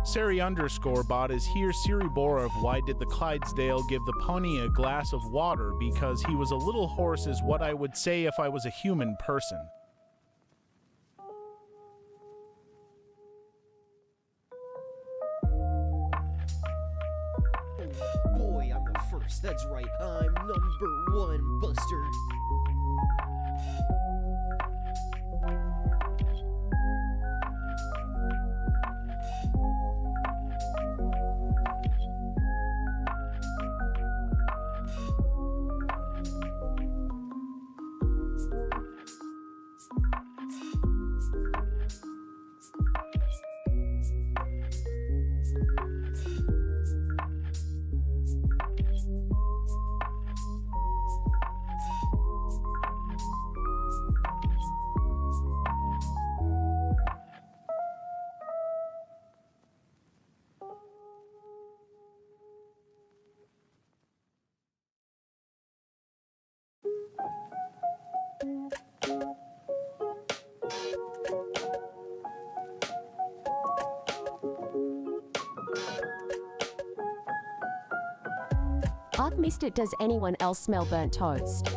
Sari underscore bot is here. Siri Borov, why did the Clydesdale give the pony a glass of water? Because he was a little hoarse is what I would say if I was a human person. Boy, I'm the first. That's right. I'm #1 Buster. I've missed it. Does anyone else smell burnt toast?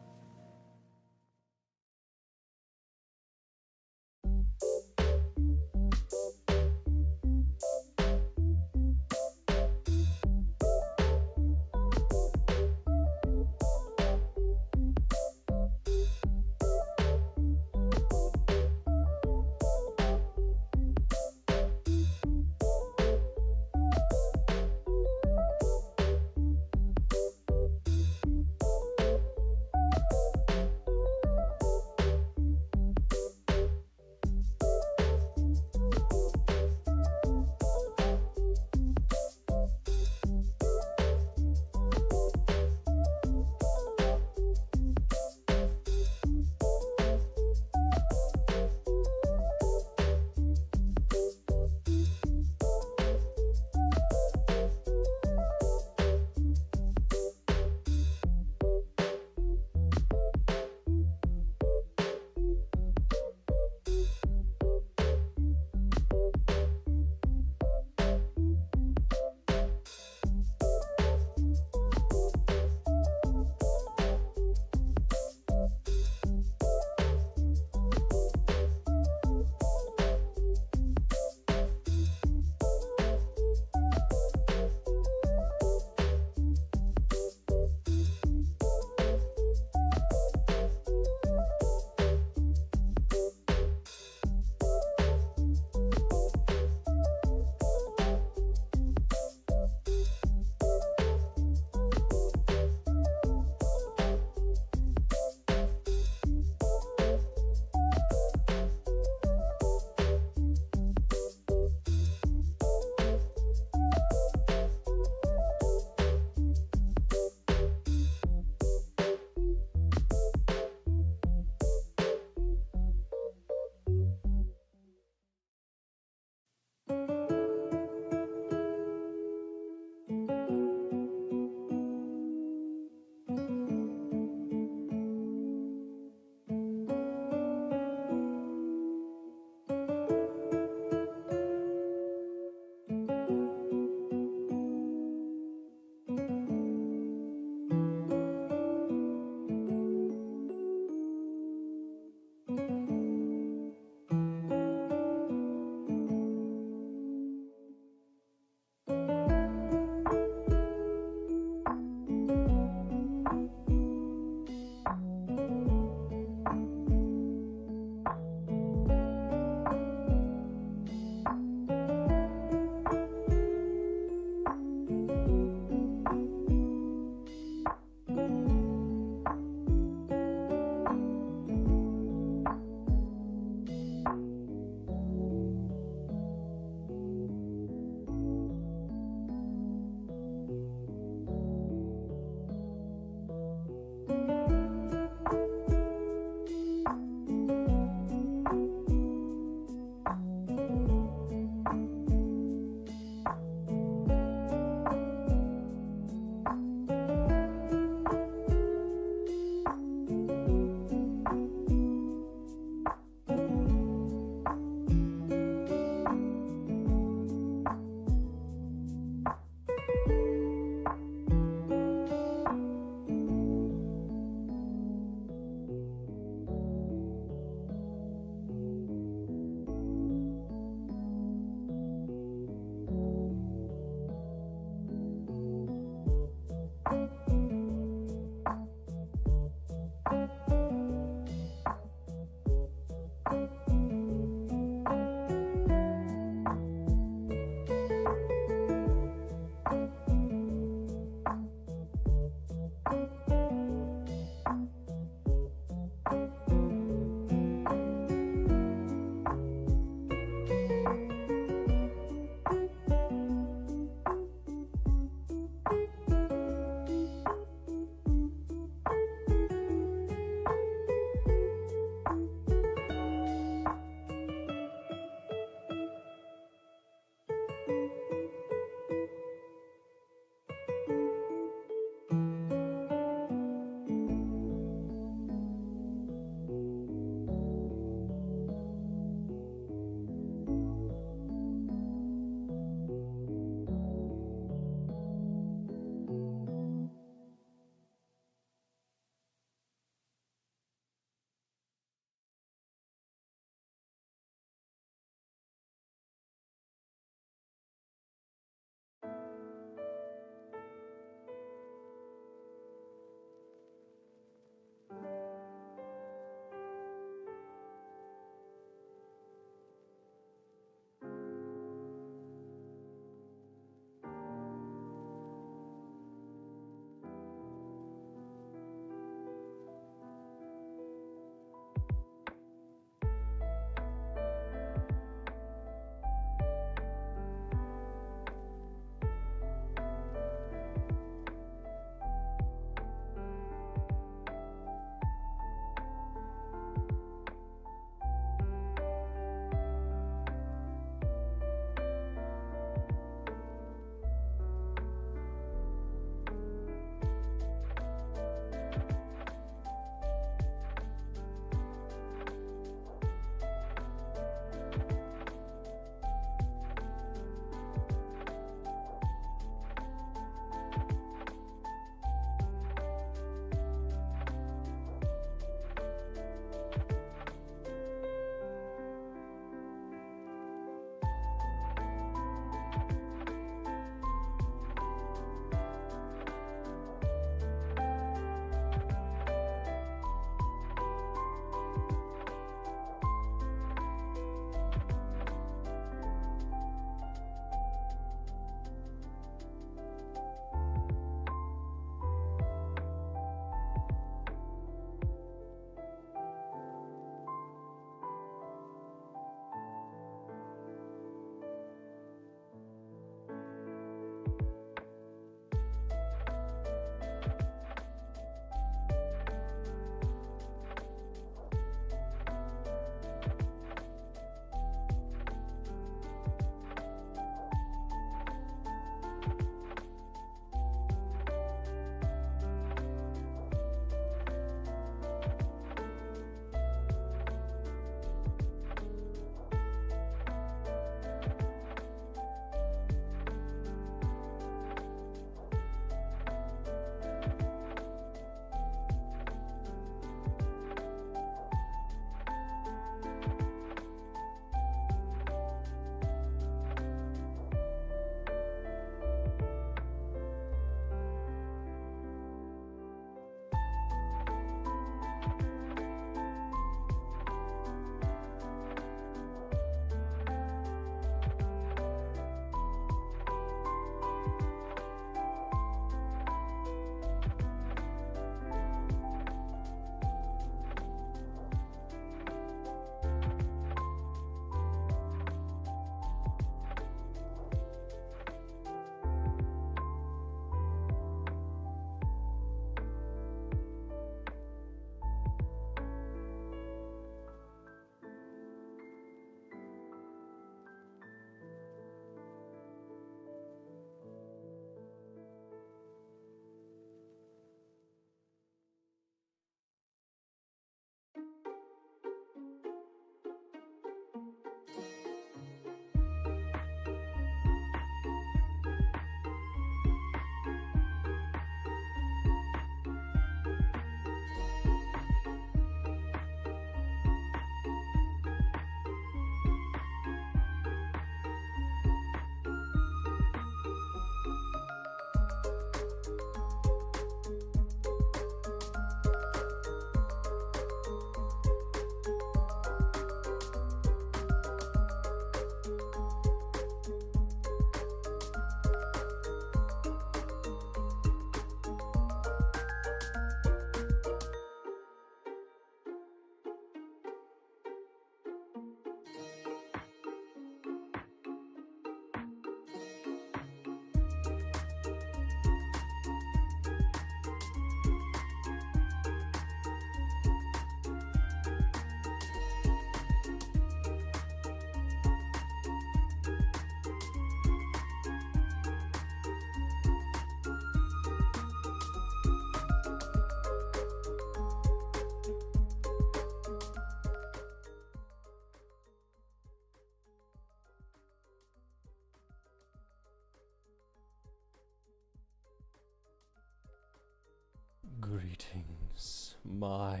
Greetings, my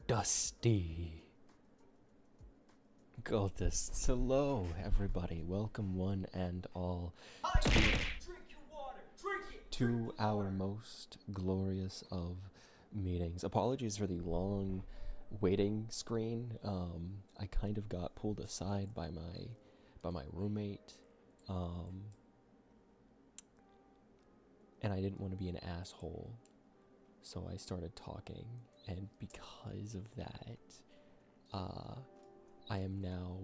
dusty cultists. Hello, everybody. Welcome, one and all, to our most glorious of meetings. Apologies for the long waiting screen. I kind of got pulled aside by my roommate, and I didn't want to be an asshole, so I started talking, and because of that, I am now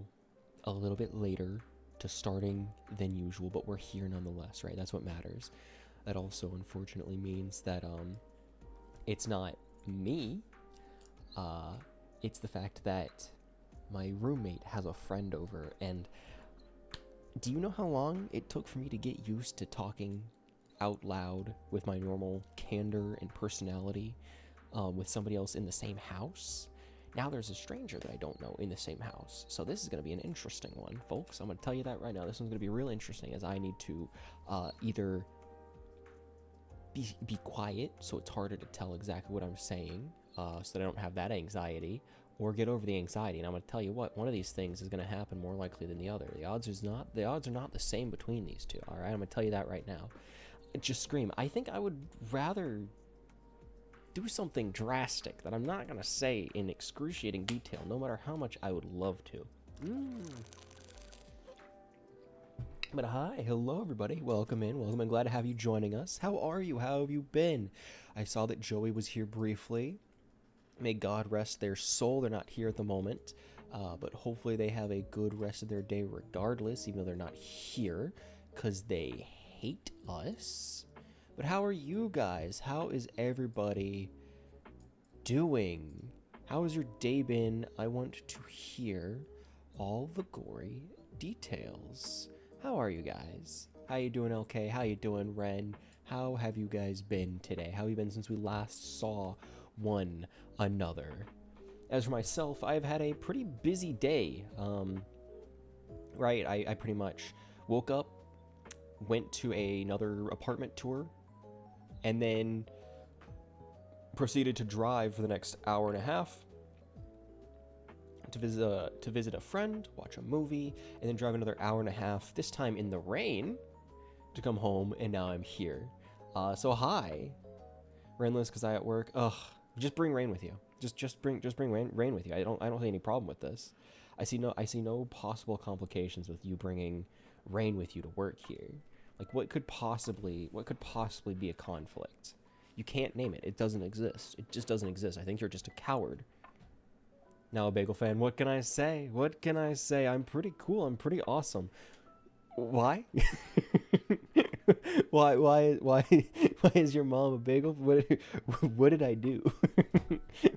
a little bit later to starting than usual, but we're here nonetheless, right? That's what matters. That also unfortunately means that it's not me, it's the fact that my roommate has a friend over, and do you know how long it took for me to get used to talking out loud with my normal candor and personality with somebody else in the same house? Now there's a stranger that I don't know in the same house. So this is going to be an interesting one, folks. I'm going to tell you that right now. This one's going to be real interesting, as I need to either be quiet so it's harder to tell exactly what I'm saying, so that I don't have that anxiety, or get over the anxiety. And I'm going to tell you what, one of these things is going to happen more likely than the other. The odds are not the same between these two, all right? I'm going to tell you that right now. Just scream. I think I would rather do something drastic that I'm not going to say in excruciating detail, no matter how much I would love to. But hi, hello everybody, welcome in, glad to have you joining us. How are you? How have you been? I saw that Joey was here briefly. May God rest their soul. They're not here at the moment, but hopefully they have a good rest of their day regardless, even though they're not here, because they hate us. But how are you guys? How is everybody doing? How has your day been? I want to hear all the gory details. How are you guys? How you doing, LK? How you doing, Ren? How have you guys been today? How have you been since we last saw one another? As for myself, I've had a pretty busy day. Right, I pretty much woke up, went to another apartment tour, and then proceeded to drive for the next hour and a half to visit a friend, watch a movie, and then drive another hour and a half, this time in the rain, to come home, and now I'm here. So hi, Rainless, because I at work. Ugh, just bring Rain with you. Just bring Rain with you. I don't see any problem with this. I see no possible complications with you bringing Rain with you to work here. Like, what could possibly be a conflict? You can't name it. It doesn't exist. It just doesn't exist. I think you're just a coward. Now, a bagel fan, what can I say? What can I say? I'm pretty cool. I'm pretty awesome. Why? Why is your mom a bagel? What did I do?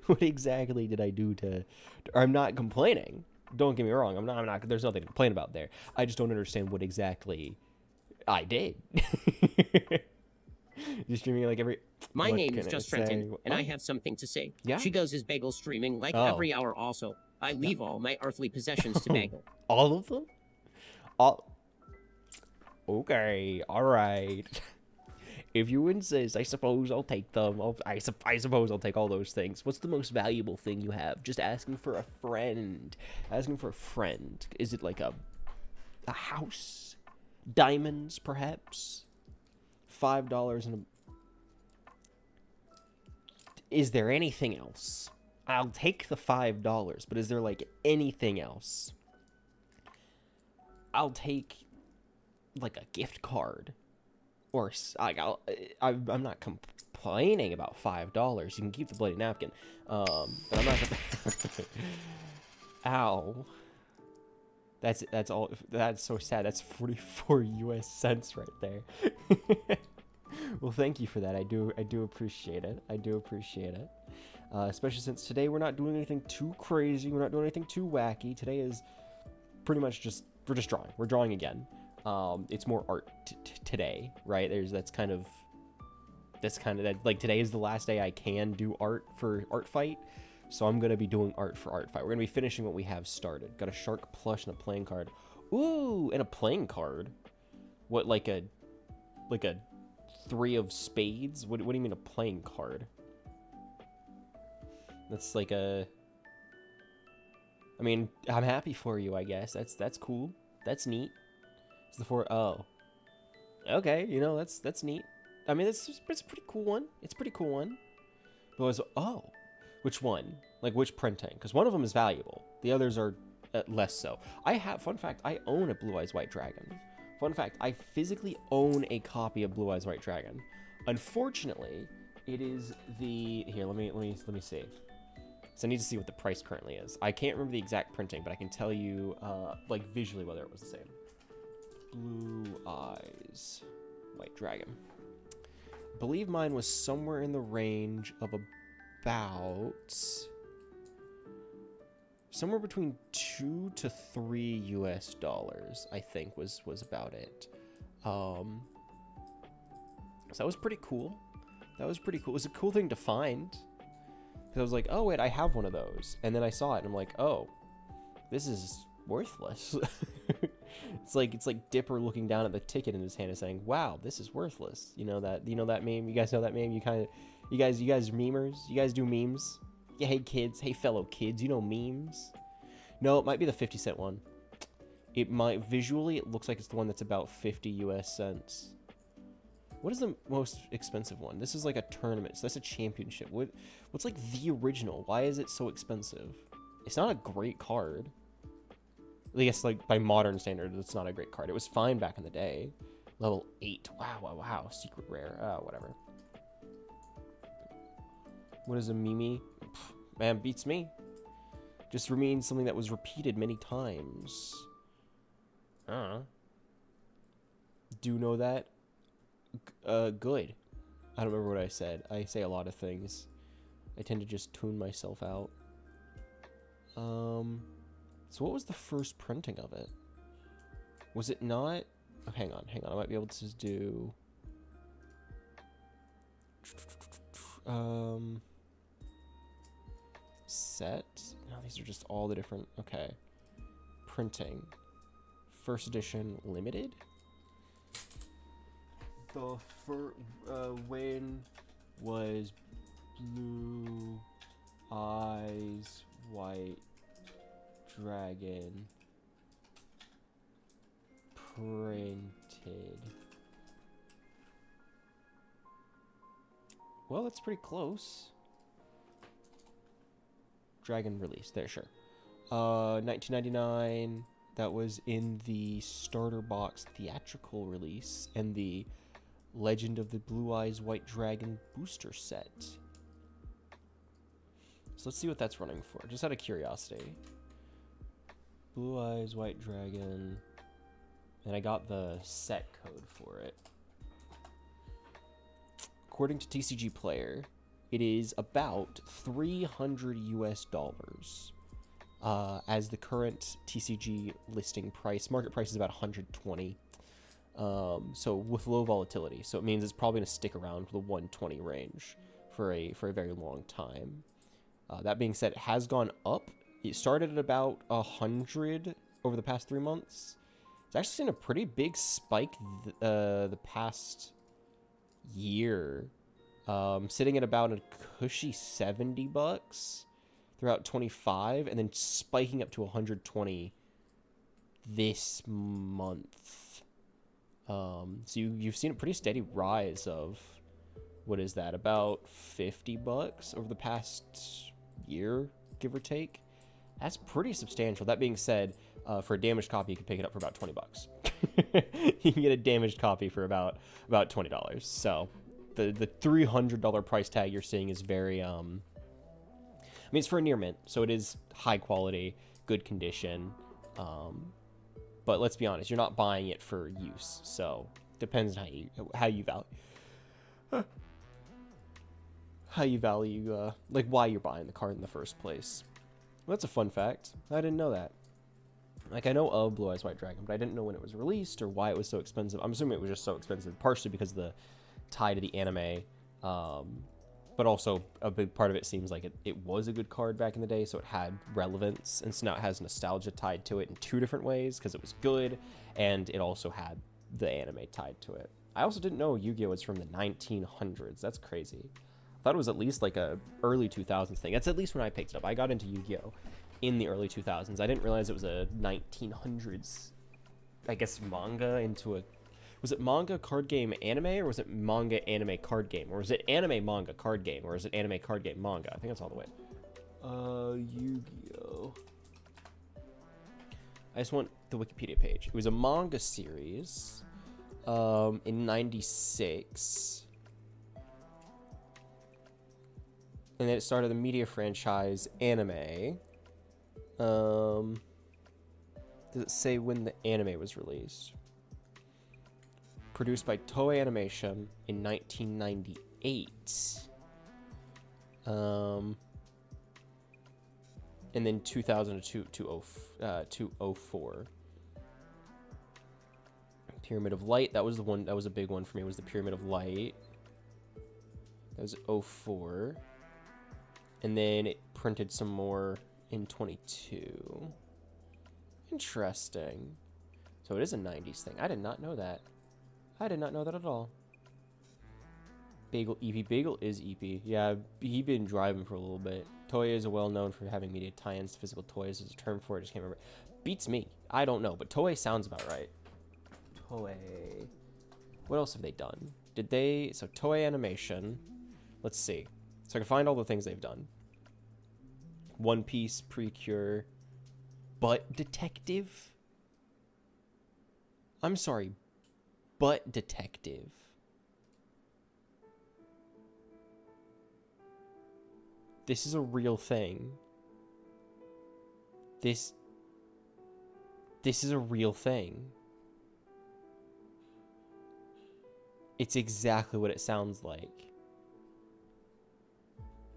What exactly did I do to I'm not complaining. Don't get me wrong. I'm not, there's nothing to complain about there. I just don't understand what exactly I did. You're streaming like every... My name is Just Trenton, and I have something to say. Yeah? She does his bagel streaming like every hour also. I leave all my earthly possessions to bagel. All of them? All... Okay, alright. If you insist, I suppose I'll take them. I suppose I'll take all those things. What's the most valuable thing you have? Just asking for a friend. Asking for a friend. Is it like a house? Diamonds, perhaps? $5 and a... Is there anything else? I'll take the $5, but is there like anything else? I'll take like a gift card, or like I'm not complaining about $5. You can keep the bloody napkin, but I'm not. Ow. That's all. That's so sad. That's 44 US cents right there. Well, thank you for that. I do appreciate it. I do appreciate it. Especially since today we're not doing anything too crazy. We're not doing anything too wacky. Today is pretty much just, we're just drawing. We're drawing again. It's more art today, right? That's kind of like today is the last day I can do art for ArtFight. So I'm going to be doing art for ArtFight. We're going to be finishing what we have started. Got a shark plush and a playing card. Ooh, and a playing card. What, like a 3 of spades? What do you mean a playing card? That's like a... I mean, I'm happy for you, I guess. That's cool. That's neat. It's the 4... Oh. Okay, you know, that's neat. I mean, it's a pretty cool one. It's a pretty cool one. But it was... Oh. Which one? Like, which printing? Because one of them is valuable. The others are less so. Fun fact, I own a Blue Eyes White Dragon. Fun fact, I physically own a copy of Blue Eyes White Dragon. Unfortunately, it is the... Here, let me see. So I need to see what the price currently is. I can't remember the exact printing, but I can tell you, like, visually whether it was the same. Blue Eyes White Dragon. I believe mine was somewhere in the range of about... somewhere between $2 to $3 US, I think, was about it. So that was pretty cool. That was pretty cool. It was a cool thing to find. Because I was like, oh, wait, I have one of those. And then I saw it, and I'm like, oh, this is worthless. It's like Dipper looking down at the ticket in his hand and saying, wow, this is worthless. You know that meme? You guys know that meme? You guys are memers? You guys do memes? Yeah, hey kids, hey fellow kids, you know memes? No, it might be the 50-cent one. It might, visually, it looks like it's the one that's about 50 US cents. What is the most expensive one? This is like a tournament, so that's a championship. What's like the original? Why is it so expensive? It's not a great card. I guess like by modern standards, it's not a great card. It was fine back in the day. Level 8. Wow. Secret rare. Whatever. What is a Mimi? Man, beats me. Just means something that was repeated many times. I don't know. Do you know that? Good. I don't remember what I said. I say a lot of things. I tend to just tune myself out. So what was the first printing of it? Was it not... Oh, hang on. I might be able to just do... Set? No, these are just all the different... Okay. Printing. First edition limited? The when was Blue Eyes White Dragon printed? Well, that's pretty close. Dragon release. There, sure. 1999. That was in the starter box theatrical release and the Legend of the Blue Eyes White Dragon booster set. So let's see what that's running for, just out of curiosity. Blue Eyes White Dragon. And I got the set code for it. According to TCG Player, it is about $300 US. As the current TCG listing price, market price is about 120. So with low volatility, so it means it's probably going to stick around for the 120 range for a very long time. That being said, it has gone up. It started at about 100 over the past 3 months. It's actually seen a pretty big spike the past year, sitting at about a cushy $70 throughout 25, and then spiking up to 120 this month. So you've seen a pretty steady rise of, what is that, about $50 over the past year, give or take. That's pretty substantial. That being said, for a damaged copy, you can pick it up for about $20. You can get a damaged copy for about $20. So the $300 price tag you're seeing is very I mean, it's for a near mint, so it is high quality, good condition. But let's be honest, you're not buying it for use, so depends on how you value like why you're buying the card in the first place. Well, that's a fun fact. I didn't know that. Like, I know of Blue Eyes White Dragon, but I didn't know when it was released or why it was so expensive. I'm assuming it was just so expensive, partially because of the tie to the anime, but also a big part of it seems like it was a good card back in the day, so it had relevance, and so now it has nostalgia tied to it in two different ways, because it was good, and it also had the anime tied to it. I also didn't know Yu-Gi-Oh! Was from the 1900s. That's crazy. I thought it was at least like a early 2000s thing. That's at least when I picked it up. I got into Yu-Gi-Oh! In the early 2000s. I didn't realize it was a 1900s, I guess, manga into a... Was it manga, card game, anime, or was it manga, anime, card game? Or was it anime, manga, card game? Or is it anime, card game, manga? I think that's all the way. Yu-Gi-Oh! I just want the Wikipedia page. It was a manga series in 96. And then it started the media franchise anime. Does it say when the anime was released? Produced by Toei Animation in 1998. And then 2002 to 2004. Pyramid of Light, that was the one, that was a big one for me, was the Pyramid of Light. That was 04. And then it printed some more in 22. Interesting. So it is a 90s thing. I did not know that. I did not know that at all. Bagel EP. Bagel is EP. Yeah, he been driving for a little bit. Toei is well known for having media tie-ins to physical toys. There's a term for it. I just can't remember. Beats me. I don't know, but Toei sounds about right. Toei. What else have they done? Did they... So Toei Animation. Let's see. So I can find all the things they've done. One Piece, Precure, Butt Detective. I'm sorry. Butt Detective. This is a real thing. This is a real thing. It's exactly what it sounds like.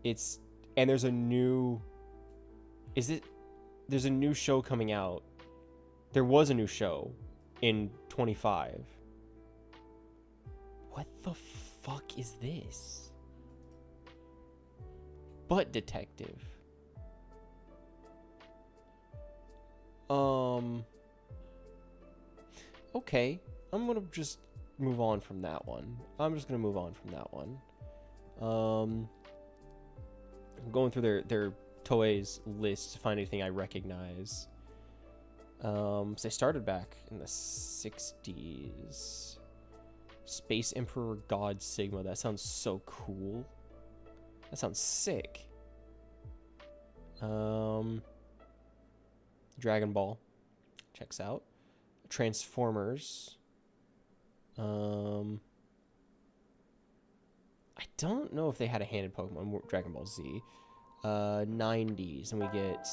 It's... And there's a new... There's a new show coming out. There was a new show in 25. What the fuck is this? Butt Detective. Okay. I'm gonna just move on from that one. I'm going through their Toei's list to find anything I recognize. So they started back in the 60s. Space Emperor God Sigma. That sounds so cool. That sounds sick. Dragon Ball. Checks out. Transformers. I don't know if they had a handed Pokemon. Dragon Ball Z. 90s. And we get...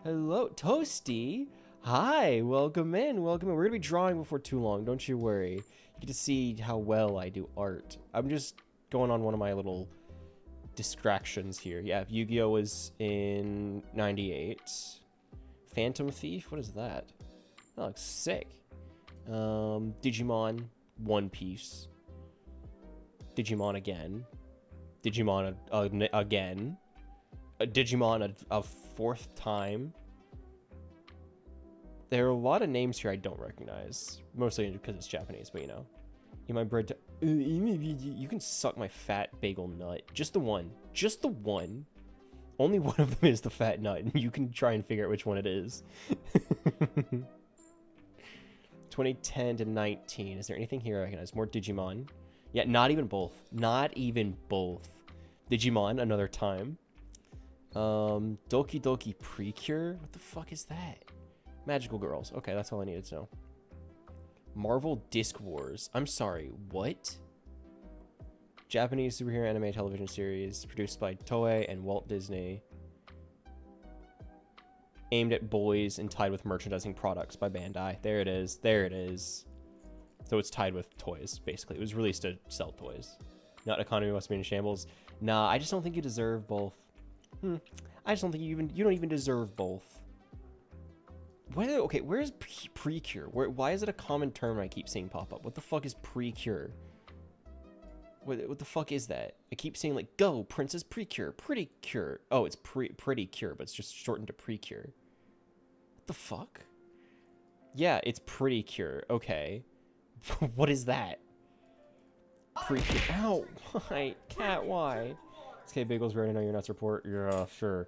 Hello, Toasty. Hi, welcome in. We're going to be drawing before too long. Don't you worry. You get to see how well I do art. I'm just going on one of my little distractions here. Yeah, Yu-Gi-Oh! Was in 98. Phantom Thief? What is that? That looks sick. Digimon, One Piece. Digimon again. Digimon again. Digimon a fourth time. There are a lot of names here I don't recognize. Mostly because it's Japanese, but you know. Eat my bread to... You can suck my fat bagel nut. Just the one. Just the one. Only one of them is the fat nut, and you can try and figure out which one it is. 2010 to 19. Is there anything here I recognize? More Digimon. Yeah, not even both. Not even both. Digimon, another time. Doki Doki Precure? What the fuck is that? Magical Girls. Okay, that's all I needed to know. Marvel Disc Wars. I'm sorry, what? Japanese superhero anime television series produced by Toei and Walt Disney. Aimed at boys and tied with merchandising products by Bandai. There it is. There it is. So it's tied with toys, basically. It was released to sell toys. Not economy must be in shambles. Nah, I just don't think you deserve both. I just don't think you don't even deserve both. Okay, where's Precure? Why is it a common term I keep seeing pop up? What the fuck is Precure? What the fuck is that? I keep saying like, go, Princess Precure, Pretty Cure. Oh, it's Pretty Cure, but it's just shortened to Precure. What the fuck? Yeah, it's Pretty Cure. Okay. What is that? pre-cure. Ow! Why? Cat, why? Okay, Bagels, ready to know your nuts report? Yeah, sure.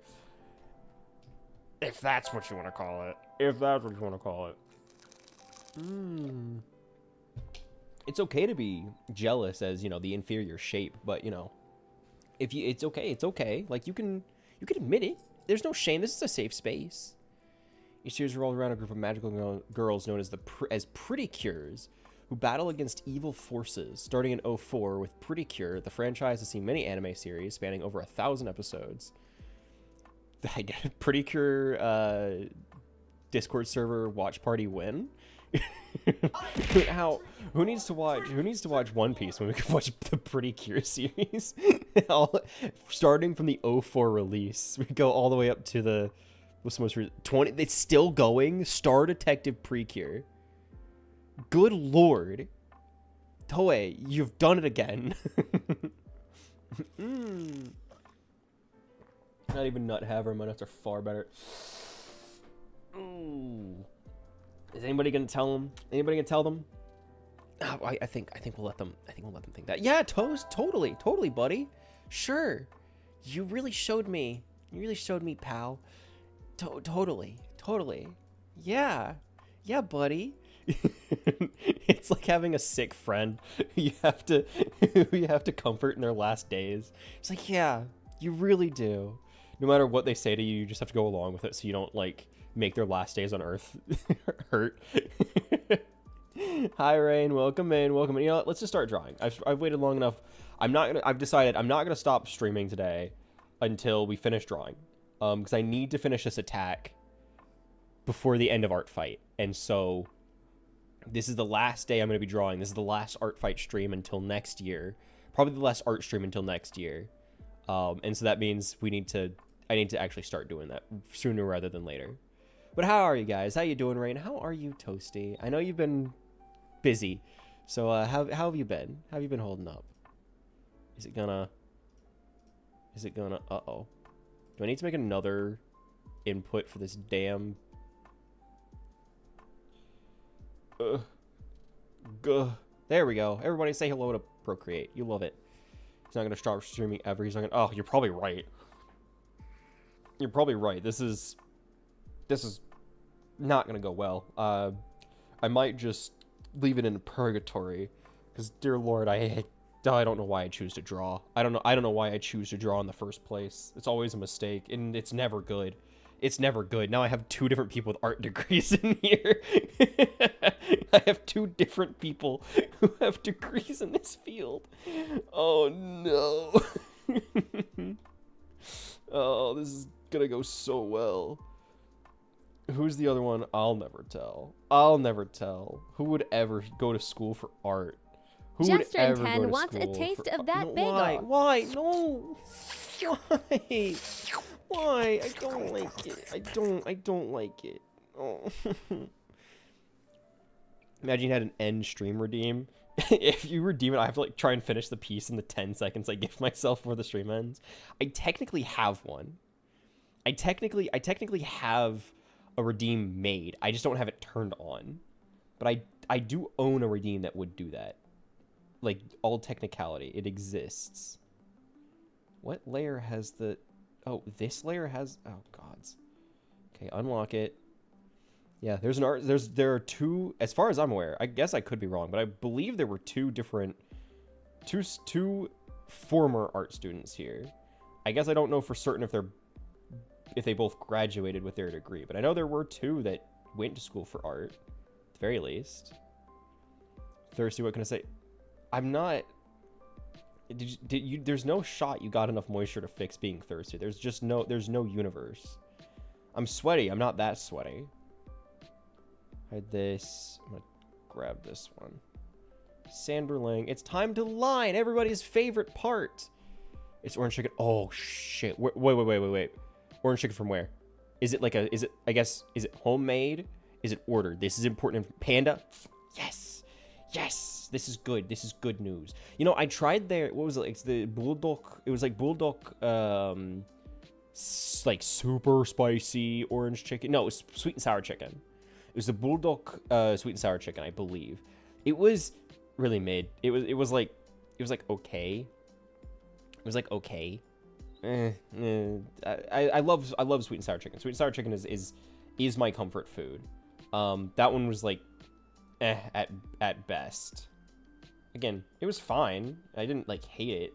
If that's what you want to call it. If that's what you want to call it. It's okay to be jealous as, you know, the inferior shape, but, you know, if you, it's okay. Like, you can admit it. There's no shame. This is a safe space. Each series revolves around a group of magical girls known as Pretty Cures, who battle against evil forces. Starting in 2004 with Pretty Cure, the franchise has seen many anime series spanning over 1,000 episodes. I get Pretty Cure Discord server watch party win. Who needs to watch One Piece when we can watch the Pretty Cure series? Starting from the 2004 release, we go all the way up to the what's the most 20. It's still going. Star Detective Precure. Good lord, Toei, you've done it again. Not even nut haver. My nuts are far better. Ooh. Is anybody gonna tell them? Anybody gonna tell them? Oh, I think we'll let them. I think we'll let them think that. Yeah, Toast, totally, buddy. Sure. You really showed me. You really showed me, pal. Totally. Yeah, buddy. It's like having a sick friend you have to comfort in their last days. It's like, yeah, you really do. No matter what they say to you, you just have to go along with it so you don't like make their last days on Earth hurt. Hi Rain, welcome in. You know what? Let's just start drawing. I've waited long enough. I've decided I'm not gonna stop streaming today until we finish drawing. Because I need to finish this attack before the end of ArtFight. And so this is the last day I'm going to be drawing. This is the last ArtFight stream until next year. Probably the last art stream until next year. And so that means I need to actually start doing that sooner rather than later. But how are you guys? How you doing, Rain? How are you, Toasty? I know you've been busy. So how have you been? How have you been holding up? Is it gonna... Uh-oh. Do I need to make another input for this damn... There we go. Everybody say hello to Procreate. You love it. He's not going to start streaming ever. He's not going to... Oh, you're probably right. You're probably right. This is not going to go well. I might just leave it in purgatory. Because, dear Lord, I don't know why I choose to draw. I don't know why I choose to draw in the first place. It's always a mistake, and it's never good. It's never good. Now I have two different people with art degrees in here. I have two different people who have degrees in this field. Oh no. Oh, this is gonna go so well. Who's the other one? I'll never tell. Who would ever go to school for art? Who Jester would ever 10 go to wants a school taste for of that no, bagel. Why? No. Why? I don't like it. I don't like it. Oh. Imagine you had an end stream redeem. If you redeem it, I have to like try and finish the piece in the 10 seconds I give myself before the stream ends. I technically have one. I technically have a redeem made. I just don't have it turned on. But I do own a redeem that would do that. Like, all technicality. It exists. What layer has the... Oh, this layer has... Oh, gods. Okay, unlock it. Yeah, there's an art... There are two... As far as I'm aware, I guess I could be wrong, but I believe there were two different... Two former art students here. I guess I don't know for certain if they both graduated with their degree, but I know there were two that went to school for art. At the very least. Thirsty, what can I say? I'm not... There's no shot you got enough moisture to fix being thirsty. There's no universe. I'm sweaty. I'm not that sweaty. Hide this. I'm gonna grab this one. Sanderling. It's time to line. Everybody's favorite part. It's orange chicken. Oh shit. Wait. Orange chicken from where? Is it I guess, is it homemade? Is it ordered? This is important. Panda? Yes. Yes, this is good. This is good news. You know, I tried what was it? It's the bulldog. It was like bulldog, like super spicy orange chicken. No, it was sweet and sour chicken. It was the bulldog, sweet and sour chicken, I believe. It was really mid. It was okay. It was like okay. I love sweet and sour chicken. Sweet and sour chicken is my comfort food. That one was like at best. Again, it was fine. I didn't like hate it,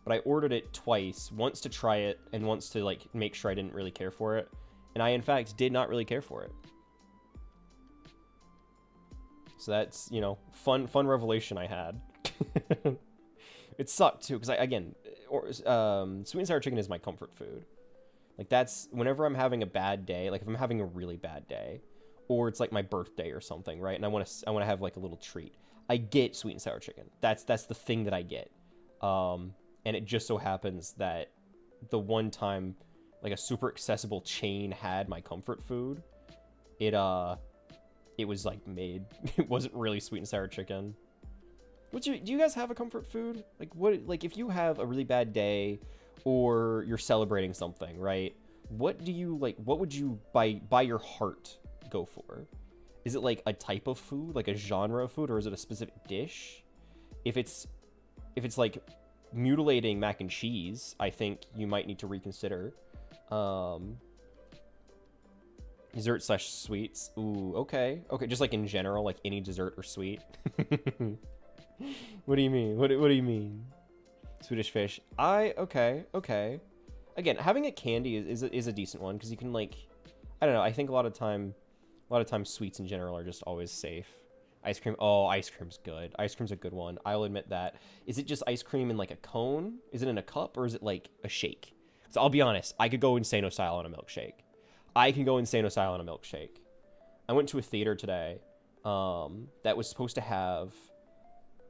but I ordered it twice, once to try it and once to like make sure I didn't really care for it. And I in fact did not really care for it. So that's, you know, fun revelation I had. It sucked too, because sweet and sour chicken is my comfort food. Like that's whenever I'm having a bad day, like if I'm having a really bad day, or it's like my birthday or something, right? And I want to have like a little treat. I get sweet and sour chicken. That's the thing that I get. And it just so happens that the one time like a super accessible chain had my comfort food, it was like mid. It wasn't really sweet and sour chicken. Do you guys have a comfort food? Like if you have a really bad day or you're celebrating something, right? What would you by your heart go for? Is it like a type of food, like a genre of food, or is it a specific dish? If it's like mutilating mac and cheese, I think you might need to reconsider. Dessert / sweets. Ooh, okay. Just like in general, like any dessert or sweet. What do you mean? What do you mean? Swedish fish. Okay. Again, having a candy is a decent one because you can like, I don't know. I think a lot of times sweets in general are just always safe. Ice cream. Oh, ice cream's good. Ice cream's a good one. I'll admit that. Is it just ice cream in like a cone? Is it in a cup or is it like a shake? So I'll be honest. I could go Insano style on a milkshake. I can go Insano style on a milkshake. I went to a theater today that was supposed to have...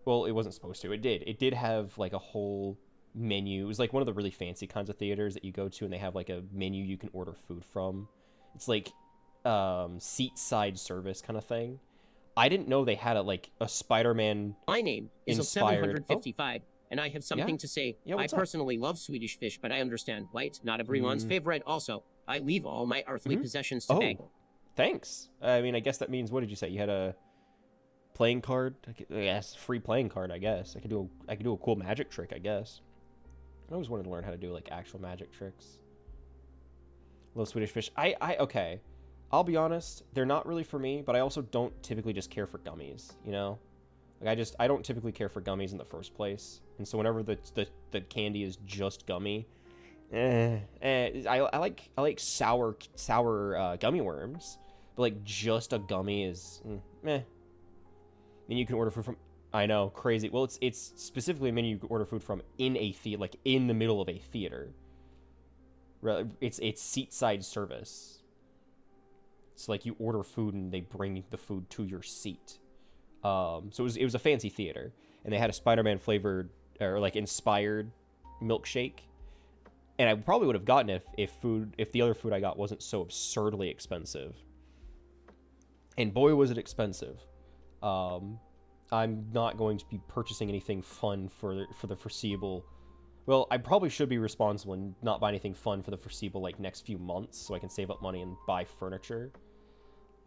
Well, it wasn't supposed to. It did. It did have like a whole menu. It was like one of the really fancy kinds of theaters that you go to and they have like a menu you can order food from. It's like seat side service kind of thing. I didn't know they had a Spider-Man My name is inspired... 755, and I have something to say. I personally love Swedish fish, but I understand, right? Not everyone's favorite also. I leave all my earthly possessions to beg. Thanks. I mean, I guess that means, what did you say? You had a playing card? Yes, free playing card, I guess. I could do a cool magic trick, I guess. I always wanted to learn how to do like actual magic tricks. Little Swedish fish. Okay. I'll be honest, they're not really for me, but I also don't typically just care for gummies, you know? Like I don't typically care for gummies in the first place. And so whenever the candy is just gummy, I like sour gummy worms, but like just a gummy is meh. And you can order food from, I know, crazy. Well, it's specifically a menu you can order food from in a theater, like in the middle of a theater. It's seat side service. So like you order food and they bring the food to your seat. So it was a fancy theater, and they had a Spider-Man flavored or like inspired milkshake. And I probably would have gotten it if the other food I got wasn't so absurdly expensive. And boy, was it expensive. I'm not going to be purchasing anything fun for the foreseeable. Well, I probably should be responsible and not buy anything fun for the foreseeable like next few months, so I can save up money and buy furniture.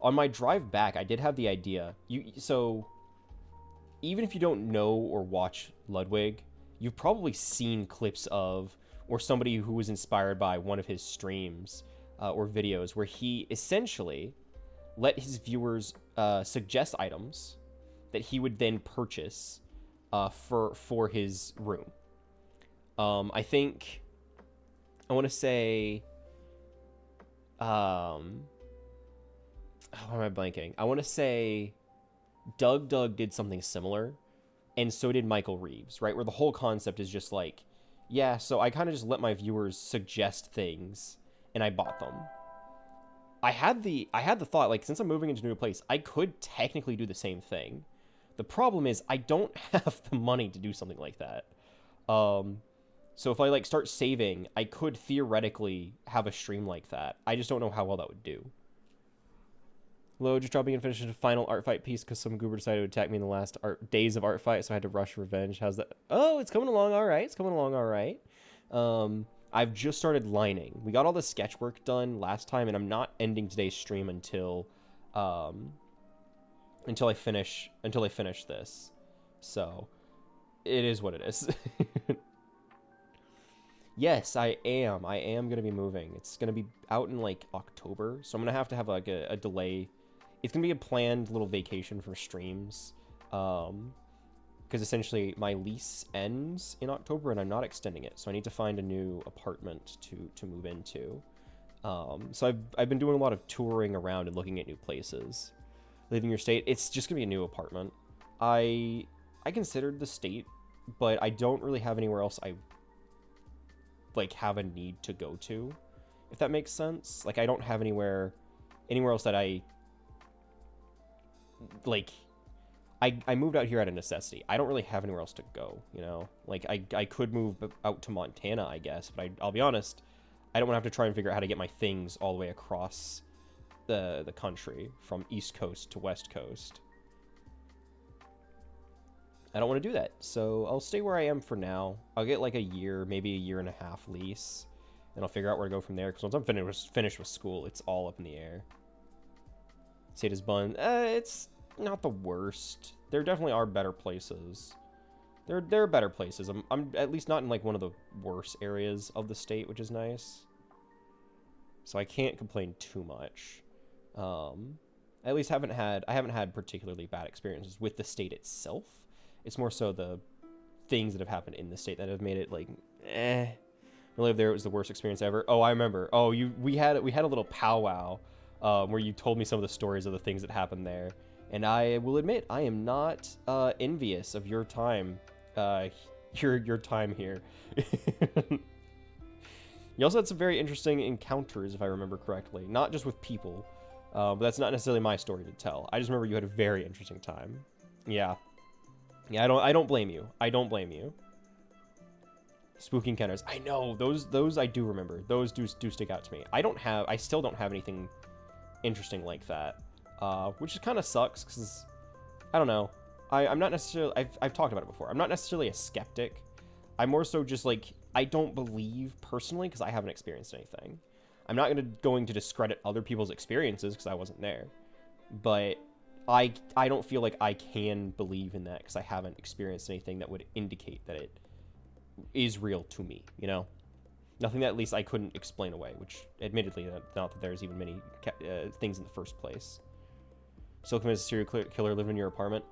On my drive back, I did have the idea. So even if you don't know or watch Ludwig, you've probably seen clips of, or somebody who was inspired by one of his streams or videos where he essentially let his viewers suggest items that he would then purchase for his room. I think I want to say why am I blanking? I want to say Doug did something similar, and so did Michael Reeves, right? Where the whole concept is just like, yeah, so I kind of just let my viewers suggest things, and I bought them. I had the thought, like, since I'm moving into a new place, I could technically do the same thing. The problem is I don't have the money to do something like that. So if I like start saving, I could theoretically have a stream like that. I just don't know how well that would do. Hello, just dropping in, finishing a final ArtFight piece because some goober decided to attack me in the last days of ArtFight, so I had to rush revenge. How's that? Oh, it's coming along all right. It's coming along all right. I've just started lining. We got all the sketch work done last time, and I'm not ending today's stream until I finish this. So it is what it is. Yes, I am going to be moving. It's going to be out in, like, October, so I'm going to have, like, a delay. It's going to be a planned little vacation for streams, because essentially my lease ends in October, and I'm not extending it, so I need to find a new apartment to move into. So I've been doing a lot of touring around and looking at new places. Leaving your state, it's just going to be a new apartment. I considered the state, but I don't really have anywhere else I like have a need to go to, if that makes sense. Like, I don't have anywhere else that I like. I moved out here out of necessity. I don't really have anywhere else to go, you know? Like, I could move out to Montana, I guess, but I'll be honest, I don't want to have to try and figure out how to get my things all the way across the country from East Coast to West Coast. I don't want to do that, so I'll stay where I am for now. I'll get like a year, maybe a year and a half lease, and I'll figure out where to go from there, because once I'm finished with school, it's all up in the air. State is Bun. It's not the worst. There definitely are better places. There are better places. I'm at least not in like one of the worst areas of the state, which is nice. So I can't complain too much. I at least haven't had particularly bad experiences with the state itself. It's more so the things that have happened in the state that have made it like, I live there. It was the worst experience ever. Oh, I remember. Oh, we had a little powwow where you told me some of the stories of the things that happened there, and I will admit I am not envious of your time, your time here. You also had some very interesting encounters, if I remember correctly, not just with people, but that's not necessarily my story to tell. I just remember you had a very interesting time. Yeah. Yeah, I don't blame you. I don't blame you. Spooky encounters. I know, those I do remember. Those do stick out to me. I still don't have anything interesting like that. Which kind of sucks, because, I don't know. I'm not necessarily, I've talked about it before. I'm not necessarily a skeptic. I'm more so just like, I don't believe personally, because I haven't experienced anything. I'm not going to discredit other people's experiences, because I wasn't there. But I don't feel like I can believe in that, because I haven't experienced anything that would indicate that it is real to me, you know? Nothing that at least I couldn't explain away, which admittedly, not that there's even many things in the first place. Still committed a serial killer living in your apartment.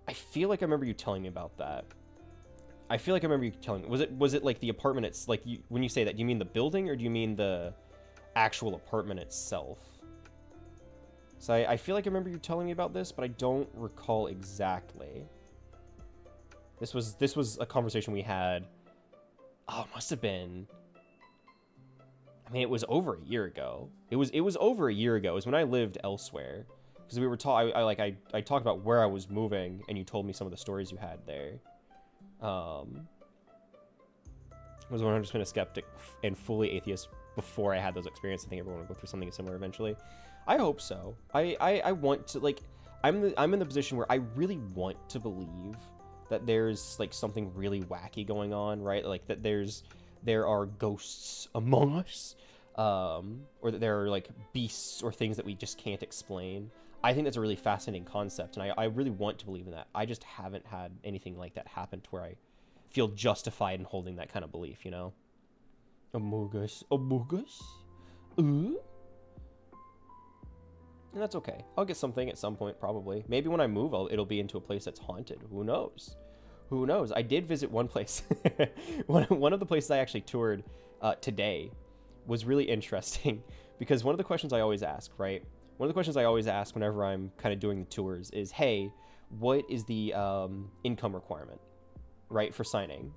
I feel like I remember you telling me about that. I feel like I remember you telling me. Was it like the apartment? It's like when you say that, do you mean the building or do you mean the actual apartment itself? So I feel like I remember you telling me about this, but I don't recall exactly. This was a conversation we had. Oh, it must have been. I mean, it was over a year ago. It was over a year ago. It was when I lived elsewhere, because we were I talked about where I was moving, and you told me some of the stories you had there. I was 100% a skeptic and fully atheist before I had those experiences. I think everyone will go through something similar eventually. I hope so. I want to, like, I'm in the position where I really want to believe that there's like something really wacky going on, right? Like that there are ghosts among us, or that there are like beasts or things that we just can't explain. I think that's a really fascinating concept, and I really want to believe in that. I just haven't had anything like that happen to where I feel justified in holding that kind of belief, you know? Among us. And that's okay. I'll get something at some point, probably. Maybe when I move, it'll be into a place that's haunted. Who knows? Who knows? I did visit one place. one of the places I actually toured today was really interesting, because one of the questions I always ask, right? One of the questions I always ask whenever I'm kind of doing the tours is, hey, what is the income requirement, right, for signing?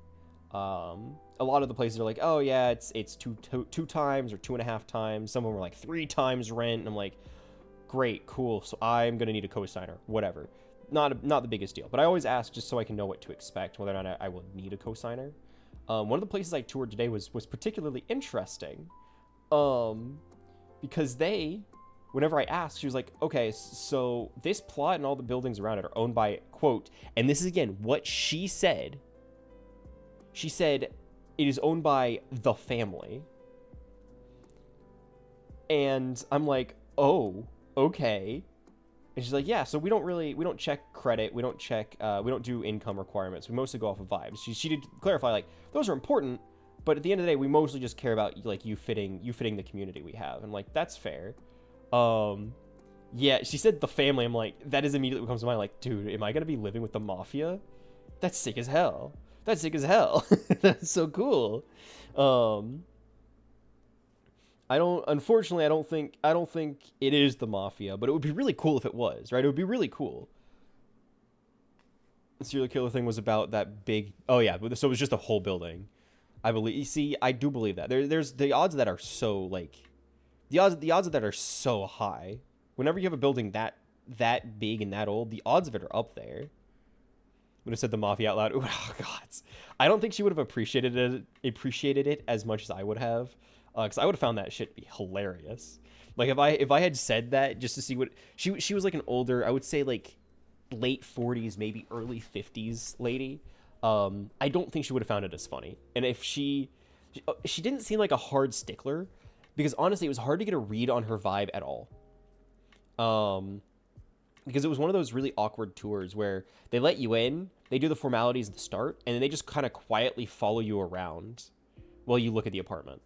A lot of the places are like, oh yeah, it's two times or 2.5 times. Some of them are like 3 times rent, and I'm like, great, cool. So I'm gonna need a co-signer, whatever. Not the biggest deal, but I always ask just so I can know what to expect, whether or not I will need a co-signer. One of the places I toured today was particularly interesting, because whenever I asked, she was like, okay, so this plot and all the buildings around it are owned by, quote, and this is again what she said. She said it is owned by the family. And I'm like, oh, okay. And she's like, yeah, so we don't check credit, we don't do income requirements. We mostly go off of vibes. She did clarify, like, those are important, but at the end of the day, we mostly just care about, like, you fitting the community we have. And, like, that's fair. Yeah, she said the family. I'm like, that is immediately what comes to mind. Like, dude, am I going to be living with the mafia? That's sick as hell. That's sick as hell. That's so cool. Unfortunately, I don't think it is the mafia, but it would be really cool if it was, right? It would be really cool. The serial killer thing was about that big, oh yeah, so it was just a whole building. I believe, you see, I do believe that. There's the odds of that are so, like, the odds of that are so high. Whenever you have a building that big and that old, the odds of it are up there. Would have said the mafia out loud. Ooh, oh god, I don't think she would have appreciated it as much as I would have, because I would have found that shit be hilarious. Like if I had said that just to see what she was, like an older, I would say like late 40s, maybe early 50s lady. I don't think she would have found it as funny. And if she didn't seem like a hard stickler, because honestly, it was hard to get a read on her vibe at all. Because it was one of those really awkward tours where they let you in, they do the formalities at the start, and then they just kind of quietly follow you around while you look at the apartment.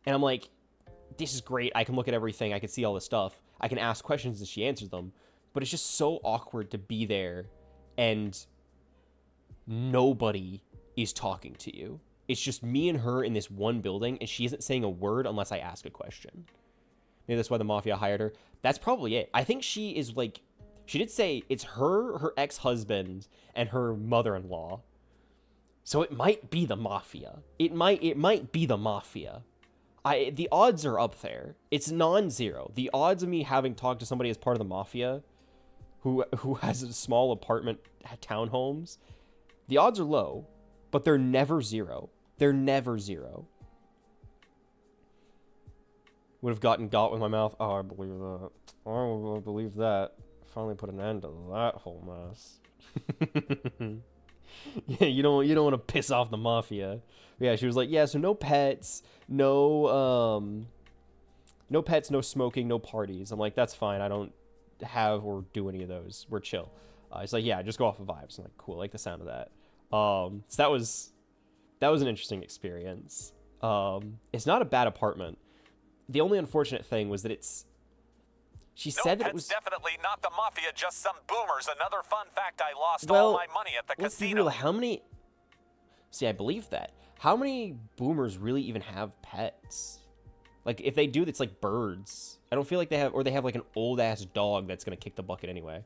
And I'm like, this is great. I can look at everything. I can see all this stuff. I can ask questions and she answers them. But it's just so awkward to be there and nobody is talking to you. It's just me and her in this one building, and she isn't saying a word unless I ask a question. Maybe that's why the mafia hired her. That's probably it. I think she is like, she did say it's her ex-husband, and her mother-in-law. So it might be the mafia. It might be the mafia. The odds are up there. It's non-zero. The odds of me having talked to somebody as part of the mafia who has a small apartment townhomes, the odds are low, but they're never zero. They're never zero. Would have got with my mouth. Oh, I believe that. Oh, I believe that. Finally put an end to that whole mess. Yeah, you don't want to piss off the mafia. Yeah, she was like, yeah, so no pets, no pets, no smoking, no parties. I'm like, that's fine. I don't have or do any of those. We're chill. It's like, yeah, just go off of vibes. I'm like, cool, I like the sound of that. So that was an interesting experience. It's not a bad apartment. The only unfortunate thing was that she said that it was definitely not the mafia, just some boomers. Another fun fact: I lost all my money at the casino. How many? See, I believe that. How many boomers really even have pets? Like, if they do, it's like birds. I don't feel like they have, or they have like an old ass dog that's gonna kick the bucket anyway.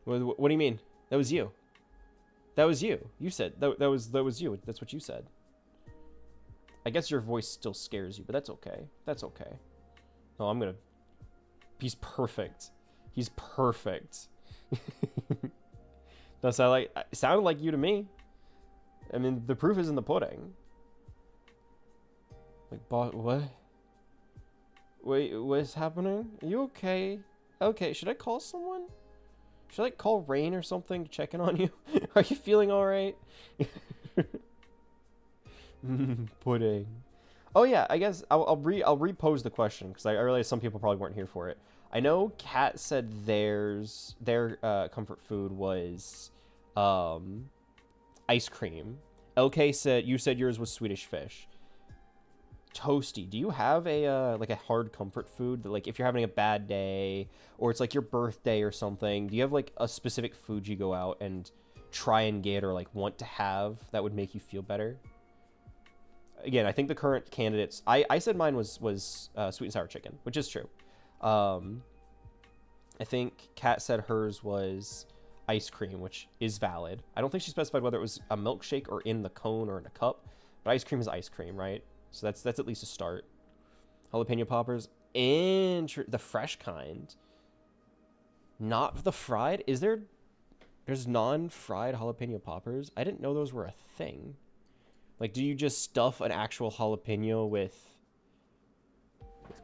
What do you mean? That was you. That was you. You said that was you. That's what you said. I guess your voice still scares you, but that's okay. That's okay. No, I'm gonna... He's perfect. He's perfect. Does sound like... It sounded like you to me. I mean, the proof is in the pudding. Like, what? Wait, what's happening? Are you okay? Okay, should I call someone? Should I call Rain or something to check in on you? Are you feeling alright? Pudding. Oh yeah, I guess I'll repose the question because I realize some people probably weren't here for it. I know Kat said their comfort food was ice cream. LK said yours was Swedish fish. Toasty, do you have a like a hard comfort food that, like, if you're having a bad day or it's like your birthday or something, do you have like a specific food you go out and try and get or like want to have that would make you feel better? Again, I think the current candidates... I said mine was sweet and sour chicken, which is true. I think Kat said hers was ice cream, which is valid. I don't think she specified whether it was a milkshake or in the cone or in a cup, but ice cream is ice cream, right? So that's at least a start. Jalapeno poppers, the fresh kind, not the fried. There's non-fried jalapeno poppers? I didn't know those were a thing. Like, do you just stuff an actual jalapeno with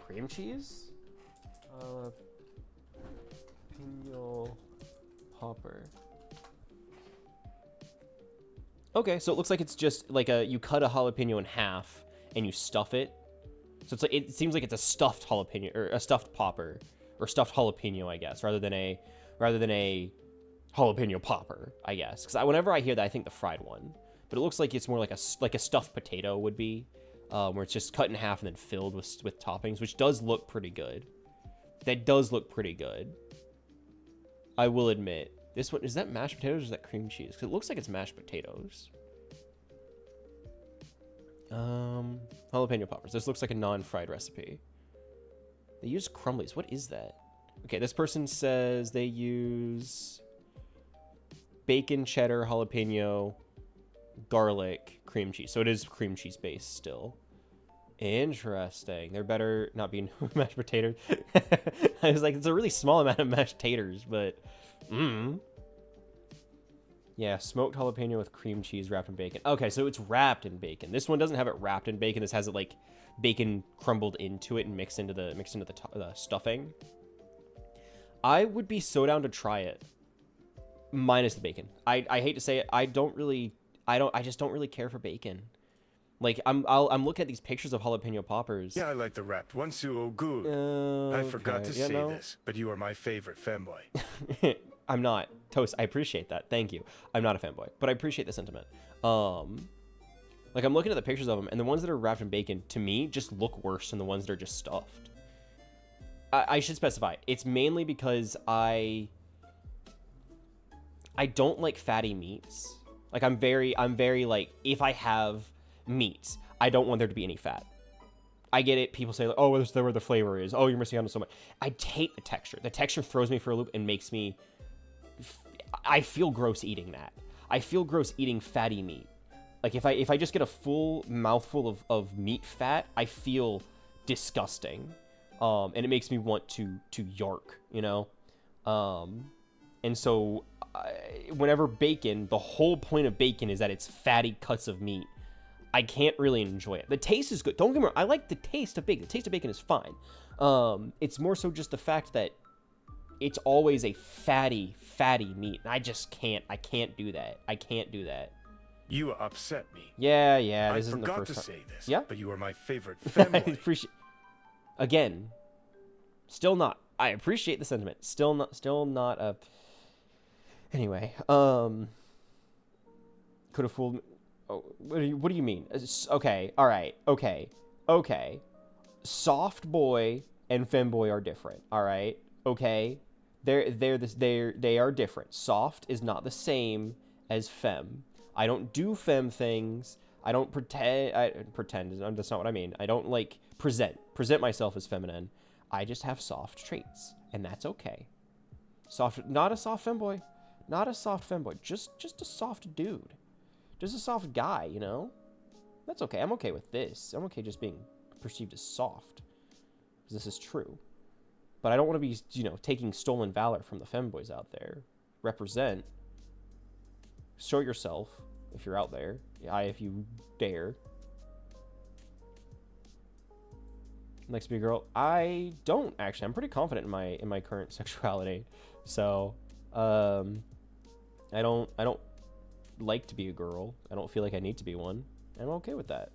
cream cheese? Jalapeno popper. Okay, so it looks like it's just like you cut a jalapeno in half and you stuff it. So it's like, it seems like it's a stuffed jalapeno or a stuffed popper or stuffed jalapeno, I guess, rather than a jalapeno popper, I guess. Because whenever I hear that, I think the fried one. But it looks like it's more like a stuffed potato would be, where it's just cut in half and then filled with toppings, which does look pretty good. That does look pretty good. I will admit. This one, is that mashed potatoes or is that cream cheese? Because it looks like it's mashed potatoes. Jalapeno poppers. This looks like a non-fried recipe. They use crumblies. What is that? Okay, this person says they use bacon, cheddar, jalapeno, garlic, cream cheese. So it is cream cheese based still. Interesting. They're better not being mashed potatoes. I was like, it's a really small amount of mashed taters, but yeah, smoked jalapeno with cream cheese wrapped in bacon. Okay, so it's wrapped in bacon. This one doesn't have it wrapped in bacon. This has it like bacon crumbled into it and mixed into the stuffing. I would be so down to try it, minus the bacon. I hate to say it. I just don't really care for bacon. Like I'm looking at these pictures of jalapeno poppers. Yeah, I like the wrapped one, so good. I forgot to say this, but you are my favorite fanboy. I'm not. Toast, I appreciate that. Thank you. I'm not a fanboy, but I appreciate the sentiment. Like I'm looking at the pictures of them, and the ones that are wrapped in bacon, to me, just look worse than the ones that are just stuffed. I should specify. It's mainly because I don't like fatty meats. Like I'm very like, if I have meats, I don't want there to be any fat. I get it. People say, like, oh, this is where the flavor is. Oh, you're missing out on so much. I hate the texture. The texture throws me for a loop and makes me... I feel gross eating that. I feel gross eating fatty meat. Like, if I just get a full mouthful of meat fat, I feel disgusting. And it makes me want to yark, you know? And so, whenever bacon, the whole point of bacon is that it's fatty cuts of meat. I can't really enjoy it. The taste is good. Don't get me wrong. I like the taste of bacon. The taste of bacon is fine. It's more so just the fact that it's always a fatty meat. And I just can't. I can't do that. I can't do that. You upset me. Yeah. This isn't the first time. I forgot to say this. Yeah. But you are my favorite family. I appreciate. Again, still not. I appreciate the sentiment. Still not a. Anyway, could have fooled me. Oh, what do you mean? Okay, all right, okay. Soft boy and femboy are different. All right, okay. They are different. Soft is not the same as femme. I don't do femme things. I don't pretend. That's not what I mean. I don't like present myself as feminine. I just have soft traits, and that's okay. Soft, not a soft femboy, not a soft femboy. Just a soft dude. Just a soft guy, you know? That's okay. I'm okay with this. I'm okay just being perceived as soft. Because this is true. But I don't want to be, taking stolen valor from the femboys out there. Represent. Show yourself if you're out there. If you dare. Next big girl. I don't actually. I'm pretty confident in my current sexuality. So, I don't like to be a girl. I don't feel like I need to be one. I'm okay with that.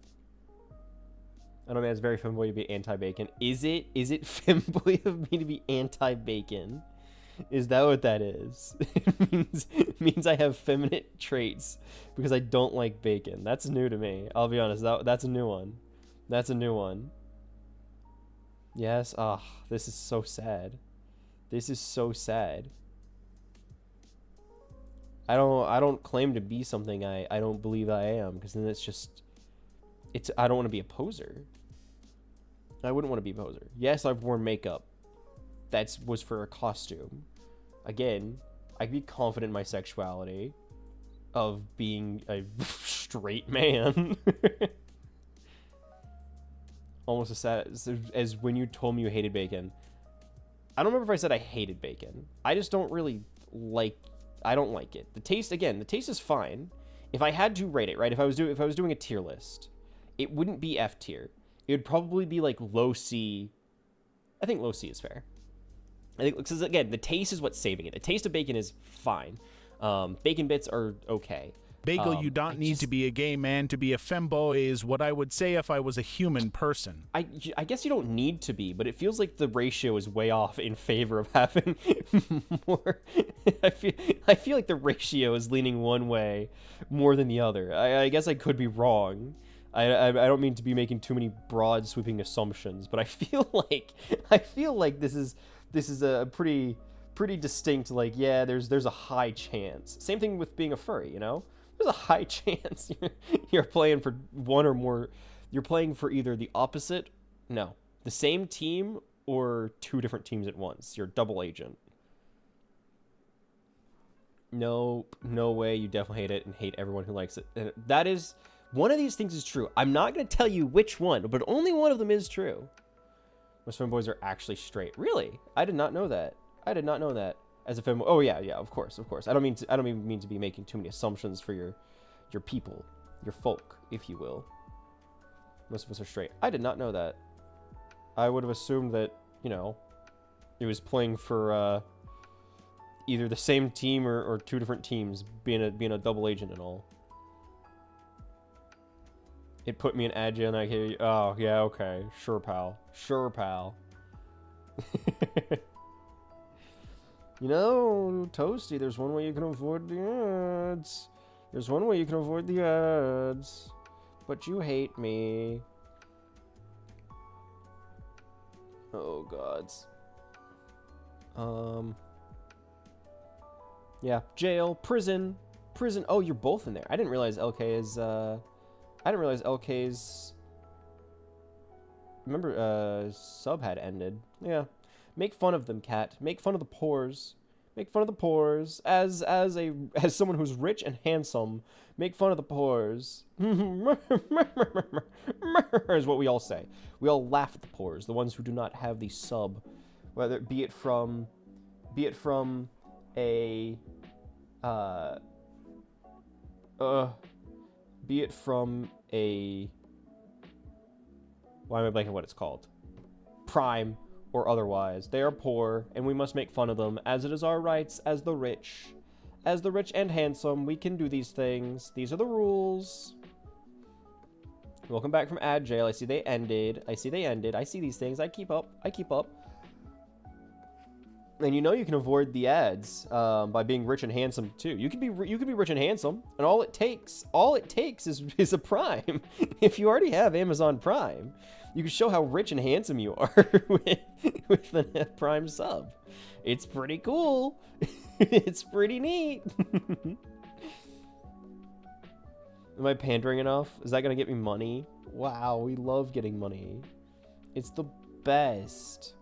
I don't know, man, it's very femboy to be anti-bacon. Is it femboy of me to be anti-bacon? Is that what that is? It means I have feminine traits because I don't like bacon. That's new to me. I'll be honest. That's a new one. That's a new one. Yes. This is so sad. This is so sad. I don't claim to be something I don't believe I am, because then I don't want to be a poser. I wouldn't want to be a poser. Yes, I've worn makeup. That was for a costume. Again, I'd be confident in my sexuality of being a straight man. Almost as sad as when you told me you hated bacon. I don't remember if I said I hated bacon. I just don't really like. I don't like it. The taste is fine. If I had to rate it, right? If I was doing a tier list, it wouldn't be F tier. It would probably be like low C. I think low C is fair. I think, because again, the taste is what's saving it. The taste of bacon is fine. Bacon bits are okay. Bagel, you don't need to be a gay man to be a femboy is what I would say if I was a human person. I guess you don't need to be, but it feels like the ratio is way off in favor of having more. I feel like the ratio is leaning one way more than the other. I guess I could be wrong. I don't mean to be making too many broad sweeping assumptions, but I feel like this is a pretty distinct, like, yeah, there's a high chance. Same thing with being a furry, you know? There's a high chance you're playing for one or more. You're playing for either the same team or two different teams at once. You're a double agent. No way. You definitely hate it and hate everyone who likes it. And that is, one of these things is true. I'm not going to tell you which one, but only one of them is true. Most femboys are actually straight. Really? I did not know that. As a femboy, oh yeah, of course. I don't even mean to be making too many assumptions for your people, your folk, if you will. Most of us are straight. I did not know that. I would have assumed that, you know, it was playing for either the same team or two different teams, being a double agent and all. It put me in agile and I hear you. Oh yeah, okay, sure pal. You know, Toasty, there's one way you can avoid the ads. But you hate me. Oh, gods. Yeah, jail, prison. Oh, you're both in there. I didn't realize LK's, remember, sub had ended. Yeah. Make fun of them, cat. Make fun of the pores. As someone who's rich and handsome, make fun of the pores. Is what we all say. We all laugh at the pores, the ones who do not have the sub, whether be it from a why am I blanking what it's called? Prime or otherwise. They are poor, and we must make fun of them, as it is our rights as the rich. As the rich and handsome, we can do these things. These are the rules. Welcome back from ad jail. I see they ended. I see these things. I keep up. And you know you can avoid the ads by being rich and handsome too. You could be rich and handsome, and all it takes is a Prime. If you already have Amazon Prime, you can show how rich and handsome you are with a Prime sub. It's pretty cool. It's pretty neat. Am I pandering enough? Is that gonna get me money? Wow, we love getting money. It's the best.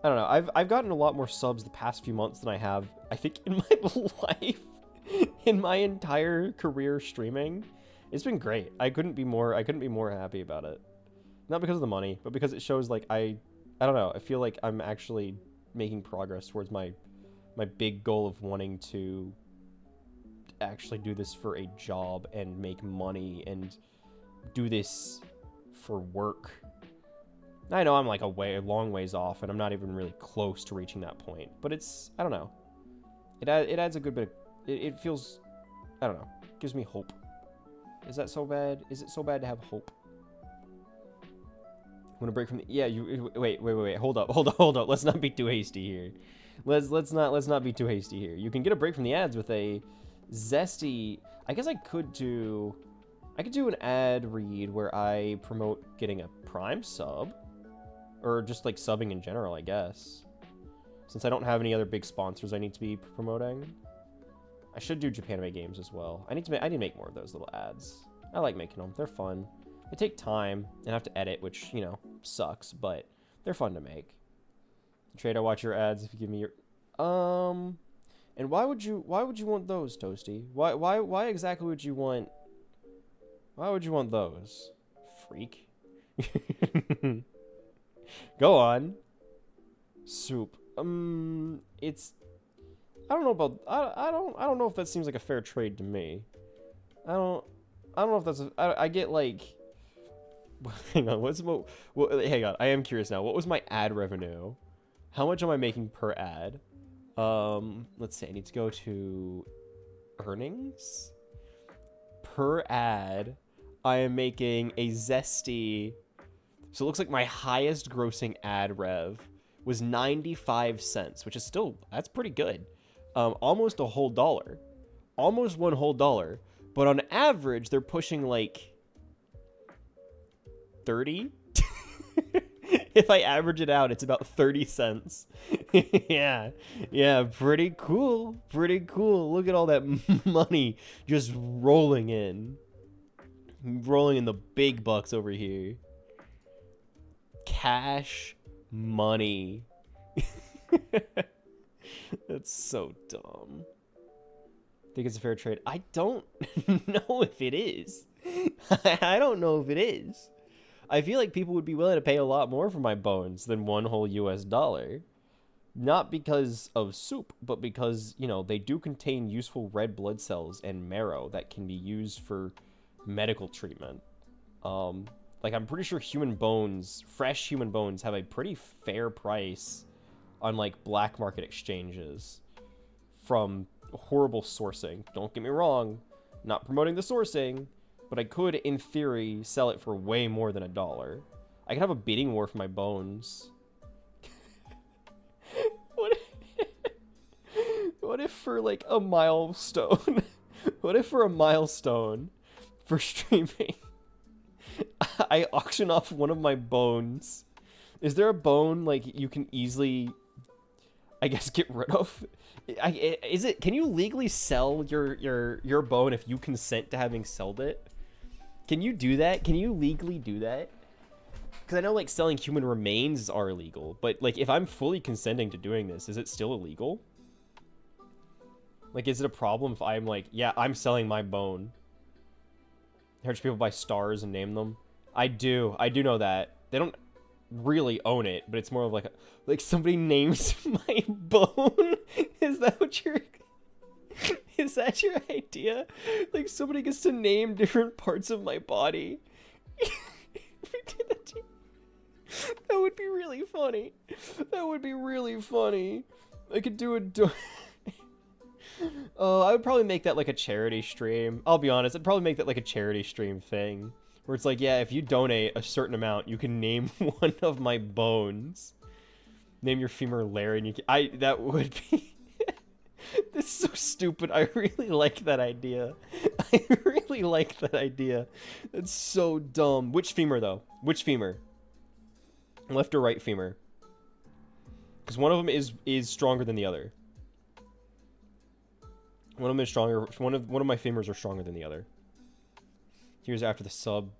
I don't know. I've gotten a lot more subs the past few months than I have, I think, in my life, in my entire career streaming. It's been great. I couldn't be more happy about it. Not because of the money, but because it shows, like, I don't know. I feel like I'm actually making progress towards my big goal of wanting to actually do this for a job and make money and do this for work. I know I'm like a long ways off, and I'm not even really close to reaching that point. But it's, I don't know. It adds a good bit of, it feels, I don't know, gives me hope. Is that so bad? Is it so bad to have hope? Want to break from the, yeah, you, wait, hold up. Let's not be too hasty here. Let's not be too hasty here. You can get a break from the ads with a zesty, I guess I could do an ad read where I promote getting a Prime sub. Or just, like, subbing in general, I guess. Since I don't have any other big sponsors I need to be promoting. I should do Japanime games as well. I need to make more of those little ads. I like making them. They're fun. They take time and I have to edit, which, you know, sucks, but they're fun to make. Trade, I'll watch your ads if you give me your... And why would you want those, Toasty? Why exactly would you want... Why would you want those? Freak. Go on. Soup. It's, I don't know about, I don't know if that seems like a fair trade to me. I don't know if that's, I get like, hang on, hang on, I am curious now. What was my ad revenue? How much am I making per ad? Let's see, I need to go to earnings. Per ad, I am making a zesty. So it looks like my highest grossing ad rev was 95 cents, which is still, that's pretty good. Almost a whole dollar. Almost one whole dollar. But on average, they're pushing like 30. If I average it out, it's about 30 cents. Yeah, pretty cool. Pretty cool. Look at all that money just rolling in. Rolling in the big bucks over here. Cash money. That's so dumb. Think it's a fair trade? I don't know if it is. I don't know if it is. I feel like people would be willing to pay a lot more for my bones than one whole US dollar. Not because of soup, but because, you know, they do contain useful red blood cells and marrow that can be used for medical treatment. Like, I'm pretty sure human bones, fresh human bones, have a pretty fair price on, like, black market exchanges from horrible sourcing. Don't get me wrong, not promoting the sourcing, but I could, in theory, sell it for way more than $1. I could have a bidding war for my bones. What if for, like, a milestone? What if for a milestone for streaming, I auction off one of my bones? Is there a bone, like, you can easily, I guess, get rid of? Can you legally sell your bone if you consent to having sold it? Can you do that? Can you legally do that? Because I know, like, selling human remains are illegal, but, like, if I'm fully consenting to doing this, is it still illegal? Like, is it a problem if I'm like, yeah, I'm selling my bone? I heard people buy stars and name them. I do know that. They don't really own it, but it's more of like somebody names my bone? Is that what you're... Is that your idea? Like, somebody gets to name different parts of my body. If we did that, that would be really funny. That would be really funny. I could do a... Oh, I would probably make that like a charity stream. I'll be honest, I'd probably make that like a charity stream thing. Where it's like, yeah, if you donate a certain amount, you can name one of my bones. Name your femur Larry, and you can... that would be... This is so stupid. I really like that idea. I really like that idea. It's so dumb. Which femur, though? Which femur? Left or right femur? Because one of them is stronger than the other. One of them is stronger. One of my femurs are stronger than the other. Here's after the sub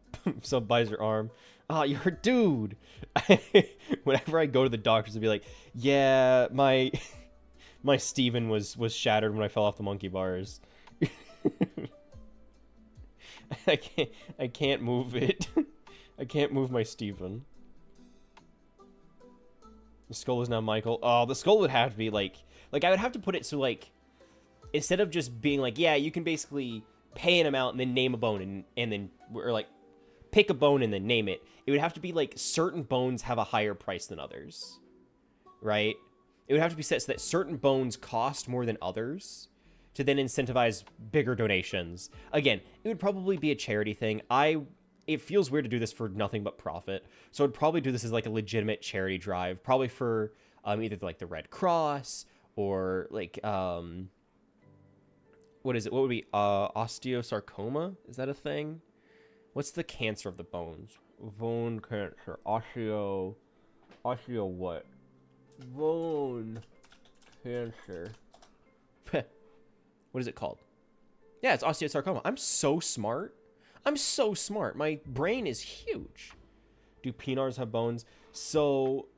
buys your arm. Ah, you're a dude. Whenever I go to the doctors, they'll be like, yeah, my Steven was shattered when I fell off the monkey bars. I can't move it. I can't move my Steven. The skull is now Michael. Oh, the skull would have to be like I would have to put it so, like, instead of just being like, yeah, you can basically pay an amount and then name a bone and then, or like pick a bone and then name it. It would have to be like certain bones have a higher price than others, right? It would have to be set so that certain bones cost more than others to then incentivize bigger donations. Again, it would probably be a charity thing. It feels weird to do this for nothing but profit. So I'd probably do this as like a legitimate charity drive, probably for either like the Red Cross or like, what is it? What would be osteosarcoma? Is that a thing? What's the cancer of the bones? Bone cancer. Osteo what? Bone cancer. What is it called? Yeah, it's osteosarcoma. I'm so smart. I'm so smart. My brain is huge. Do penars have bones? So,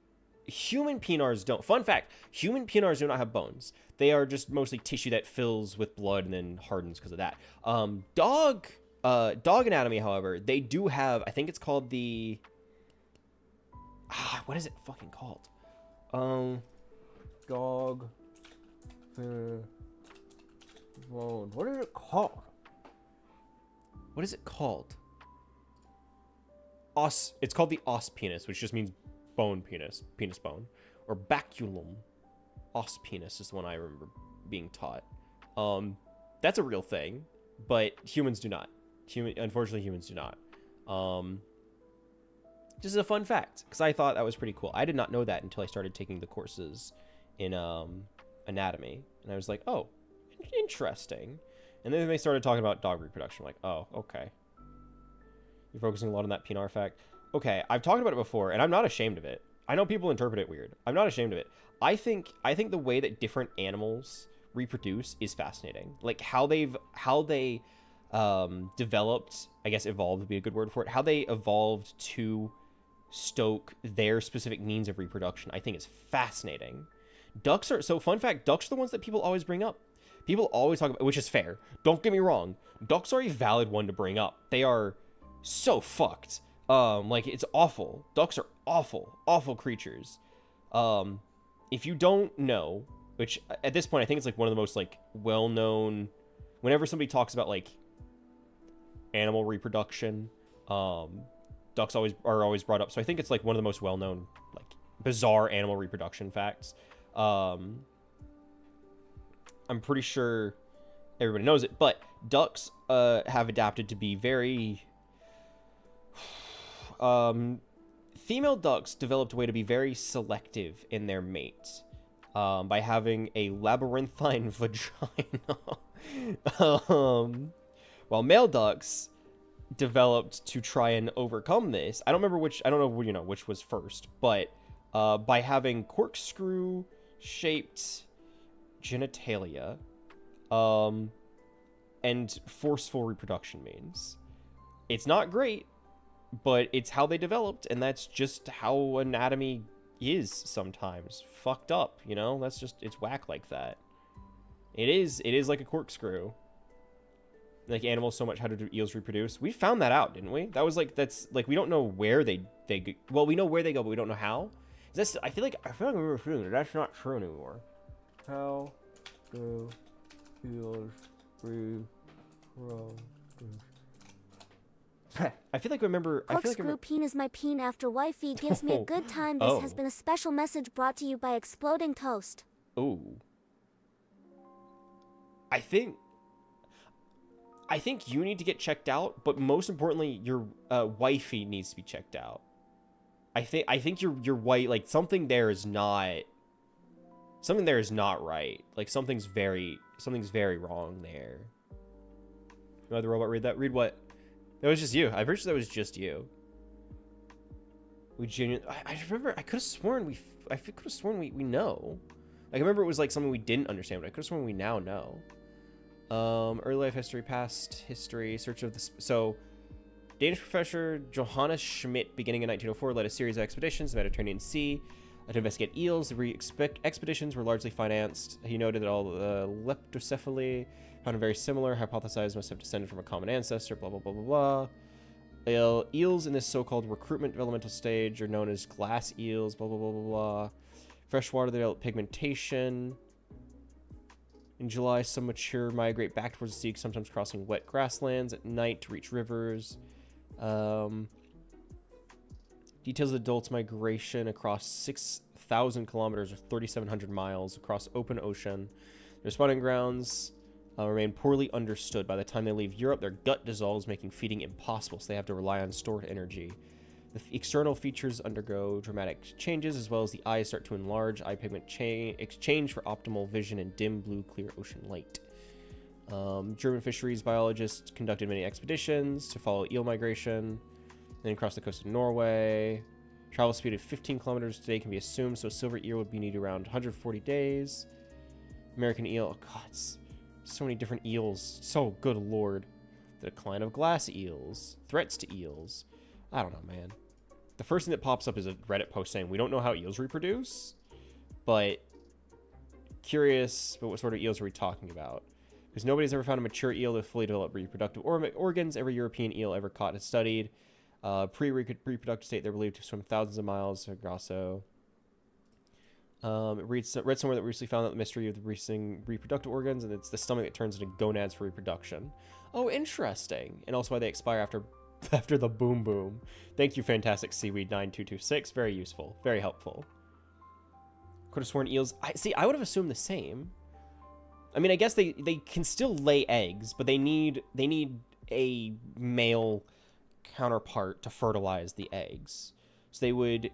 human penars don't. Fun fact, human penars do not have bones. They are just mostly tissue that fills with blood and then hardens because of that. Dog anatomy, however, they do have, I think it's called the... what is it fucking called? Dog... bone. What is it called? What is it called? It's called the os penis, which just means bone penis, penis bone, or baculum. Os penis is the one I remember being taught. That's a real thing, but humans do not. Unfortunately, humans do not. Just a fun fact, because I thought that was pretty cool. I did not know that until I started taking the courses in anatomy, and I was like, oh, interesting. And then they started talking about dog reproduction. I'm like, oh, okay. You're focusing a lot on that PNR fact. Okay, I've talked about it before, and I'm not ashamed of it. I know people interpret it weird. I'm not ashamed of it. I think the way that different animals reproduce is fascinating. Like how they developed, I guess evolved would be a good word for it. How they evolved to stoke their specific means of reproduction, I think is fascinating. Ducks are, so fun fact, ducks are the ones that people always bring up. People always talk about, which is fair. Don't get me wrong. Ducks are a valid one to bring up. They are so fucked. Like, it's awful. Ducks are awful creatures. If you don't know, which at this point I think it's like one of the most like well-known, whenever somebody talks about like animal reproduction, ducks are always brought up. So I think it's like one of the most well-known like bizarre animal reproduction facts. I'm pretty sure everybody knows it, but ducks have adapted to be very female ducks developed a way to be very selective in their mates by having a labyrinthine vagina. While male ducks developed to try and overcome this. I don't know which was first, but by having corkscrew shaped genitalia and forceful reproduction means. It's not great, but it's how they developed, and that's just how anatomy is sometimes. Fucked up, you know? That's just, it's whack like that. It is like a corkscrew. Like animals so much how to do eels reproduce. We found that out, didn't we? That's like, we don't know where they well, we know where they go, but we don't know how. I feel like I remember feeling that that's not true anymore. How do eels reproduce? I feel like I remember. Corkscrew peen is my peen after wifey gives me a good time. This has been a special message brought to you by Exploding Toast. Ooh. I think you need to get checked out, but most importantly, your wifey needs to be checked out. I think your wife, like something there is not right. Like something's very wrong there. You had the robot read that? Read what? That was just you. I'm pretty sure that was just you. We genuinely... I remember... I could have sworn we know. Like, I remember it was like something we didn't understand, but I could have sworn we now know. Early life history, past history, search of the... So, Danish professor Johannes Schmidt, beginning in 1904, led a series of expeditions to the Mediterranean Sea to investigate eels. The expeditions were largely financed. He noted that all the leptocephaly found very similar, hypothesized must have descended from a common ancestor, blah, blah, blah, blah, blah. Eels in this so-called recruitment developmental stage are known as glass eels, blah, blah, blah, blah, blah. Freshwater, they develop pigmentation. In July, some mature migrate back towards the sea, sometimes crossing wet grasslands at night to reach rivers. Details of adults' migration across 6,000 kilometers or 3,700 miles across open ocean. Their spawning grounds remain poorly understood. By the time they leave Europe, their gut dissolves, making feeding impossible, so they have to rely on stored energy. The external features undergo dramatic changes, as well as the eyes start to enlarge, eye pigment exchange for optimal vision in dim blue, clear ocean light. German fisheries biologists conducted many expeditions to follow eel migration, then across the coast of Norway. Travel speed of 15 kilometers a day can be assumed, so a silver eel would be needed around 140 days. American eel, oh god, so many different eels. So, good lord. The decline of glass eels. Threats to eels. I don't know, man. The first thing that pops up is a Reddit post saying, we don't know how eels reproduce, but curious, but what sort of eels are we talking about? Because nobody's ever found a mature eel with fully developed reproductive organs. Every European eel ever caught is studied. Pre-reproductive state, they're believed to swim thousands of miles to Grasso. Read somewhere that recently found out the mystery of the reproductive organs, and it's the stomach that turns into gonads for reproduction. Oh, interesting. And also why they expire after the boom boom. Thank you, Fantastic Seaweed 9226. Very useful. Very helpful. Could have sworn eels... I would have assumed the same. I mean, I guess they can still lay eggs, but they need a male counterpart to fertilize the eggs. So they would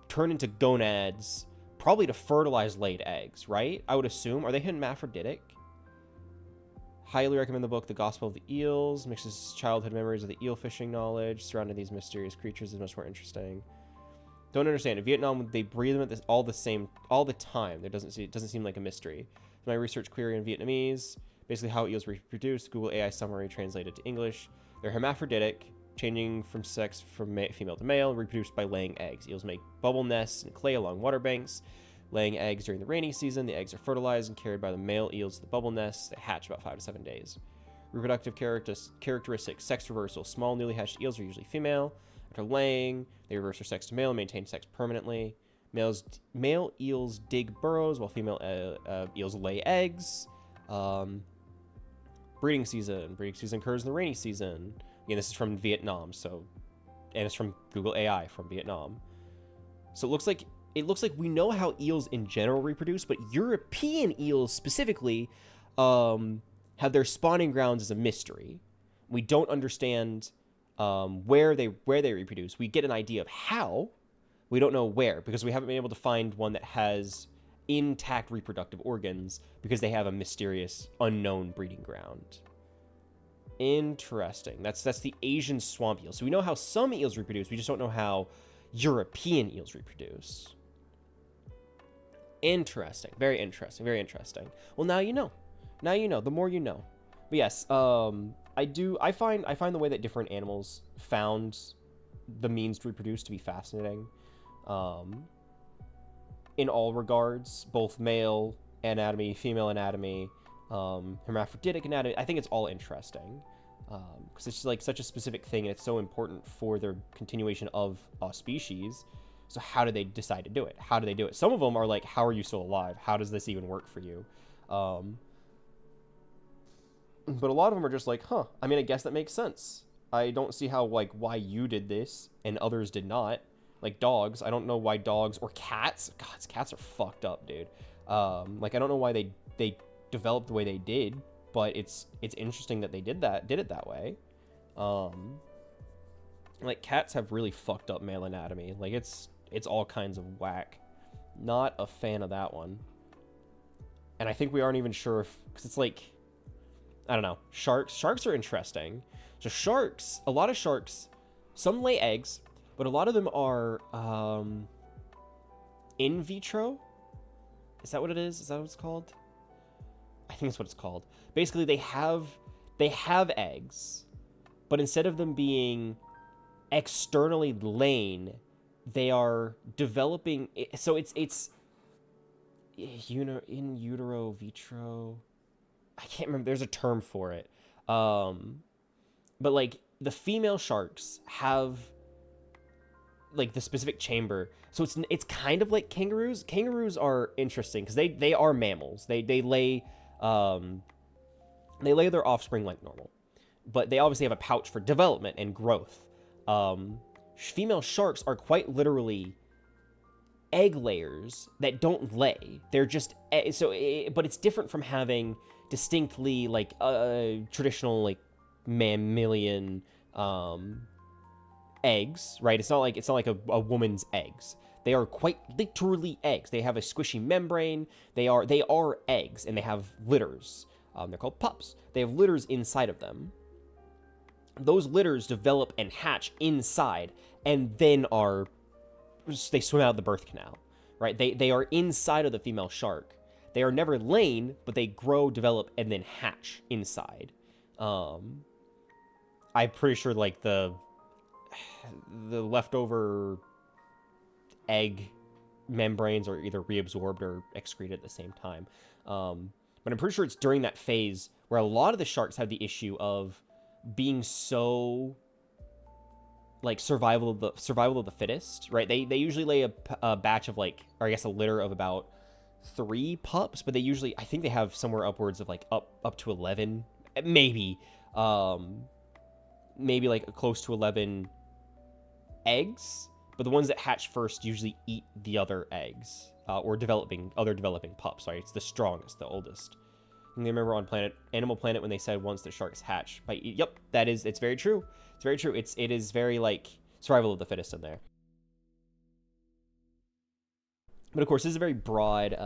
turn into gonads, probably to fertilize laid eggs, right? I would assume. Are they hermaphroditic? Highly recommend the book The Gospel of the Eels. Mixes childhood memories of the eel fishing knowledge surrounding these mysterious creatures is much more interesting. Don't understand. In Vietnam, they breed them at all the time. It doesn't seem like a mystery. My research query in Vietnamese, basically how eels reproduce. Google AI summary translated to English. They're hermaphroditic, changing from sex from female to male, reproduced by laying eggs. Eels make bubble nests in clay along water banks, laying eggs during the rainy season. The eggs are fertilized and carried by the male eels to the bubble nests. They hatch about 5 to 7 days. Reproductive characteristics: sex reversal. Small, newly hatched eels are usually female. After laying, they reverse their sex to male and maintain sex permanently. Male eels dig burrows while female eels lay eggs. Breeding season. Breeding season occurs in the rainy season. Again, this is from Vietnam, and it's from Google AI from Vietnam. So it looks like we know how eels in general reproduce, but European eels specifically have their spawning grounds as a mystery. We don't understand where they reproduce. We get an idea of how. We don't know where, because we haven't been able to find one that has intact reproductive organs, because they have a mysterious, unknown breeding ground. Interesting. That's the Asian swamp eel. So we know how some eels reproduce, we just don't know how European eels reproduce. Interesting. Very interesting. Very interesting. Well, now you know. Now you know. The more you know. But yes, I find the way that different animals found the means to reproduce to be fascinating. In all regards, both male anatomy, female anatomy, hermaphroditic anatomy. I think it's all interesting, because it's like such a specific thing, and it's so important for their continuation of a species. So how do they decide to do it? How do they do it? Some of them are like, how are you still alive? How does this even work for you? But a lot of them are just like, huh, I mean, I guess that makes sense. I don't see how, like, why you did this and others did not. Like dogs, I don't know why dogs or cats. God, cats are fucked up, dude. Like, I don't know why they developed the way they did, but it's interesting that they did it that way. Like, cats have really fucked up male anatomy. Like, it's all kinds of whack. Not a fan of that one. And I think we aren't even sure if, because it's like, I don't know. Sharks are interesting. So sharks, a lot of sharks, some lay eggs, but a lot of them are in vitro. Is that what it is? Is that what it's called? I think that's what it's called. Basically, they have eggs, but instead of them being externally lain, they are developing. So it's in utero vitro. I can't remember. There's a term for it. But like the female sharks have like the specific chamber. So it's kind of like kangaroos. Kangaroos are interesting because they are mammals. They lay their offspring like normal, but they obviously have a pouch for development and growth. Female sharks are quite literally egg layers that don't lay. They're just but it's different from having distinctly like traditional like mammalian eggs, right? It's not like a woman's eggs. They are quite literally eggs. They have a squishy membrane. They are eggs, and they have litters. They're called pups. They have litters inside of them. Those litters develop and hatch inside, and then they swim out of the birth canal, right? They are inside of the female shark. They are never lain, but they grow, develop, and then hatch inside. I'm pretty sure like the leftover egg membranes are either reabsorbed or excreted at the same time. But I'm pretty sure it's during that phase where a lot of the sharks have the issue of being so like survival of the fittest, right? They usually lay a batch of like, or I guess a litter of about 3 pups, but they usually, I think they have somewhere upwards of like up to 11, maybe like close to 11 eggs, but the ones that hatch first usually eat the other eggs, or developing pups, right? It's the strongest, the oldest. You remember on Animal Planet when they said once the sharks hatch by yep, it's very true. It's very true. It is very like survival of the fittest in there. But of course, this is a very broad,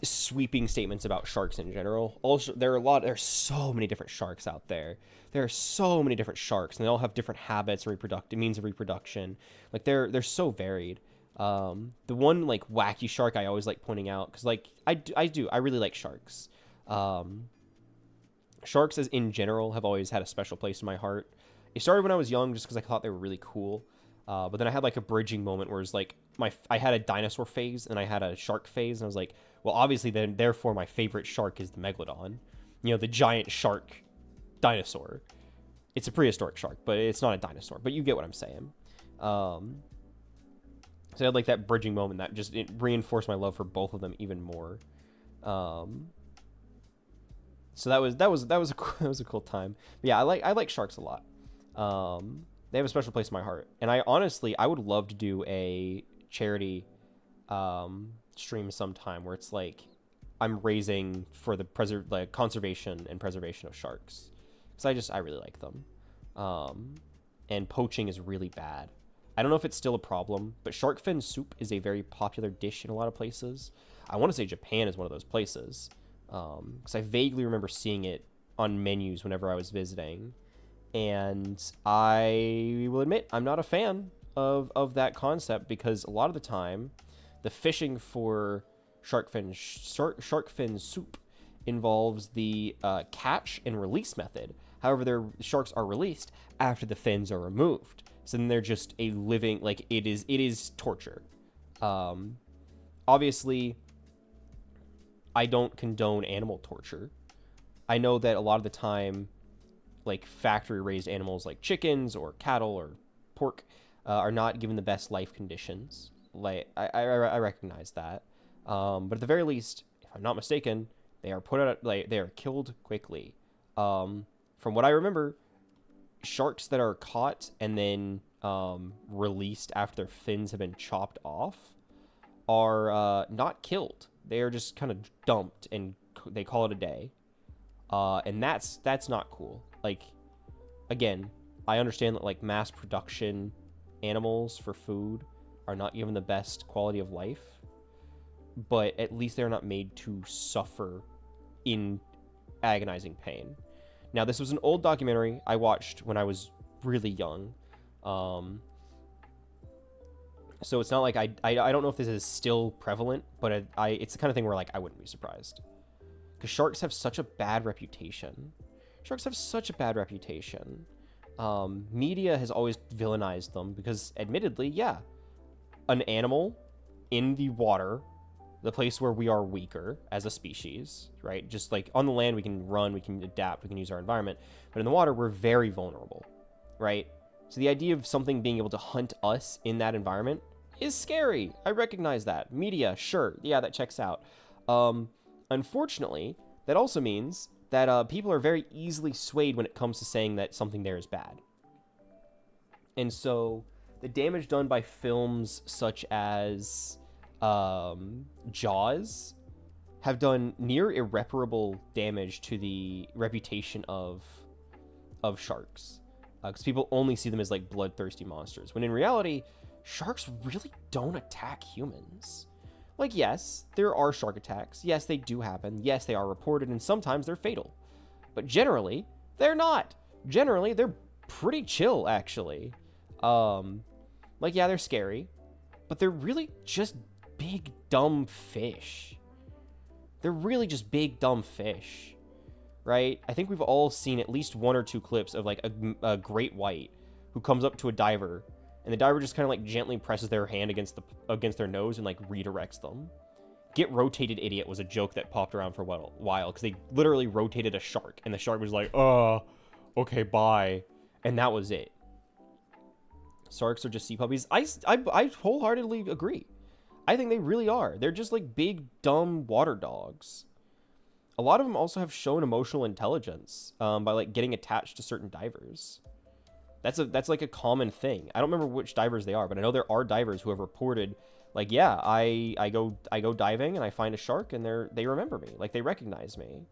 sweeping statements about sharks in general. Also, there's so many different sharks out there. There are so many different sharks, and they all have different habits and means of reproduction. Like they're so varied. The one like wacky shark I always like pointing out, because like I really like sharks. Sharks as in general have always had a special place in my heart. It started when I was young just because I thought they were really cool. But then I had like a bridging moment where it's like I had a dinosaur phase and I had a shark phase, and I was like, well, obviously then therefore my favorite shark is the megalodon, the giant shark dinosaur. It's a prehistoric shark, but it's not a dinosaur, but you get what I'm saying. So I had like that bridging moment that just reinforced my love for both of them even more. So that was a cool time. But yeah, I like sharks a lot. They have a special place in my heart, and I would love to do a charity stream sometime where it's like I'm raising for the conservation and preservation of sharks, because I really like them. And poaching is really bad. I don't know if it's still a problem, but shark fin soup is a very popular dish in a lot of places. I want to say Japan is one of those places, because I vaguely remember seeing it on menus whenever I was visiting. And I will admit I'm not a fan of that concept, because a lot of the time the fishing for shark fin soup involves the catch and release method. However, their sharks are released after the fins are removed, so then they're just a living, like, it is torture. Obviously I don't condone animal torture. I know that a lot of the time, like, factory raised animals like chickens or cattle or pork are not given the best life conditions. Like, I recognize that. But at the very least, if I'm not mistaken, they are they are killed quickly. From what I remember, sharks that are caught and then released after their fins have been chopped off are not killed. They are just kind of dumped and they call it a day. And that's not cool. Like, again, I understand that, like, mass production animals for food are not given the best quality of life, but at least they're not made to suffer in agonizing pain. Now, this was an old documentary I watched when I was really young. So it's not like I don't know if this is still prevalent, but it's the kind of thing where, like, I wouldn't be surprised. Because sharks have such a bad reputation. Media has always villainized them because, admittedly, yeah, an animal in the water, the place where we are weaker as a species, right? Just like on the land, we can run, we can adapt, we can use our environment. But in the water, we're very vulnerable, right? So the idea of something being able to hunt us in that environment is scary. I recognize that. Media, sure. Yeah, that checks out. Unfortunately, that also means that people are very easily swayed when it comes to saying that something there is bad. And so the damage done by films such as Jaws have done near irreparable damage to the reputation of sharks. Because people only see them as, like, bloodthirsty monsters, when in reality, sharks really don't attack humans. Like, yes, there are shark attacks. Yes, they do happen. Yes, they are reported, and sometimes they're fatal. But generally, they're not. Generally, they're pretty chill, actually. Like, yeah, they're scary, but they're really just big, dumb fish. They're really just big, dumb fish, right? I think we've all seen at least one or two clips of, like, a great white who comes up to a diver, and the diver just kind of, like, gently presses their hand against their nose and, like, redirects them. Get rotated, idiot was a joke that popped around for a while, because they literally rotated a shark, and the shark was like, okay, bye. And that was it. Sharks are just sea puppies. I wholeheartedly agree. I think they really are. They're just like big, dumb water dogs. A lot of them also have shown emotional intelligence by, like, getting attached to certain divers. That's like a common thing. I don't remember which divers they are, but I know there are divers who have reported Like, yeah, I go diving and I find a shark and they remember me. Like, they recognize me.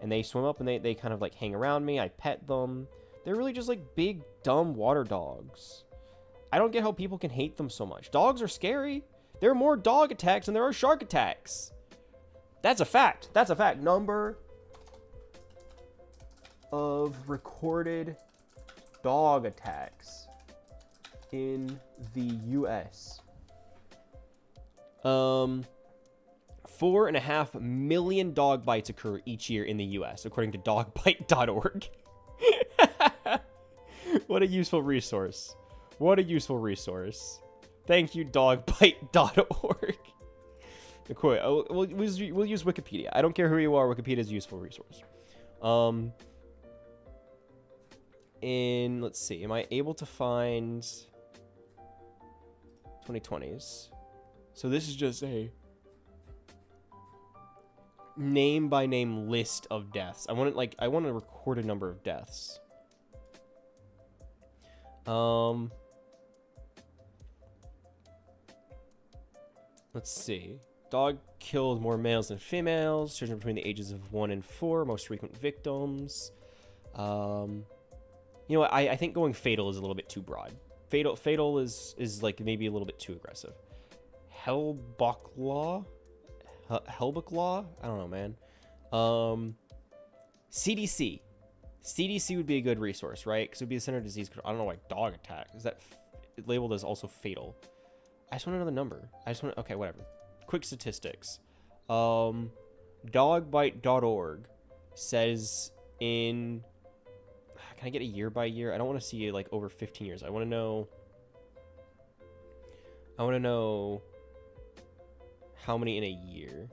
And they swim up and they kind of, like, hang around me. I pet them. They're really just, like, big, dumb water dogs. I don't get how people can hate them so much. Dogs are scary. There are more dog attacks than there are shark attacks. That's a fact. That's a fact. Number of recorded dog attacks in the U.S. 4.5 million dog bites occur each year in the U.S., according to dogbite.org. What a useful resource. What a useful resource. Thank you, dogbite.org. Cool. We'll use Wikipedia. I don't care who you are. Wikipedia is a useful resource. Let's see. Am I able to find 2020s? So this is just a name by name list of deaths. I want to record a number of deaths. Let's see. Dog killed more males than females. Children between the ages of 1 and 4. Most frequent victims. You know what? I think going fatal is a little bit too broad. Fatal is like maybe a little bit too aggressive. Hellbucklaw? Hellbucklaw? I don't know, man. CDC. CDC would be a good resource, right? Because it would be the Center of Disease Control. I don't know why dog attack. Is that labeled as also fatal? I just want to know the number. Okay, whatever. Quick statistics. Dogbite.org says in... Can I get a year by year? I don't want to see like over 15 years. I want to know how many in a year.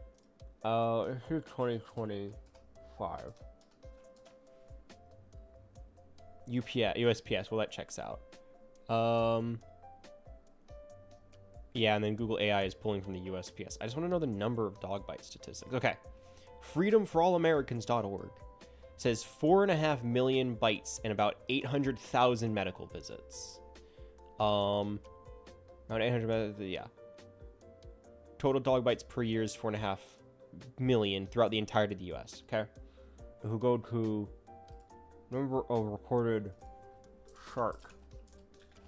Here's 2025. USPS. Well, that checks out. Yeah, and then Google AI is pulling from the USPS. I just want to know the number of dog bite statistics. Okay. freedomforallamericans.org says 4.5 million bites and about 800,000 medical visits. Around 800, yeah. Total dog bites per year is 4.5 million throughout the entirety of the U.S. Okay. Who go to number of recorded shark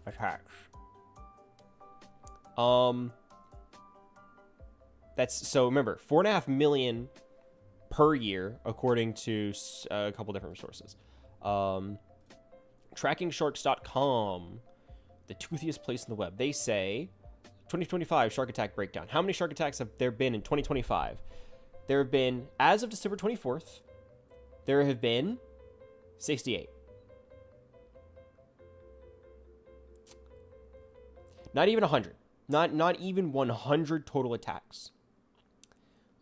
attacks. That's so remember 4.5 million per year according to a couple different sources. Trackingsharks.com, the toothiest place in the web. They say 2025 shark attack breakdown. How many shark attacks have there been in 2025? There have been, as of December 24th, there have been 68. Not even 100. Not even 100 total attacks.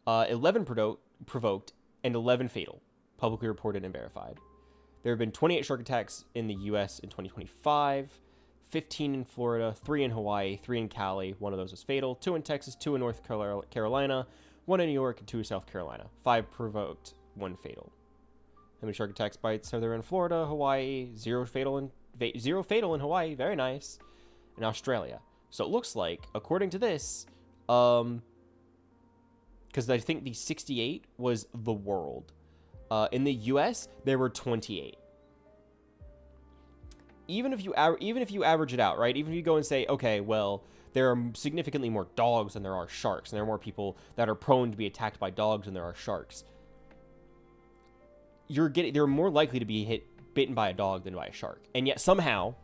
11 provoked and 11 fatal, publicly reported and verified. There have been 28 shark attacks in the U.S. in 2025, 15 in Florida, 3 in Hawaii, 3 in Cali. 1 of those was fatal. 2 in Texas, 2 in North Carolina, 1 in New York, and 2 in South Carolina. 5 provoked, 1 fatal. How many shark attacks bites are there in Florida, Hawaii? 0 fatal in Hawaii. Very nice. In Australia. So it looks like, according to this, because I think the 68 was the world. In the U.S., there were 28. Even if you average it out, right? Even if you go and say, okay, well, there are significantly more dogs than there are sharks, and there are more people that are prone to be attacked by dogs than there are sharks. They're more likely to be bitten by a dog than by a shark, and yet somehow,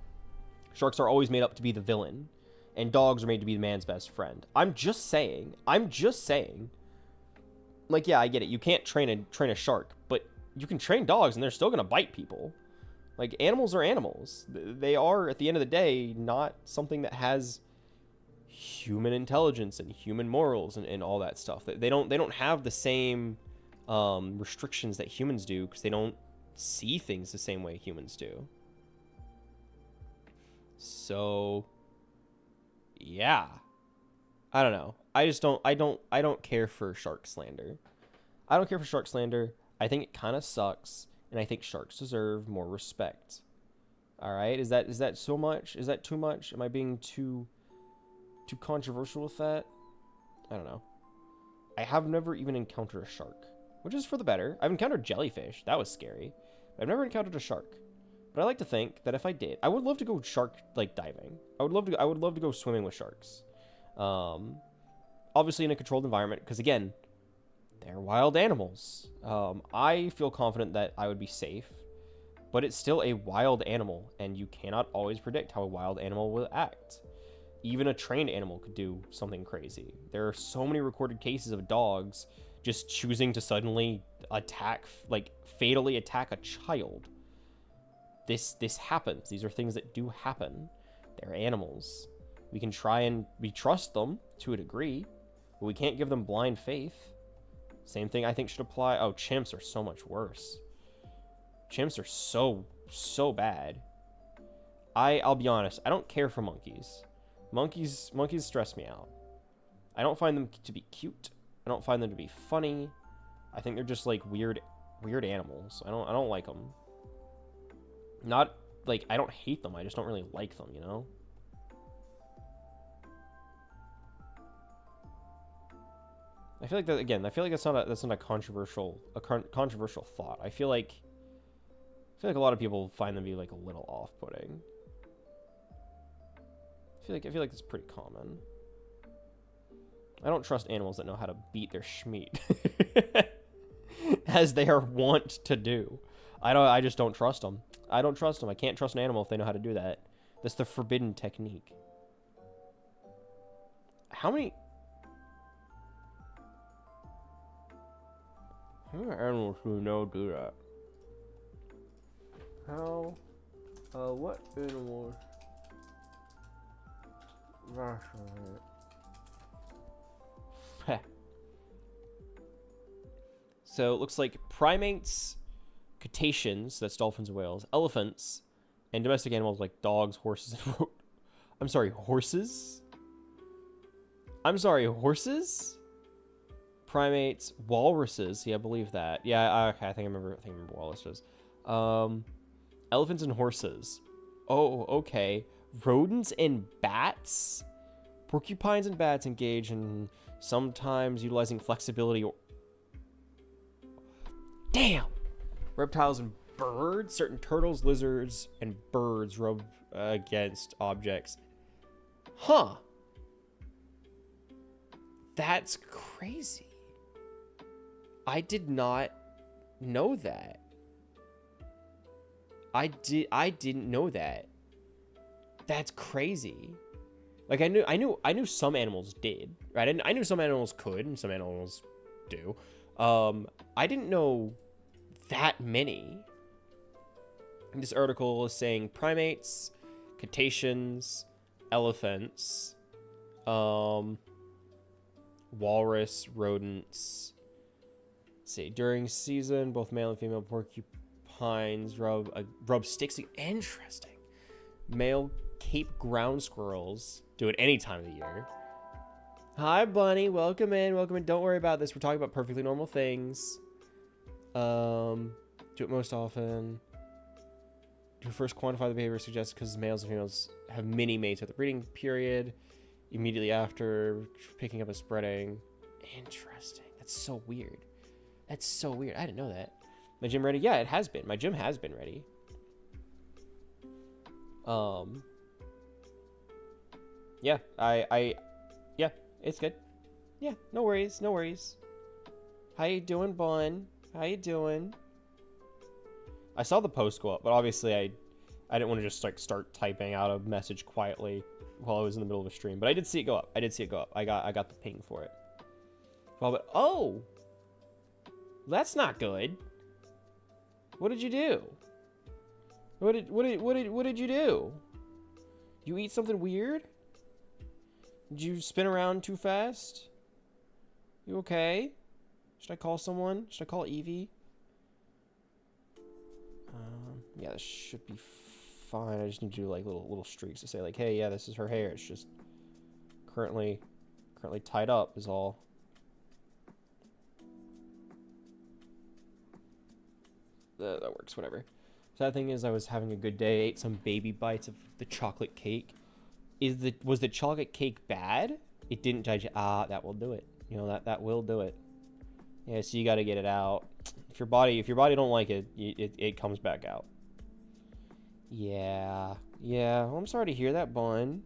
sharks are always made up to be the villain, and dogs are made to be the man's best friend. I'm just saying. Like, yeah, I get it. You can't train a shark, but you can train dogs, and they're still gonna bite people. Like, animals are animals. They are, at the end of the day, not something that has human intelligence and human morals and all that stuff. They don't have the same restrictions that humans do because they don't see things the same way humans do. So, yeah. I don't know. I don't care for shark slander. I don't care for shark slander. I think it kind of sucks, and I think sharks deserve more respect. All right? Is that so much? Is that too much? Am I being too too controversial with that. I don't know. I have never even encountered a shark, which is for the better. I've encountered jellyfish. That was scary. I've never encountered a shark. But I like to think that if I did, I would love to go shark like diving. I would love to go swimming with sharks. Obviously in a controlled environment, because again, they're wild animals. I feel confident that I would be safe, but it's still a wild animal, and you cannot always predict how a wild animal will act. Even a trained animal could do something crazy. There are so many recorded cases of dogs just choosing to suddenly attack, like fatally attack a child. This happens. These are things that do happen. They're animals. We trust them to a degree, but we can't give them blind faith. Same thing I think should apply. Oh, chimps are so much worse. Chimps are so bad. I'll be honest, I don't care for monkeys. Monkeys stress me out. I don't find them to be cute. I don't find them to be funny. I think they're just like weird animals. I don't like them. Not like I don't hate them. I just don't really like them, you know? I feel like that again. I feel like that's not a controversial thought. I feel like a lot of people find them to be like a little off-putting. I feel like it's pretty common. I don't trust animals that know how to beat their schmeat, as they are wont to do. I just don't trust them. I don't trust them. I can't trust an animal if they know how to do that. That's the forbidden technique. How many animals do we know do that? What animals? So it looks like primates, cetaceans, that's dolphins and whales, elephants, and domestic animals like dogs, horses, and I'm sorry, horses? Primates, walruses. Yeah, I believe that. Yeah, okay, I think I remember walruses. Elephants and horses. Oh, okay. Rodents and bats? Porcupines and bats engage in sometimes utilizing flexibility or... Damn! Reptiles and birds. Certain turtles, lizards, and birds rub against objects. Huh. That's crazy. I did not know that. I didn't know that. That's crazy. Like I knew some animals did, right? I knew some animals could and some animals do. I didn't know that many. This article is saying primates, cetaceans, elephants, walrus, rodents. Let's see, during season, both male and female porcupines rub sticks. Interesting. Male Cape ground squirrels do it any time of the year. Hi, Bunny. Welcome in. Don't worry about this. We're talking about perfectly normal things. Do it most often. To first quantify the behavior suggests because males and females have mini mates at the breeding period. Immediately after picking up and spreading. Interesting. That's so weird. I didn't know that. My gym ready? Yeah, it has been. My gym has been ready. Yeah, yeah, it's good. Yeah, no worries. How you doing, Bun? How you doing? I saw the post go up, but obviously I didn't want to just like start typing out a message quietly while I was in the middle of a stream. But I did see it go up. I got the ping for it. Well, but oh, that's not good. What did you do? What did you do? You eat something weird? Did you spin around too fast? You okay? Should I call someone? Should I call Evie? Yeah, this should be fine. I just need to do like little streaks to say like, hey, yeah, this is her hair. It's just currently tied up is all. That works, whatever. Sad thing is I was having a good day, ate some baby bites of the chocolate cake. Was the chocolate cake bad? It didn't digest. Ah, that will do it. You know, that will do it. Yeah, so you got to get it out. If your body don't like it, it comes back out. Yeah. Well, I'm sorry to hear that, Bun.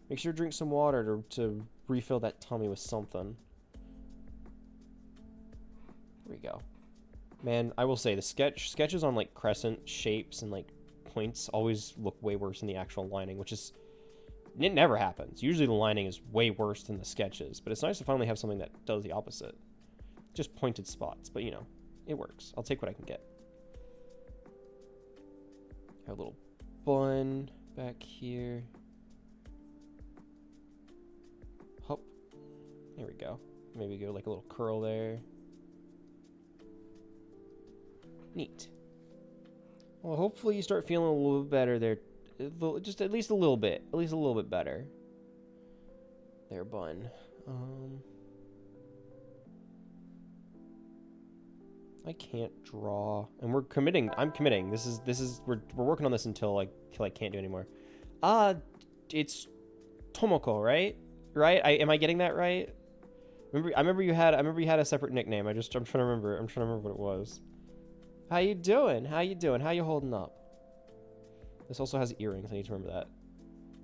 Make sure to drink some water to refill that tummy with something. There we go. Man, I will say the sketches on like crescent shapes and like points always look way worse than the actual lining, which is, it never happens. Usually the lining is way worse than the sketches, but it's nice to finally have something that does the opposite. Just pointed spots, but you know, it works. I'll take what I can get. Have a little bun back here. Hop. There we go. Maybe go like a little curl there. Neat. Well, hopefully you start feeling a little bit better there. Just at least a little bit. At least a little bit better. There, bun. I can't draw. And we're committing. I'm committing. This is we're working on this until I can't do anymore. It's Tomoko, right? Right? Am I getting that right? I remember you had a separate nickname. I'm trying to remember what it was. How you doing? How you holding up? This also has earrings. I need to remember that.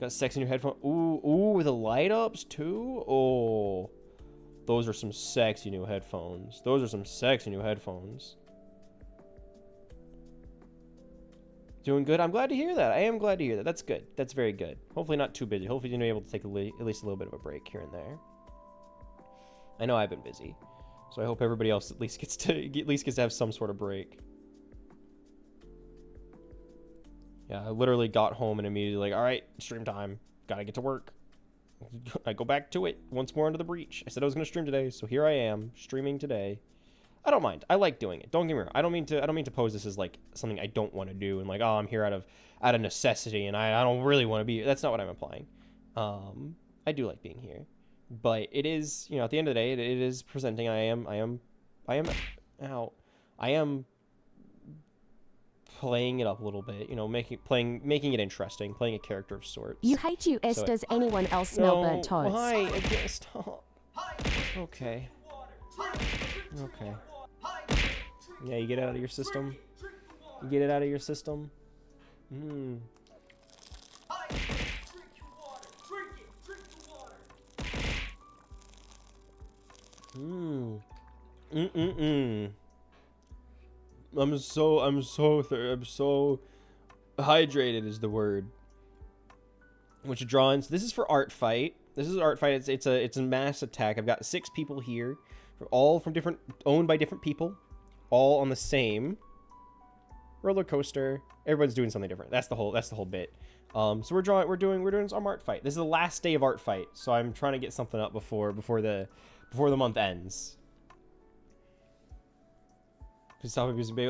Got sexy new headphones. Ooh, with the light ups too. Oh, those are some sexy new headphones. Doing good. I'm glad to hear that. I am glad to hear that. That's good. That's very good. Hopefully not too busy. Hopefully you're able to take at least a little bit of a break here and there. I know I've been busy, so I hope everybody else at least gets to have some sort of break. Yeah, I literally got home and immediately like, all right, stream time. Gotta get to work. I go back to it once more into the breach. I said I was gonna stream today, so here I am streaming today. I don't mind. I like doing it. Don't get me wrong. I don't mean to pose this as like something I don't want to do and like, oh, I'm here out of necessity and I don't really want to be here. That's not what I'm implying. I do like being here, but it is, you know, at the end of the day, it is presenting. I am playing it up a little bit, you know, making it interesting, playing a character of sorts. You hate you, S. Does anyone else smell burnt toast? Why? I can't stop. Okay. Yeah, you get it out of your system. I'm so hydrated is the word. Which drawings. This is for ArtFight. It's a mass attack. I've got 6 people here, all from different, owned by different people, all on the same roller coaster. Everyone's doing something different. That's the whole bit. So we're doing some ArtFight. This is the last day of ArtFight, so I'm trying to get something up before the month ends.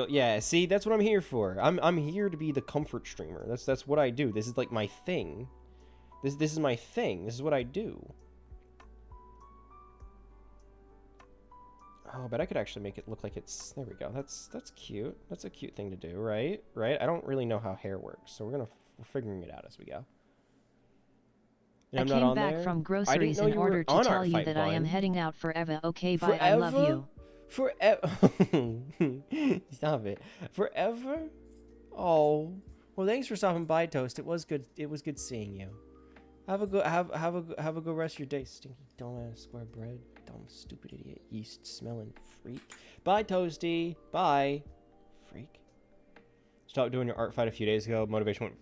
Yeah, see, that's what I'm here for. I'm here to be the comfort streamer. That's what I do. This is like my thing. This is my thing. This is what I do. Oh, but I could actually make it look like it's... There we go. That's cute. That's a cute thing to do, right? Right? I don't really know how hair works, so we're figuring it out as we go. I came back from groceries in order to tell you that I am heading out forever. Okay, bye. I love you. Forever? Stop it. Forever? Oh. Well, thanks for stopping by, Toast. It was good seeing you. Have a good rest of your day, stinky dumbass square bread. Dumb stupid idiot yeast smelling freak. Bye, Toasty. Bye. Freak. Stopped doing your art fight a few days ago. Motivation went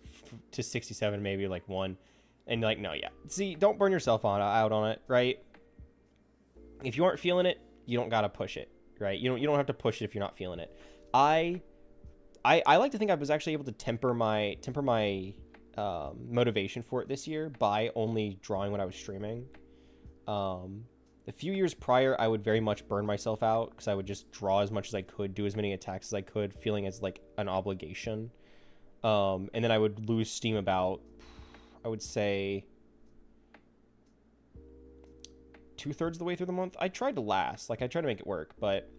to 67, maybe like 1. And like, no, yeah. See, don't burn yourself out on it, right? If you aren't feeling it, you don't gotta push it, right? You don't have to push it if you're not feeling it. I like to think I was actually able to temper my motivation for it this year by only drawing when I was streaming. A few years prior, I would very much burn myself out because I would just draw as much as I could, do as many attacks as I could, feeling as like an obligation. And then I would lose steam about, I would say, 2/3 of the way through the month. I tried to last, like I tried to make it work, but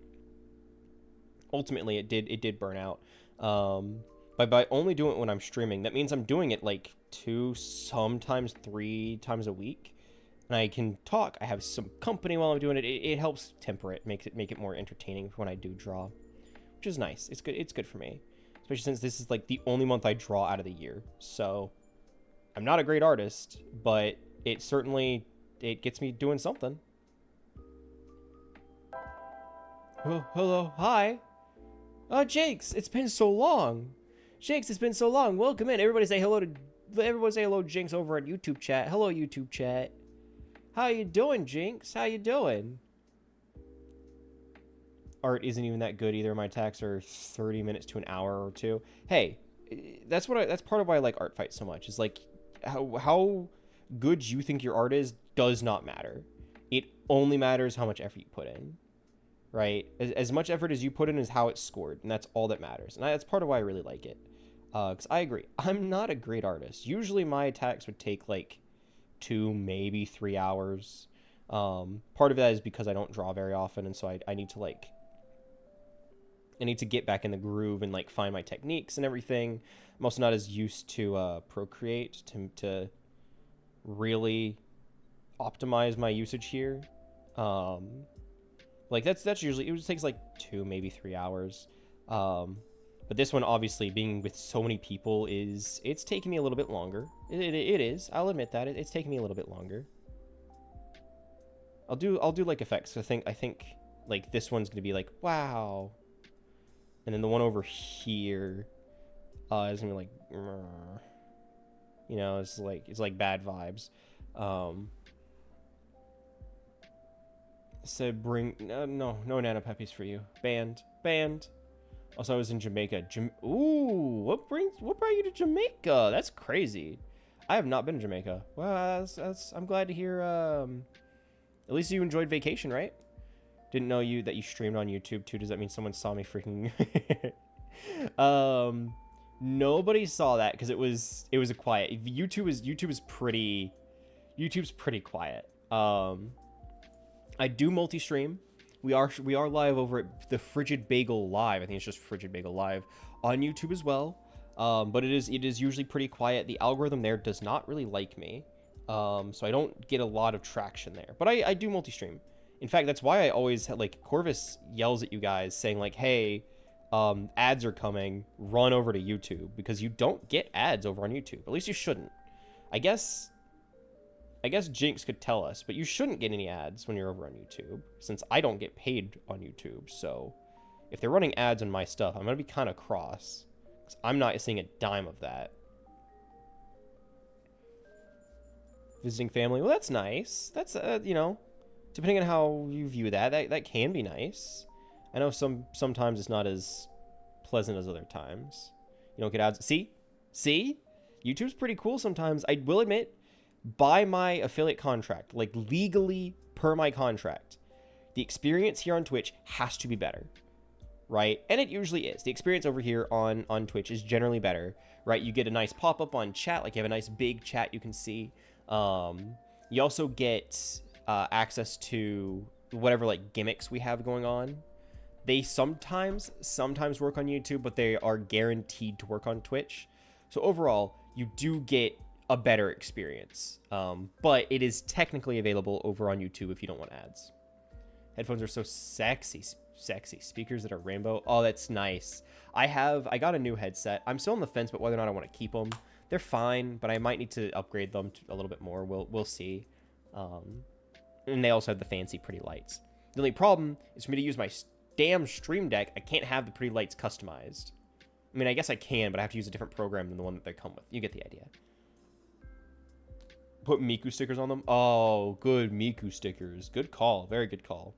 ultimately it did burn out. But by only doing it when I'm streaming, that means I'm doing it like 2, sometimes 3 times a week. And I can talk. I have some company while I'm doing it. It helps temper it, make it more entertaining when I do draw, which is nice. It's good. It's good for me, especially since this is like the only month I draw out of the year. So I'm not a great artist, but it gets me doing something. Oh, hello, hi. Jakes, it's been so long. Jakes, it's been so long. Welcome in. Everybody say hello to Jinx over at YouTube chat. Hello, YouTube chat. How you doing, Jinx? How you doing? Art isn't even that good either. My attacks are 30 minutes to an hour or 2. Hey, that's part of why I like ArtFight so much. Is like how good you think your art is does not matter. It only matters how much effort you put in. Right? As much effort as you put in is how it's scored, and that's all that matters. And that's part of why I really like it. Because I agree. I'm not a great artist. Usually my attacks would take like 2, maybe 3 hours. Part of that is because I don't draw very often, and so I need to get back in the groove and like find my techniques and everything. I'm also not as used to Procreate to really optimize my usage here. Like that's usually, it takes like 2, maybe 3 hours. But this one, obviously, being with so many people it's taking me a little bit longer. It is. I'll admit that it's taking me a little bit longer. I'll do like effects. I think like this one's gonna be like wow, and then the one over here is gonna be like, you know, it's like bad vibes. Said bring no Nana Peppies for you. Banned. Also, I was in Jamaica. Ooh, what brought you to Jamaica? That's crazy. I have not been to Jamaica. Well, I'm glad to hear. At least you enjoyed vacation, right? Didn't know that you streamed on YouTube too. Does that mean someone saw me freaking? Nobody saw that because it was a quiet. YouTube's pretty quiet. I do multi-stream. We are live over at the Frigid Bagel Live. I think it's just Frigid Bagel Live on YouTube as well. But it is usually pretty quiet. The algorithm there does not really like me, so I don't get a lot of traction there. But I do multi-stream. In fact, that's why I always like Corvus yells at you guys saying like, "Hey, ads are coming. Run over to YouTube," because you don't get ads over on YouTube. At least you shouldn't. I guess Jinx could tell us, but you shouldn't get any ads when you're over on YouTube, since I don't get paid on YouTube. So if they're running ads on my stuff, I'm going to be kind of cross, because I'm not seeing a dime of that. Visiting family. Well, that's nice. That's, you know, depending on how you view that can be nice. I know sometimes it's not as pleasant as other times. You don't get ads. See? YouTube's pretty cool sometimes. I will admit, by my affiliate contract, like legally per my contract, the experience here on Twitch has to be better, right? And it usually is. The experience over here on Twitch is generally better, right? You get a nice pop-up on chat, like you have a nice big chat you can see. You also get access to whatever like gimmicks we have going on. They sometimes work on YouTube, but they are guaranteed to work on Twitch. So overall, you do get a better experience, but it is technically available over on YouTube if you don't want ads. Headphones are so sexy. Speakers that are rainbow. Oh, that's nice. I got a new headset. I'm still on the fence, but whether or not I want to keep them. They're fine, but I might need to upgrade them a little bit more. We'll see. And they also have the fancy pretty lights. The only problem is for me to use my damn Stream Deck, I can't have the pretty lights customized. I mean, I guess I can, but I have to use a different program than the one that they come with. You get the idea. Put Miku stickers on them. Oh, good Miku stickers. Good call. Very good call.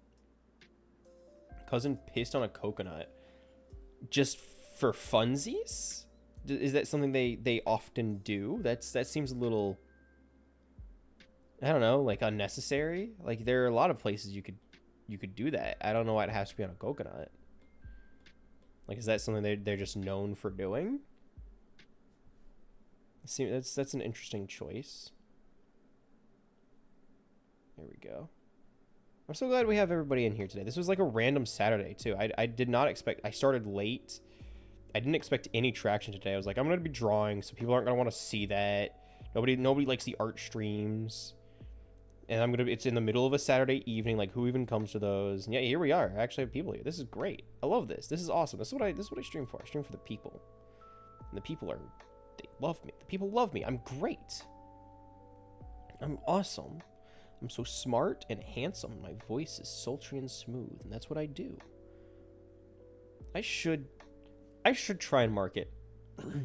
Cousin pissed on a coconut. Just for funsies? Is that something they often do? That seems a little, I don't know, like unnecessary. Like there are a lot of places you could do that. I don't know why it has to be on a coconut. Like, is that something they're just known for doing? See, that's an interesting choice. There we go. I'm so glad we have everybody in here today. This was like a random Saturday too. I did not expect. I started late. I didn't expect any traction today. I was like, I'm gonna be drawing, so people aren't gonna want to see that. Nobody likes the art streams, and it's in the middle of a Saturday evening. Like, who even comes to those? And yeah, here we are. I actually have people here. This is great. I love this. This is awesome. This is what I stream for. I stream for the people, and the people they love me. The people love me. I'm great. I'm awesome. I'm so smart and handsome. My voice is sultry and smooth, and that's what I do. I should try and market.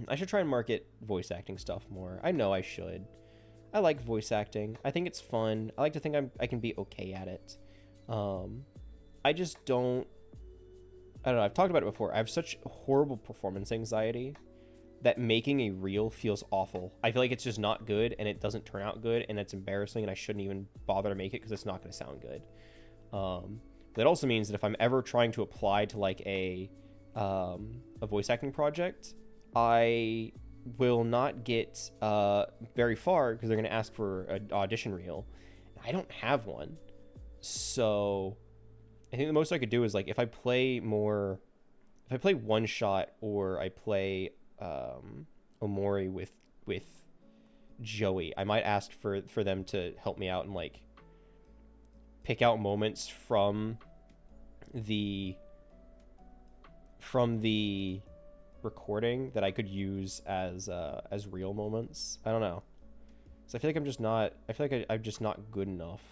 I should try and market voice acting stuff more. I know I should. I like voice acting. I think it's fun. I like to think I can be okay at it. I just don't. I don't know. I've talked about it before. I have such horrible performance anxiety that making a reel feels awful. I feel like it's just not good, and it doesn't turn out good, and it's embarrassing, and I shouldn't even bother to make it because it's not going to sound good. That also means that if I'm ever trying to apply to like a voice acting project, I will not get very far because they're going to ask for an audition reel. I don't have one, so I think the most I could do is like if I play one shot or I play Omori with Joey, I might ask for them to help me out and like pick out moments from the recording that I could use as real moments. I don't know. So I feel like I'm just not good enough.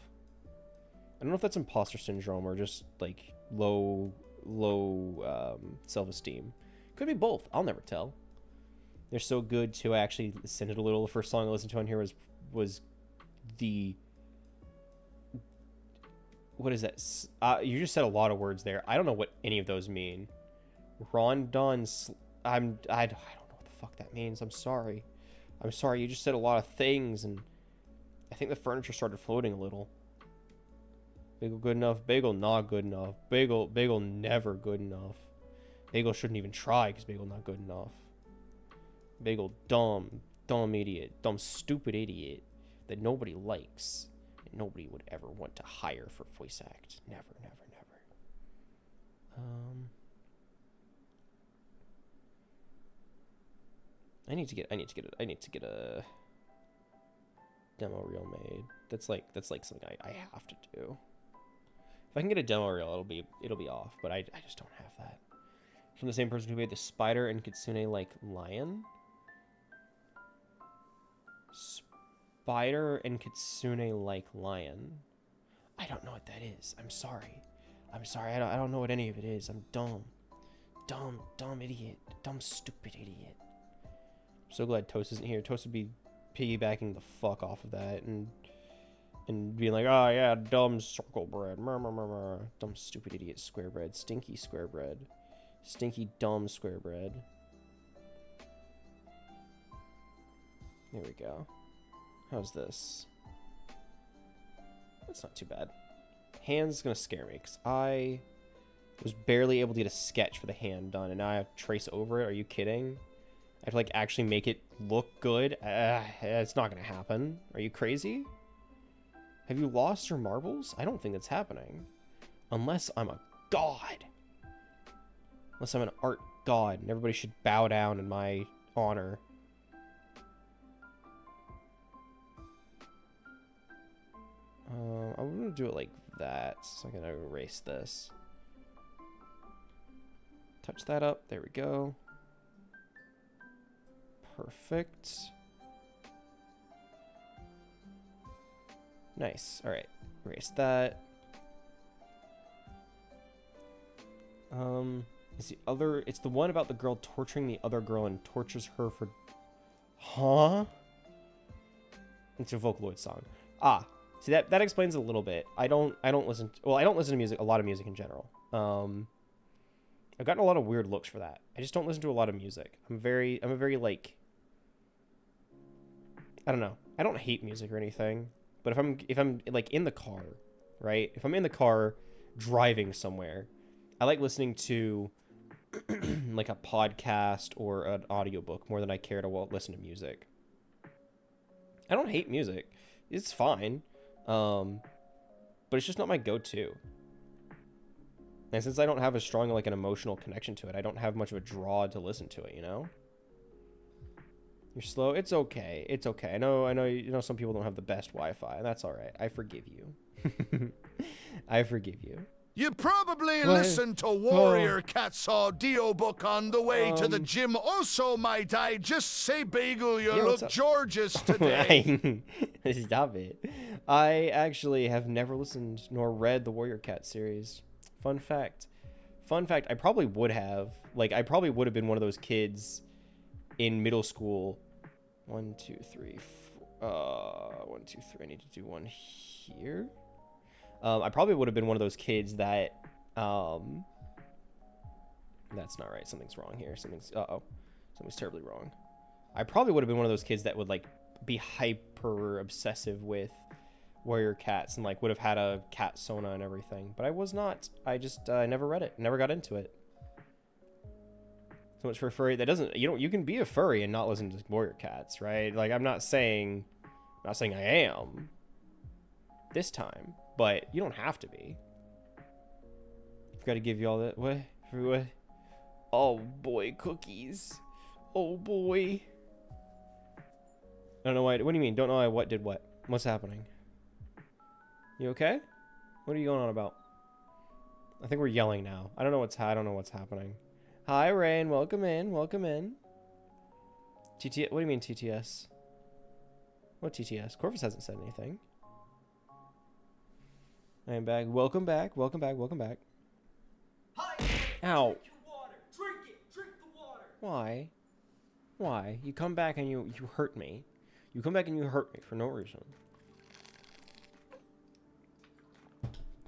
I don't know if that's imposter syndrome or just like low self-esteem. Could be both. I'll never tell. They're so good too. I actually listened to a little. The first song I listened to on here was the, what is that? You just said a lot of words there. I don't know what any of those mean. Rondon. I don't know what the fuck that means. I'm sorry. You just said a lot of things, and I think the furniture started floating a little. Bagel good enough. Bagel not good enough. Bagel never good enough. Bagel shouldn't even try because Bagel not good enough. Bagel dumb idiot. Dumb stupid idiot that nobody likes and nobody would ever want to hire for voice act. Never. I need to get a demo reel made. That's like something I have to do. If I can get a demo reel, it'll be off, but I just don't have that. From the same person who made the spider and Kitsune like lion. Spider and Kitsune like lion. I don't know what that is. I'm sorry. I don't know what any of it is. I'm dumb idiot. Dumb stupid idiot. I'm so glad Toast isn't here. Toast would be piggybacking the fuck off of that and being like, oh yeah, dumb circle bread. Dumb stupid idiot square bread. Stinky square bread. Stinky dumb square bread. There we go. How's this? That's not too bad. Hand's gonna scare me because I was barely able to get a sketch for the hand done, and now I have to trace over it. Are you kidding? I have to like actually make it look good. It's not gonna happen. Are you crazy? Have you lost your marbles? I don't think that's happening. Unless I'm a god. Unless I'm an art god, and everybody should bow down in my honor. I'm gonna do it like that, so I'm gonna erase this. Touch that up. There we go. Perfect. Nice. All right. Erase that. It's the one about the girl torturing the other girl and tortures her for... Huh? It's a Vocaloid song. See, that explains a little bit. I don't listen to music, a lot of music in general. I've gotten a lot of weird looks for that. I just don't listen to a lot of music. I'm a very like, I don't know. I don't hate music or anything, but if I'm like in the car, right? If I'm in the car driving somewhere, I like listening to like a podcast or an audiobook more than I care to listen to music. I don't hate music. It's fine. But it's just not my go-to. And since I don't have a strong, like, an emotional connection to it, I don't have much of a draw to listen to it, you know? You're slow. It's okay. It's okay. I know, you know, some people don't have the best Wi-Fi, and that's all right. I forgive you. I forgive you. You probably listened to Warrior Cat's audiobook on the way to the gym. Also, might I just say, Bagel, you look gorgeous today. Stop it. I actually have never listened nor read the Warrior Cat series. Fun fact. Fun fact, I probably would have. Like, I probably would have been one of those kids in middle school. 1, 2, 3, 4. 1, 2, 3. I need to do one here. I probably would have been one of those kids that, that's not right. Something's wrong here. Something's terribly wrong. I probably would have been one of those kids that would, like, be hyper obsessive with Warrior Cats and, like, would have had a cat sona and everything. But I was not. I just, never read it. Never got into it. So much for furry. That doesn't, you can be a furry and not listen to Warrior Cats, right? Like, I'm not saying I am this time. But you don't have to be. I've got to give you all that. What? For what? Oh boy, cookies. Oh boy. I don't know why. What do you mean? Don't know why what did what? What's happening? You okay? What are you going on about? I think we're yelling now. I don't know what's happening. Hi, Rain. Welcome in. Welcome in. TTS. What do you mean TTS? What TTS? Corvus hasn't said anything. I am back. Welcome back. Welcome back. Welcome back. Hi. Ow. Drink your water. Drink it. Drink the water. Why? Why? You come back and you hurt me. You come back and you hurt me for no reason.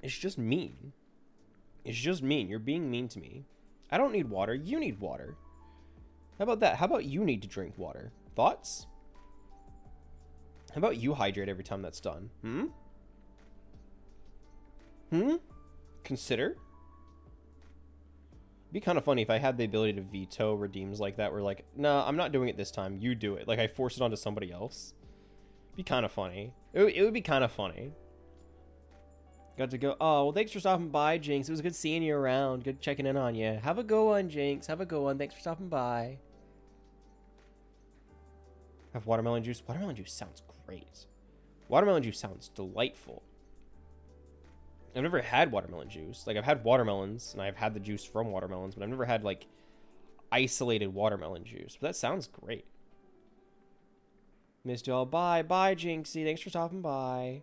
It's just mean. It's just mean. You're being mean to me. I don't need water. You need water. How about that? How about you need to drink water? Thoughts? How about you hydrate every time that's done? Consider? It'd be kind of funny if I had the ability to veto redeems like that, where like, nah, I'm not doing it this time, you do it. Like, I force it onto somebody else. It'd be kind of funny. It would be kind of funny. Got to go. Oh, well, thanks for stopping by, Jinx. It was good seeing you around. Good checking in on you. Have a go on, Jinx. Have a go on. Thanks for stopping by. Have watermelon juice. Watermelon juice sounds great. Watermelon juice sounds delightful. I've never had watermelon juice. Like, I've had watermelons, and I've had the juice from watermelons, but I've never had, like, isolated watermelon juice. But that sounds great. Missed y'all. Bye. Bye, Jinxie. Thanks for stopping by.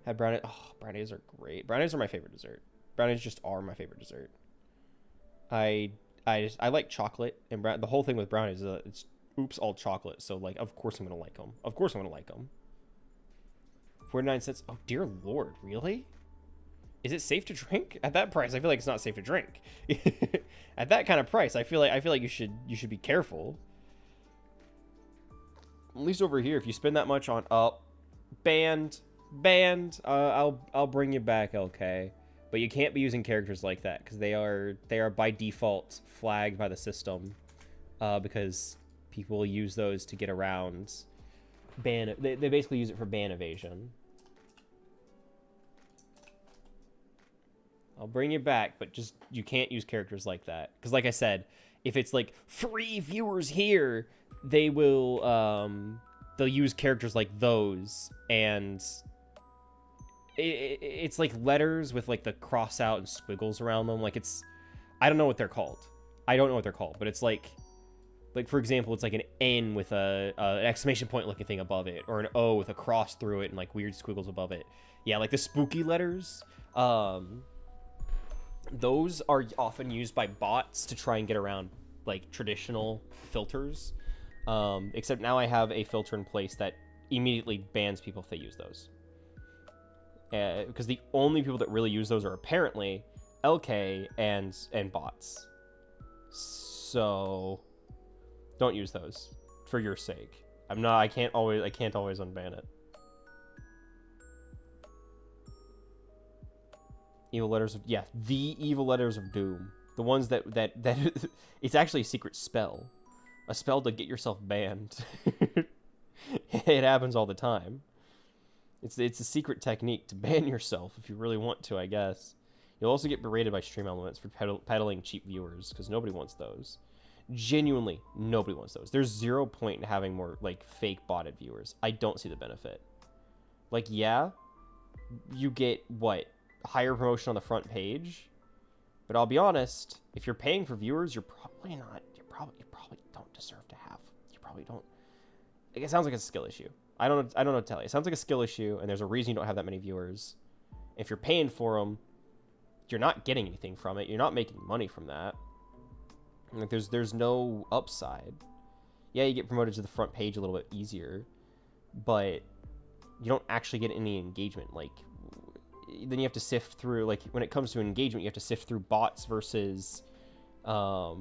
Had brownies. Oh, brownies are great. Brownies are my favorite dessert. Brownies just are my favorite dessert. I like chocolate, and the whole thing with brownies is it's oops all chocolate. So, like, of course I'm gonna like them. Of course I'm gonna like them. 49 cents. Oh dear Lord, really? Is it safe to drink? At that price, I feel like it's not safe to drink. At that kind of price, I feel like you should be careful. At least over here, if you spend that much on banned. I'll bring you back, LK. But you can't be using characters like that because they are by default flagged by the system, because people use those to get around ban. They basically use it for ban evasion. I'll bring you back, but just you can't use characters like that because, like I said, if it's like 3 viewers here, they will they'll use characters like those, and it's like letters with like the cross out and squiggles around them. Like, it's, I don't know what they're called. But it's like for example, it's like an N with an exclamation point looking thing above it, or an O with a cross through it and like weird squiggles above it. Yeah, like the spooky letters. Those are often used by bots to try and get around like traditional filters. Except now I have a filter in place that immediately bans people if they use those. Because the only people that really use those are apparently LK and bots. So don't use those for your sake. I can't always unban it. Evil letters of, yeah, the evil letters of doom. The ones that it's actually a secret spell. A spell to get yourself banned. It happens all the time. It's a secret technique to ban yourself if you really want to, I guess. You'll also get berated by Stream Elements for peddling cheap viewers, because nobody wants those. Genuinely, nobody wants those. There's 0 point in having more, like, fake botted viewers. I don't see the benefit. Like, yeah, you get, what, higher promotion on the front page? But I'll be honest, if you're paying for viewers, you're probably not, you probably don't deserve to have. You probably don't. It sounds like a skill issue. I don't know what to tell you. It sounds like a skill issue, and there's a reason you don't have that many viewers. If you're paying for them, you're not getting anything from it. You're not making money from that. Like, there's no upside. Yeah, you get promoted to the front page a little bit easier, but you don't actually get any engagement. Like, then you have to sift through, like, when it comes to engagement, you have to sift through bots versus, you have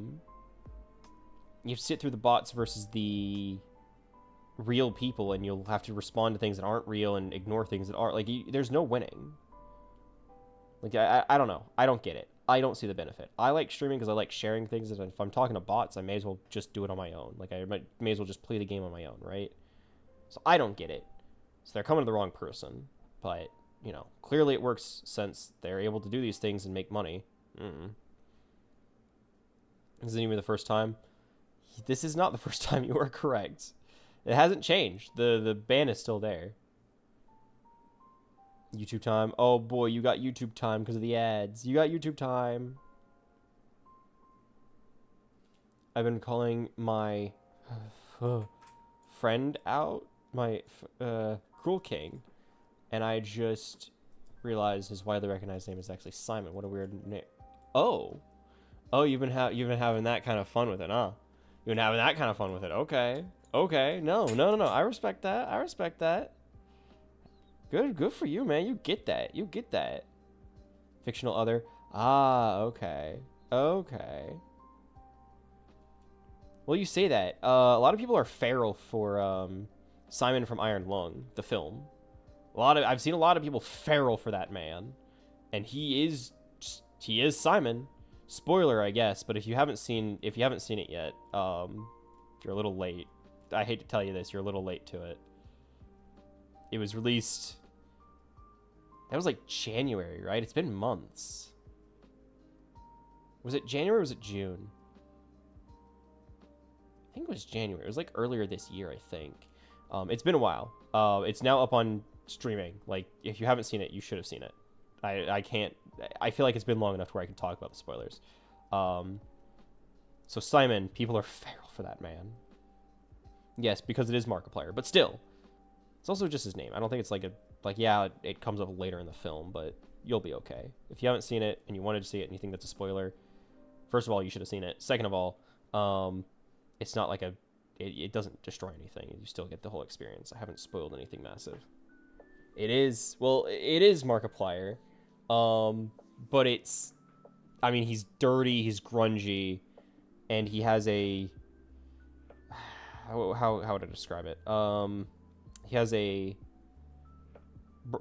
to sit through the bots versus the real people, and you'll have to respond to things that aren't real and ignore things that are, like, there's no winning. Like, I don't know. I don't get it. I don't see the benefit. I like streaming because I like sharing things, and if I'm talking to bots, I may as well just do it on my own. Like, I may as well just play the game on my own, right? So I don't get it. So they're coming to the wrong person. But, you know, clearly it works since they're able to do these things and make money. This isn't even the first time. This is not the first time. You are correct. It hasn't changed. The ban is still there. YouTube time. Oh boy, you got YouTube time because of the ads. You got YouTube time. I've been calling my friend out, my Cruel King, and I just realized his widely recognized name is actually Simon. What a weird name. Oh, you've been having that kind of fun with it, huh? You've been having that kind of fun with it. Okay. No. I respect that. Good for you, man. You get that. Fictional other. Ah, okay. Well, you say that. A lot of people are feral for Simon from Iron Lung, the film. I've seen a lot of people feral for that man, and he is Simon. Spoiler, I guess, but if you haven't seen it yet, you're a little late. I hate to tell you this, you're a little late to it. It was released. That was like January, right? It's been months. Was it January or was it June? I think it was January. It was like earlier this year, I think. It's been a while. It's now up on streaming. Like, if you haven't seen it, you should have seen it. I feel like it's been long enough to where I can talk about the spoilers. So Simon, people are feral for that man. Yes, because it is Markiplier, but still. It's also just his name. I don't think it's yeah, it comes up later in the film, but you'll be okay. If you haven't seen it and you wanted to see it and you think that's a spoiler, first of all, you should have seen it. Second of all, it's not like it doesn't destroy anything. You still get the whole experience. I haven't spoiled anything massive. It is Markiplier, but he's dirty, he's grungy, and he has a, how would I describe it? He has an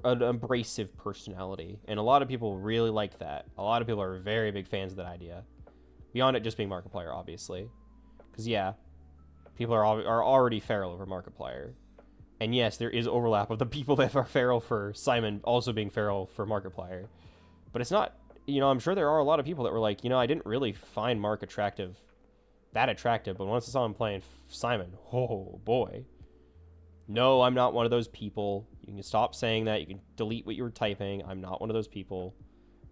abrasive personality, and a lot of people really like that. A lot of people are very big fans of that idea. Beyond it just being Markiplier, obviously. Because, yeah, people are already feral over Markiplier. And yes, there is overlap of the people that are feral for Simon also being feral for Markiplier. But it's not, I'm sure there are a lot of people that were like, I didn't really find Mark that attractive, but once I saw him playing Simon, oh boy. No, I'm not one of those people. You can stop saying that. You can delete what you were typing. I'm not one of those people.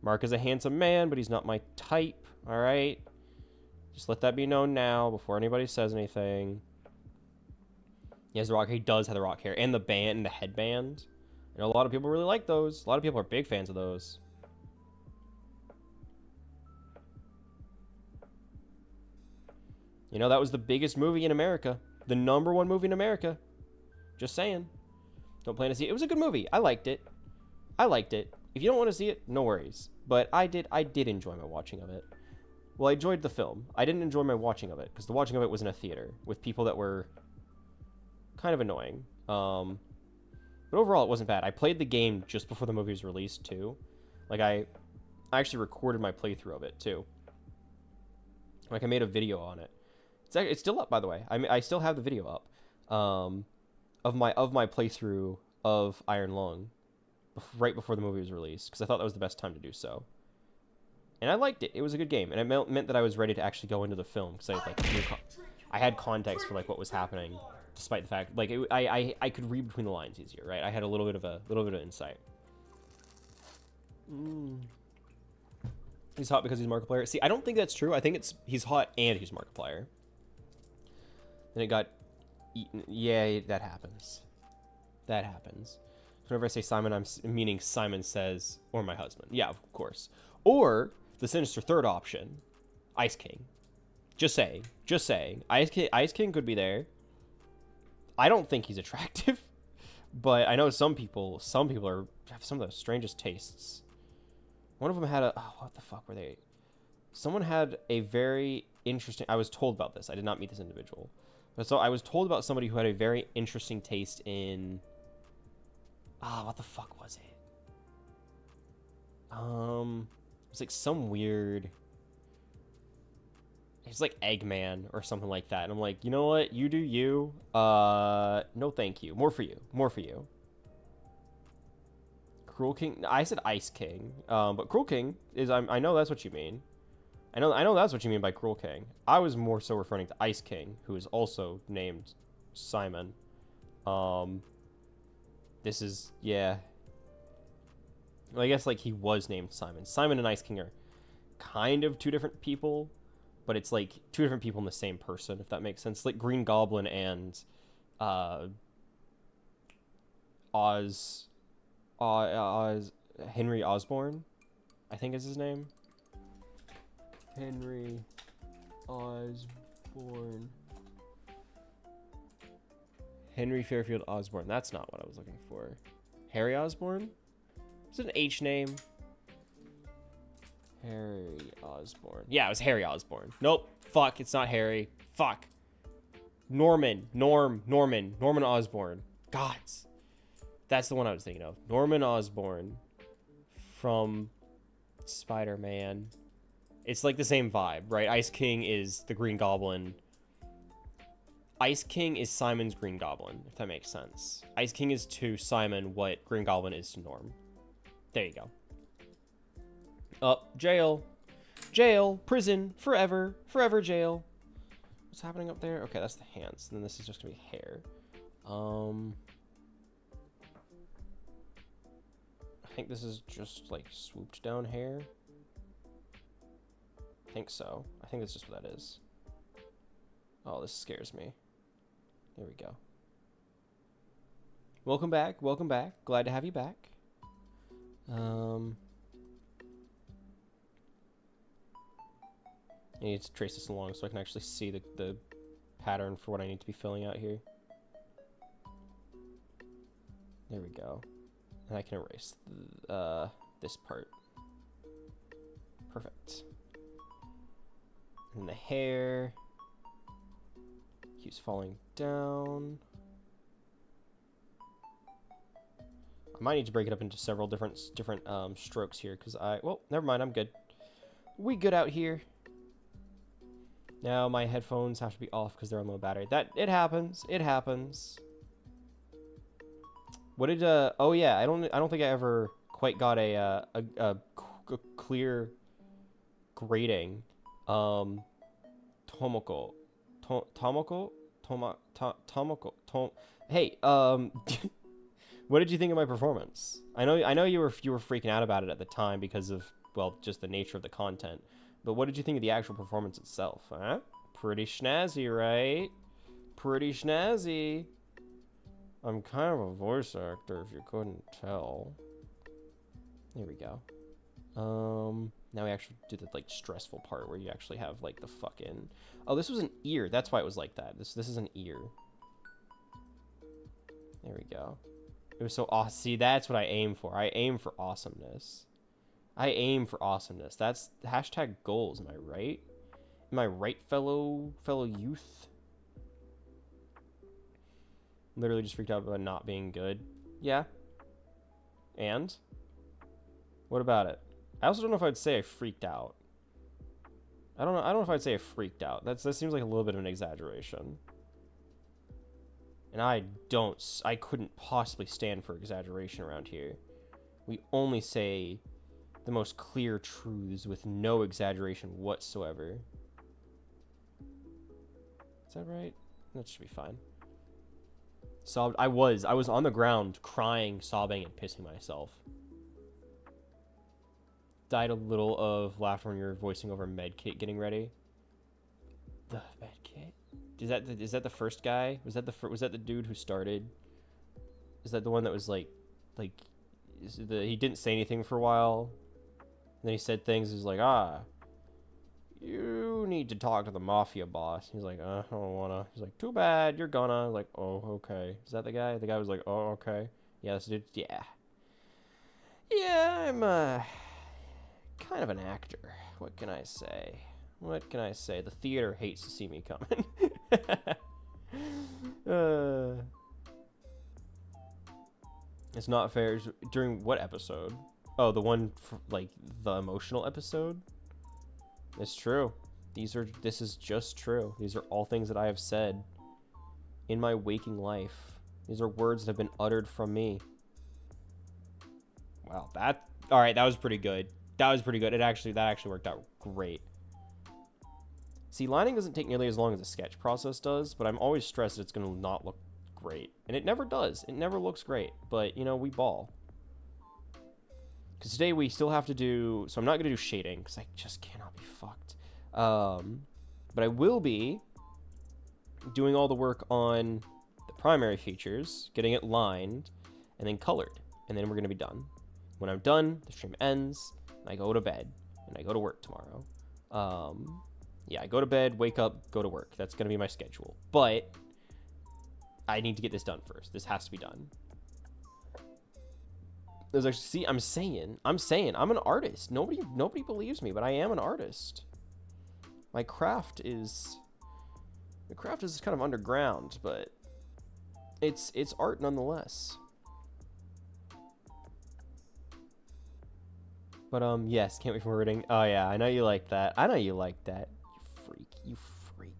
Mark is a handsome man, but he's not my type, all right? Just let that be known now before anybody says anything. He has the rock hair. He does have the rock hair. And the band and the headband. A lot of people really like those. A lot of people are big fans of those. That was the biggest movie in America. The #1 movie in America. Just saying. Don't plan to see it. It was a good movie. I liked it. If you don't want to see it, no worries. But I did enjoy my watching of it. Well, I enjoyed the film. I didn't enjoy my watching of it, because the watching of it was in a theater with people that were kind of annoying. But overall, it wasn't bad. I played the game just before the movie was released, too. Like, I actually recorded my playthrough of it, too. Like, I made a video on it. It's still up, by the way. I still have the video up. Of my playthrough of Iron Lung right before the movie was released, because I thought that was the best time to do so. And I liked it. It was a good game, and it meant that I was ready to actually go into the film because I had context for like what was happening, despite the fact like I could read between the lines easier, right? I had a little bit of insight. He's hot because he's Markiplier. See, I don't think that's true. I think he's hot and he's Markiplier. Then it got eaten. Yeah, that happens. That happens. Whenever I say Simon, I'm meaning Simon Says or my husband. Yeah, of course. Or the sinister third option, Ice King. Just saying. Just saying. Ice King could be there. I don't think he's attractive, but I know some people have some of the strangest tastes. One of them had what the fuck were they? Someone had a very interesting, I was told about this. I did not meet this individual. But so I was told about somebody who had a very interesting taste in, what the fuck was it? It was like some weird, it's like Eggman or something like that. And I'm like, you know what? You do you. No thank you. More for you. More for you. Cruel King. I said Ice King. But Cruel King is, I know that's what you mean. I know that's what you mean by Cruel King. I was more so referring to Ice King, who is also named Simon. This is, yeah. Well, I guess like he was named Simon. Simon and Ice King are kind of two different people, but it's like two different people in the same person, if that makes sense. Like Green Goblin and Henry Osborn, I think is his name. Henry Osborn. Henry Fairfield Osborn. That's not what I was looking for. Harry Osborn? Is it an H name? Harry Osborn. Yeah, it was Harry Osborn. Nope. Fuck, it's not Harry. Fuck. Norman Osborn. Gods. That's the one I was thinking of. Norman Osborn from Spider-Man. It's like the same vibe, right? Ice King is the Green Goblin. Ice King is Simon's Green Goblin, if that makes sense. Ice King is to Simon what Green Goblin is to Norm. There you go. Jail. Jail. Prison. Forever. Forever jail. What's happening up there? Okay, that's the hands. And then this is just gonna be hair. I think this is just like swooped down hair. I think so. I think that's just what that is. Oh, this scares me. There we go. Welcome back. Welcome back. Glad to have you back. I need to trace this along so I can actually see the pattern for what I need to be filling out here. There we go. And I can erase this part. Perfect. And the hair keeps falling down. I might need to break it up into several different strokes here because well, never mind, I'm good. We good out here. Now my headphones have to be off because they're on low battery. It happens. It happens. What did oh yeah, I don't think I ever quite got a clear grading. Tomoko. Hey, what did you think of my performance? I know you were freaking out about it at the time because of, well, just the nature of the content. But what did you think of the actual performance itself? Huh? Pretty snazzy, right? Pretty snazzy. I'm kind of a voice actor, if you couldn't tell. There we go. Now we actually do the like stressful part where you actually have like the fucking. Oh, this was an ear. That's why it was like that. This is an ear. There we go. It was so awesome. See, that's what I aim for. I aim for awesomeness. I aim for awesomeness. That's hashtag goals. Am I right? Am I right, fellow youth? Literally just freaked out about not being good. Yeah. And? What about it? I also don't know if I'd say I freaked out. I don't know if I'd say I freaked out. That seems like a little bit of an exaggeration. And I couldn't possibly stand for exaggeration around here. We only say the most clear truths with no exaggeration whatsoever. Is that right? That should be fine. Sobbed. I was on the ground crying, sobbing, and pissing myself. Died a little of laughter when you're voicing over medkit getting ready. The medkit? Is that the first guy? Was that the dude who started? Is that the one that was like he didn't say anything for a while? And then he said things. He's like, you need to talk to the mafia boss. He's like, I don't wanna. He's like, too bad, you're gonna. Like, oh, okay. Is that the guy? The guy was like, oh, okay. Yeah, that's dude. Yeah. Yeah, I'm kind of an actor. What can I say? What can I say? The theater hates to see me coming. It's not fair. During what episode? Oh, the one for, like, the emotional episode? It's true. This is just true. These are all things that I have said in my waking life. These are words that have been uttered from me. Wow, all right, that was pretty good. That was pretty good. That actually worked out great. See, lining doesn't take nearly as long as the sketch process does, but I'm always stressed that it's going to not look great. And it never does. It never looks great. But, you know, we ball. Because today we still have to do... So I'm not going to do shading, because I just cannot be fucked. But I will be doing all the work on the primary features, getting it lined, and then colored. And then we're going to be done. When I'm done, the stream ends, and I go to bed, and I go to work tomorrow. Yeah, I go to bed, wake up, go to work. That's going to be my schedule. But I need to get this done first. This has to be done. There's actually, see, I'm saying, I'm an artist. Nobody believes me, but I am an artist. My craft is, kind of underground, but it's art nonetheless. But yes, can't wait for reading. Oh yeah, I know you like that. You freak.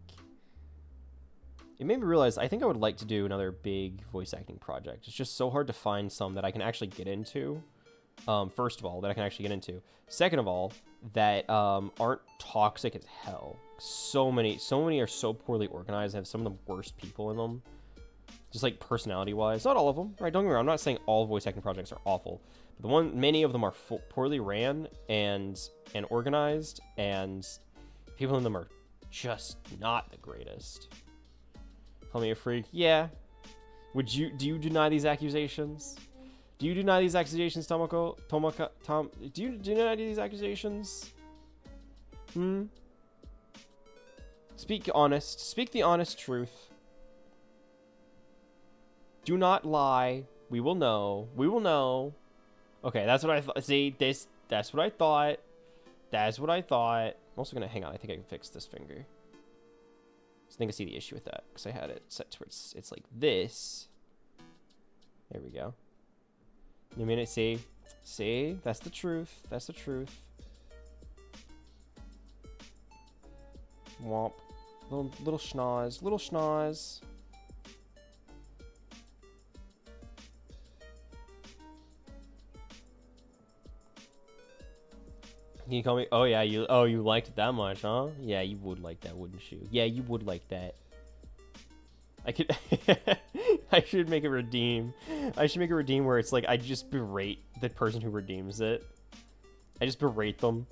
It made me realize I think I would like to do another big voice acting project. It's just so hard to find some that I can actually get into. First of all, that I can actually get into. Second of all, that aren't toxic as hell. So many are so poorly organized, have some of the worst people in them. Just like personality-wise. Not all of them, right? Don't get me wrong, I'm not saying all voice acting projects are awful. But many of them are poorly ran and organized, and people in them are just not the greatest. Call me a freak? Yeah. Do you deny these accusations? Do you deny these accusations, Tom? Do you deny these accusations? Speak honest. Speak the honest truth. Do not lie. We will know. We will know. Okay, that's what I thought. See, that's what I thought. That's what I thought. I'm also gonna hang on. I think I can fix this finger. I think I see the issue with that because I had it set to where it's like this. There we go. You mean it? See, that's the truth. That's the truth. Womp. Little schnoz. Little schnoz. Can you call me? Oh yeah, you liked it that much, huh? Yeah, you would like that, wouldn't you? Yeah, you would like that. I could I should make a redeem. I should make a redeem where it's like I just berate the person who redeems it. I just berate them.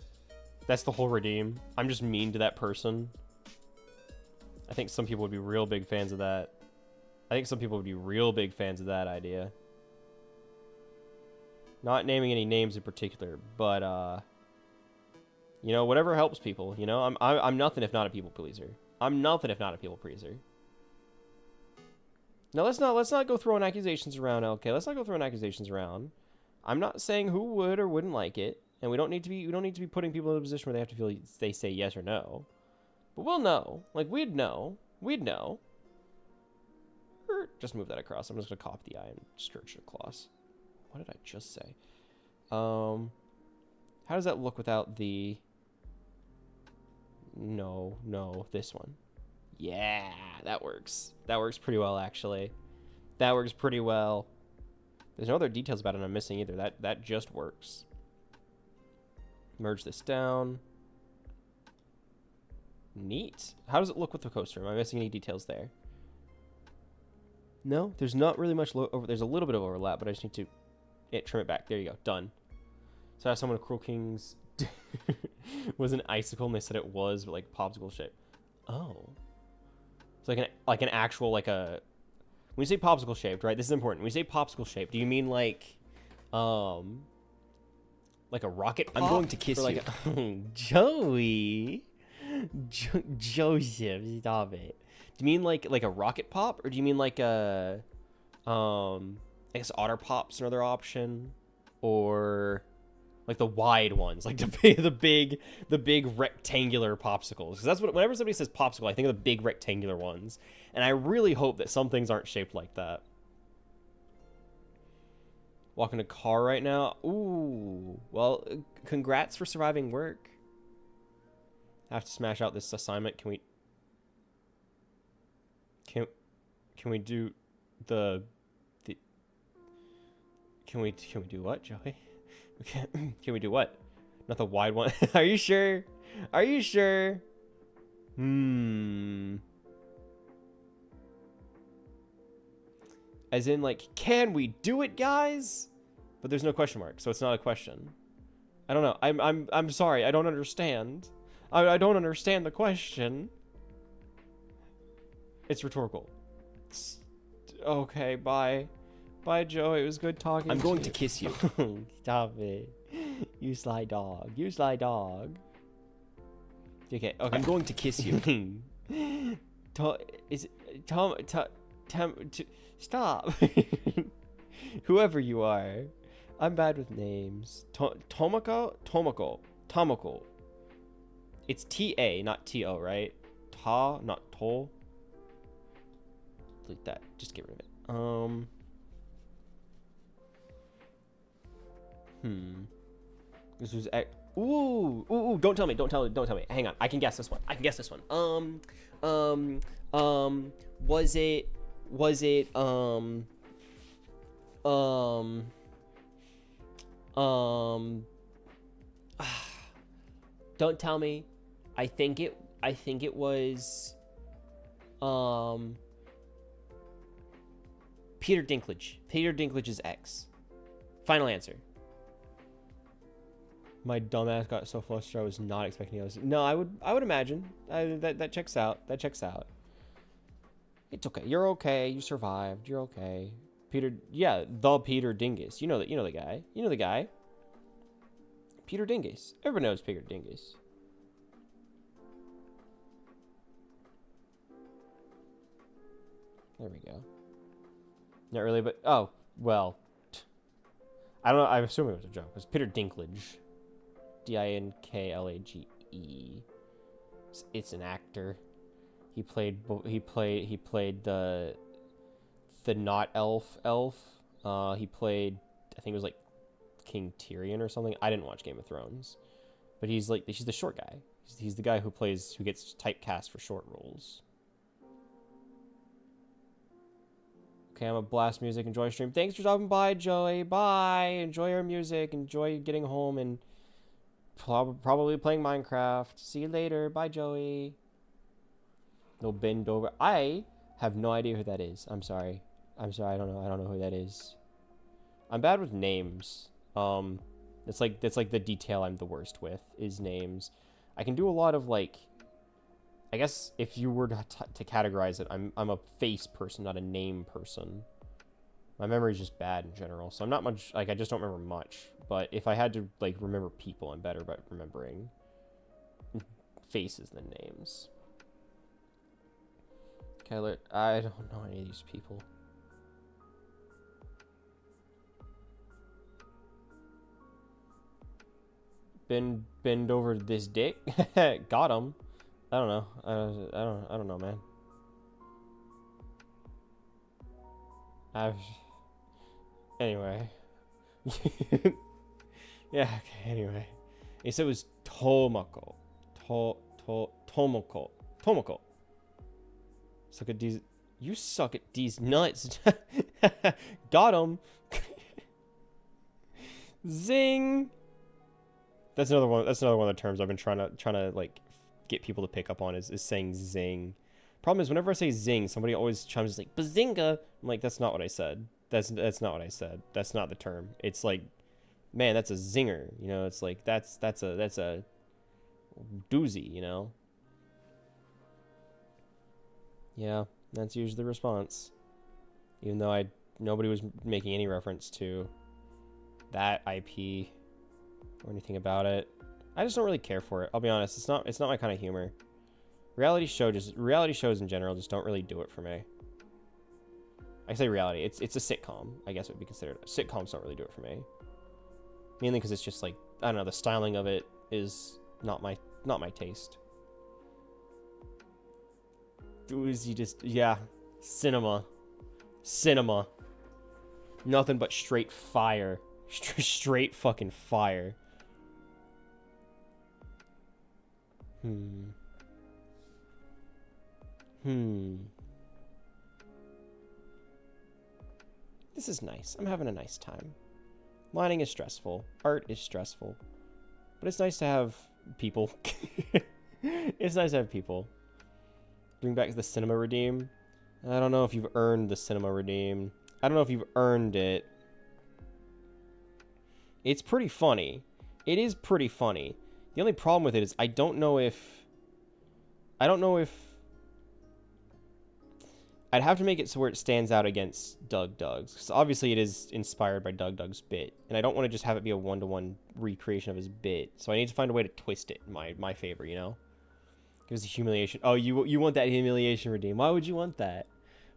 That's the whole redeem. I'm just mean to that person. I think some people would be real big fans of that. I think some people would be real big fans of that idea. Not naming any names in particular, but you know, whatever helps people. You know, I'm nothing if not a people pleaser. I'm nothing if not a people pleaser. Now let's not go throwing accusations around, LK. Let's not go throwing accusations around. I'm not saying who would or wouldn't like it, and we don't need to be putting people in a position where they have to feel they say yes or no. But we'll know. Like we'd know. Just move that across. I'm just gonna copy the I and stretch it across. What did I just say? How does that look without the... No, this one. Yeah, that works. That works pretty well, actually. That works pretty well. There's no other details about it I'm missing either. That just works. Merge this down. Neat. How does it look with the coaster? Am I missing any details there? No, there's not really much there's a little bit of overlap, but I just need to trim it back. There you go. Done. So I asked someone if Cruel Kings was an icicle, and they said it was, but like popsicle shape. Oh. It's like an actual, like a... When you say popsicle shaped, right? This is important. When you say popsicle shaped, do you mean like a rocket pop? I'm going to kiss you. Joey. Joseph, stop it. Do you mean like a rocket pop, or do you mean like a I guess Otter Pop's another option, or like the wide ones, like the big rectangular popsicles? Because that's what, whenever somebody says popsicle, I think of the big rectangular ones, and I really hope that some things aren't shaped like that. Walking a car right now. Ooh, well, congrats for surviving work. I have to smash out this assignment. Can we do the can we do what, Joey? Can we do what? Not the wide one. Are you sure? Are you sure? As in, like, can we do it, guys? But there's no question mark, so it's not a question. I don't know. I'm sorry. I don't understand. I don't understand the question. It's rhetorical. Okay, bye. Bye, Joe. It was good talking to you. I'm going to kiss you. Stop it. You sly dog. You sly dog. Okay, I'm going to kiss you. Stop. Whoever you are. I'm bad with names. Tomoko. It's T-A, not T-O, right? Ta, not Tol. Delete that. Just get rid of it. This was ooh, don't tell me. Hang on. I can guess this one. Was it don't tell me. I think it was Peter Dinklage. Peter Dinklage's ex. Final answer. My dumbass got so flustered I was not expecting it. No, I would imagine. That checks out. That checks out. It's okay. You're okay. You survived. You're okay. Peter, yeah, the Peter Dingus. You know the guy. You know the guy. Peter Dingus. Everyone knows Peter Dingus. There we go. Not really, but oh well. I don't know. I assume it was a joke. It was Peter Dinklage. Dinklage. It's an actor. He played the not elf. He played, I think it was like King Tyrion or something. I didn't watch Game of Thrones, but he's the short guy. He's the guy who gets typecast for short roles. Okay, I'm a blast music. Enjoy stream. Thanks for stopping by, Joey. Bye. Enjoy our music. Enjoy getting home and probably playing Minecraft. See you later. Bye, Joey. No bend over. I have no idea who that is. I'm sorry. I don't know who that is. I'm bad with names. That's like the detail I'm the worst with is names. I can do a lot of like. I guess if you were to categorize it, I'm a face person, not a name person. My memory's just bad in general, so I'm not much, like, I just don't remember much. But if I had to, like, remember people, I'm better about remembering faces than names. Okay, I don't know any of these people. Bend over this dick? Got him. I don't know. I don't know, man. Anyway. Yeah, okay, anyway. He said it was Tomoko. Tomoko. Suck at these. You suck at these nuts. Got him. Zing. That's another one. That's another one of the terms I've been trying to like get people to pick up on is saying zing. Problem is, whenever I say zing, somebody always chimes like bazinga. I'm like, that's not what I said. That's not what I said. That's not the term. It's like, man, that's a zinger. You know, it's like that's a doozy. You know. Yeah, that's usually the response. Even though nobody was making any reference to that IP or anything about it. I just don't really care for it. I'll be honest. It's not my kind of humor. Reality shows in general just don't really do it for me. I say reality. It's a sitcom. I guess it would be considered. Sitcoms don't really do it for me. Mainly because it's just like, I don't know, the styling of it is not my taste. Doozy just, yeah, cinema. Nothing but straight fire. Straight fucking fire. This is nice. I'm having a nice time. Lining is stressful. Art is stressful. But it's nice to have people. It's nice to have people. Bring back the cinema redeem. I don't know if you've earned the cinema redeem. I don't know if you've earned it. It's pretty funny. It is pretty funny. The only problem with it is I don't know if I'd have to make it so where it stands out against Doug Doug's. Because obviously it is inspired by Doug Doug's bit. And I don't want to just have it be a one-to-one recreation of his bit. So I need to find a way to twist it in my favor, you know? It was a humiliation. Oh, you want that humiliation redeem. Why would you want that?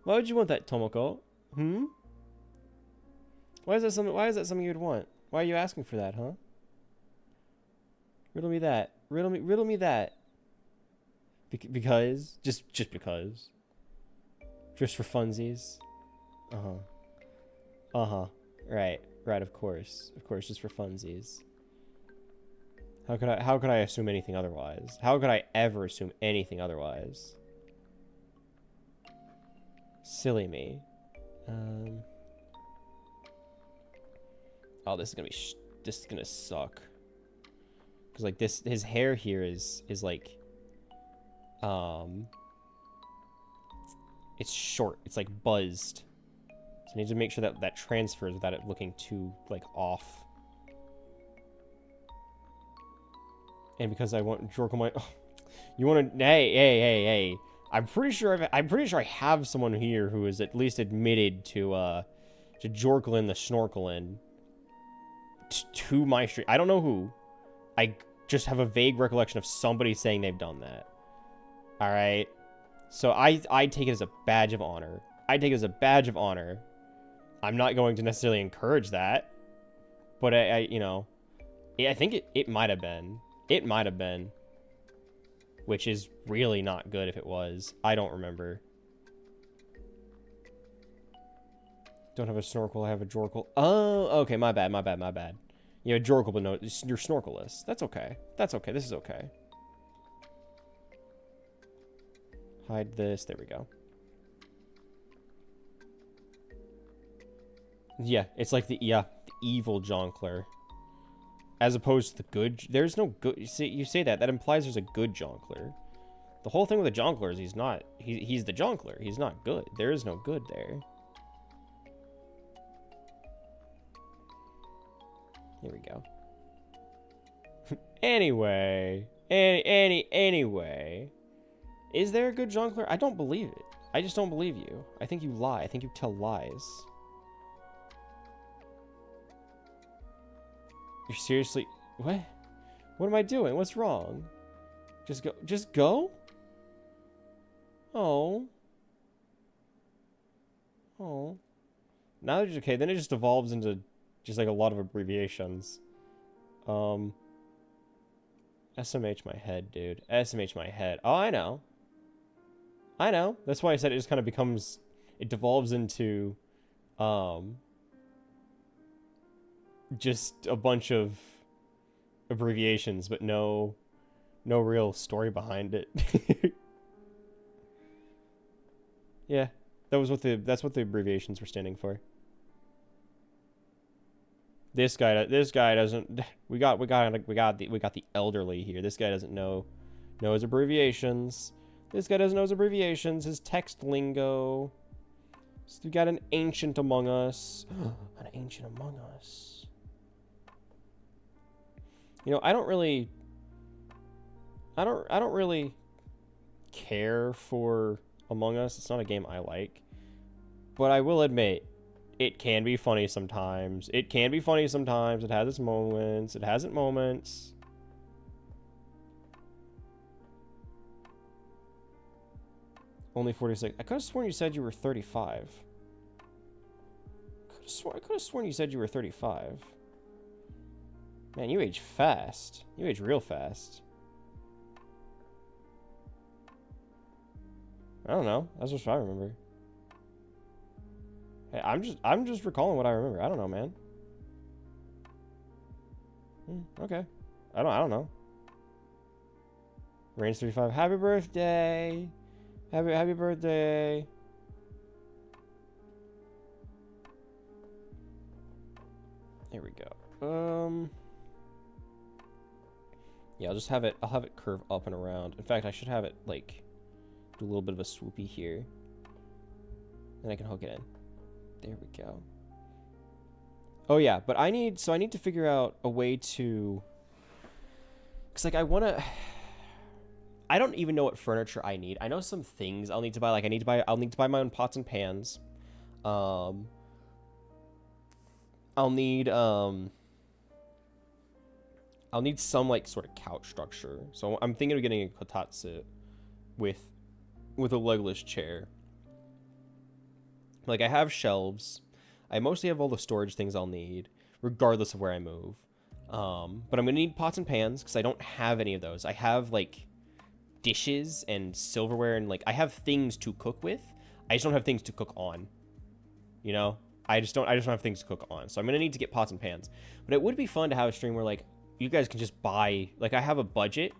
Why would you want that, Tomoko? Why is that something you'd want? Why are you asking for that, huh? Riddle me that. Riddle me that. Because? Just because. Just for funsies. Right, of course, just for funsies. How could I assume anything otherwise? How could I ever assume anything otherwise? Silly me. Oh, this is gonna suck. Cause like his hair here is like, it's short. It's like buzzed. So I need to make sure that transfers without it looking too like off. And because I want Jorkle my, oh, you want to? Hey! I'm pretty sure I have someone here who is at least admitted to Jorkling the Snorkeling to my stream. I don't know who. I just have a vague recollection of somebody saying they've done that. All right. So I take it as a badge of honor. I'm not going to necessarily encourage that, but I think it might have been. It might have been. Which is really not good if it was. I don't remember. Don't have a snorkel, I have a jorkle. Oh, okay, my bad. You have a jorkle, but no, you're snorkeless. That's okay. This is okay. Hide this. There we go. Yeah, it's like the evil Jonkler. As opposed to the good. There's no good. You say that implies there's a good Jonkler. The whole thing with the Jonkler is he's not. He's the Jonkler. He's not good. There is no good there. Here we go. Anyway. Anyway. Is there a good Jonkler? I don't believe it. I just don't believe you. I think you lie. I think you tell lies. You're seriously... What? What am I doing? What's wrong? Just go? Just go? Oh. Oh. Now that okay, then it just evolves into just like a lot of abbreviations. SMH my head, dude. SMH my head. Oh, I know. That's why I said it just kind of becomes... It devolves into... just a bunch of abbreviations, but no real story behind it. Yeah, that's what the abbreviations were standing for. This guy doesn't. We got the elderly here. This guy doesn't know his abbreviations. This guy doesn't know his abbreviations. His text lingo. So we got an ancient among us. An ancient among us. You know, I don't really care for Among Us. It's not a game I like. But I will admit, it can be funny sometimes. It can be funny sometimes. It has its moments. It has its moments. Only 46. I could have sworn you said you were 35. I could have sworn you said you were 35. Man, you age fast. You age real fast. I don't know. That's what I remember. Hey, I'm just recalling what I remember. I don't know, man. Okay. I don't know. Rain's 35. Happy birthday. Happy birthday. There we go. Yeah, I'll have it curve up and around. In fact, I should have it like do a little bit of a swoopy here. Then I can hook it in. There we go. Oh yeah, but I need to figure out a way to, cause like I don't even know what furniture I need. I know some things I'll need to buy. Like I'll need to buy my own pots and pans. I'll need some like sort of couch structure. So I'm thinking of getting a kotatsu with a legless chair. Like I have shelves. I mostly have all the storage things I'll need, regardless of where I move. But I'm gonna need pots and pans because I don't have any of those. I have like dishes and silverware and like I have things to cook with. I just don't have things to cook on. You know, I just don't have things to cook on. So I'm gonna need to get pots and pans. But it would be fun to have a stream where like you guys can just buy, like I have a budget,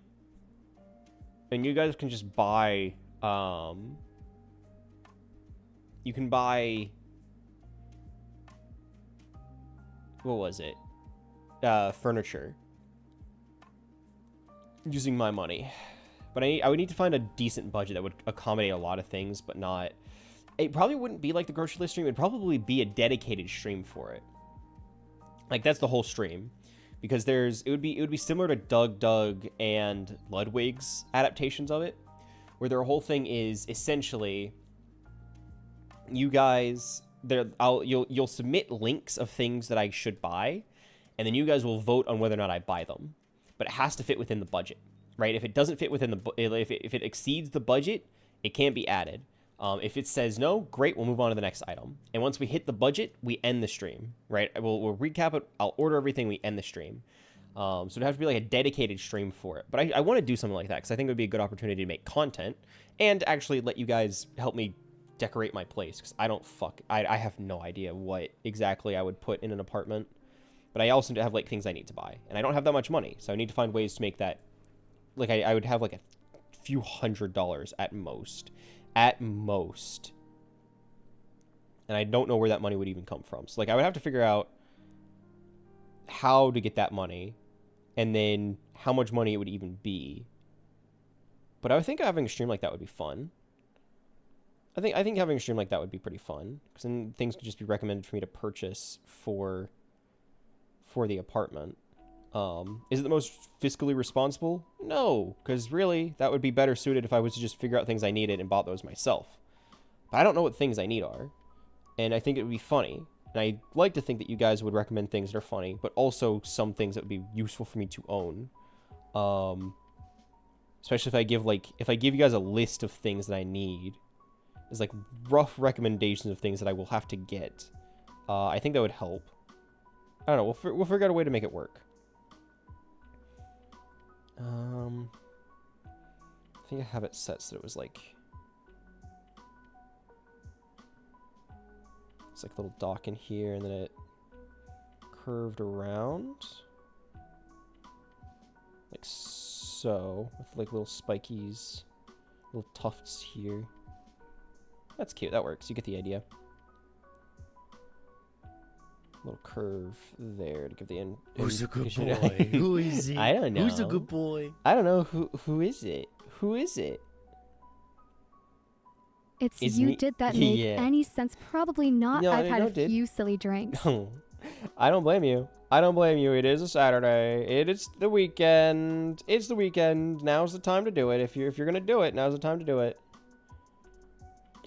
and you guys can just buy. You can buy, what was it? Furniture. Using my money. But I would need to find a decent budget that would accommodate a lot of things, but not... It probably wouldn't be like the grocery list stream. It'd probably be a dedicated stream for it. Like, that's the whole stream. Because it would be similar to Doug and Ludwig's adaptations of it. Where their whole thing is essentially... You guys, you'll submit links of things that I should buy, and then you guys will vote on whether or not I buy them. But it has to fit within the budget, right? If it doesn't fit within if it exceeds the budget, it can't be added. If it says no, great, we'll move on to the next item. And once we hit the budget, we end the stream, right? We'll recap it. I'll order everything. We end the stream. So it'd have to be like a dedicated stream for it. But I want to do something like that because I think it would be a good opportunity to make content and actually let you guys help me decorate my place because I have no idea what exactly I would put in an apartment, but I also have like things I need to buy and I don't have that much money, so I need to find ways to make that like I would have like a few $100s at most, and I don't know where that money would even come from. So like I would have to figure out how to get that money and then how much money it would even be. But I would think having a stream like that would be fun. I think having a stream like that would be pretty fun because then things could just be recommended for me to purchase for the apartment. Is it the most fiscally responsible? No, because really that would be better suited if I was to just figure out things I needed and bought those myself. But I don't know what things I need are, and I think it would be funny. And I like to think that you guys would recommend things that are funny, but also some things that would be useful for me to own. Especially if I give you guys a list of things that I need. Is like rough recommendations of things that I will have to get. I think that would help. I don't know. We'll figure out a way to make it work. I think I have it set so that it was like... It's like a little dock in here, and then it curved around. Like so. With like little spikies. Little tufts here. That's cute. That works. You get the idea. little curve there to give the end. Who's a good boy? Who is it? I don't know. Who's a good boy? I don't know who is it. Who is it? It's you. Did that make any sense? Probably not. No, I've had a did. few silly drinks. I don't blame you. I don't blame you. It is a Saturday. It is the weekend. It's the weekend. Now's the time to do it. If you're gonna do it, now's the time to do it.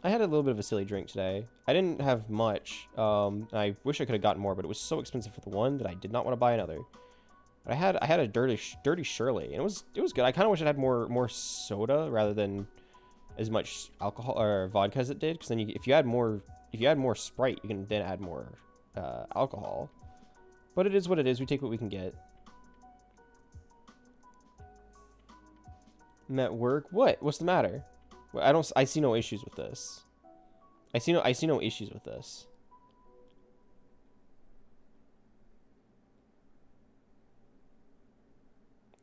I had a little bit of a silly drink today. I didn't have much. I wish I could have gotten more, but it was so expensive for the one that I did not want to buy another. But I had a dirty Shirley, and it was good. I kind of wish it had more soda rather than as much alcohol or vodka as it did, because then if you add more Sprite, you can then add more alcohol. But it is what it is. We take what we can get. I'm at work. What's the matter? I see no issues with this. I see no issues with this.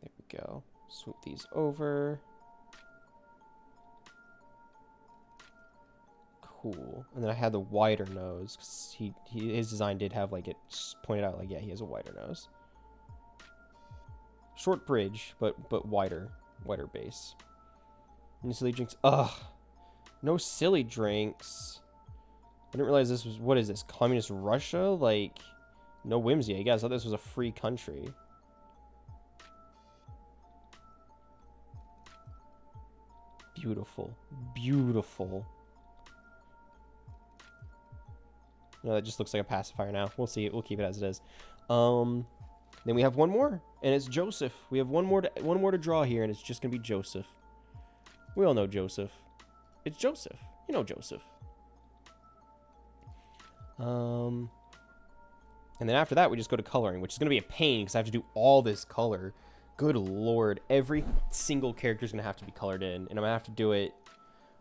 There we go. Swoop these over. Cool. And then I had the wider nose, because his design did have, like, it pointed out, like, yeah, he has a wider nose. Short bridge, but wider base. No silly drinks. Ugh. No silly drinks. I didn't realize this was, what is this, communist Russia? Like, no whimsy, I guess. I thought this was a free country. Beautiful. Beautiful. No, that just looks like a pacifier now. We'll see it. We'll keep it as it is. Then we have one more, and it's Joseph. We have one more to draw here, and it's just gonna be Joseph. We all know Joseph. It's Joseph. You know Joseph. And then after that, we just go to coloring, which is gonna be a pain because I have to do all this color. Good lord, every single character is gonna have to be colored in, and I'm gonna have to do it.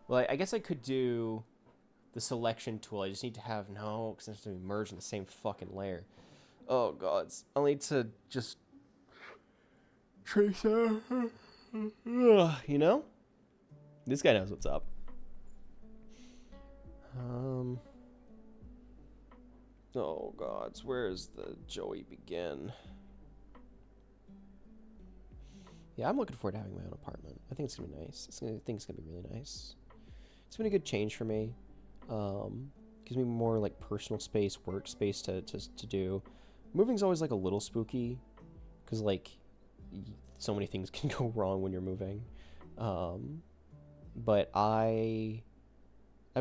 Well, I guess I could do the selection tool. I just need to have because it has to be merged in the same fucking layer. Oh gods, I'll need to just trace out. You know, this guy knows what's up. Oh gods, where's the Joey begin? Yeah, I'm looking forward to having my own apartment. I think it's gonna be nice. I think it's gonna be really nice. It's been a good change for me. Gives me more like personal space, workspace to do. Moving's always like a little spooky, because like so many things can go wrong when you're moving. But I've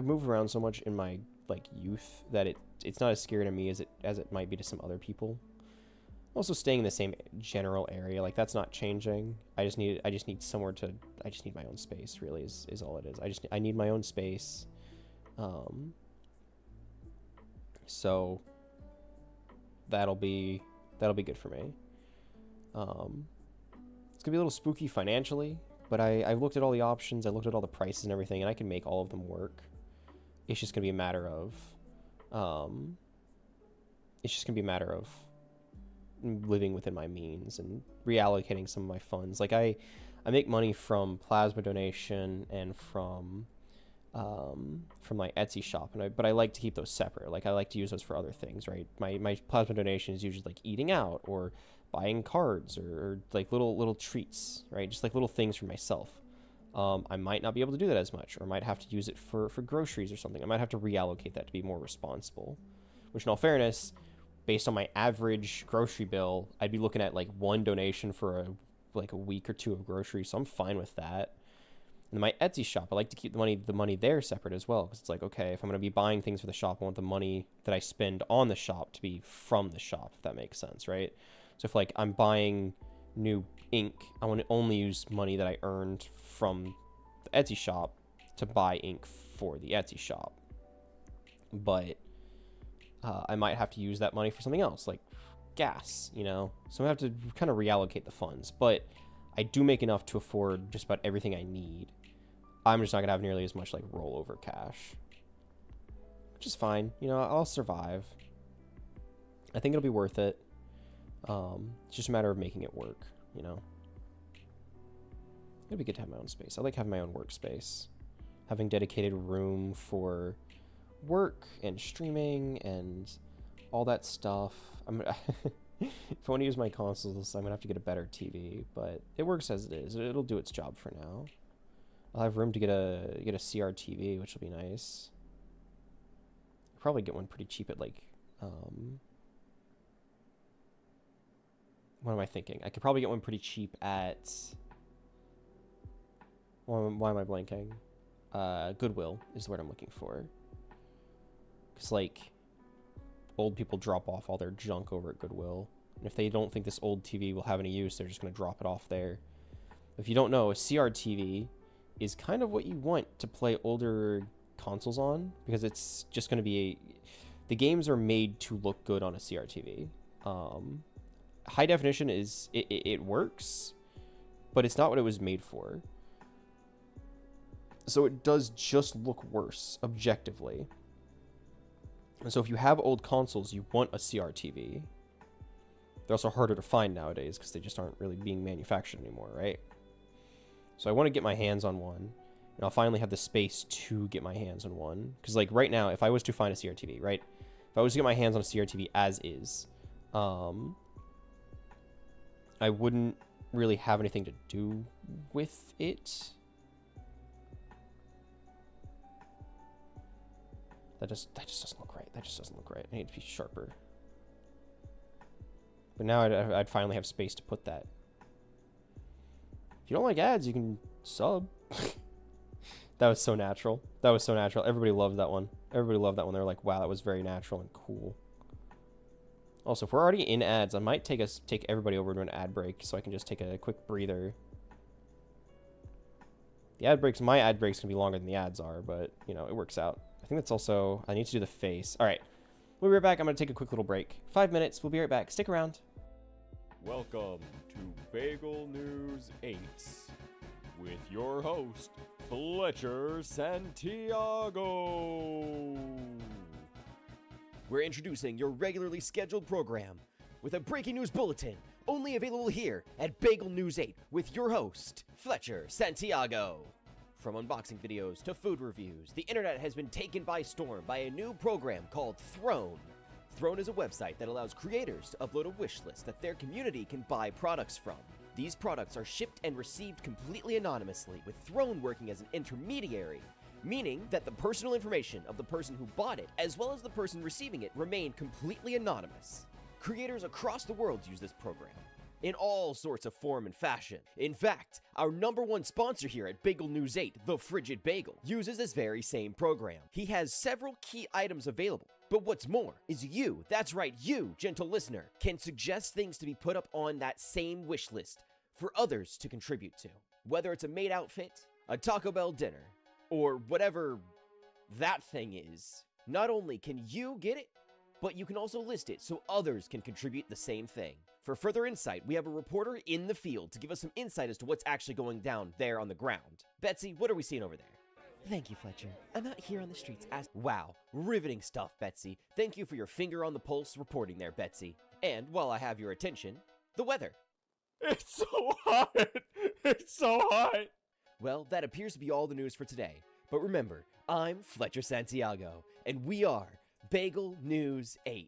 moved around so much in my like youth that it's not as scary to me as it might be to some other people. Also staying in the same general area, like that's not changing. I just need somewhere to. I just need my own space. Really, is all it is. I need my own space. So that'll be good for me. It's gonna be a little spooky financially, but I've looked at all the options. I looked at all the prices and everything, and I can make all of them work. It's just gonna be a matter of living within my means and reallocating some of my funds. Like I make money from plasma donation and from my Etsy shop, but I like to keep those separate. Like I like to use those for other things, right? My plasma donation is usually like eating out or buying cards or like little treats, right? Just like little things for myself. I might not be able to do that as much, or might have to use it for groceries or something. I might have to reallocate that to be more responsible, which in all fairness, based on my average grocery bill, I'd be looking at like one donation for a week or two of groceries, so I'm fine with that. And my Etsy shop, I like to keep the money there separate as well, because it's like, okay, if I'm going to be buying things for the shop, I want the money that I spend on the shop to be from the shop, if that makes sense, right? So if like I'm buying new ink, I want to only use money that I earned from the Etsy shop to buy ink for the Etsy shop. But I might have to use that money for something else, like gas, you know? So I have to kind of reallocate the funds. But I do make enough to afford just about everything I need. I'm just not going to have nearly as much, like, rollover cash. Which is fine. You know, I'll survive. I think it'll be worth it. It's just a matter of making it work, you know? It'd be good to have my own space. I like having my own workspace. Having dedicated room for work and streaming and all that stuff. If I want to use my consoles, I'm gonna have to get a better TV, but it works as it is. It'll do its job for now. I'll have room to get a CR TV, which will be nice. I'll probably get one pretty cheap at like, what am I thinking? I could probably get one pretty cheap at, why am I blanking? Goodwill is the word I'm looking for. Because, like, old people drop off all their junk over at Goodwill. And if they don't think this old TV will have any use, they're just going to drop it off there. If you don't know, a CR TV is kind of what you want to play older consoles on. Because it's just going to be the games are made to look good on a CR TV. High definition is, it works, but it's not what it was made for. So it does just look worse, objectively. And so if you have old consoles, you want a CR TV. They're also harder to find nowadays because they just aren't really being manufactured anymore, right? So I want to get my hands on one, and I'll finally have the space to get my hands on one. Because, like, right now, if I was to find a CR TV, right? If I was to get my hands on a CR TV as is, I wouldn't really have anything to do with it. That just doesn't look right. That just doesn't look right. I need to be sharper. But now I'd finally have space to put that. If you don't like ads, you can sub. That was so natural. That was so natural. Everybody loved that one. Everybody loved that one. They were like, wow, that was very natural and cool. Also, if we're already in ads, I might take everybody over to an ad break so I can just take a quick breather. The ad breaks, my ad breaks can be longer than the ads are, but, you know, it works out. I think that's also, I need to do the face. All right, we'll be right back. I'm going to take a quick little break. 5 minutes. We'll be right back. Stick around. Welcome to Bagel News 8 with your host, Fletcher Santiago. We're introducing your regularly scheduled program with a breaking news bulletin only available here at Bagel News 8 with your host, Fletcher Santiago. From unboxing videos to food reviews, the internet has been taken by storm by a new program called Throne. Throne is a website that allows creators to upload a wish list that their community can buy products from. These products are shipped and received completely anonymously, with Throne working as an intermediary, meaning that the personal information of the person who bought it, as well as the person receiving it, remain completely anonymous. Creators across the world use this program, in all sorts of form and fashion. In fact, our #1 sponsor here at Bagel News 8, The Frigid Bagel, uses this very same program. He has several key items available. But what's more is you, that's right, you, gentle listener, can suggest things to be put up on that same wish list for others to contribute to. Whether it's a maid outfit, a Taco Bell dinner, or whatever that thing is. Not only can you get it, but you can also list it so others can contribute the same thing. For further insight, we have a reporter in the field to give us some insight as to what's actually going down there on the ground. Betsy, what are we seeing over there? Thank you, Fletcher. I'm out here on the streets as— Wow, riveting stuff, Betsy. Thank you for your finger on the pulse reporting there, Betsy. And while I have your attention, the weather. It's so hot! It's so hot! Well, that appears to be all the news for today. But remember, I'm Fletcher Santiago, and we are Bagel News 8.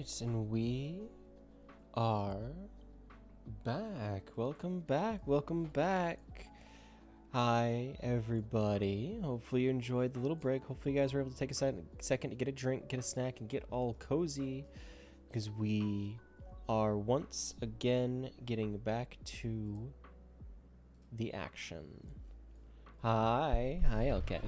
Alright, and we are back. Welcome back. Welcome back. Hi, everybody. Hopefully you enjoyed the little break. Hopefully you guys were able to take a second to get a drink, get a snack, and get all cozy. Because we are once again getting back to the action. Hi, okay.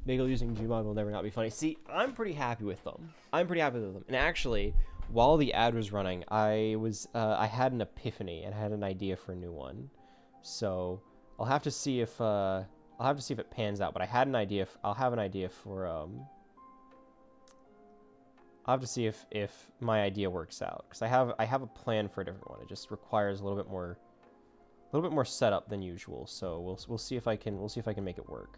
Bagel using Gmod will never not be funny. See, I'm pretty happy with them. And actually, while the ad was running, I had an epiphany and had an idea for a new one. So I'll have to see if it pans out. But I had an idea. I'll have an idea for I'll have to see if my idea works out, because I have a plan for a different one. It just requires a little bit more setup than usual. So we'll see if I can make it work.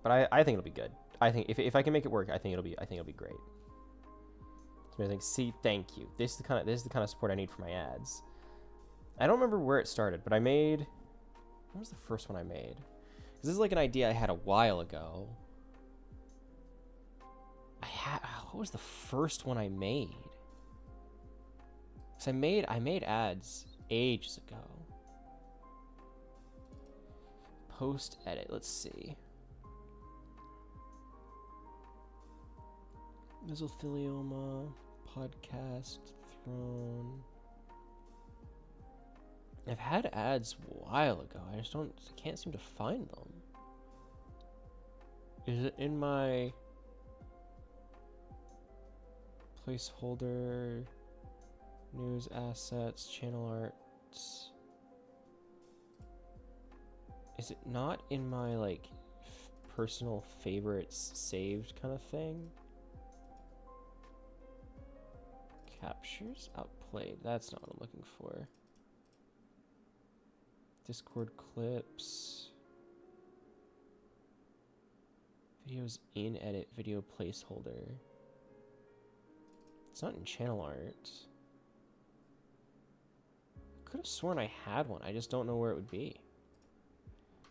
But I think it'll be good. I think if I can make it work, I think it'll be great. It's amazing. See, thank you. This is the kind of support I need for my ads. I don't remember where it started, but when was the first one I made? Because this is like an idea I had a while ago. What was the first one I made? Because I made ads ages ago. Post edit. Let's see. Mesothelioma, podcast, throne. I've had ads a while ago. I can't seem to find them. Is it in my placeholder, news assets, channel arts? Is it not in my like personal favorites saved kind of thing? Captures outplayed. That's not what I'm looking for. Discord clips. Videos in edit. Video placeholder. It's not in channel art. I could have sworn I had one. I just don't know where it would be.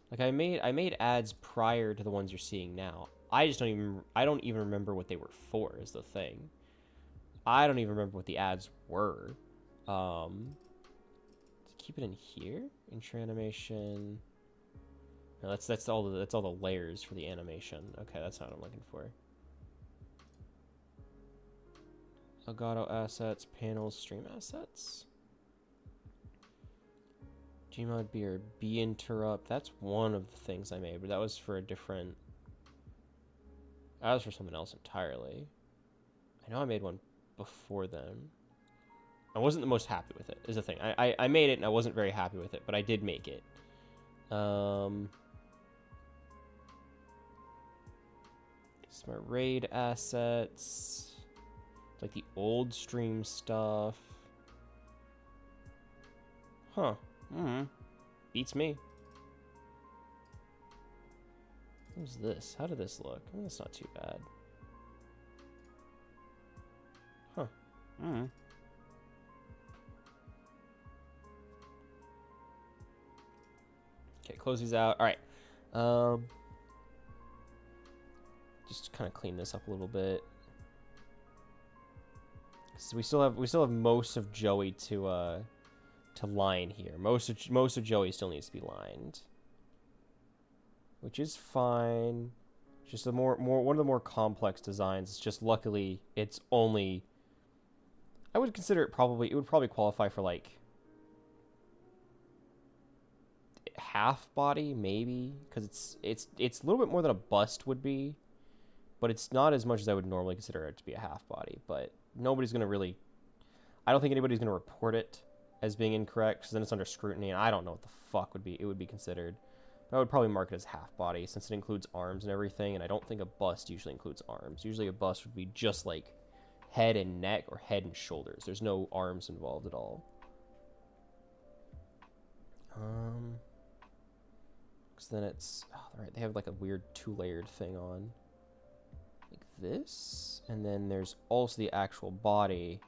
Like I made ads prior to the ones you're seeing now. I don't even remember what they were for, is the thing. I don't even remember what the ads were. Keep it in here. Intro animation. No, that's all the layers for the animation. Okay, that's not what I'm looking for. Elgato assets, panels, stream assets. Gmod beer, B interrupt. That's one of the things I made, but that was for a different. That was for something else entirely. I know I made one before then. I wasn't the most happy with it, is the thing. I made it and I wasn't very happy with it, but I did make it. Smart raid assets. Like the old stream stuff. Huh. Beats me. What's this? How did this look? I mean, that's not too bad. Huh. Okay, close these out. All right. Just kind of clean this up a little bit. So we still have most of Joey to line here. Most of Joey still needs to be lined, which is fine. Just one of the more complex designs. It's just luckily it's only. I would consider it would probably qualify for like half body maybe, because it's a little bit more than a bust would be, but it's not as much as I would normally consider it to be a half body. But nobody's gonna really. I don't think anybody's gonna report it as being incorrect, because then it's under scrutiny, and I don't know what the fuck it would be considered. But I would probably mark it as half body, since it includes arms and everything, and I don't think a bust usually includes arms. Usually a bust would be just like head and neck, or head and shoulders. There's no arms involved at all. Because then it's right. They have like a weird two-layered thing on, like this, and then there's also the actual body,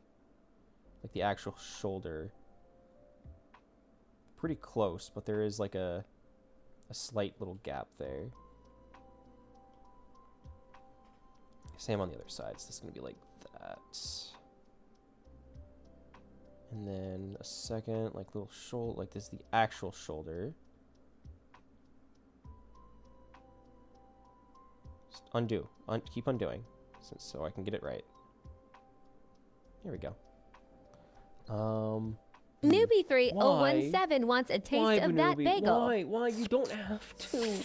like the actual shoulder. Pretty close, but there is like a slight little gap there. Same on the other side. So this is going to be like that. And then a second, like little shoulder, like this is the actual shoulder. Just undo. Keep undoing. So I can get it right. Here we go. Newbie3017 wants a taste of that bagel. Why? You don't have to.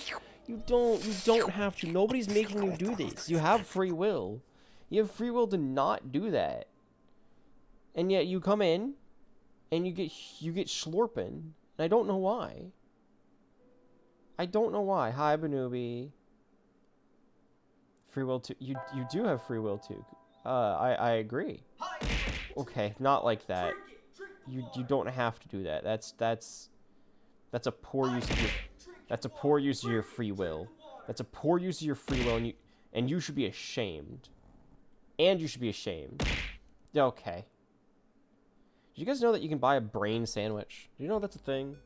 You don't have to. Nobody's making you do this. You have free will. You have free will to not do that. And yet you come in and you get slurping. And I don't know why. I don't know why. Hi, Banubi. Free will too. You do have free will too. I agree. Okay, not like that. You don't have to do that. That's a poor use of your free will. That's a poor use of your free will, and you should be ashamed. And you should be ashamed. Okay. Did you guys know that you can buy a brain sandwich? Do you know that's a thing?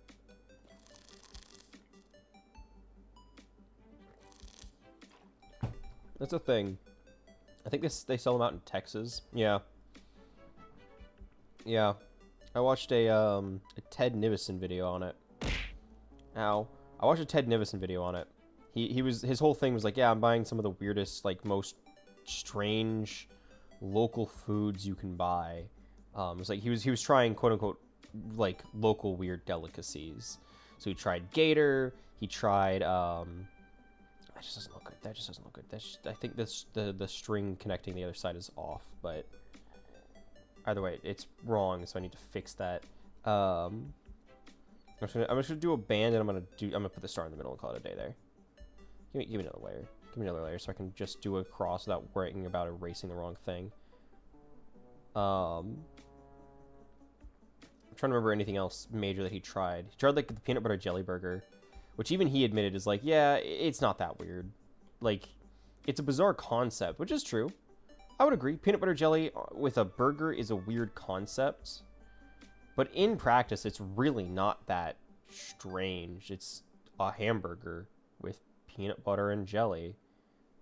That's a thing. I think they sell them out in Texas. Yeah. Yeah. I watched a Ted Nivison video on it. Ow. I watched a Ted Nivison video on it. His whole thing was like, yeah, I'm buying some of the weirdest, like, most strange local foods you can buy. It was like he was trying, quote unquote, like local weird delicacies. So he tried gator. He tried that just doesn't look good. That just doesn't look good. I think the string connecting the other side is off, but either way, it's wrong. So I need to fix that. I'm just gonna do a band, and I'm gonna put the star in the middle and call it a day there. Give me another layer. Give me another layer so I can just do a cross without worrying about erasing the wrong thing. I'm trying to remember anything else major that he tried. He tried like the peanut butter jelly burger, which even he admitted is like, yeah, it's not that weird. Like, it's a bizarre concept, which is true. I would agree. Peanut butter jelly with a burger is a weird concept. But in practice, it's really not that strange. It's a hamburger with peanut butter and jelly.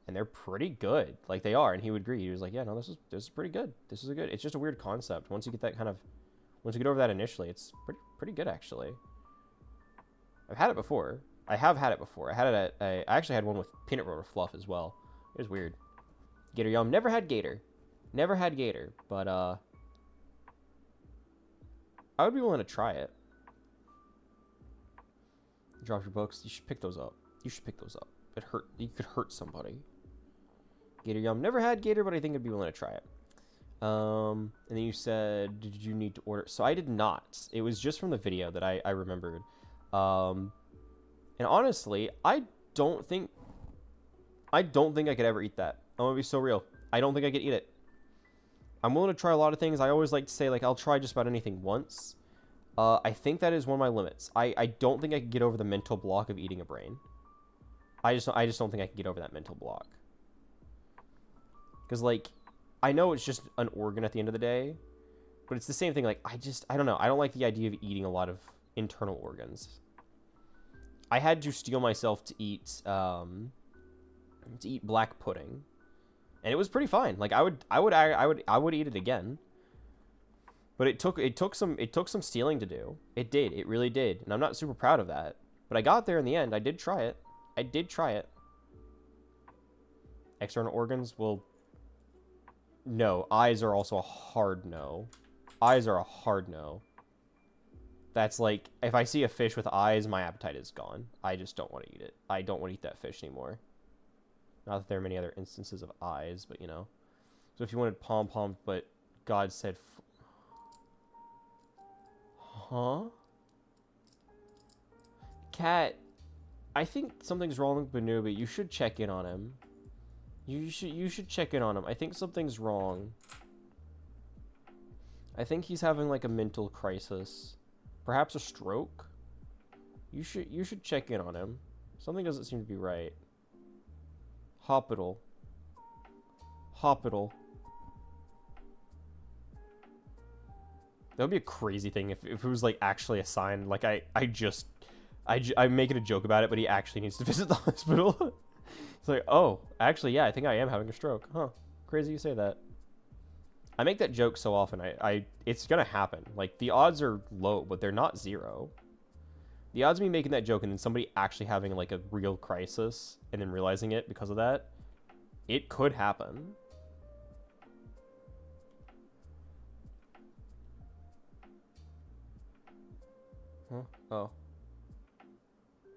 And they're pretty good. Like, they are. And he would agree. He was like, yeah, no, this is pretty good. This is a good. It's just a weird concept. Once you get that once you get over that initially, it's pretty good, actually. I've had it before. I have had it before. I actually had one with peanut butter fluff as well. It was weird. Gator Yum. Never had Gator. Never had Gator. But, I would be willing to try it. Drop your books. You should pick those up. You should pick those up. You could hurt somebody. Gator Yum. Never had Gator, but I think I'd be willing to try it. And then you said, did you need to order? So I did not. It was just from the video that I remembered. And honestly, I don't think I could ever eat that. I'm gonna be so real. I don't think I could eat it. I'm willing to try a lot of things. I always like to say, like, I'll try just about anything once. I think that is one of my limits. I don't think I could get over the mental block of eating a brain. I just don't think I can get over that mental block. Because, like, I know it's just an organ at the end of the day, but it's the same thing. Like, I don't know. I don't like the idea of eating a lot of internal organs. I had to steel myself to eat black pudding, and it was pretty fine. Like, I would eat it again. But it took some stealing to do. It did. It really did. And I'm not super proud of that. But I got there in the end. I did try it. External organs? Well, no. Eyes are also a hard no. Eyes are a hard no. That's like, if I see a fish with eyes, my appetite is gone. I just don't want to eat it. I don't want to eat that fish anymore. Not that there are many other instances of eyes, but you know. So if you wanted pom-pom, but God said... Huh? Cat, I think something's wrong with Banubi. You should check in on him. You should check in on him. I think something's wrong. I think he's having like a mental crisis. Perhaps a stroke? You should check in on him. Something doesn't seem to be right. Hospital. That would be a crazy thing if it was like actually a sign. Like I'm making a joke about it, but he actually needs to visit the hospital. It's like, oh, actually, yeah, I think I am having a stroke. Huh. Crazy you say that. I make that joke so often. It's gonna happen. Like, the odds are low, but they're not zero. The odds of me making that joke and then somebody actually having, like, a real crisis and then realizing it because of that, it could happen. Huh? Oh.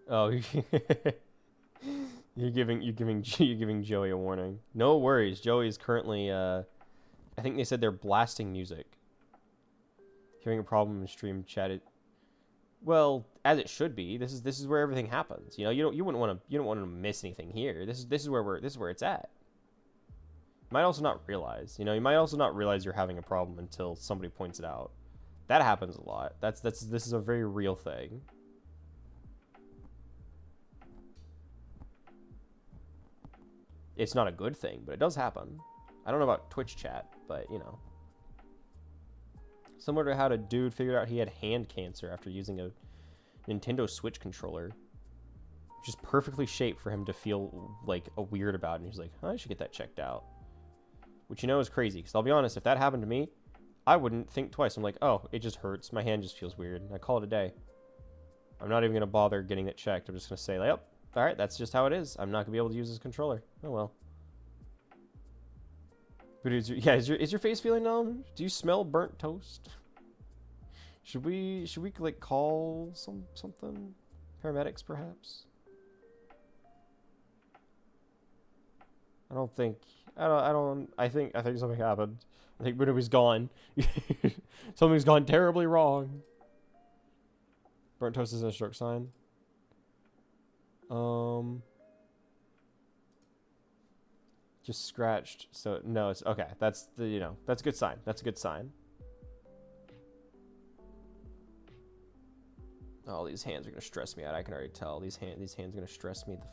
Oh, you're giving Joey a warning. No worries. Joey's currently I think they said they're blasting music. Hearing a problem in stream chat. Well, as it should be. This is where everything happens. You know, you don't want to miss anything here. This is where it's at. You might also not realize. You might also not realize you're having a problem until somebody points it out. That happens a lot. This is a very real thing. It's not a good thing, but it does happen. I don't know about Twitch chat, but, you know. Similar to how a dude figured out he had hand cancer after using a Nintendo Switch controller. Just perfectly shaped for him to feel, like, a weird about it. And he's like, oh, I should get that checked out. Which, you know, is crazy. Because I'll be honest, if that happened to me, I wouldn't think twice. I'm like, oh, it just hurts. My hand just feels weird. And I call it a day. I'm not even going to bother getting it checked. I'm just going to say, yep. All right, that's just how it is. I'm not going to be able to use this controller. Oh, well. But is your face feeling numb? Do you smell burnt toast? Should we like call something? Paramedics, perhaps? I think something happened. I think Bunubi's gone. Something's gone terribly wrong. Burnt toast is a stroke sign. Just scratched. So no, it's okay. That's that's a good sign. That's a good sign. Oh, these hands are gonna stress me out. I can already tell. These hands are gonna stress me the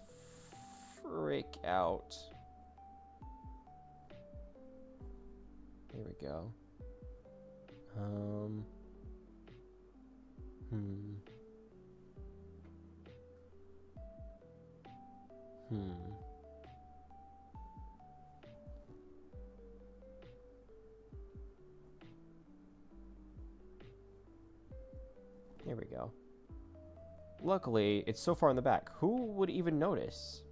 frick out. Here we go. Here we go. Luckily, it's so far in the back. Who would even notice?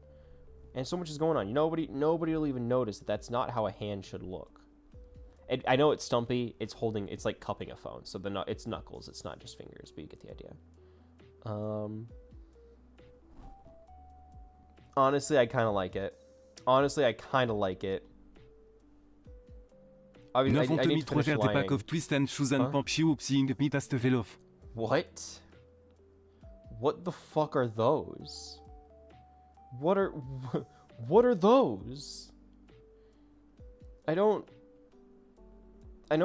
And so much is going on. Nobody will even notice that that's not how a hand should look. I know it's stumpy. It's like cupping a phone. So it's knuckles. It's not just fingers, but you get the idea. Honestly, I kind of like it. What? What the fuck are those? What are those? I know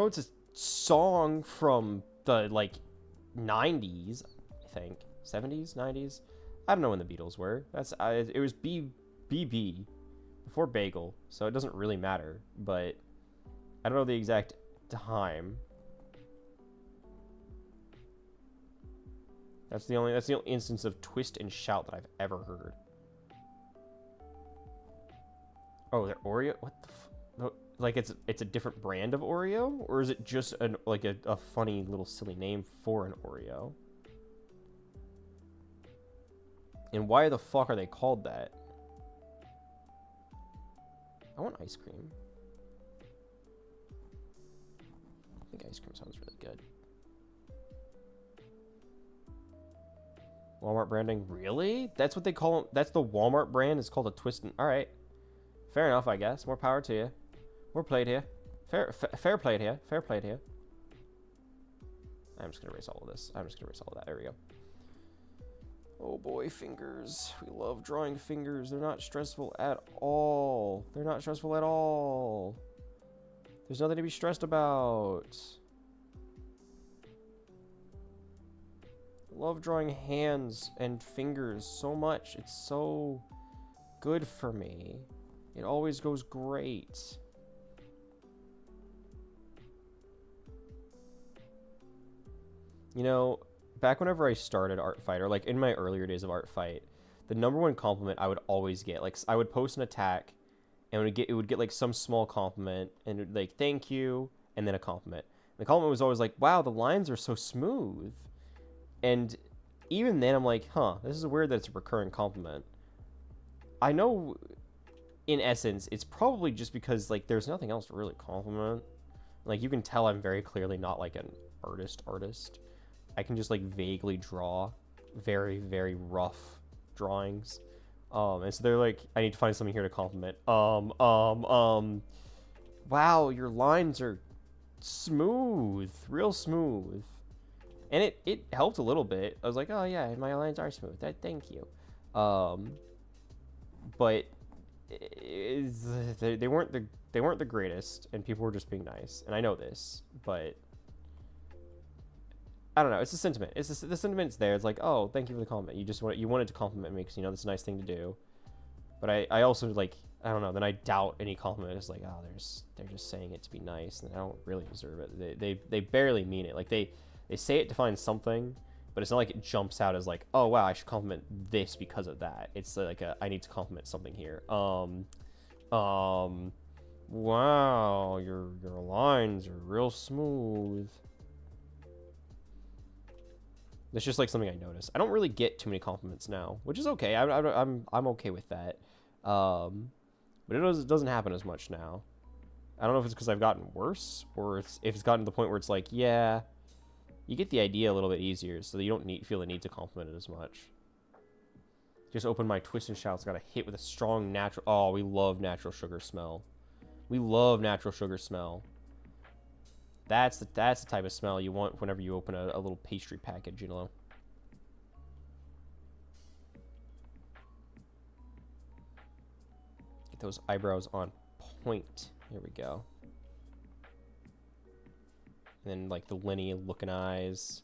it's a song from the, like, 90s, I think. 70s, 90s? I don't know when the Beatles were. It was BB before Bagel, so it doesn't really matter, but I don't know the exact time. That's the only instance of twist and shout that I've ever heard. Oh, they're Oreo? What the like it's a different brand of Oreo? Or is it just a funny little silly name for an Oreo? And why the fuck are they called that? I want ice cream. I think ice cream sounds really good. Walmart branding? Really? That's what they call them? That's the Walmart brand? It's called a twist and... Alright. Fair enough, I guess. More power to you. We're played here. Fair played here. Fair played here. I'm just going to erase all of this. I'm just going to erase all of that. There we go. Oh boy, fingers. We love drawing fingers. They're not stressful at all. They're not stressful at all. There's nothing to be stressed about. I love drawing hands and fingers so much. It's so good for me. It always goes great. You know, back whenever I started ArtFight, or like in my earlier days of ArtFight, the number one compliment I would always get, like, I would post an attack, and it would get like some small compliment, and it would, like, thank you, and then a compliment. The compliment was always like, wow, the lines are so smooth. And even then, I'm like, huh, this is weird that it's a recurring compliment. I know, in essence, it's probably just because, like, there's nothing else to really compliment. Like, you can tell I'm very clearly not, like, an artist. I can just, like, vaguely draw very, very rough drawings. And so they're like, I need to find something here to compliment. Wow, your lines are smooth, real smooth. And it helped a little bit. I was like, oh yeah, my lines are smooth. Thank you. But they weren't the greatest, and people were just being nice. And I know this, but I don't know. It's a sentiment. The sentiment's there. It's like, oh, thank you for the compliment. You wanted to compliment me because, you know, that's a nice thing to do. But I also, like, I don't know. Then I doubt any compliment. It's like, oh, they're just saying it to be nice, and I don't really deserve it. They barely mean it. Like, they say it to find something, but it's not like it jumps out as like, oh wow, I should compliment this because of that. It's like I need to compliment something here. Wow, your lines are real smooth. It's just like something I noticed. I don't really get too many compliments now, which is okay. I'm okay with that. But it doesn't happen as much now. I don't know if it's because I've gotten worse, or if it's gotten to the point where it's like, yeah, you get the idea a little bit easier, so that you don't feel the need to compliment it as much. Just open my twist and shouts. Got a hit with a strong natural. Oh, we love natural sugar smell. We love natural sugar smell. That's the type of smell you want whenever you open a little pastry package, you know. Get those eyebrows on point. Here we go. And then, like, the Lenny looking eyes.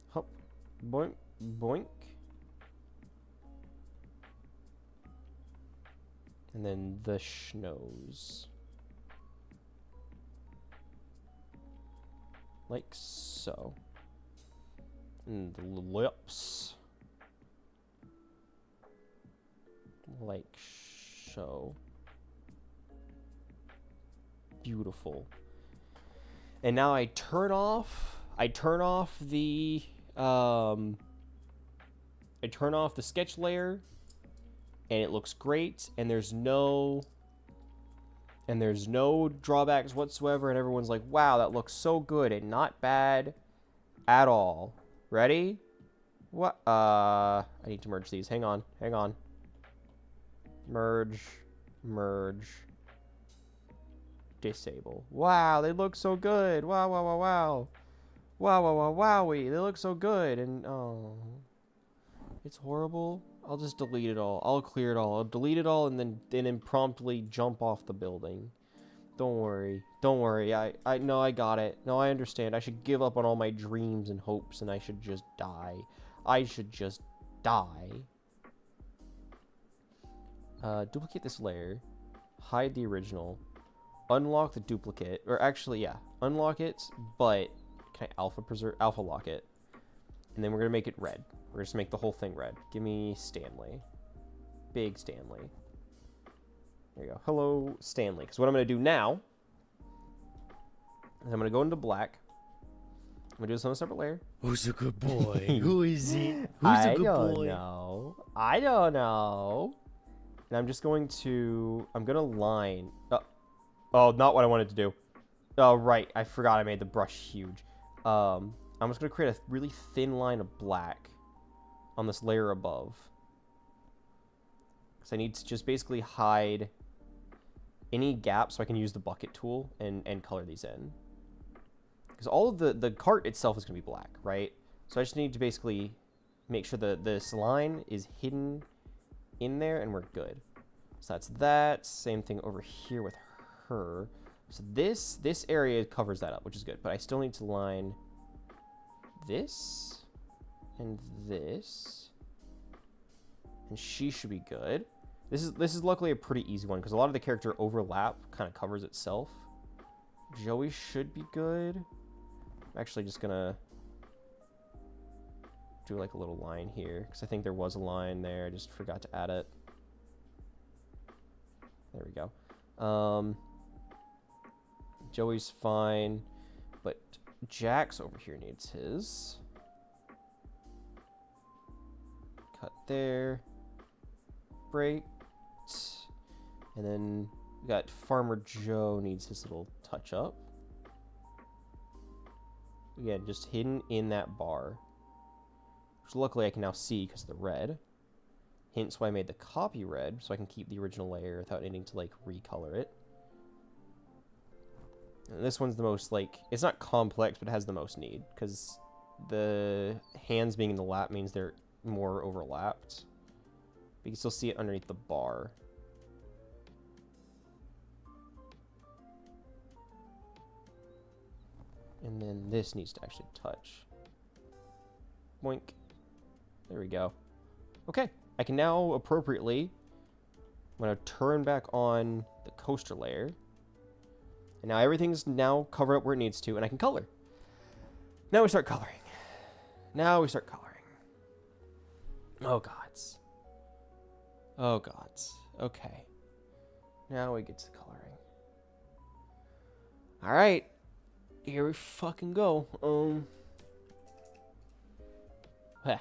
Hop. Boink. Boink. And then the schnoz. Like so. And the lips. Like so. Beautiful. And now I turn off the sketch layer, and it looks great, and there's no drawbacks whatsoever, and everyone's like, wow, that looks so good and not bad at all. Ready? What? I need to merge these. Hang on. Merge. Disable. Wow, they look so good. Wow. Wowie. They look so good. And, oh, it's horrible. I'll just delete it all. I'll clear it all. I'll delete it all and then promptly jump off the building. Don't worry. I know I got it. No, I understand. I should give up on all my dreams and hopes, and I should just die. Duplicate this layer. Hide the original. Unlock the duplicate. Or actually, yeah. Unlock it, but can I alpha lock it? And then we're going to make it red. We're just make the whole thing red. Give me Stanley. Big Stanley. There you go. Hello, Stanley. Because what I'm going to do now is I'm going to go into black. I'm going to do this on a separate layer. Who's a good boy? Who is he? Who's a good boy? I don't know. And I'm just going to... I'm going to line... Oh, not what I wanted to do. Oh, right. I forgot I made the brush huge. I'm just going to create a really thin line of black on this layer above. Because I need to just basically hide any gaps so I can use the bucket tool and color these in. Because all of the cart itself is going to be black, right? So I just need to basically make sure that this line is hidden in there and we're good. So that's that. Same thing over here with her. So this area covers that up, which is good. But I still need to line this and this. And she should be good. This is luckily a pretty easy one because a lot of the character overlap kind of covers itself. Joey should be good. I'm actually just gonna do like a little line here, because I think there was a line there. I just forgot to add it. There we go. Joey's fine, but Jax over here needs his. Cut there. Break. And then we got Farmer Joe needs his little touch up. Again, just hidden in that bar. Which luckily I can now see because of the red. Hence why I made the copy red, so I can keep the original layer without needing to, like, recolor it. And this one's the most, like, it's not complex, but it has the most need, because the hands being in the lap means they're more overlapped. But you can still see it underneath the bar. And then this needs to actually touch. Boink. There we go. Okay, I can now appropriately, I'm going to turn back on the coaster layer. And now everything's now covered up where it needs to, and I can color. Now we start coloring. Now we start coloring. Oh, gods. Oh, gods. Okay. Now we get to coloring. Alright. Here we fucking go. Heh.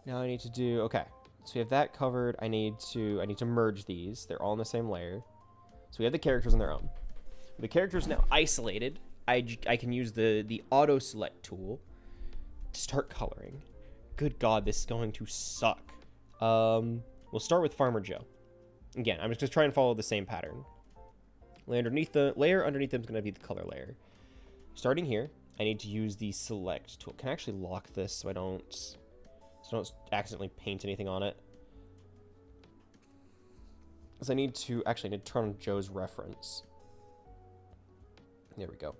Now I need to do, okay. So we have that covered. I need to merge these. They're all in the same layer. So we have the characters on their own. The characters now isolated. I can use the auto select tool to start coloring. Good God, this is going to suck. We'll start with Farmer Joe. Again, I'm just gonna try and follow the same pattern. Layer underneath them is gonna be the color layer. Starting here, I need to use the select tool. Can I actually lock this so I don't accidentally paint anything on it? Because I need to turn on Joe's reference. There we go.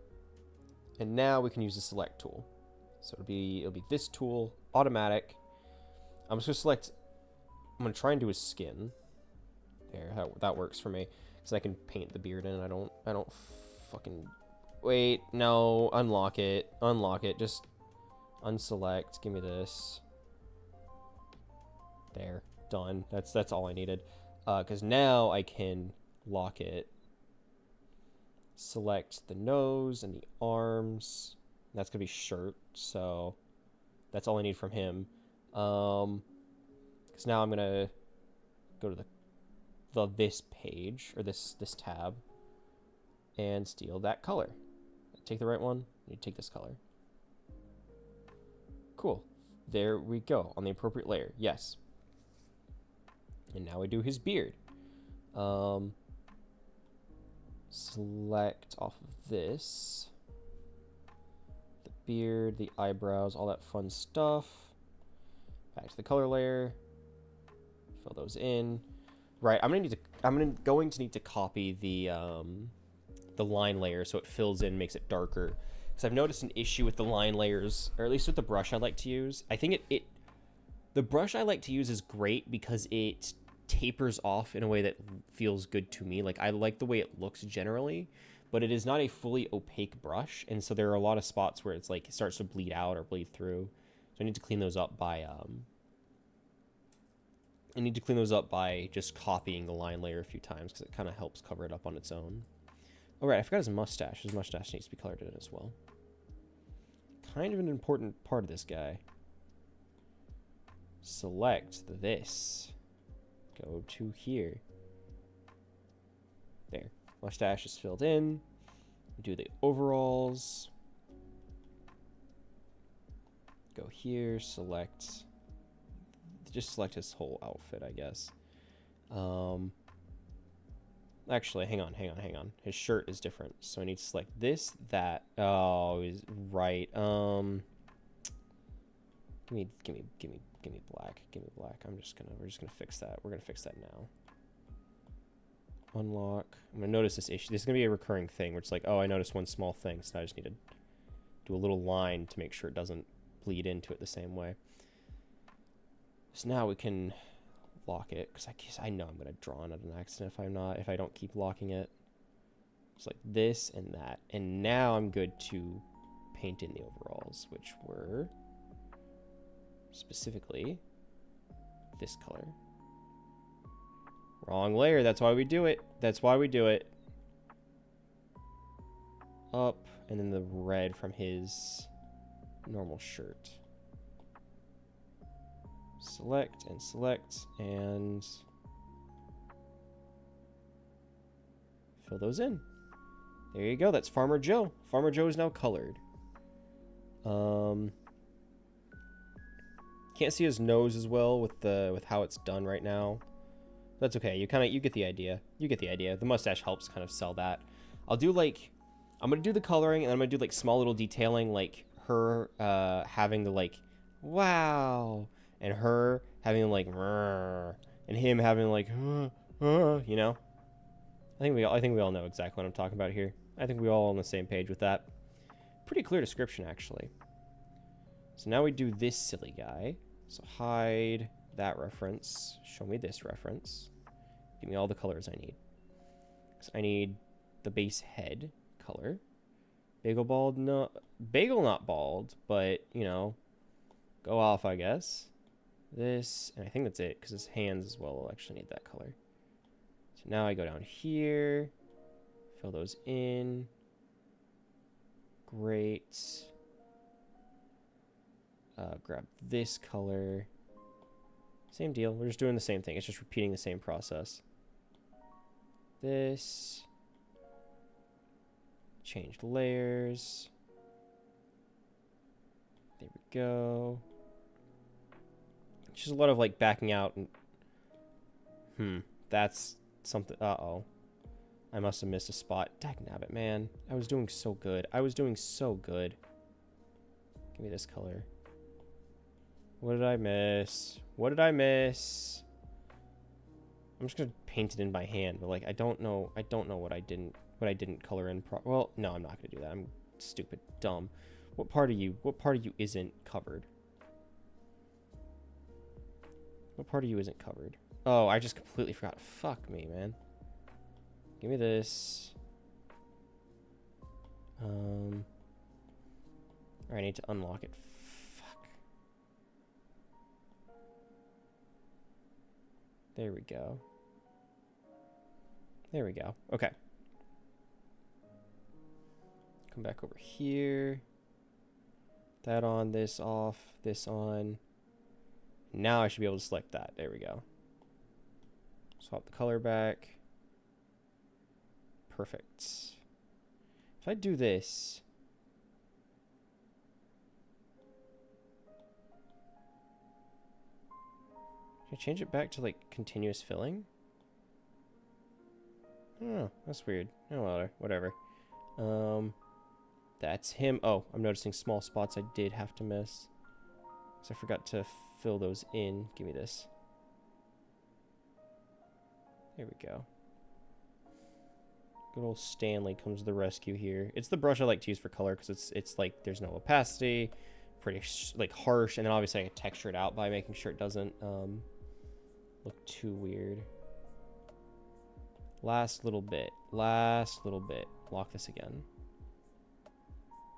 And now we can use the select tool. So it'll be this tool, automatic. I'm just gonna try and do his skin. There, that works for me. So I can paint the beard in. I don't fucking wait. No, unlock it. Just unselect. Give me this. There, done. That's all I needed. Because now I can lock it. Select the nose and the arms. That's gonna be shirt. So that's all I need from him. Because now I'm gonna go to this page or this tab and steal that color. Take the right one. You take this color. Cool. There we go on the appropriate layer. Yes. And now we do his beard. Select off of this. The beard, the eyebrows, all that fun stuff. Back to the color layer. Fill those in. Right, I'm going to need to copy the line layer so it fills in, makes it darker. Because I've noticed an issue with the line layers, or at least with the brush I like to use. I think the brush I like to use is great because it tapers off in a way that feels good to me. Like, I like the way it looks generally, but it is not a fully opaque brush, and so there are a lot of spots where it's like it starts to bleed out or bleed through. So I need to clean those up by just copying the line layer a few times because it kind of helps cover it up on its own. All right, I forgot his mustache. His mustache needs to be colored in as well. Kind of an important part of this guy. Select this. Go to here. There. Mustache is filled in. Do the overalls. Go here, select. Just select his whole outfit, I guess. Actually, hang on. His shirt is different, so I need to select this, that. Oh, he's right. Give me black. Give me black. We're just gonna fix that. We're gonna fix that now. Unlock. I'm gonna notice this issue. This is gonna be a recurring thing where it's like, oh, I noticed one small thing, so I just need to do a little line to make sure it doesn't bleed into it the same way. So now we can lock it, because I know I'm gonna draw on it an accident if I don't keep locking it. It's like this and that. And now I'm good to paint in the overalls, which were specifically this color. Wrong layer. That's why we do it. That's why we do it. Up, and then the red from his normal shirt. Select, and fill those in. There you go. That's Farmer Joe. Farmer Joe is now colored. Can't see his nose as well with how it's done right now. That's okay. You get the idea. You get the idea. The mustache helps kind of sell that. I'll do like, I'm gonna do the coloring, and I'm gonna do like small little detailing, like her having the like wow, and her having like and him having like you know. I think we all know exactly what I'm talking about here. I think we all on the same page with that. Pretty clear description, actually. So now we do this silly guy. So hide that reference. Show me this reference. Give me all the colors I need. So I need the base head color. Bagel bald, no, bagel not bald, but you know, go off, I guess. This, and I think that's it, because his hands as well will actually need that color. So now I go down here, fill those in. Great. Grab this color. Same deal. We're just doing the same thing. It's just repeating the same process. This. Change layers. There we go. It's just a lot of like backing out and that's something. Uh-oh. I must have missed a spot. Dagnabbit, man. I was doing so good. I was doing so good. Give me this color. What did I miss? What did I miss? I'm just gonna paint it in by hand, but like I don't know what I didn't color in well, no, I'm not gonna do that. I'm stupid, dumb. What part of you isn't covered? What part of you isn't covered? Oh, I just completely forgot. Fuck me, man. Give me this. I need to unlock it. Fuck. There we go. There we go. Okay. Come back over here. That on, this off, this on. Now I should be able to select that. There we go. Swap the color back. Perfect. If I do this, can I change it back to like continuous filling? Oh, that's weird. Oh, well, whatever. That's him. Oh, I'm noticing small spots I did have to miss. So I forgot to fill those in. Give me this. There we go. Good old Stanley comes to the rescue here. It's the brush I like to use for color because it's like there's no opacity, pretty like harsh, and then obviously I can texture it out by making sure it doesn't look too weird. Last little bit. Lock this again.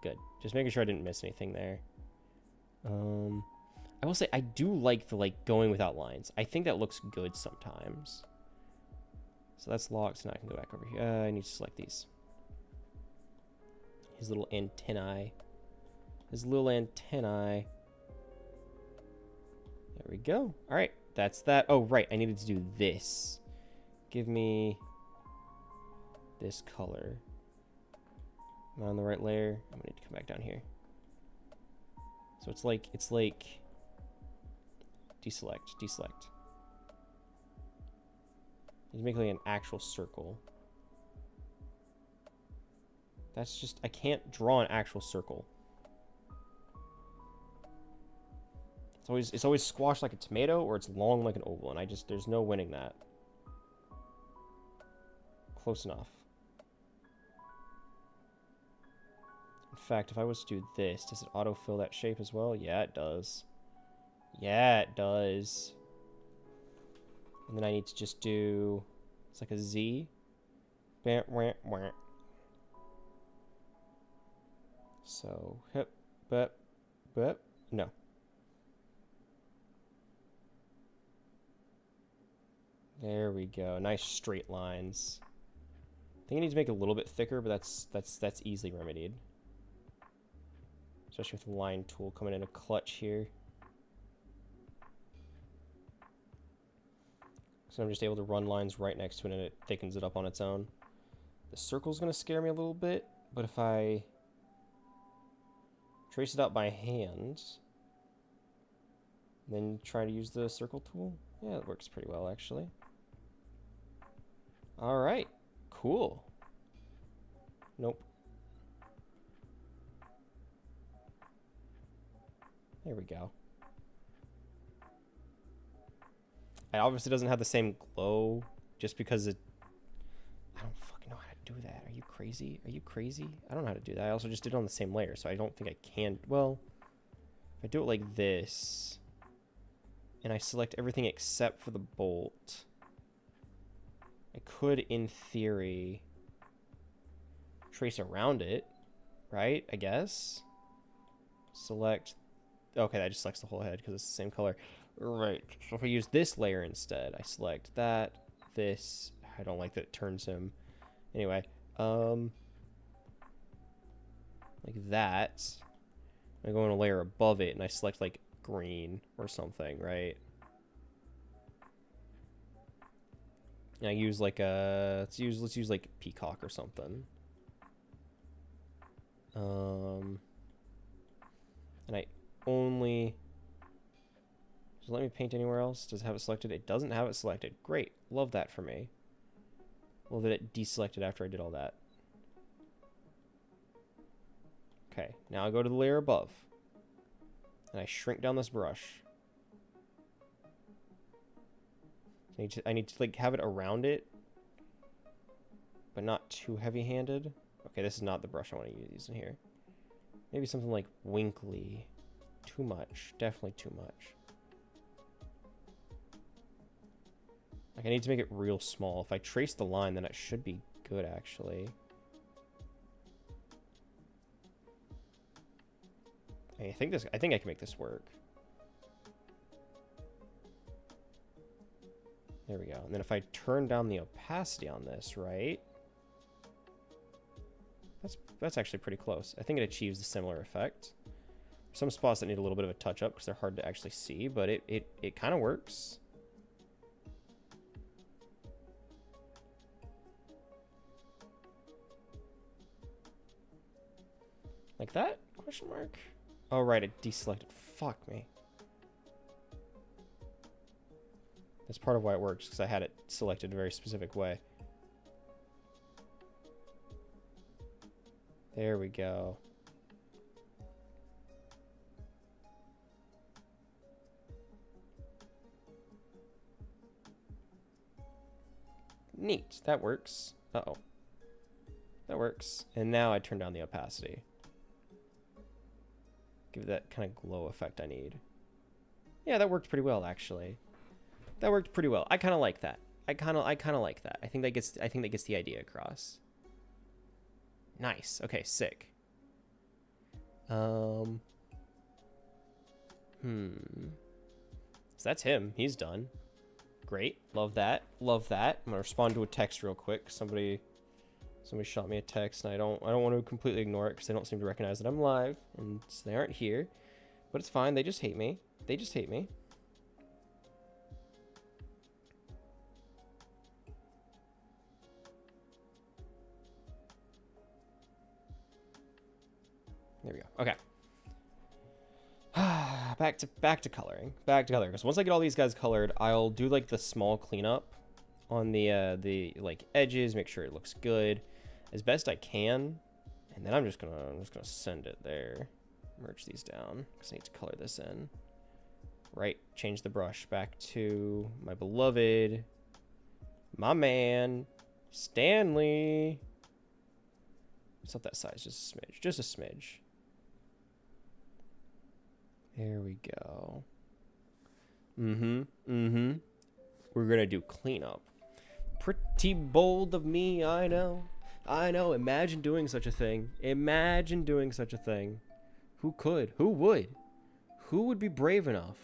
Good. Just making sure I didn't miss anything there. I will say I do like the like going without lines. I think that looks good sometimes. So that's locked, so now I can go back over here. I need to select these. His little antennae. There we go. All right, that's that. Oh, right, I needed to do this. Give me this color. Am I on the right layer? I'm gonna need to come back down here. So it's like deselect. He's making like an actual circle. That's just, I can't draw an actual circle. It's always squashed like a tomato, or it's long like an oval, and there's no winning that. Close enough. In fact, if I was to do this, does it autofill that shape as well? Yeah, it does. Yeah, it does. And then I need to just do, it's like a Z. So, hip, bep, bep, no. There we go. Nice straight lines. I think I need to make it a little bit thicker, but that's easily remedied. Especially with the line tool coming in a clutch here. So I'm just able to run lines right next to it and it thickens it up on its own. The circle's going to scare me a little bit, but if I trace it out by hand, then try to use the circle tool, yeah, it works pretty well actually. Alright, cool. Nope. There we go. It obviously doesn't have the same glow just because it... I don't fucking know how to do that. Are you crazy? Are you crazy? I don't know how to do that. I also just did it on the same layer, so I don't think I can... Well, if I do it like this, and I select everything except for the bolt, I could, in theory, trace around it, right? I guess. Select... Okay, that just selects the whole head because it's the same color. Right, so if I use this layer instead, I select that, this, I don't like that it turns him. Anyway, like that. I go in a layer above it and I select like green or something, right? And I use like a, let's use like peacock or something. And I only... Does it let me paint anywhere else? Does it have it selected? It doesn't have it selected. Great. Love that for me. Love that it deselected after I did all that. Okay, now I go to the layer above. And I shrink down this brush. I need to like have it around it, but not too heavy-handed. Okay, this is not the brush I want to use in here. Maybe something like winkly. Too much. Definitely too much. Like, I need to make it real small. If I trace the line, then it should be good, actually. I think I can make this work. There we go. And then if I turn down the opacity on this, right? That's actually pretty close. I think it achieves a similar effect. Some spots that need a little bit of a touch-up because they're hard to actually see, but it kind of works. Like that? Question mark? Oh, right, it deselected. Fuck me. That's part of why it works, because I had it selected a very specific way. There we go. Neat. That works. Uh-oh. That works. And now I turn down the opacity. Give it that kind of glow effect I need. Yeah, that worked pretty well, actually. That worked pretty well. I kind of like that. I kind of like that. I think that gets the idea across. Nice. Okay, sick. So that's him. He's done. Great. Love that. Love that. I'm gonna respond to a text real quick. Somebody shot me a text, and I don't want to completely ignore it because they don't seem to recognize that I'm live, and so they aren't here. But it's fine. They just hate me. They just hate me. There we go. Okay. back to coloring. Because once I get all these guys colored, I'll do like the small cleanup on the like edges, make sure it looks good as best I can, and then I'm just gonna send it there. Merge these down because I need to color this in. Right, change the brush back to my beloved, my man, Stanley. It's not that size, just a smidge, just a smidge. There we go. We're gonna do cleanup. Pretty bold of me, I know. I know. Imagine doing such a thing. Imagine doing such a thing. Who could? Who would? Who would be brave enough?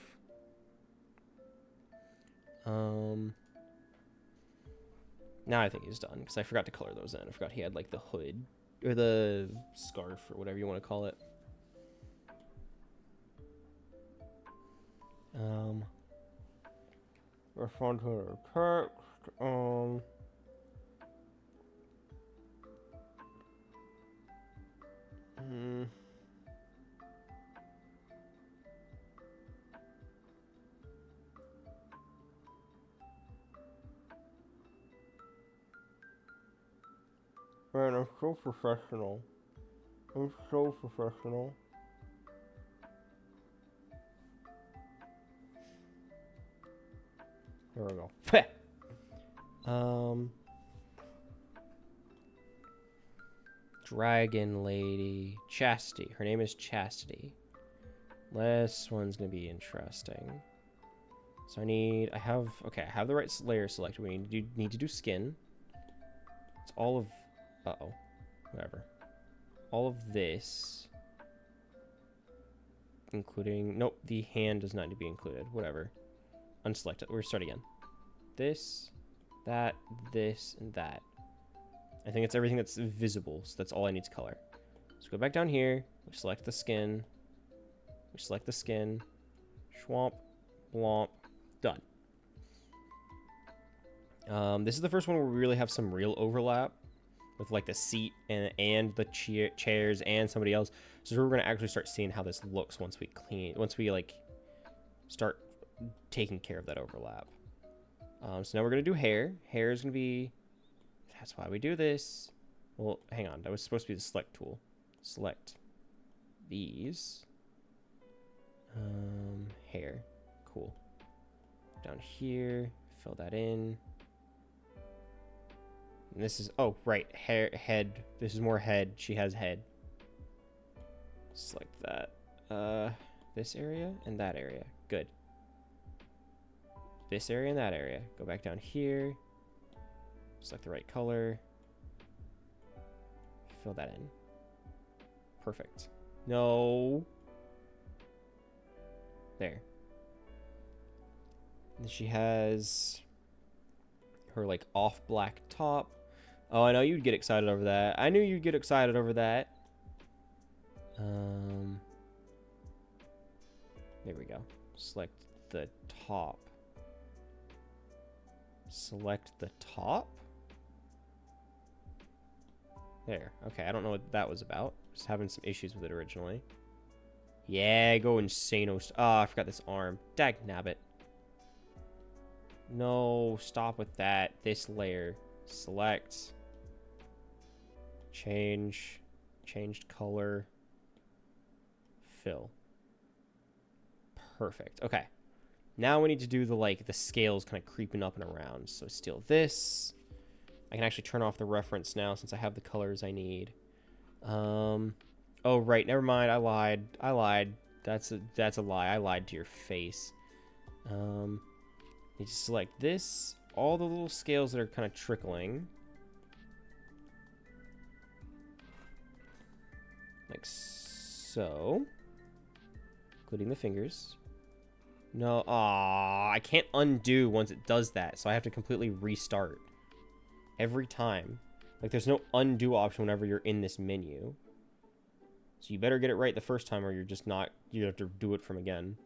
Now I think he's done, because I forgot to color those in. I forgot he had, like, the hood, or the scarf, or whatever you want to call it. Respond to her text, Man, I'm so professional. I'm so professional. There we go. Dragon lady. Chastity. Her name is Chastity. This one's gonna be interesting. So I have the right layer selected. We need to do skin. It's all of, whatever. All of this, including, nope, the hand does not need to be included. Whatever. Unselect it. We're start again. This, that, this, and that. I think it's everything that's visible, so that's all I need to color. So go back down here. We select the skin. We select the skin. Schwamp, blomp, done. This is the first one where we really have some real overlap with like the seat and the chairs and somebody else. So we're gonna actually start seeing how this looks once we like start taking care of that overlap. So now we're gonna do hair. Hair is gonna be, that's why we do this. Well, hang on, that was supposed to be the select tool. Select these. Hair, cool. Down here, fill that in. And this is, oh, right, hair, head. This is more head. She has head. Select that. This area and that area. Good. This area and that area. Go back down here. Select the right color. Fill that in. Perfect. No. There. And she has her like off black top. Oh, I know you'd get excited over that. I knew you'd get excited over that. There we go. Select the top. Select the top? There. Okay, I don't know what that was about. Just having some issues with it originally. Yeah, go insane. Ah, I forgot this arm. Dag nabbit. No, stop with that. This layer. Select. Change. Changed color. Fill. Perfect. Okay. Now we need to do the scales kind of creeping up and around. So steal this. I can actually turn off the reference now since I have the colors I need. Oh, right. Never mind. I lied. That's a lie. I lied to your face. Need to select this. All the little scales that are kind of trickling. Like so. Including the fingers. No. Aw, I can't undo once it does that. So I have to completely restart. Every time. Like there's no undo option whenever you're in this menu. So you better get it right the first time or you're just not, you have to do it from again.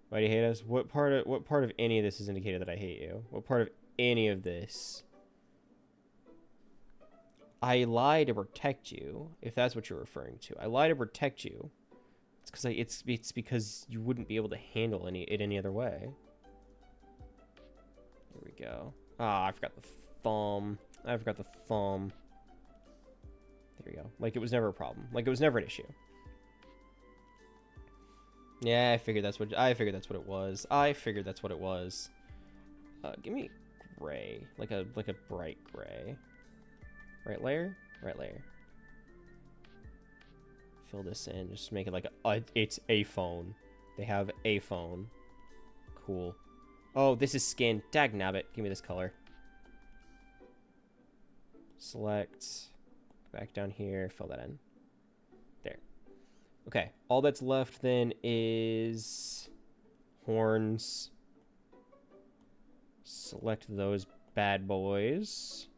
Why do you hate us? What part of any of this is indicated that I hate you? What part of any of this? I lie to protect you, if that's what you're referring to. I lie to protect you. It's because you wouldn't be able to handle it any other way. There we go. Ah, I forgot the thumb. I forgot the thumb. There we go. Like it was never a problem. Like it was never an issue. Yeah, I figured that's what it was. I figured that's what it was. Give me gray, like a bright gray. Right layer, right layer. Fill this in. Just make it like it's a phone. They have a phone. Cool. Oh, this is skin. Dag nabbit. Give me this color. select, back down here, fill that in. There. Okay, all that's left then is horns. Select those bad boys.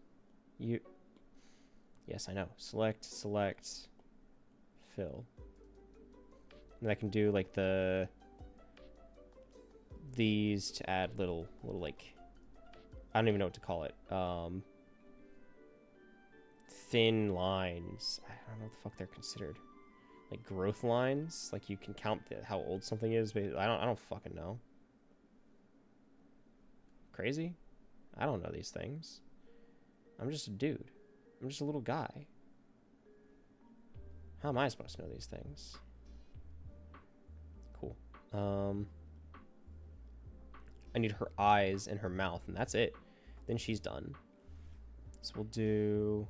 Yes, I know. Select, fill. And I can do like these to add little like, I don't even know what to call it. Thin lines. I don't know what the fuck they're considered. Like growth lines. Like you can count how old something is, but I don't fucking know. Crazy? I don't know these things. I'm just a dude. I'm just a little guy. How am I supposed to know these things? Cool. I need her eyes and her mouth, and that's it. Then she's done. So we'll do...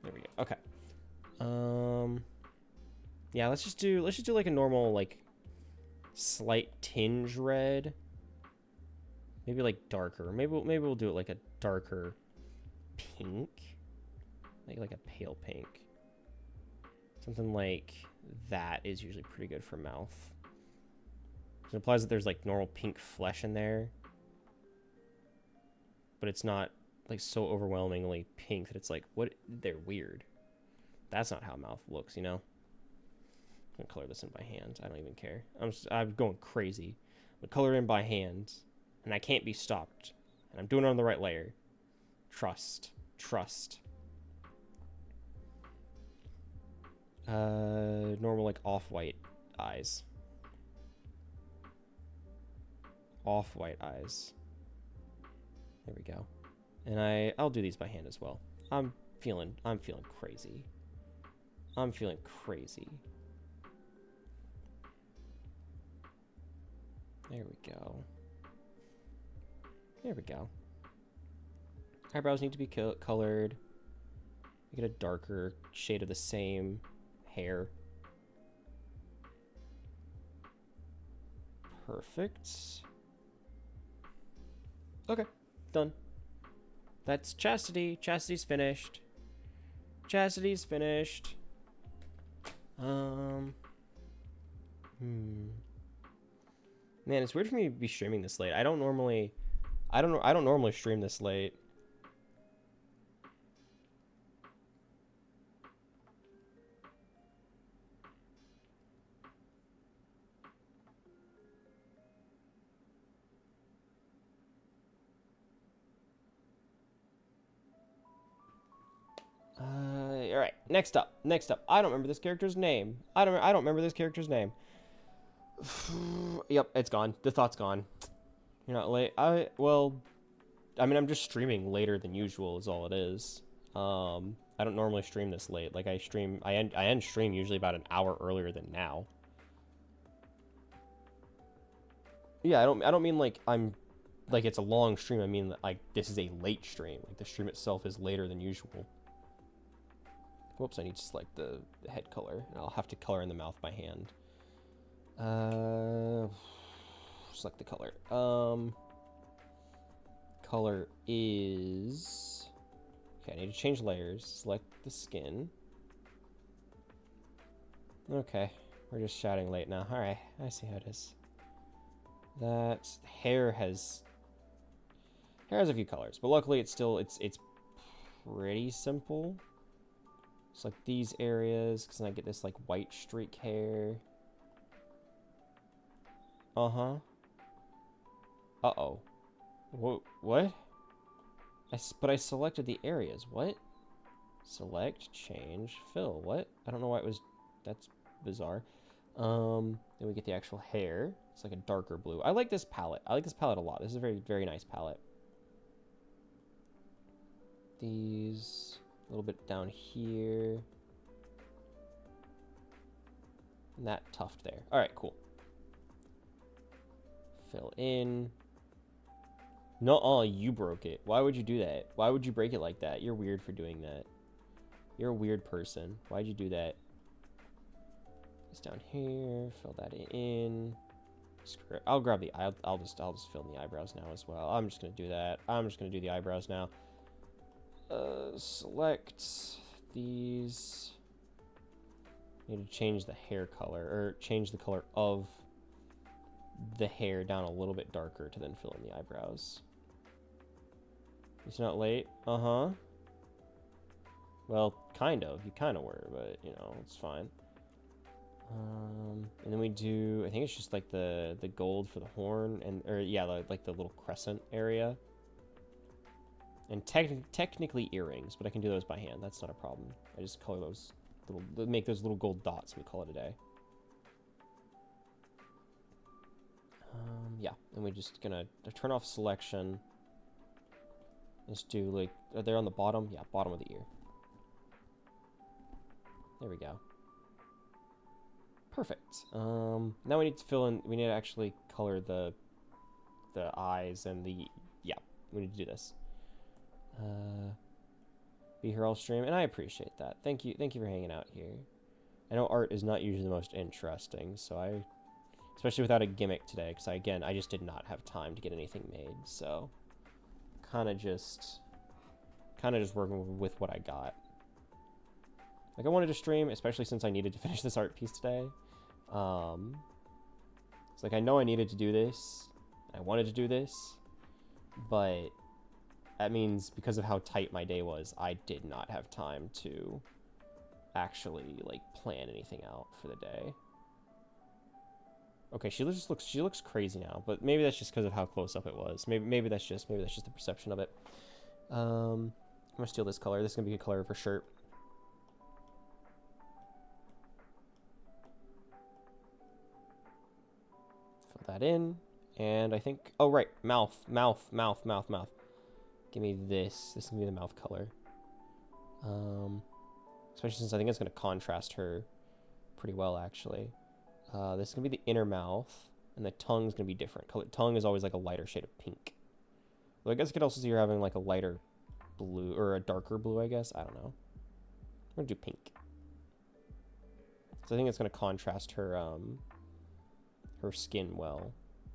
There we go. Okay. Yeah, let's just do like a normal, like, slight tinge red. Maybe like darker. Maybe we'll do it like a darker pink. Like a pale pink. Something like that is usually pretty good for mouth. It implies that there's like normal pink flesh in there. But it's not like so overwhelmingly pink that it's like, what? They're weird. That's not how mouth looks, you know? I'm gonna color this in by hand. I don't even care. I'm going crazy. I'm gonna color it in by hand, and I can't be stopped. And I'm doing it on the right layer. Trust. Normal like off-white eyes. Off-white eyes. There we go. And I'll do these by hand as well. I'm feeling crazy. I'm feeling crazy. There we go. There we go. Eyebrows need to be colored. Get a darker shade of the same hair. Perfect. Okay, done. That's Chastity. Chastity's finished. Chastity's finished. Man, it's weird for me to be streaming this late. I don't normally stream this late. All right. Next up. I don't remember this character's name. I don't remember this character's name. Yep, it's gone. The thought's gone. You're not late. Well, I mean, I'm just streaming later than usual is all it is. I don't normally stream this late. Like I end stream usually about an hour earlier than now. Yeah, I don't mean like I'm like it's a long stream. I mean like this is a late stream. Like the stream itself is later than usual. Whoops, I need to select the head color. And I'll have to color in the mouth by hand. Select the color. Color is... Okay, I need to change layers. Select the skin. Okay, we're just shouting late now. Alright, I see how it is. That hair has a few colors, but luckily it's pretty simple. Select these areas, because then I get this like white streak hair. Uh-huh. Uh-oh. What? But I selected the areas. What? Select, change, fill. What? I don't know why it was... That's bizarre. Then we get the actual hair. It's like a darker blue. I like this palette. I like this palette a lot. This is a very, very nice palette. These... A little bit down here. And that tuft there. Alright, cool. Fill in. No, you broke it. Why would you do that? Why would you break it like that? You're weird for doing that. You're a weird person. Why'd you do that? It's down here. Fill that in. Screw it. I'll grab the. I'll just fill in the eyebrows now as well. I'm just gonna do that. I'm just gonna do the eyebrows now. Select these. Need to change the hair color, or change the color of the hair down a little bit darker to then fill in the eyebrows. It's not late? Uh-huh. Well, kind of. You kind of were, but, you know, it's fine. And then we do, I think it's just like the gold for the horn, and, or yeah, like the little crescent area. And technically earrings, but I can do those by hand. That's not a problem. I just color those little, make those little gold dots, and we call it a day. Yeah, and we're just gonna turn off selection. Let's do like, are they on the bottom? Yeah, bottom of the ear. There we go. Perfect. Now we need to fill in, we need to actually color the eyes and the, yeah, we need to do this. Be here all stream, and I appreciate that. Thank you for hanging out here. I know art is not usually the most interesting, so especially without a gimmick today, because I just did not have time to get anything made, so kind of just working with what I got. Like, I wanted to stream, especially since I needed to finish this art piece today. It's like, I know I needed to do this, I wanted to do this, but that means because of how tight my day was, I did not have time to actually, like, plan anything out for the day. Okay, she looks crazy now, but maybe that's just because of how close up it was. Maybe that's just the perception of it. I'm gonna steal this color. This is gonna be a color of her shirt. Fill that in, and I think, oh right, mouth. Give me this. This is gonna be the mouth color. Especially since I think it's gonna contrast her pretty well, actually. This is going to be the inner mouth, and the tongue's going to be different. Tongue is always like a lighter shade of pink. Well, I guess I could also see her having like a lighter blue, or a darker blue, I guess. I don't know. We're going to do pink. So I think it's going to contrast her, her skin well.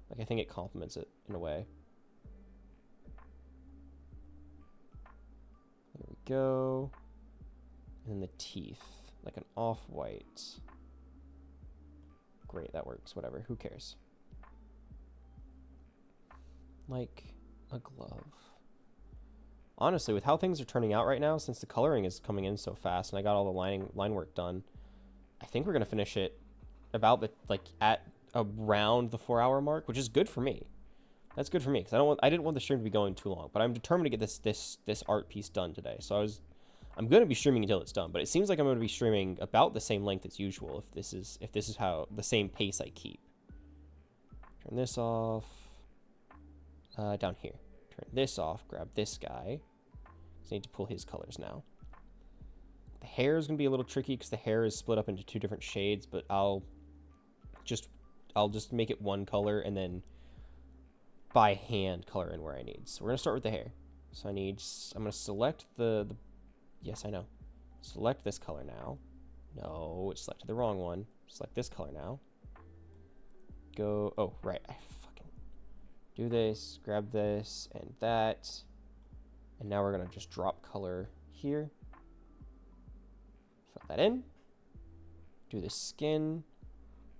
Like, I think it complements it in a way. There we go. And then the teeth, like an off-white. Great, that works. Whatever. Who cares? Like a glove. Honestly, with how things are turning out right now, since the coloring is coming in so fast, and I got all the line work done, I think we're gonna finish it about the at around the 4-hour mark, which is good for me. That's good for me because I didn't want the stream to be going too long, but I'm determined to get this art piece done today. So I'm going to be streaming until it's done, but it seems like I'm going to be streaming about the same length as usual if this is how the same pace I keep. Turn this off. Down here. Turn this off. Grab this guy. Just need to pull his colors now. The hair is going to be a little tricky because the hair is split up into 2 different shades, but I'll just make it one color and then by hand color in where I need. So we're going to start with the hair. So I'm going to select the yes, I know. Select this color now. No, it selected the wrong one. Select this color now. Go, oh, right. I fucking do this, grab this and that. And now we're going to just drop color here. Fill that in. Do the skin.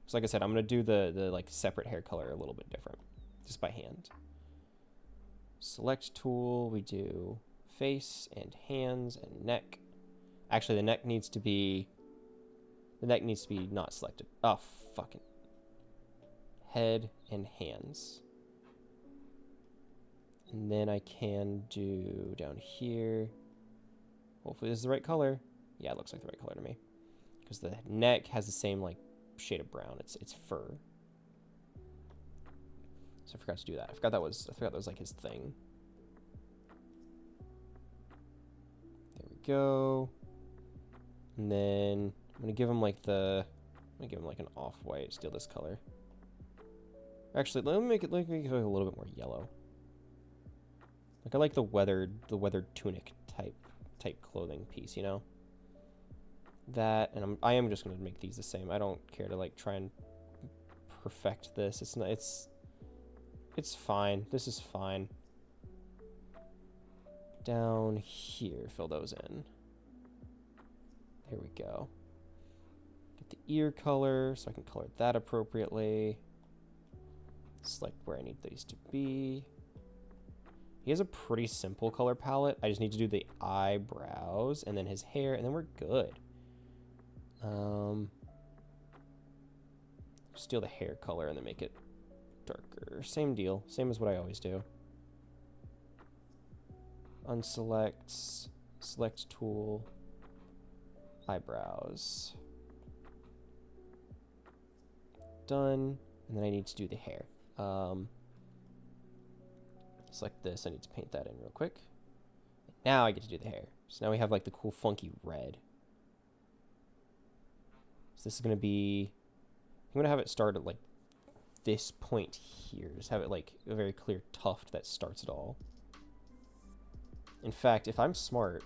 So like I said, I'm going to do the like separate hair color a little bit different, just by hand. Select tool, we do face and hands and neck. Actually, the neck needs to be not selected. Oh, fucking. Head and hands. And then I can do down here. Hopefully this is the right color. Yeah, it looks like the right color to me. Because the neck has the same like shade of brown. It's fur. So I forgot to do that. I forgot that was like his thing. There we go. And then I'm gonna give him like an off-white. Steal this color. Actually, let me make it a little bit more yellow. Like I like the weathered tunic type clothing piece, you know? That, and I am just gonna make these the same. I don't care to like try and perfect this. It's fine. This is fine. Down here, fill those in. There we go. Get the ear color so I can color that appropriately. Select where I need these to be. He has a pretty simple color palette. I just need to do the eyebrows and then his hair, and then we're good. Steal the hair color and then make it darker. Same deal. Same as what I always do. Unselect. Select tool. Eyebrows. Done. And then I need to do the hair. Select this. I need to paint that in real quick. Now I get to do the hair. So now we have like the cool funky red. So this is going to be... I'm going to have it start at like this point here. Just have it like a very clear tuft that starts it all. In fact, if I'm smart,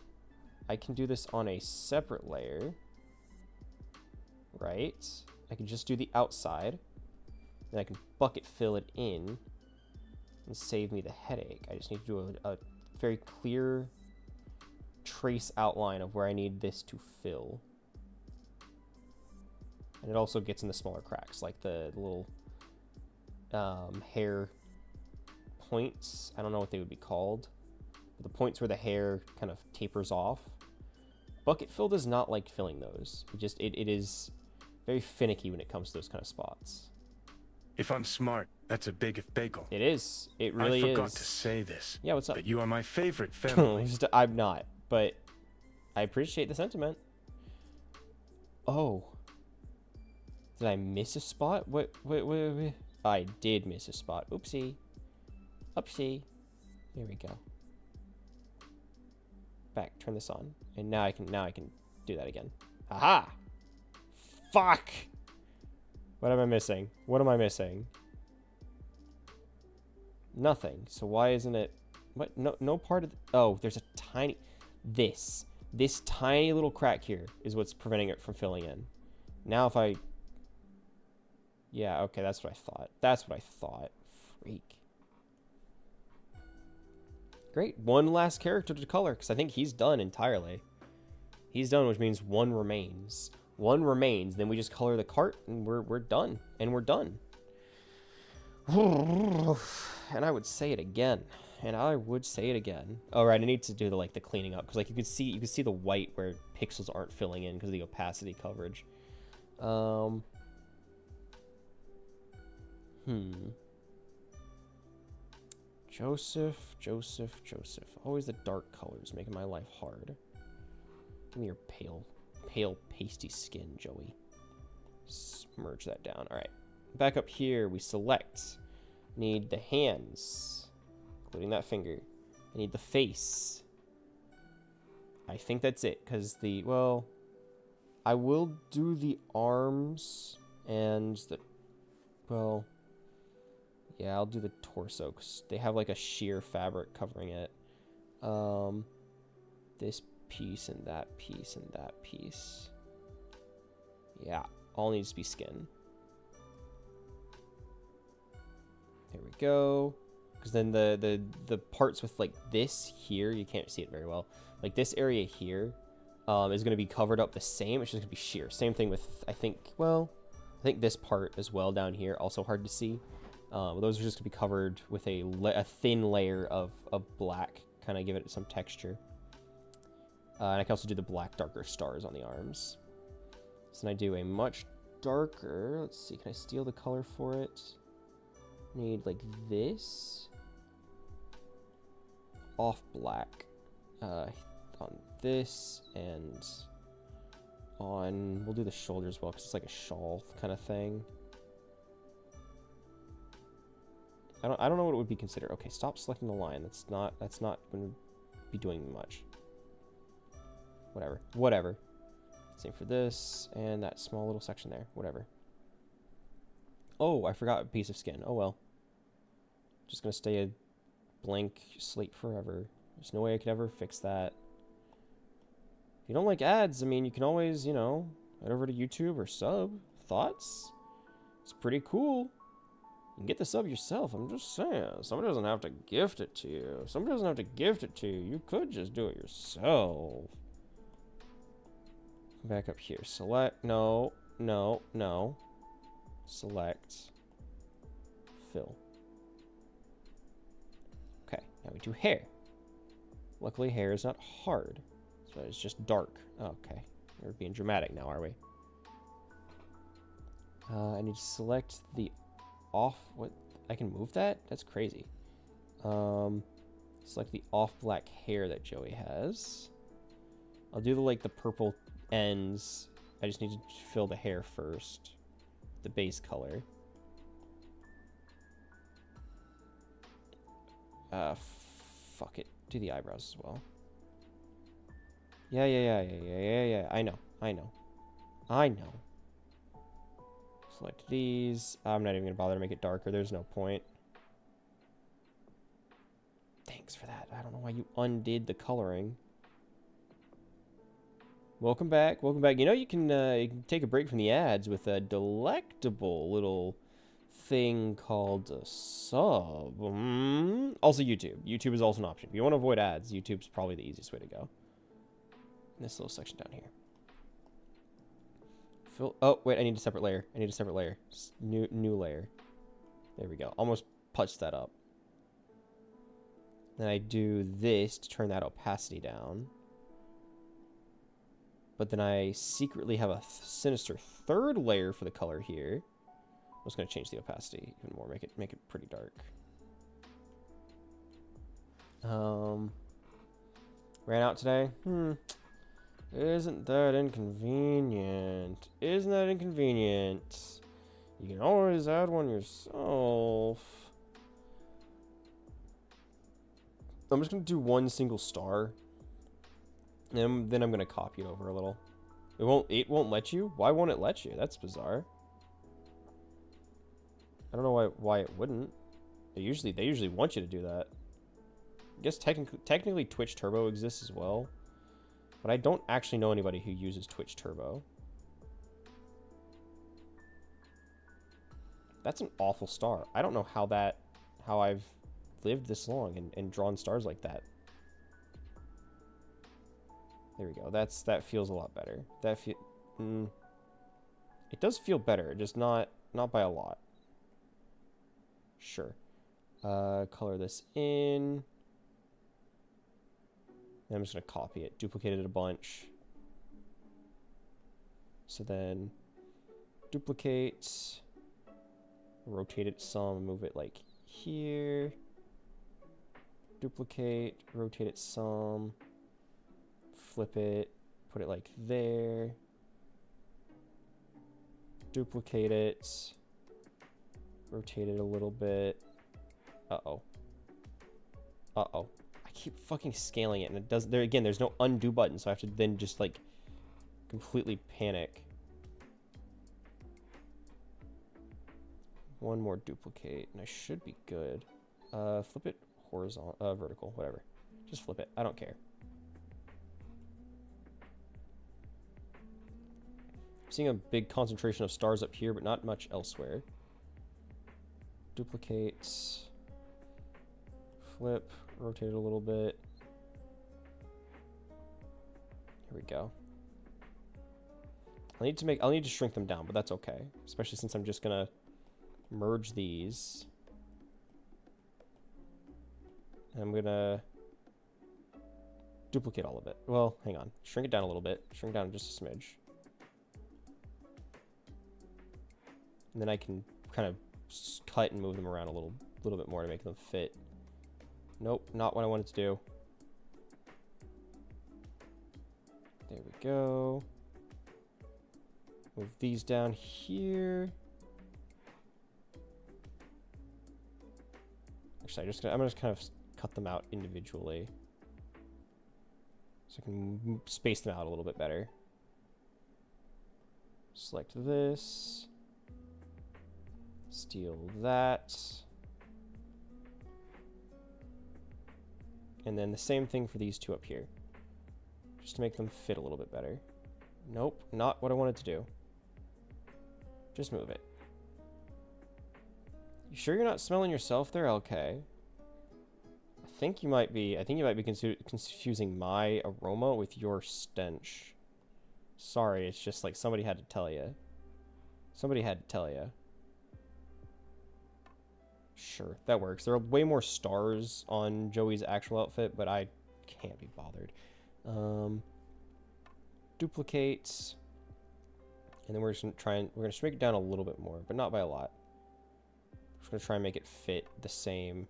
I can do this on a separate layer. Right? I can just do the outside. Then I can bucket fill it in and save me the headache. I just need to do a very clear trace outline of where I need this to fill. And it also gets in the smaller cracks, like the little hair points. I don't know what they would be called. But the points where the hair kind of tapers off. Bucket fill does not like filling those. It is very finicky when it comes to those kind of spots. If I'm smart, that's a big if bagel. It is. It really is. I forgot to say this. Yeah, what's up? But you are my favorite family. I'm not, but I appreciate the sentiment. Oh. Did I miss a spot? What? I did miss a spot. Oopsie. Oopsie. There we go. Back. Turn this on, and now I can do that again. Aha! Fuck! What am I missing? What am I missing? Nothing. So why isn't it... What? No part of... Oh, there's a tiny... This tiny little crack here is what's preventing it from filling in. Now if I... Yeah, okay, that's what I thought. That's what I thought. Freak. Great. One last character to color, because I think he's done entirely. He's done, which means one remains. One remains, then we just color the cart, and we're done. And we're done. And I would say it again. And I would say it again. Oh, right, I need to do the cleaning up, because like you could see the white where pixels aren't filling in because of the opacity coverage. Joseph. Always the dark colors making my life hard. Give me your pale pasty skin, Joey. Merge that down. All right. Back up here, we select. Need the hands, including that finger. I need the face. I think that's it, because I will do the arms and yeah, I'll do the torso, because they have like a sheer fabric covering it. This piece and that piece and that piece. Yeah, all needs to be skin. There we go. Because then the parts with like this here, you can't see it very well. Like this area here is going to be covered up the same. It's just going to be sheer. Same thing with, I think this part as well down here, also hard to see. Those are just going to be covered with a thin layer of black, kind of give it some texture. And I can also do the black darker stars on the arms. So then I do a much darker, let's see, can I steal the color for it? Need like this. Off black. On this and on, we'll do the shoulders as well because it's like a shawl kind of thing. I don't know what it would be considered. Okay, stop selecting the line. That's not going to be doing much. Whatever. Same for this and that small little section there. Whatever. Oh, I forgot a piece of skin. Oh well. Just gonna stay a blank slate forever. There's no way I could ever fix that. If you don't like ads, I mean, you can always, you know, head over to YouTube or sub. Thoughts? It's pretty cool. You can get the sub yourself. I'm just saying. Somebody doesn't have to gift it to you. Somebody doesn't have to gift it to you. You could just do it yourself. Back up here. Select. No. No. No. Select. Fill. Okay. Now we do hair. Luckily, hair is not hard. So it's just dark. Okay. We're being dramatic now, are we? I need to select the off. What? I can move that? That's crazy. Select the off black hair that Joey has. I'll do the purple ends. I just need to fill the hair first. The base color. Fuck it. Do the eyebrows as well. Yeah. I know. Select these. I'm not even gonna bother to make it darker. There's no point. Thanks for that. I don't know why you undid the coloring. Welcome back. Welcome back. You know, you can take a break from the ads with a delectable little thing called a sub. Also YouTube. YouTube is also an option. If you want to avoid ads, YouTube's probably the easiest way to go. In this little section down here. Oh, wait, I need a separate layer. New layer. There we go. Almost punched that up. Then I do this to turn that opacity down. But then I secretly have a sinister third layer for the color here. I'm just going to change the opacity even more. Make it pretty dark. Ran out today? Isn't that inconvenient? Isn't that inconvenient? You can always add one yourself. I'm just going to do one single star. And then I'm going to copy it over a little. It won't let you? Why won't it let you? That's bizarre. I don't know why it wouldn't. They usually want you to do that. I guess technically Twitch Turbo exists as well. But I don't actually know anybody who uses Twitch Turbo. That's an awful star. I don't know how I've lived this long and drawn stars like that. There we go. That feels a lot better. It does feel better, just not by a lot. Sure. Color this in. And I'm just going to copy it, duplicate it a bunch. So then duplicate, rotate it some, move it like here. Duplicate, rotate it some, flip it, put it like there. Duplicate it, rotate it a little bit. Uh-oh. Uh-oh. Keep fucking scaling it and it doesn't. There's no undo button, so I have to then just like completely panic. One more duplicate and I should be good. Flip it horizontal, vertical, whatever. Just flip it. I don't care. I'm seeing a big concentration of stars up here, but not much elsewhere. Duplicate. Flip. Rotate it a little bit. Here we go. I'll need to shrink them down, but that's okay. Especially since I'm just gonna merge these. And I'm gonna duplicate all of it. Well, hang on. Shrink it down a little bit. Shrink down just a smidge. And then I can kind of cut and move them around a little bit more to make them fit. Nope, not what I wanted to do. There we go. Move these down here. Actually, I'm just kind of cut them out individually. So I can space them out a little bit better. Select this. Steal that. And then the same thing for these two up here. Just to make them fit a little bit better. Nope, not what I wanted to do. Just move it. You sure you're not smelling yourself there, LK? I think you might be confusing my aroma with your stench. Sorry, it's just like somebody had to tell you. Somebody had to tell you. Sure, that works. There are way more stars on Joey's actual outfit, but I can't be bothered. Duplicate. And then we're just gonna shrink it down a little bit more, but not by a lot. We're just gonna try and make it fit the same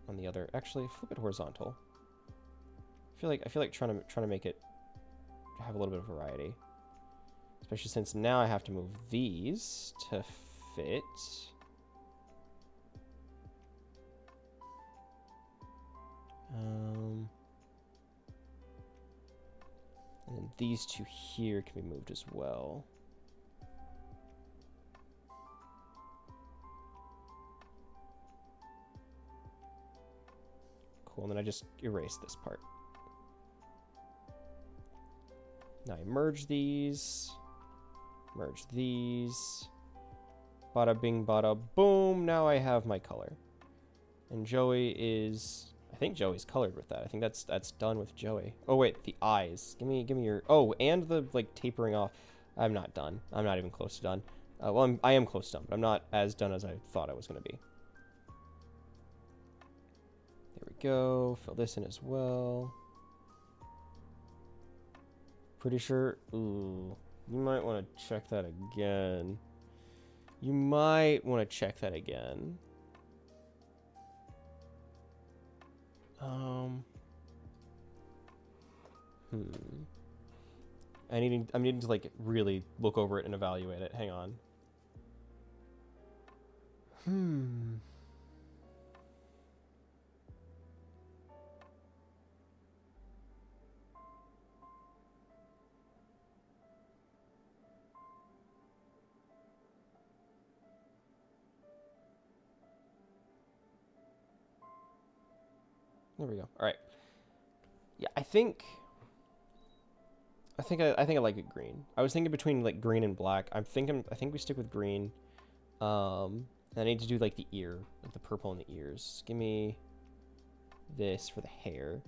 on the other. Actually, flip it horizontal. I feel like trying to make it have a little bit of variety, especially since now I have to move these to fit. And then these two here can be moved as well. Cool, and then I just erase this part. Now I merge these. Merge these. Bada bing, bada boom. Now I have my color. And Joey is... I think Joey's colored with that. I think that's done with Joey. Oh wait, the eyes. Give me your... Oh, and the like tapering off. I'm not done. I'm not even close to done. Well, I am close to done, but I'm not as done as I thought I was going to be. There we go. Fill this in as well. Pretty sure... Ooh. You might want to check that again. You might want to check that again. I'm needing to like really look over it and evaluate it. Hang on. There we go. All right. Yeah, I think I like it green. I was thinking between like green and black. I think we stick with green. And I need to do like the ear, like the purple in the ears. Give me this for the hair.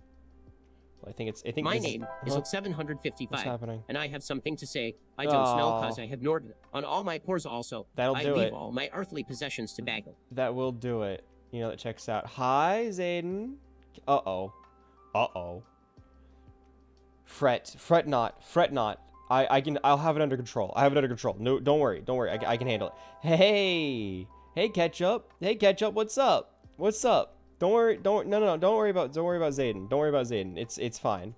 Well, I think my name is 755. What's happening? And I have something to say. I don't smell cause I have Nord on all my pores also. That'll do it. I leave all my earthly possessions to Bagel. That will do it. You know, that checks out. Hi, Zayden. Uh-oh. Uh-oh. Fret not. I'll have it under control. I have it under control. No, don't worry. I can handle it. Hey, Ketchup. Hey, Ketchup. What's up? Don't worry. Don't worry about Zayden. Don't worry about Zayden. It's fine.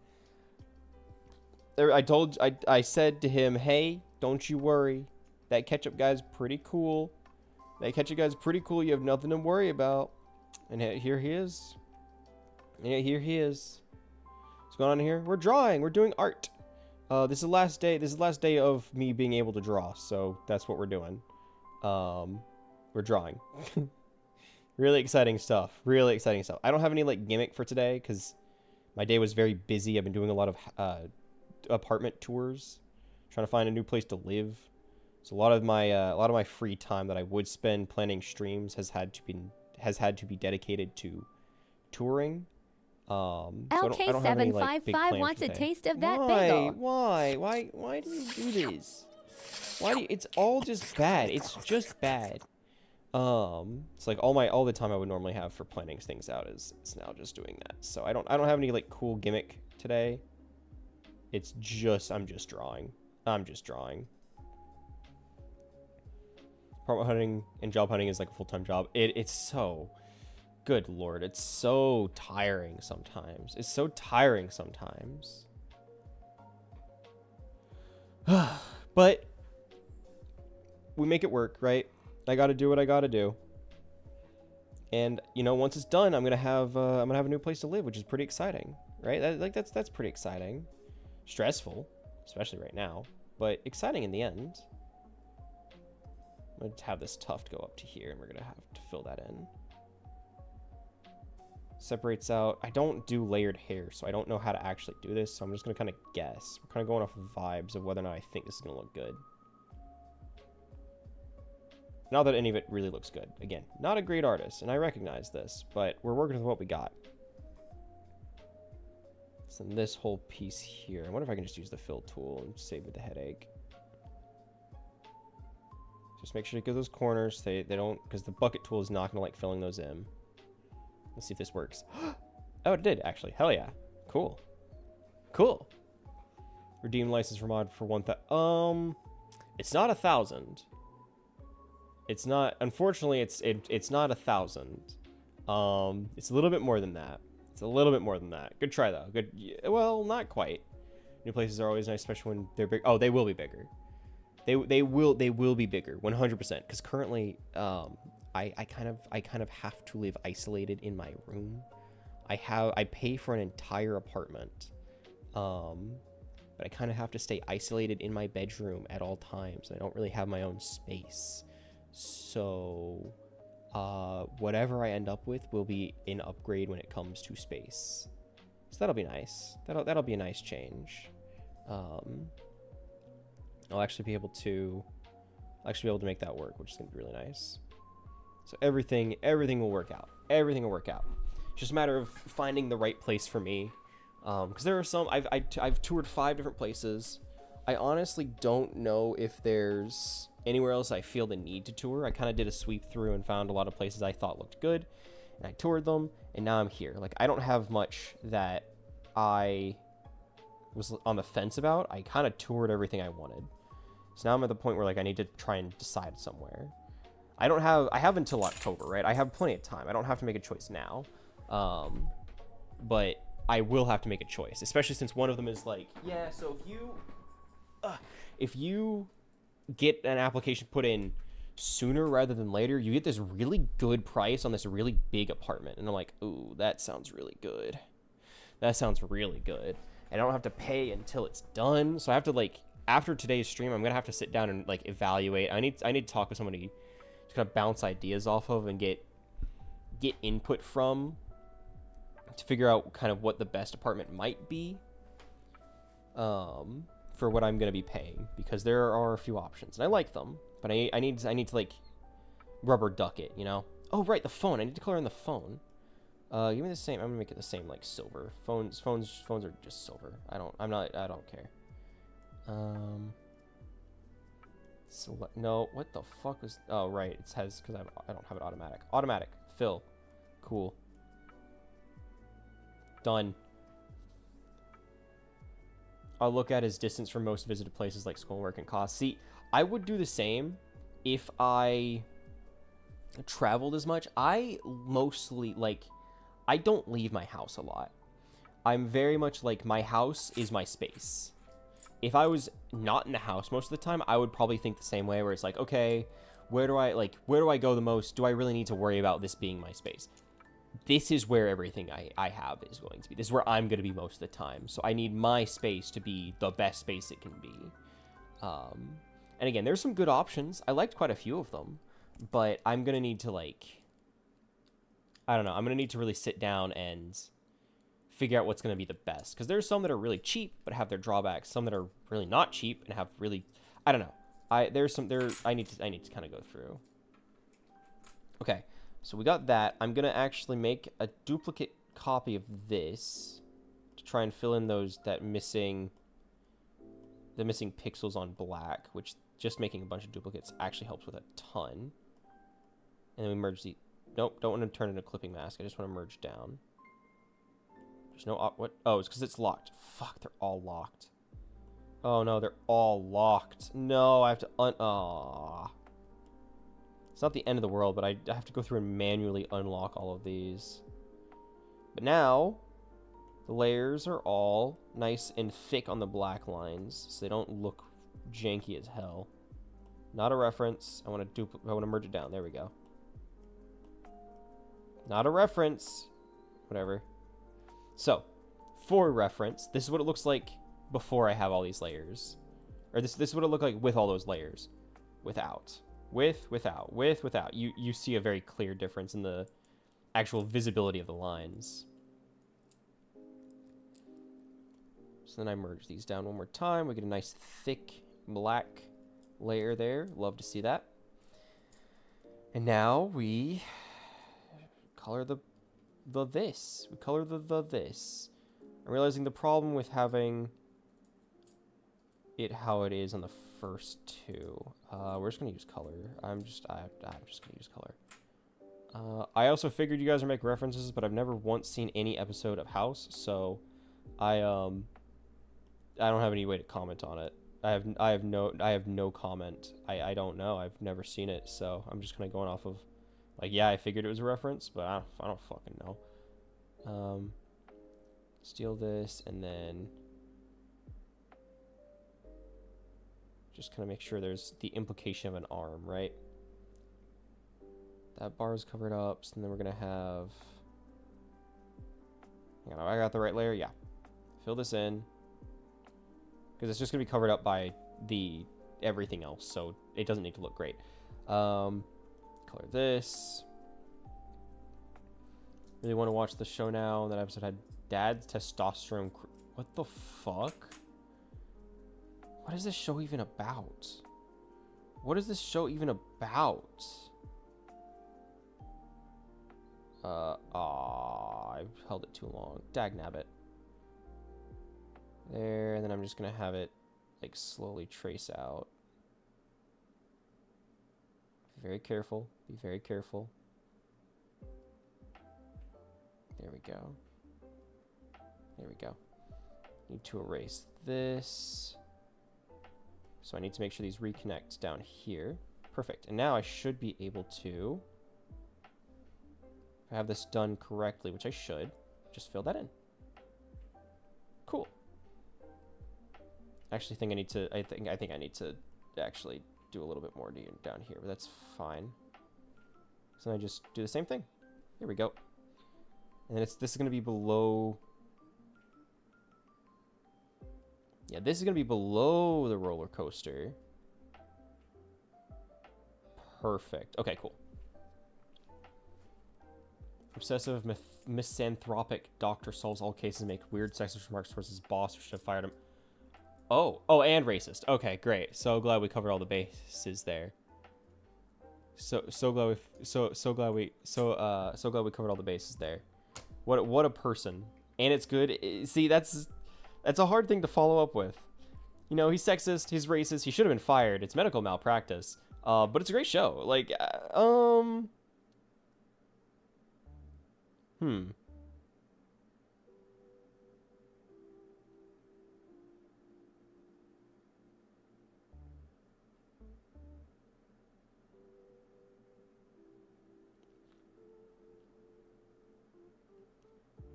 I said to him, hey, don't you worry. That Ketchup guy's pretty cool. You have nothing to worry about. And here he is. Yeah, here he is. What's going on here? We're drawing. We're doing art. This is the last day. This is the last day of me being able to draw. So that's what we're doing. We're drawing. Really exciting stuff. I don't have any like gimmick for today because my day was very busy. I've been doing a lot of apartment tours, trying to find a new place to live. So a lot of my free time that I would spend planning streams has had to be dedicated to touring. LK755 wants a taste of that bagel. Why do you do this? It's all just bad. It's just bad. It's like all the time I would normally have for planning things out is now just doing that. So I don't have any like cool gimmick today. It's just I'm just drawing. Apartment hunting and job hunting is like a full-time job. It's so... Good Lord, it's so tiring sometimes. But we make it work, right? I gotta do what I gotta do. And you know, once it's done, I'm gonna have a new place to live, which is pretty exciting, right? That's pretty exciting. Stressful, especially right now, but exciting in the end. I'm gonna have this tuft go up to here, and we're gonna have to fill that in. Separates out. I don't do layered hair, so I don't know how to actually do this, so I'm just going to kind of guess. We're kind of going off of vibes of whether or not I think this is going to look good. Not that any of it really looks good. Again, not a great artist, and I recognize this, but we're working with what we got. So this whole piece here, I wonder if I can just use the fill tool and save me the headache. Just make sure to get those corners. They don't, because the bucket tool is not going to like filling those in. Let's see if this works. Oh, it did, actually. Hell yeah. Cool. Cool. Redeem license for mod for 1,000. It's not 1,000. It's not, unfortunately, it's not 1,000. It's a little bit more than that. It's a little bit more than that. Good try, though. Good. Well, not quite. New places are always nice, especially when they're big. Oh, they will be bigger. They will be bigger, 100%. Because currently, I kind of have to live isolated in my room. I pay for an entire apartment, but I kind of have to stay isolated in my bedroom at all times. I don't really have my own space, so whatever I end up with will be an upgrade when it comes to space. So that'll be nice. That'll be a nice change. I'll actually be able to make that work, which is gonna be really nice. So everything will work out. Everything will work out. It's just a matter of finding the right place for me. Because there are some, I've toured 5 different places. I honestly don't know if there's anywhere else I feel the need to tour. I kind of did a sweep through and found a lot of places I thought looked good, and I toured them, and now I'm here. Like, I don't have much that I was on the fence about. I kind of toured everything I wanted. So now I'm at the point where, like, I need to try and decide somewhere. I have until October, right? I have plenty of time. I don't have to make a choice now. But I will have to make a choice, especially since one of them is like, yeah, so if you get an application put in sooner rather than later, you get this really good price on this really big apartment. And I'm like, ooh, that sounds really good. That sounds really good. And I don't have to pay until it's done. So I have to, like, after today's stream, I'm gonna have to sit down and, like, evaluate. I need to talk with somebody to kind of bounce ideas off of and get input from, to figure out kind of what the best apartment might be for what I'm going to be paying, because there are a few options and I like them, but I need to like rubber duck it, you know? Oh, right, the phone. I need to color in the phone. Give me the same. I'm going to make it the same, like, silver. Phones are just silver. I don't care. No, what the fuck was, oh, right, it has, because I don't have it automatic fill. Cool. Done. I'll look at his distance from most visited places like school, work, and cost. See, I would do the same if I traveled as much. I mostly, like, I don't leave my house a lot. I'm very much like, my house is my space. If I was not in the house most of the time, I would probably think the same way, where it's like, okay, where do I go the most? Do I really need to worry about this being my space? This is where everything I have is going to be. This is where I'm going to be most of the time. So I need my space to be the best space it can be. And again, there's some good options. I liked quite a few of them. But I'm going to need to, like, I don't know. I'm going to need to really sit down and figure out what's going to be the best. Because there's some that are really cheap but have their drawbacks. Some that are really not cheap and have really, I don't know. I need to kind of go through. Okay. So we got that. I'm going to actually make a duplicate copy of this to try and fill in the missing pixels on black, which just making a bunch of duplicates actually helps with a ton. And then we merge the, nope, don't want to turn into a clipping mask. I just want to merge down. There's no, what? Oh, it's because it's locked. Fuck, they're all locked. Oh no, they're all locked. No, I have to Aww. It's not the end of the world, but I have to go through and manually unlock all of these. But now, the layers are all nice and thick on the black lines, so they don't look janky as hell. Not a reference. I want to merge it down. There we go. Not a reference. Whatever. So, for reference, this is what it looks like before I have all these layers. Or this is what it looked like with all those layers. Without. Without. You see a very clear difference in the actual visibility of the lines. So then I merge these down one more time. We get a nice thick black layer there. Love to see that. And now we color the this. We color the this. I'm realizing the problem with having it how it is on the first two. We're just gonna use color. I'm just gonna use color. I also figured you guys would make references, but I've never once seen any episode of House, so I don't have any way to comment on it. I have no comment. I don't know. I've never seen it, so I'm just kind of going off of, like, yeah, I figured it was a reference, but I don't fucking know. Steal this, and then just kind of make sure there's the implication of an arm, right? That bar is covered up, so then we're gonna have. Hang on, I got the right layer. Yeah, fill this in. Because it's just going to be covered up by the everything else, so it doesn't need to look great. Color this. Really want to watch the show now. That episode had dad's testosterone. What the fuck? What is this show even about? What is this show even about? I held it too long. Dagnabbit. There, and then I'm just gonna have it like slowly trace out. Be very careful. Be very careful. There we go. There we go. Need to erase this. So I need to make sure these reconnect down here. Perfect. And now I should be able to, if I have this done correctly, which I should, just fill that in. Cool. I actually think I need to, I think I need to actually do a little bit more down here, but that's fine. So I just do the same thing. Here we go. And then this is going to be below. Yeah, this is going to be below the roller coaster. Perfect. Okay, cool. Obsessive misanthropic doctor solves all cases and makes weird sexist remarks towards his boss who should have fired him. Oh, and racist. Okay, great. So glad we covered all the bases there. So glad we covered all the bases there. What a person. And it's good. See, that's a hard thing to follow up with. You know, he's sexist, he's racist, he should have been fired. It's medical malpractice. But it's a great show. Like,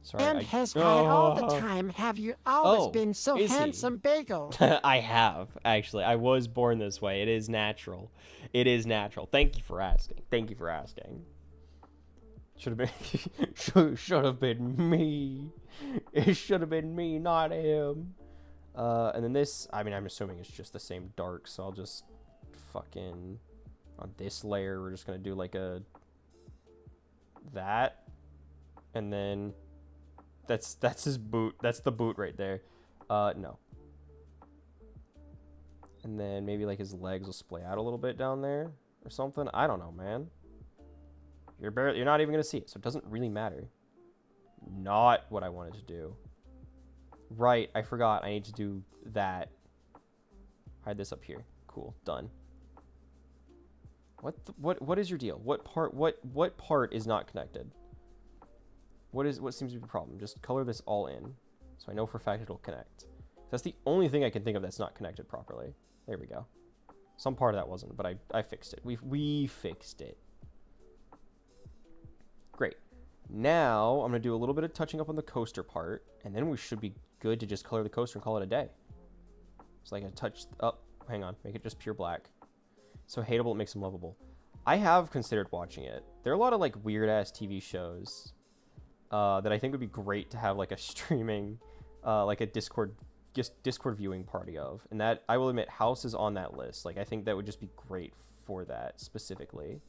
Sorry, and has had all the time. Have you always been so handsome, Bagel? I have, actually. I was born this way. It is natural. It is natural. Thank you for asking. Thank you for asking. Should have been me. It should have been me, not him. And then this, I mean, I'm assuming it's just the same dark, so I'll just fucking, on this layer, we're just gonna do like that. And then that's his boot. That's the boot right there. No. And then maybe like his legs will splay out a little bit down there or something. I don't know, man. You're not even gonna see it, so it doesn't really matter. Not what I wanted to do. Right, I forgot. I need to do that. Hide this up here. Cool, done. What is your deal? What part is not connected? What seems to be the problem? Just color this all in, so I know for a fact it'll connect. That's the only thing I can think of that's not connected properly. There we go. Some part of that wasn't, but I fixed it. We fixed it. Great. Now I'm gonna do a little bit of touching up on the coaster part, and then we should be good to just color the coaster and call it a day. It's like a touch up. Hang on, make it just pure black. So hateable, it makes him lovable. I have considered watching it. There are a lot of like weird ass TV shows that I think would be great to have like a streaming, like a Discord viewing party of. And that, I will admit, House is on that list. Like, I think that would just be great for that specifically.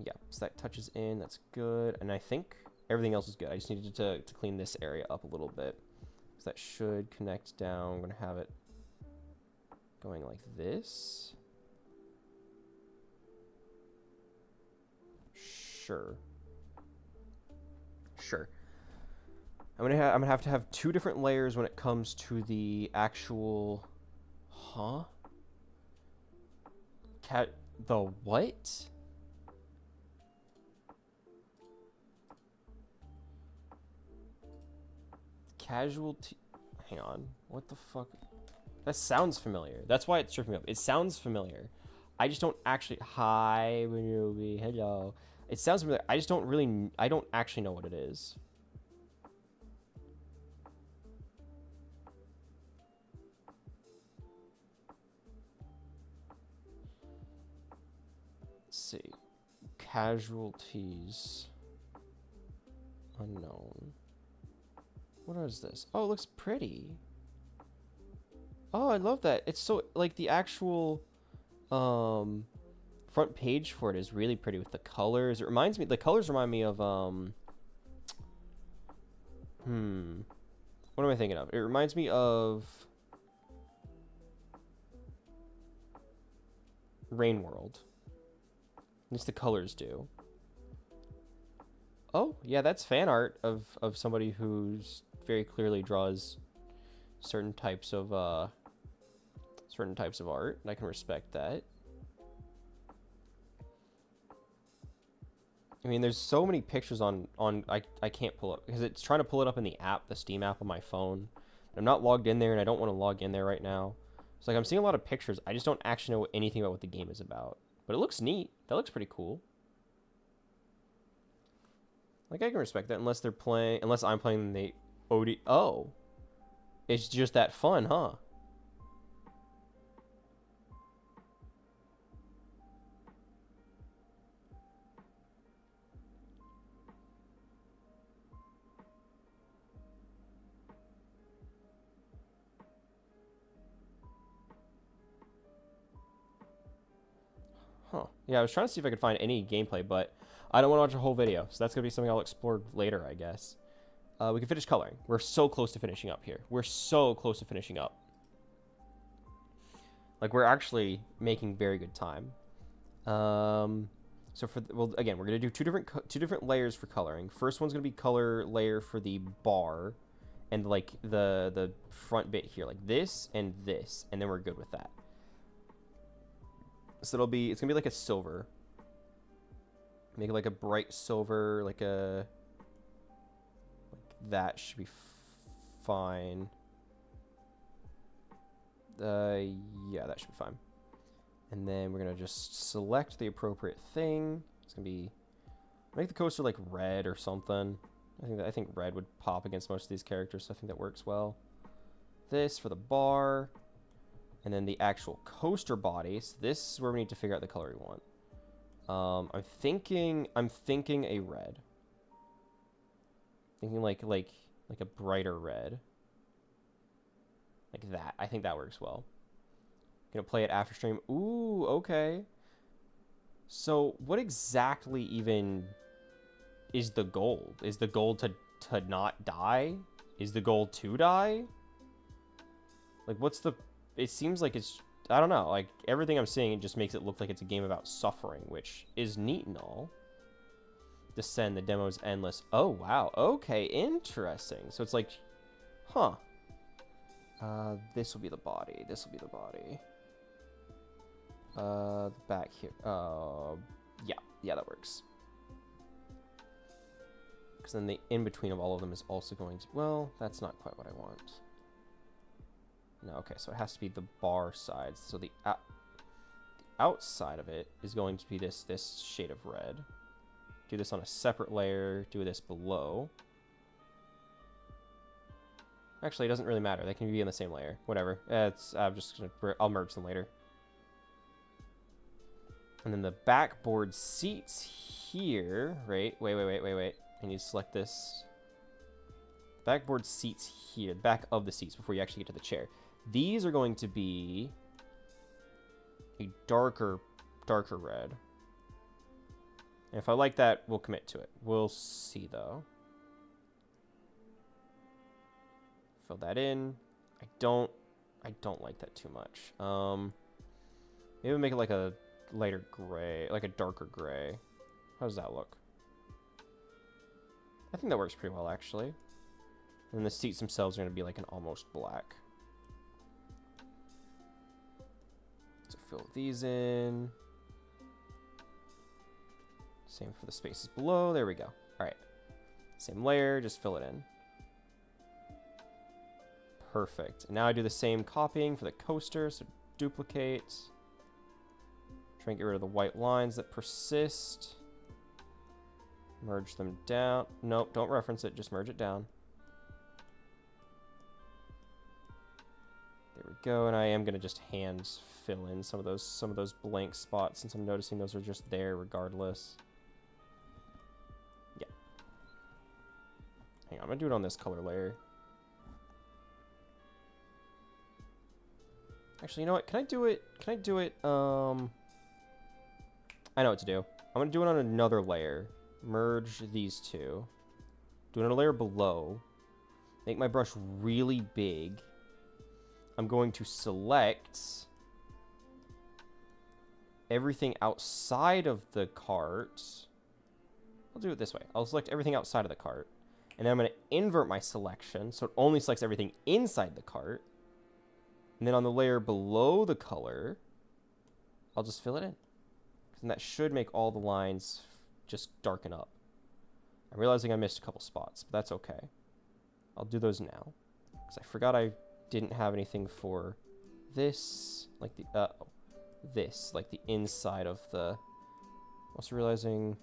Yeah, so that touches in. That's good. And I think everything else is good. I just needed to clean this area up a little bit. So that should connect down. I'm going to have it going like this. Sure. Sure. I'm gonna have to have 2 different layers when it comes to the actual... Huh? The what? Casualty... Hang on. What the fuck? That sounds familiar. That's why it's tripping me up. It sounds familiar. I just don't actually... Hi, Ruby. Hello. It sounds familiar. I just don't really... I don't actually know what it is. Let's see. Casualties. Unknown. What is this? Oh, it looks pretty. Oh, I love that. It's so, like, the actual front page for it is really pretty with the colors. It reminds me, the colors remind me of, what am I thinking of? It reminds me of Rain World. At least the colors do. Oh, yeah, that's fan art of somebody who's very clearly draws certain types of art, and I can respect that. I mean, there's so many pictures on I can't pull up because it's trying to pull it up in the app, the Steam app on my phone. I'm not logged in there, and I don't want to log in there right now. It's like I'm seeing a lot of pictures. I just don't actually know anything about what the game is about. But it looks neat. That looks pretty cool. Like, I can respect that unless I'm playing the OD. Oh. It's just that fun, huh? Huh. Yeah, I was trying to see if I could find any gameplay, but I don't want to watch a whole video, so that's going to be something I'll explore later, I guess. We can finish coloring. We're so close to finishing up here. We're so close to finishing up. Like, we're actually making very good time. So well, again, we're going to do two different layers for coloring. First one's going to be color layer for the bar and, like, the front bit here, like this, and then we're good with that. So it's going to be like a silver. Make it like a bright silver, like that should be fine. Yeah, that should be fine. And then we're gonna just select the appropriate thing. It's gonna be, make the coaster like red or something. I think red would pop against most of these characters, so I think that works well. This for the bar, and then the actual coaster body. So this is where we need to figure out the color we want. I'm thinking a red. Thinking like a brighter red. Like that. I think that works well. Gonna play it after stream. Ooh, okay. So what exactly even is the goal? Is the goal to not die? Is the goal to die? Like, what's the... It seems like it's... I don't know. Like, everything I'm seeing, it just makes it look like it's a game about suffering, which is neat and all. Descend, the demo's endless. Oh, wow. Okay, interesting. So it's like... Huh. This will be the body. This will be the body. The back here. Yeah, that works. Because then the in-between of all of them is also going to... Well, that's not quite what I want. No, okay, so it has to be the bar side. So the outside of it is going to be this shade of red. Do this on a separate layer. Do this below. Actually, it doesn't really matter. They can be in the same layer. Whatever. I'm just gonna... I'll merge them later. And then the backboard seats here, right? Wait. I need to select this. Backboard seats here, back of the seats before you actually get to the chair. These are going to be a darker red. And if I like that, we'll commit to it. We'll see, though. Fill that in. I don't like that too much. Maybe we'll make it like a lighter gray, like a darker gray. How does that look? I think that works pretty well, actually. And the seats themselves are going to be like an almost black. So fill these in. Same for the spaces below. There we go. All right. Same layer, just fill it in. Perfect. And now I do the same copying for the coaster. So duplicate. Try and get rid of the white lines that persist. Merge them down. Nope, don't reference it. Just merge it down. There we go. And I am going to just hand fill in some of those blank spots, since I'm noticing those are just there regardless. Yeah. Hang on, I'm going to do it on this color layer. Actually, you know what? Can I do it? I know what to do. I'm going to do it on another layer. Merge these two. Do it on a layer below. Make my brush really big. I'm going to select everything outside of the cart. I'll do it this way. I'll select everything outside of the cart. And then I'm going to invert my selection so it only selects everything inside the cart. And then on the layer below the color, I'll just fill it in. And that should make all the lines just darken up. I'm realizing I missed a couple spots, but that's okay. I'll do those now. Because I forgot I didn't have anything for this, like the, this, like the inside of the, I'm also realizing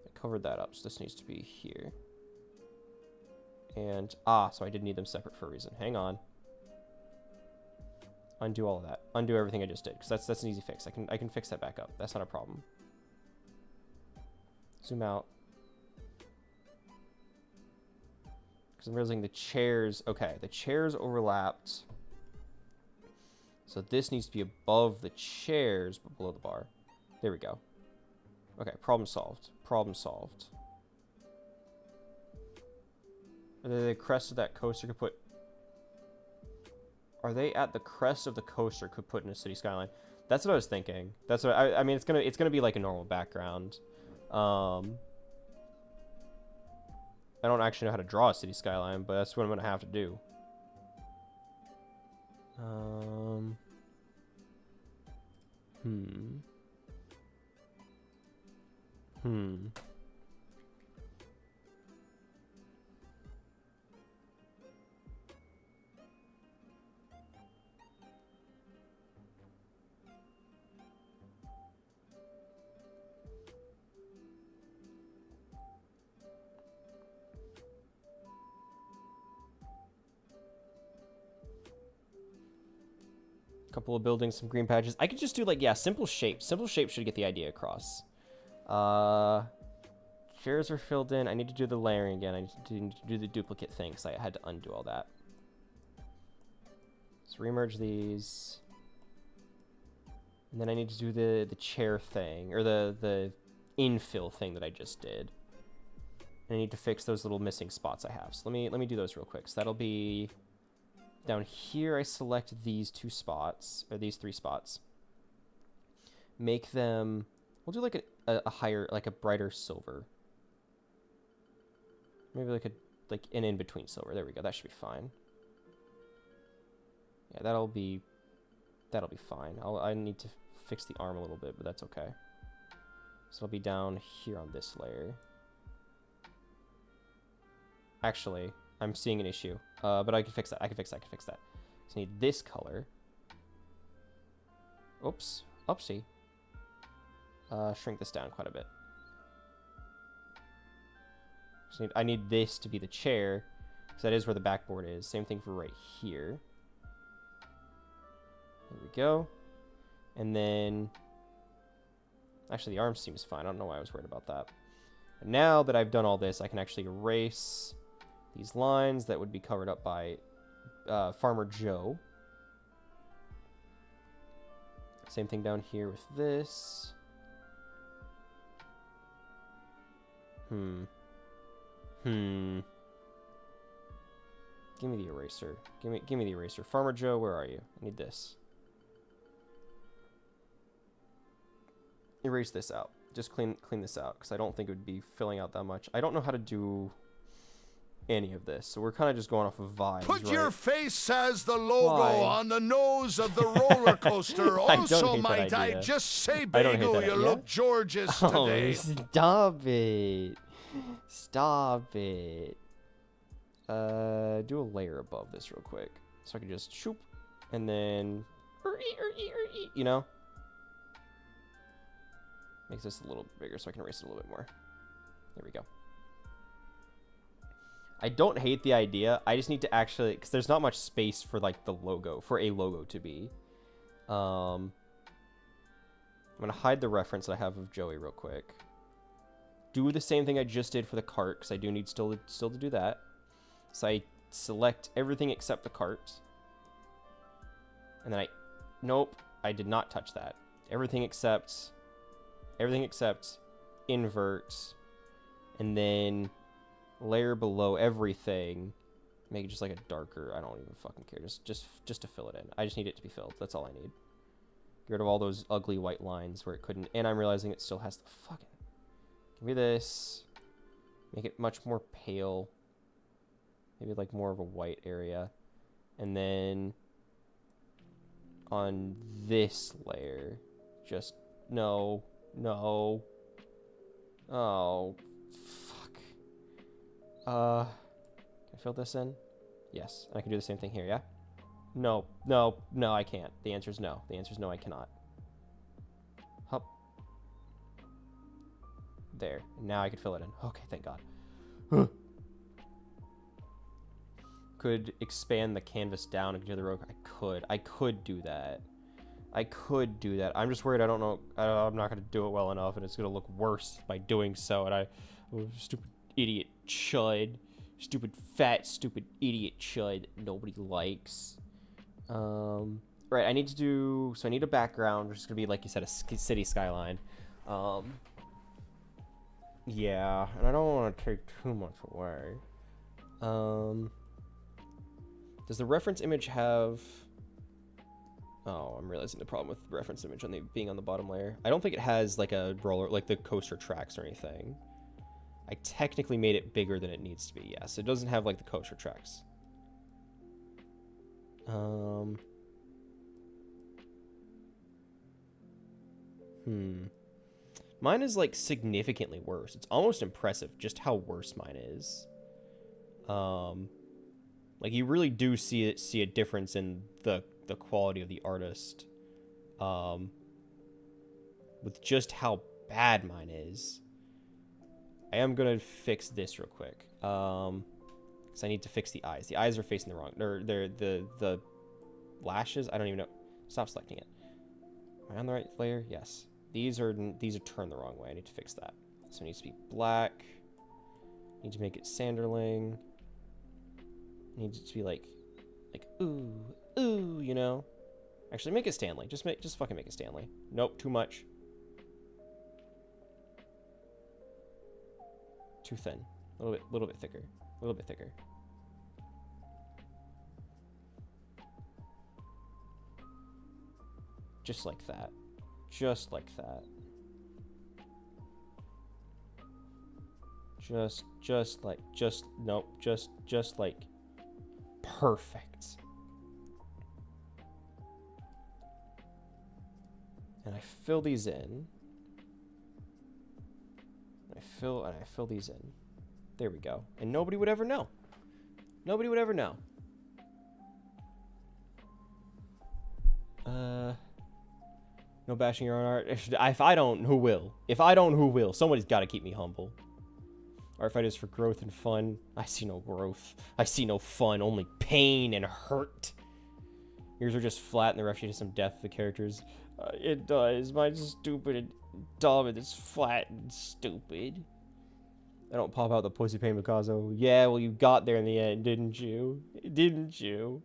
I covered that up, so this needs to be here. And, so I did need them separate for a reason. Hang on. Undo all of that. Undo everything I just did, because that's an easy fix. I can fix that back up. That's not a problem. Zoom out. Because I'm realizing the chairs... Okay, the chairs overlapped. So this needs to be above the chairs, but below the bar. There we go. Okay, problem solved. Problem solved. And then the crest of that coaster could put... Are they at the crest of the coaster could put in a city skyline? That's what I was thinking. That's what I mean. It's gonna be like a normal background. I don't actually know how to draw a city skyline, but that's what I'm gonna have to do. Couple of buildings, some green patches. I could just do like, yeah, simple shapes. Simple shapes should get the idea across. Chairs are filled in. I need to do the layering again. I need to do the duplicate thing because I had to undo all that. Let's remerge these. And then I need to do the chair thing, or the infill thing that I just did. And I need to fix those little missing spots I have. So let me do those real quick. So that'll be... Down here, I select these two spots, or these three spots. Make them, we'll do like a higher, like a brighter silver. Maybe like an in-between silver. There we go, that should be fine. Yeah, that'll be fine. I need to fix the arm a little bit, but that's okay. So it'll be down here on this layer. Actually, I'm seeing an issue, but I can fix that. I can fix that. So I need this color. Oops. Oopsie. Shrink this down quite a bit. So I need this to be the chair, because that is where the backboard is. Same thing for right here. There we go. And then... Actually, the arm seems fine. I don't know why I was worried about that. And now that I've done all this, I can actually erase... these lines that would be covered up by Farmer Joe. Same thing down here with this. Give me the eraser. Give me the eraser. Farmer Joe, where are you? I need this. Erase this out. Just clean this out, because I don't think it would be filling out that much. I don't know how to do any of this, so we're kind of just going off of vibes. Put right? your face as the logo on the nose of the roller coaster. Also, might I just say, Bagel, you look gorgeous today. Stop it. Stop it. Do a layer above this real quick, so I can just shoop, and then, you know, makes this a little bigger so I can erase it a little bit more. There we go. I don't hate the idea. I just need to actually, because there's not much space for like the logo, for a logo to be. I'm gonna hide the reference that I have of Joey real quick. Do the same thing I just did for the cart, because I do need still to do that. So I select everything except the cart. And then nope, I did not touch that. Everything except invert, and then layer below everything, make it just like a darker, I don't even fucking care, just to fill it in. I just need it to be filled, that's all I need. Get rid of all those ugly white lines where it couldn't, and I'm realizing it still has the fucking, give me this, make it much more pale, maybe like more of a white area, and then on this layer, just, no, oh, fuck. Can I fill this in? Yes, and I can do the same thing here, yeah? No, I can't. The answer is no. The answer is no, I cannot. Hup. There. Now I can fill it in. Okay, thank God. Could expand the canvas down and do the row. I could do that. I'm just worried I don't know. I'm not going to do it well enough, and it's going to look worse by doing so. And stupid idiot chud. Stupid fat, stupid idiot chud that nobody likes. Right, I need a background, which is going to be, like you said, a city skyline. Yeah, and I don't want to take too much away. Does the reference image have... Oh, I'm realizing the problem with the reference image being on the bottom layer. I don't think it has like a roller, like the coaster tracks or anything. I technically made it bigger than it needs to be. Yes, it doesn't have like the coaster tracks. Mine is like significantly worse. It's almost impressive just how worse mine is. Like you really do see a difference in the quality of the artist, with just how bad mine is. I am gonna fix this real quick, because I need to fix the eyes. The eyes are facing the wrong, or they're the lashes. I don't even know. Stop selecting it. Am I on the right layer? Yes. These are turned the wrong way. I need to fix that. So it needs to be black. Need to make it Sanderling. Needs it to be like ooh, you know. Actually, make it Stanley. Just fucking make it Stanley. Nope, too much. Too thin. A little bit thicker. A little bit thicker. Just like that. Just like that. Just like perfect. And I fill these in. I fill these in. There we go. And nobody would ever know. Nobody would ever know. No bashing your own art. If I don't, who will? If I don't, who will? Somebody's got to keep me humble. ArtFight is for growth and fun. I see no growth. I see no fun. Only pain and hurt. Yours are just flat, and the ref sheet has some depth of the characters. It does. Mine's stupid and dumb, and it's flat and stupid. I don't pop out the pussy pain Picasso. Yeah, well, you got there in the end, didn't you? Didn't you?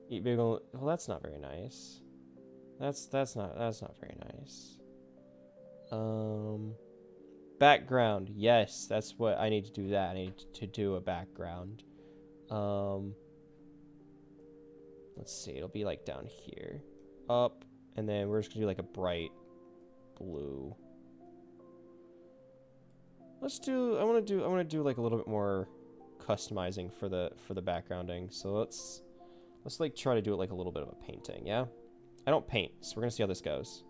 Eat big ol'... Well, that's not very nice. That's not very nice. Background. Yes, that's what I need to do. That I need to do a background. Let's see. It'll be like down here, up, and then we're just gonna do like a bright blue. Let's do. I want to do like a little bit more customizing for the backgrounding. So let's like try to do it like a little bit of a painting. Yeah. I don't paint, so we're gonna see how this goes.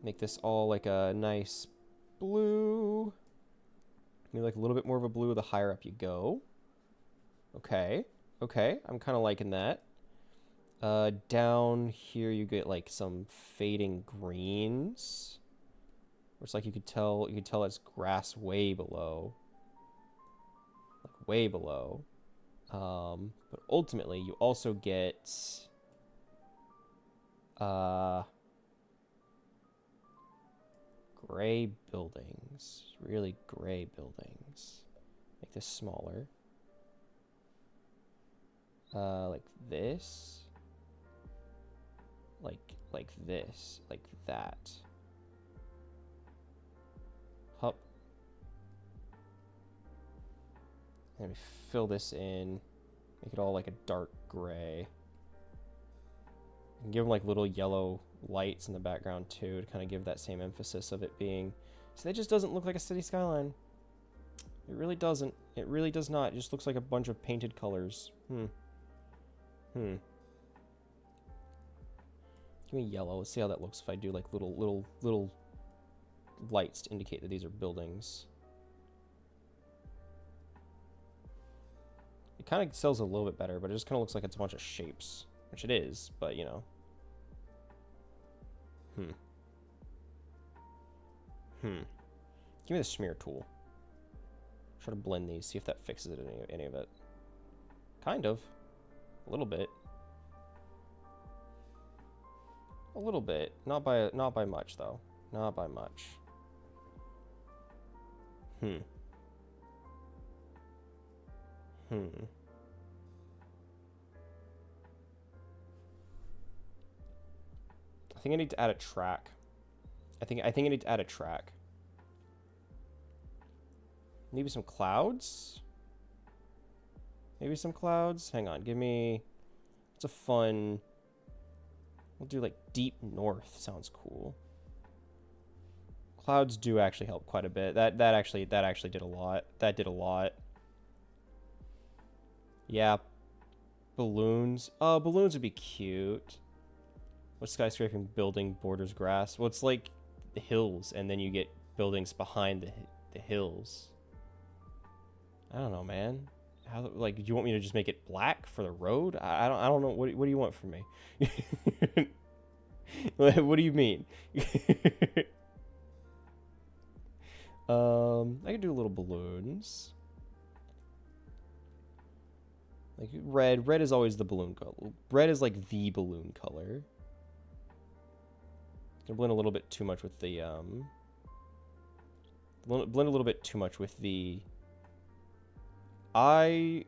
Make this all like a nice blue. Maybe like a little bit more of a blue the higher up you go. Okay. Okay, I'm kind of liking that. Down here you get like some fading greens. Where it's like you could tell it's grass way below. Like way below. But ultimately you also get gray buildings. Really gray buildings. Make this smaller. Like this. Like this. Like that. Hup. And we fill this in. Make it all like a dark gray. And give them like little yellow lights in the background too to kind of give that same emphasis of it being. So that just doesn't look like a city skyline. It really doesn't. It really does not. It just looks like a bunch of painted colors. Give me yellow. Let's see how that looks if I do like little lights to indicate that these are buildings. It kind of sells a little bit better, but it just kind of looks like it's a bunch of shapes, which it is, but you know. Give me the smear tool. Try to blend these, see if that fixes it, any of it. Kind of. A little bit. A little bit. Not by much though. Not by much. I think I need to add a track. I think I need to add a track. Maybe some clouds? Maybe some clouds? Hang on, give me... It's a fun... We'll do like deep north. Sounds cool. Clouds do actually help quite a bit. That actually did a lot. That did a lot. Yeah. Balloons. Oh, balloons would be cute. What skyscraping building borders grass? Well, it's like the hills, and then you get buildings behind the hills. I don't know, man. How, like, do you want me to just make it black for the road? I don't know. What do you want from me? What do you mean? I could do little balloons. Like red. Red is always the balloon color. Red is like the balloon color. Gonna blend a little bit too much with the blend a little bit too much with the. I'm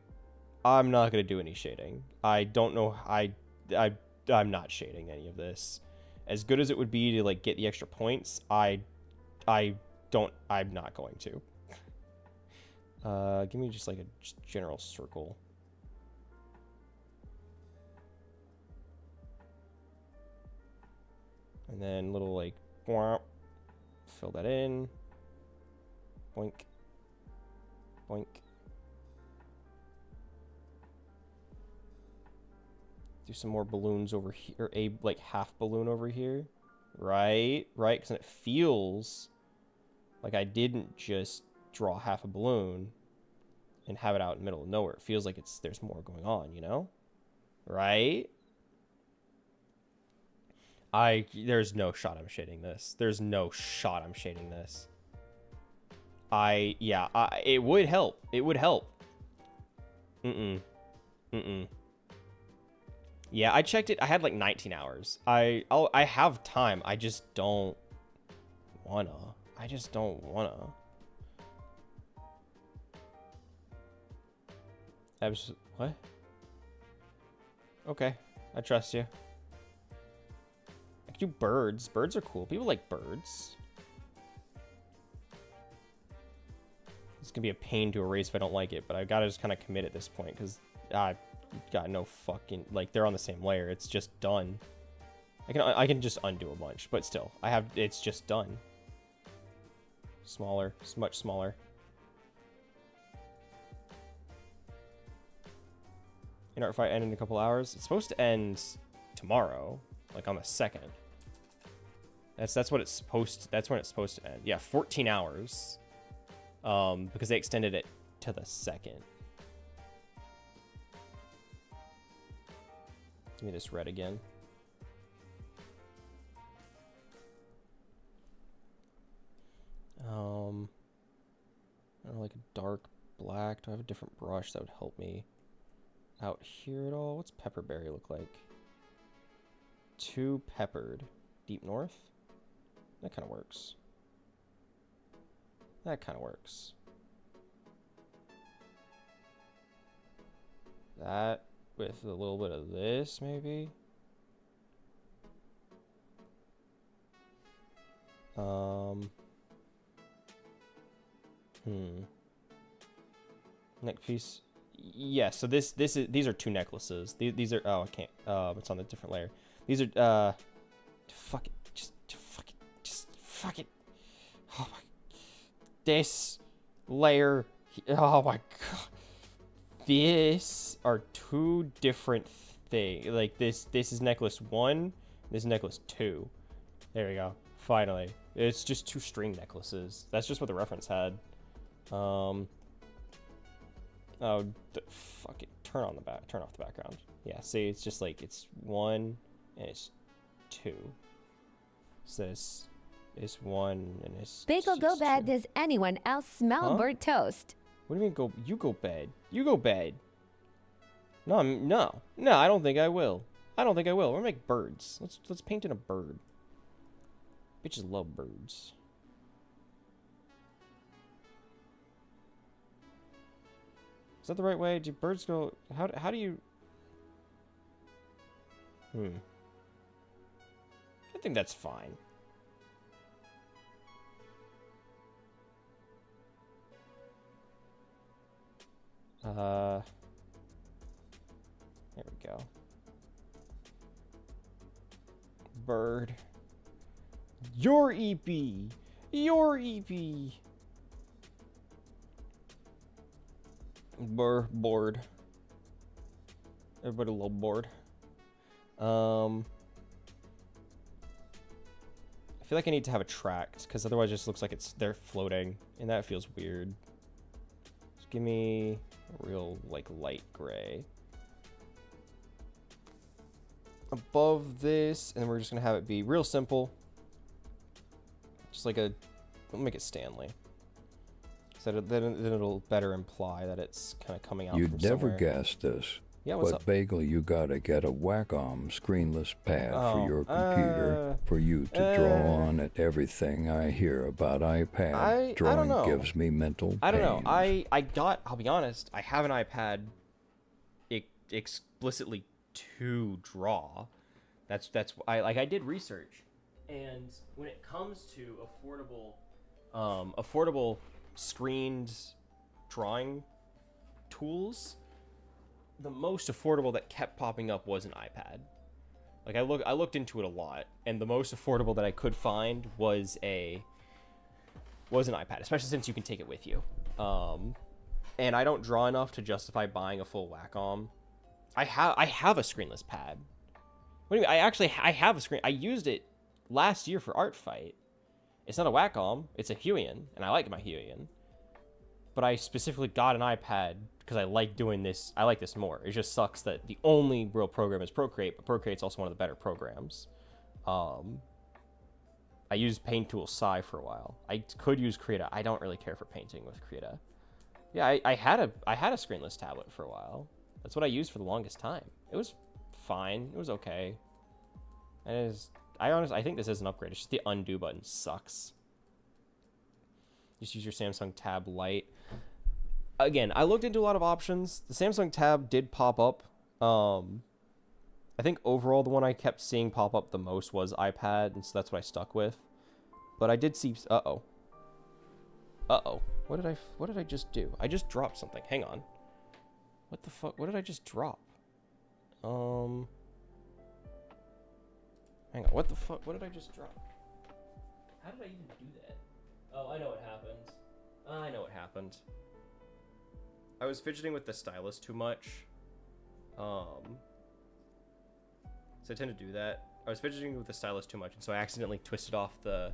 not gonna do any shading. I don't know. I'm not shading any of this. As good as it would be to like get the extra points, I'm not going to. Give me just like a general circle. And then little like, fill that in. Boink. Boink. Do some more balloons over here, or a like half balloon over here. Right, because it feels like I didn't just draw half a balloon and have it out in the middle of nowhere. It feels like there's more going on, you know? Right? There's no shot I'm shading this. There's no shot I'm shading this. It would help. It would help. Yeah, I checked it. I had like 19 hours. I have time. I just don't wanna. What? Okay, I trust you. I could do birds. Birds are cool. People like birds. gonna be a pain to erase if I don't like it, but I gotta just kind of commit at this point because I got no fucking, like, they're on the same layer. It's just done. I can just undo a bunch, but still, it's just done. Smaller, it's much smaller. An ArtFight end in a couple hours. It's supposed to end tomorrow, like on the 2nd. That's what it's supposed. That's when it's supposed to end. Yeah, 14 hours. Because they extended it to the 2nd. Give me this red again. I don't know, like a dark black. Do I have a different brush that would help me out here at all? What's Pepperberry look like? 2 peppered. Deep North? That kind of works. That kind of works. That with a little bit of this, maybe? Neck piece. Yeah, so these are 2 necklaces. These are, oh, I can't. It's on a different layer. These are fuck it. Just fuck it. Oh my. This layer. Oh my god. This are 2 different things. Like this is necklace 1. This is necklace 2. There we go. Finally. It's just 2 string necklaces. That's just what the reference had. Oh, fuck it. Turn off the background. Yeah, see, it's just like, it's 1 and it's 2. So this is 1 and it's Bagel go bad. Does anyone else smell burnt toast? What do you mean go? You go bad. You go bad. No, no, I don't think I will. We're gonna make birds. Let's paint in a bird. Bitches love birds. Is that the right way? Do birds go? How do you? I think that's fine. There we go. Bird. Your EP. Your EP. Bored. Everybody a little bored. I feel like I need to have it tracked because otherwise it just looks like they're floating and that feels weird. Just give me a real like light gray above this, and then we're just gonna have it be real simple, just like we'll make it Stanley, so then it'll better imply that it's kind of coming out. You'd never guess this. Yeah, what's but up? Bagel, you gotta get a Wacom screenless pad for your computer for you to draw on at everything. I hear about iPad drawing gives me mental pain. I don't know. I'll be honest, I have an iPad explicitly to draw. I did research, and when it comes to affordable screened drawing tools, the most affordable that kept popping up was an iPad. Like I looked into it a lot, and the most affordable that I could find was an iPad, especially since you can take it with you. And I don't draw enough to justify buying a full Wacom. I have a screenless pad. What do you mean? I have a screen. I used it last year for ArtFight. It's not a Wacom. It's a Huion, and I like my Huion. But I specifically got an iPad because I like doing this. I like this more. It just sucks that the only real program is Procreate, but Procreate's also one of the better programs. I used Paint Tool Sci for a while. I could use Krita. I don't really care for painting with Krita. Yeah, I had a screenless tablet for a while. That's what I used for the longest time. It was fine. It was okay. I think this is an upgrade. It's just the undo button sucks. Just use your Samsung Tab Lite. Again, I looked into a lot of options. The Samsung Tab did pop up. I think overall the one I kept seeing pop up the most was iPad, and so that's what I stuck with. But I did see... Uh-oh. Uh-oh. What did I just do? I just dropped something. Hang on. What the fuck? What did I just drop? Hang on. What the fuck? What did I just drop? How did I even do that? Oh, I know what happened. I know what happened. I was fidgeting with the stylus too much. So I tend to do that. I was fidgeting with the stylus too much, and so I accidentally twisted off the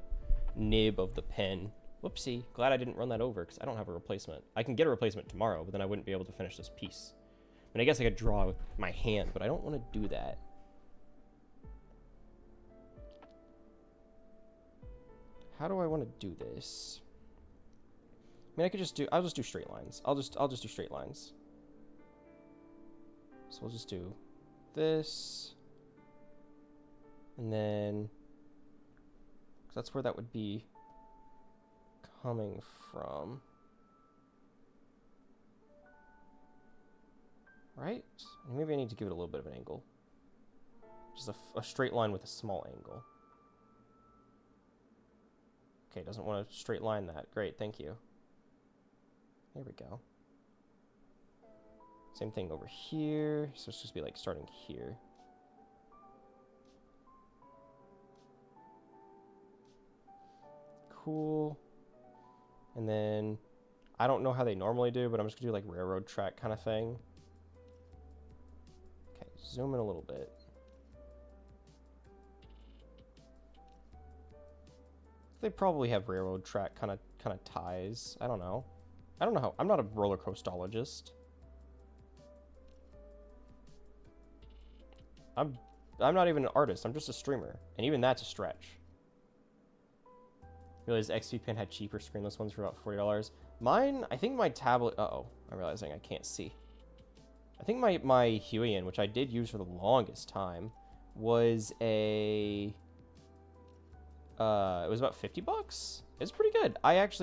nib of the pen. Whoopsie. Glad I didn't run that over, because I don't have a replacement. I can get a replacement tomorrow, but then I wouldn't be able to finish this piece. I mean, I guess I could draw with my hand, but I don't want to do that. How do I want to do this? I mean, I'll just do straight lines. I'll just do straight lines. So we'll just do this. And then, 'cause that's where that would be coming from. Right? Maybe I need to give it a little bit of an angle. Just a straight line with a small angle. Okay, doesn't want to straight line that. Great, thank you. There we go. Same thing over here. So it's just be like starting here. Cool. And then, I don't know how they normally do, but I'm just gonna do like railroad track kind of thing. Okay, zoom in a little bit. They probably have railroad track kind of ties. I don't know. I don't know how. I'm not a roller coasterologist. I'm not even an artist. I'm just a streamer, and even that's a stretch. Realized XP Pen had cheaper screenless ones for about $40. Mine, I think my tablet. Uh-oh, I'm realizing I can't see. I think my Huion, which I did use for the longest time, was a. It was about $50. It's pretty good. I've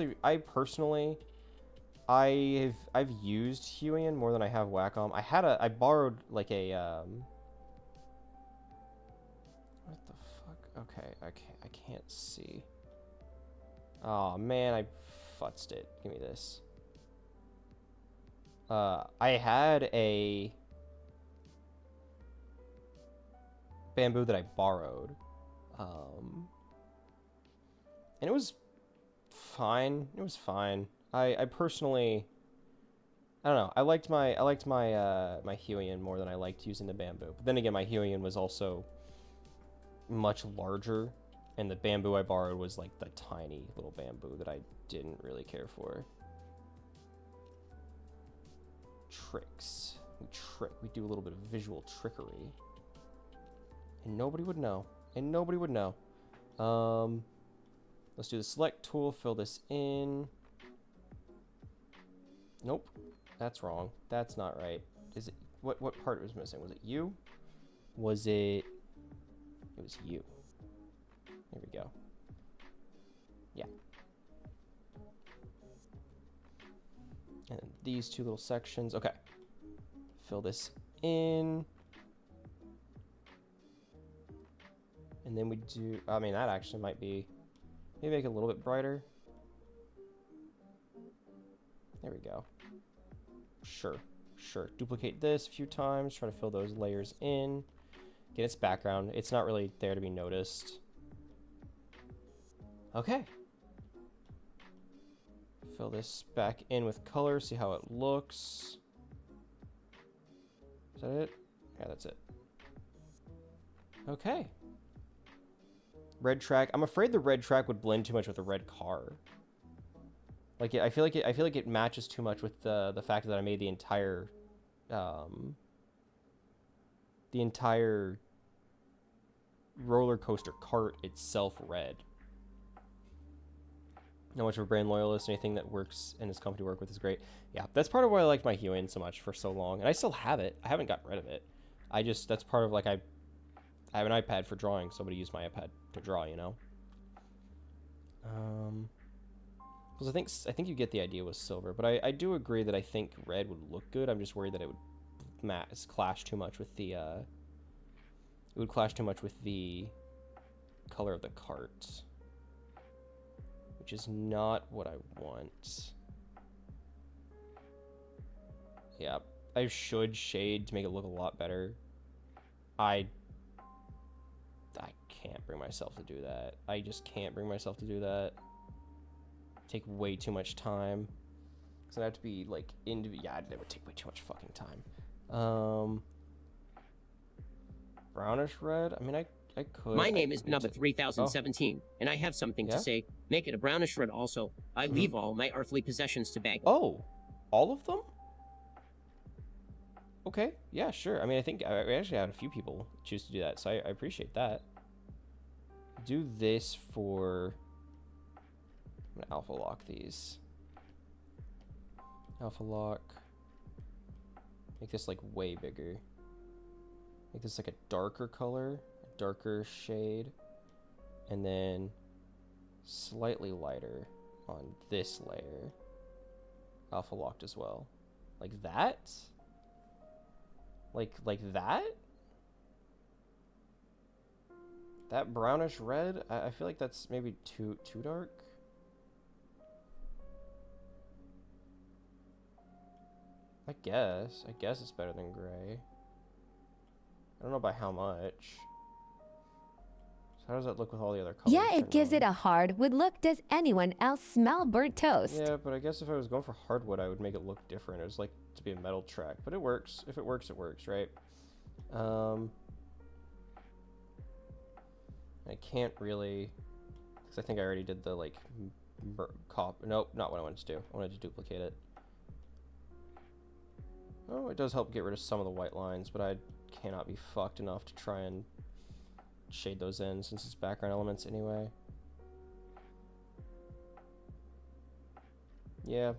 used Huion more than I have Wacom. I borrowed like a what the fuck? Okay, I can't see. Oh man, I futzed it. Give me this. I had a bamboo that I borrowed. And it was fine. It was fine. I personally, I don't know. I liked my my Huion more than I liked using the bamboo. But then again, my Huion was also much larger, and the bamboo I borrowed was like the tiny little bamboo that I didn't really care for. Tricks. We do a little bit of visual trickery, and nobody would know. Let's do the select tool, fill this in. Nope, that's wrong. That's not right. Is it, what part was missing? Was it you? Was it? It was you. There we go. Yeah. And these two little sections, okay. Fill this in. And then we do, I mean, that actually might be, maybe make it a little bit brighter. There we go. Sure. Duplicate this a few times, try to fill those layers in. Get its background. It's not really there to be noticed. Okay. Fill this back in with color, see how it looks. Is that it? Yeah, that's it. Okay. Red track. I'm afraid the red track would blend too much with the red car. Like I feel like it matches too much with the fact that I made the entire roller coaster cart itself red. Not much of a brand loyalist. Anything that works and is comfy to work with is great. Yeah, that's part of why I liked my Huion so much for so long, and I still have it. I haven't gotten rid of it. That's part of like I have an iPad for drawing. Somebody used my iPad to draw, you know. Because I think you get the idea with silver, but I do agree that I think red would look good. I'm just worried that it would clash too much with the it would clash too much with the color of the cart. which is not what I want. Yeah, I should shade to make it look a lot better. I can't bring myself to do that. I just can't bring myself to do that. Take way too much time. So I have to be like yeah, that would take way too much fucking time. Brownish red. I mean, I could. My name is number 3017, and I have something to say. Make it a brownish red also. I leave all my earthly possessions to beg. Oh, all of them? Okay, yeah, sure. I mean, I think I actually had a few people choose to do that, so I appreciate that. Do this for... I'm gonna alpha lock these. Alpha lock. Make this like way bigger. Make this like a darker color, a darker shade, and then slightly lighter on this layer. Alpha locked as well. Like that? Like that? That brownish red? I feel like that's maybe too dark. I guess it's better than gray. I don't know by how much. So how does that look with all the other colors? Yeah, it gives it a hardwood look. Does anyone else smell burnt toast? Yeah, but I guess if I was going for hardwood, I would make it look different. It was like to be a metal track, but it works. If it works, it works, right? I can't really, because I think I already did the like nope, not what I wanted to do. I wanted to duplicate it. Oh, it does help get rid of some of the white lines, but I cannot be fucked enough to try and shade those in since it's background elements anyway. Yeah.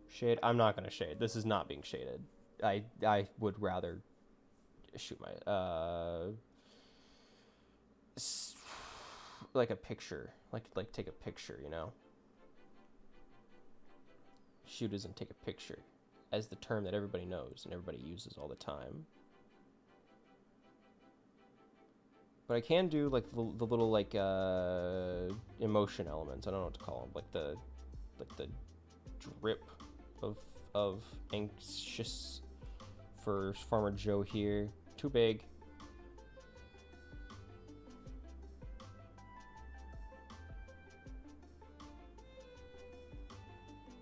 Shade. I'm not going to shade. This is not being shaded. I would rather shoot my like a picture. Like take a picture, you know. Shoot isn't take a picture as the term that everybody knows and everybody uses all the time. But I can do like the little like emotion elements. I don't know what to call them. Like the drip of anxious for Farmer Joe here. Too big.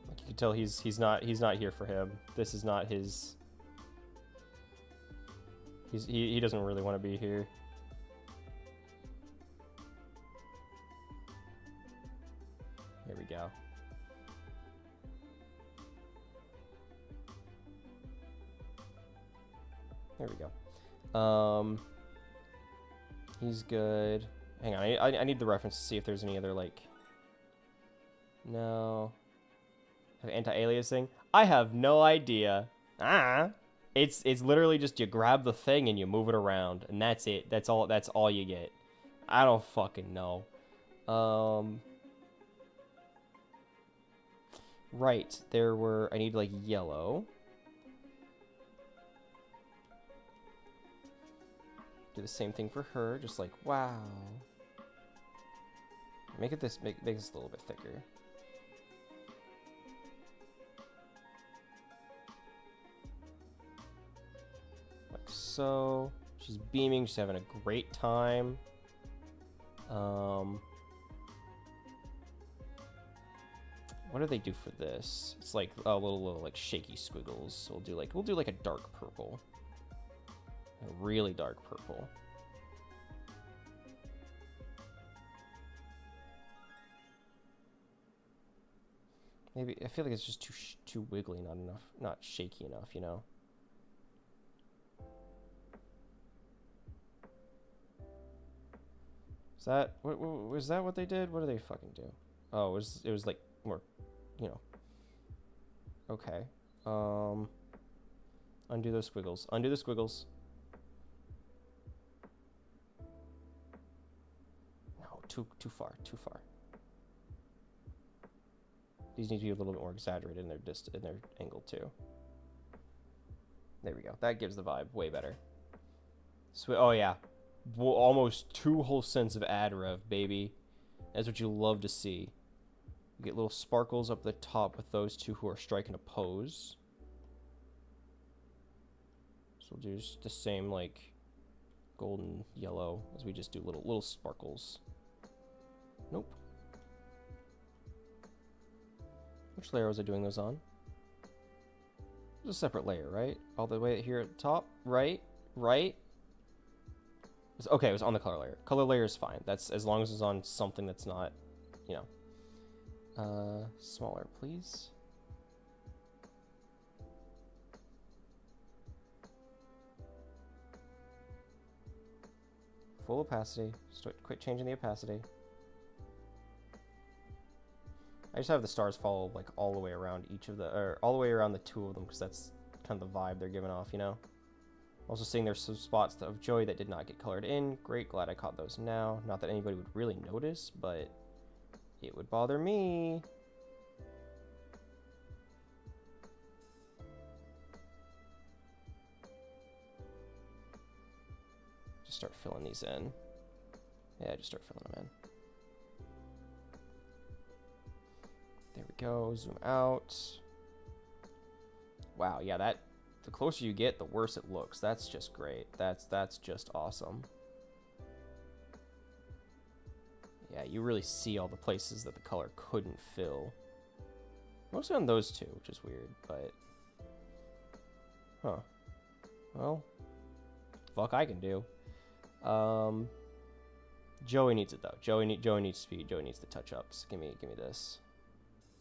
Like you can tell he's not here for him. This is not his. He doesn't really want to be here. Here we go. There we go. He's good. Hang on, I need the reference to see if there's any other, like... No. Anti-aliasing? I have no idea. It's literally just you grab the thing and you move it around, and that's it. That's all you get. I don't fucking know. Right, there were... I need, like, yellow. Do the same thing for her, just like, wow. Make this a little bit thicker. Like so. She's beaming, she's having a great time. What do they do for this? It's like a little like shaky squiggles. So we'll do like a dark purple. A really dark purple. Maybe I feel like it's just too wiggly, not shaky enough, you know. Is that was that what they did? What do they fucking do? Oh, it was like more, you know. Okay. Undo those squiggles. Undo the squiggles. No, too far. These need to be a little bit more exaggerated in their angle too. There we go. That gives the vibe way better. Oh yeah, almost 2 whole cents of ad rev, baby. That's what you love to see. You get little sparkles up the top with those two who are striking a pose. So we'll do just the same, like, golden yellow as we just do little sparkles. Nope. Which layer was I doing those on? It was a separate layer, right? All the way here at the top, right? Okay, it was on the color layer. Color layer is fine. That's as long as it's on something that's not, you know. Smaller, please. Full opacity. Quit changing the opacity. I just have the stars follow like all the way around each of the, or all the way around the two of them, because that's kind of the vibe they're giving off, you know. Also seeing there's some spots of joy that did not get colored in. Great, glad I caught those now. Not that anybody would really notice, but it would bother me. Just start filling these in. Yeah, just start filling them in. There we go, zoom out. Wow, yeah, that, the closer you get, the worse it looks. That's just great. That's just awesome. Yeah, you really see all the places that the color couldn't fill. Mostly on those two, which is weird, but... Huh. Well, fuck I can do. Joey needs it though. Joey needs speed. Joey needs the touch-ups. Give me this.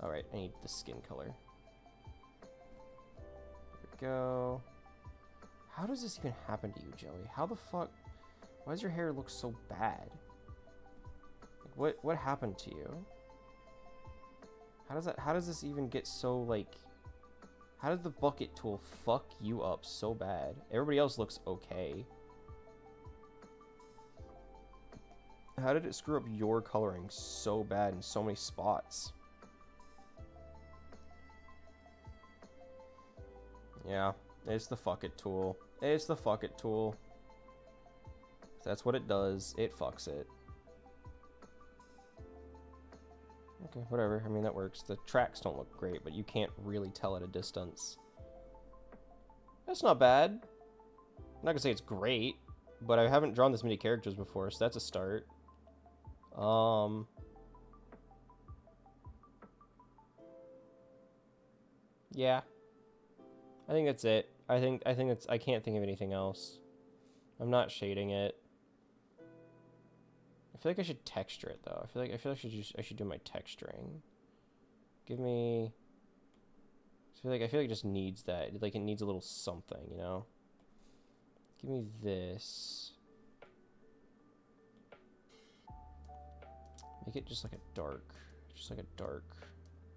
Alright, I need the skin color. There we go. How does this even happen to you, Joey? How the fuck... Why does your hair look so bad? Like, what happened to you? How does this even get so, like... How did the bucket tool fuck you up so bad? Everybody else looks okay. How did it screw up your coloring so bad in so many spots? Yeah, it's the fuck it tool. It's the fuck it tool. That's what it does. It fucks it. Okay, whatever. I mean, that works. The tracks don't look great, but you can't really tell at a distance. That's not bad. I'm not gonna say it's great, but I haven't drawn this many characters before, so that's a start. Yeah. I think that's it. I think it's, I can't think of anything else. I'm not shading it. I feel like I should texture it though. I feel like I should do my texturing. Give me, I feel like it just needs that. Like it needs a little something, you know? Give me this. Make it just like a dark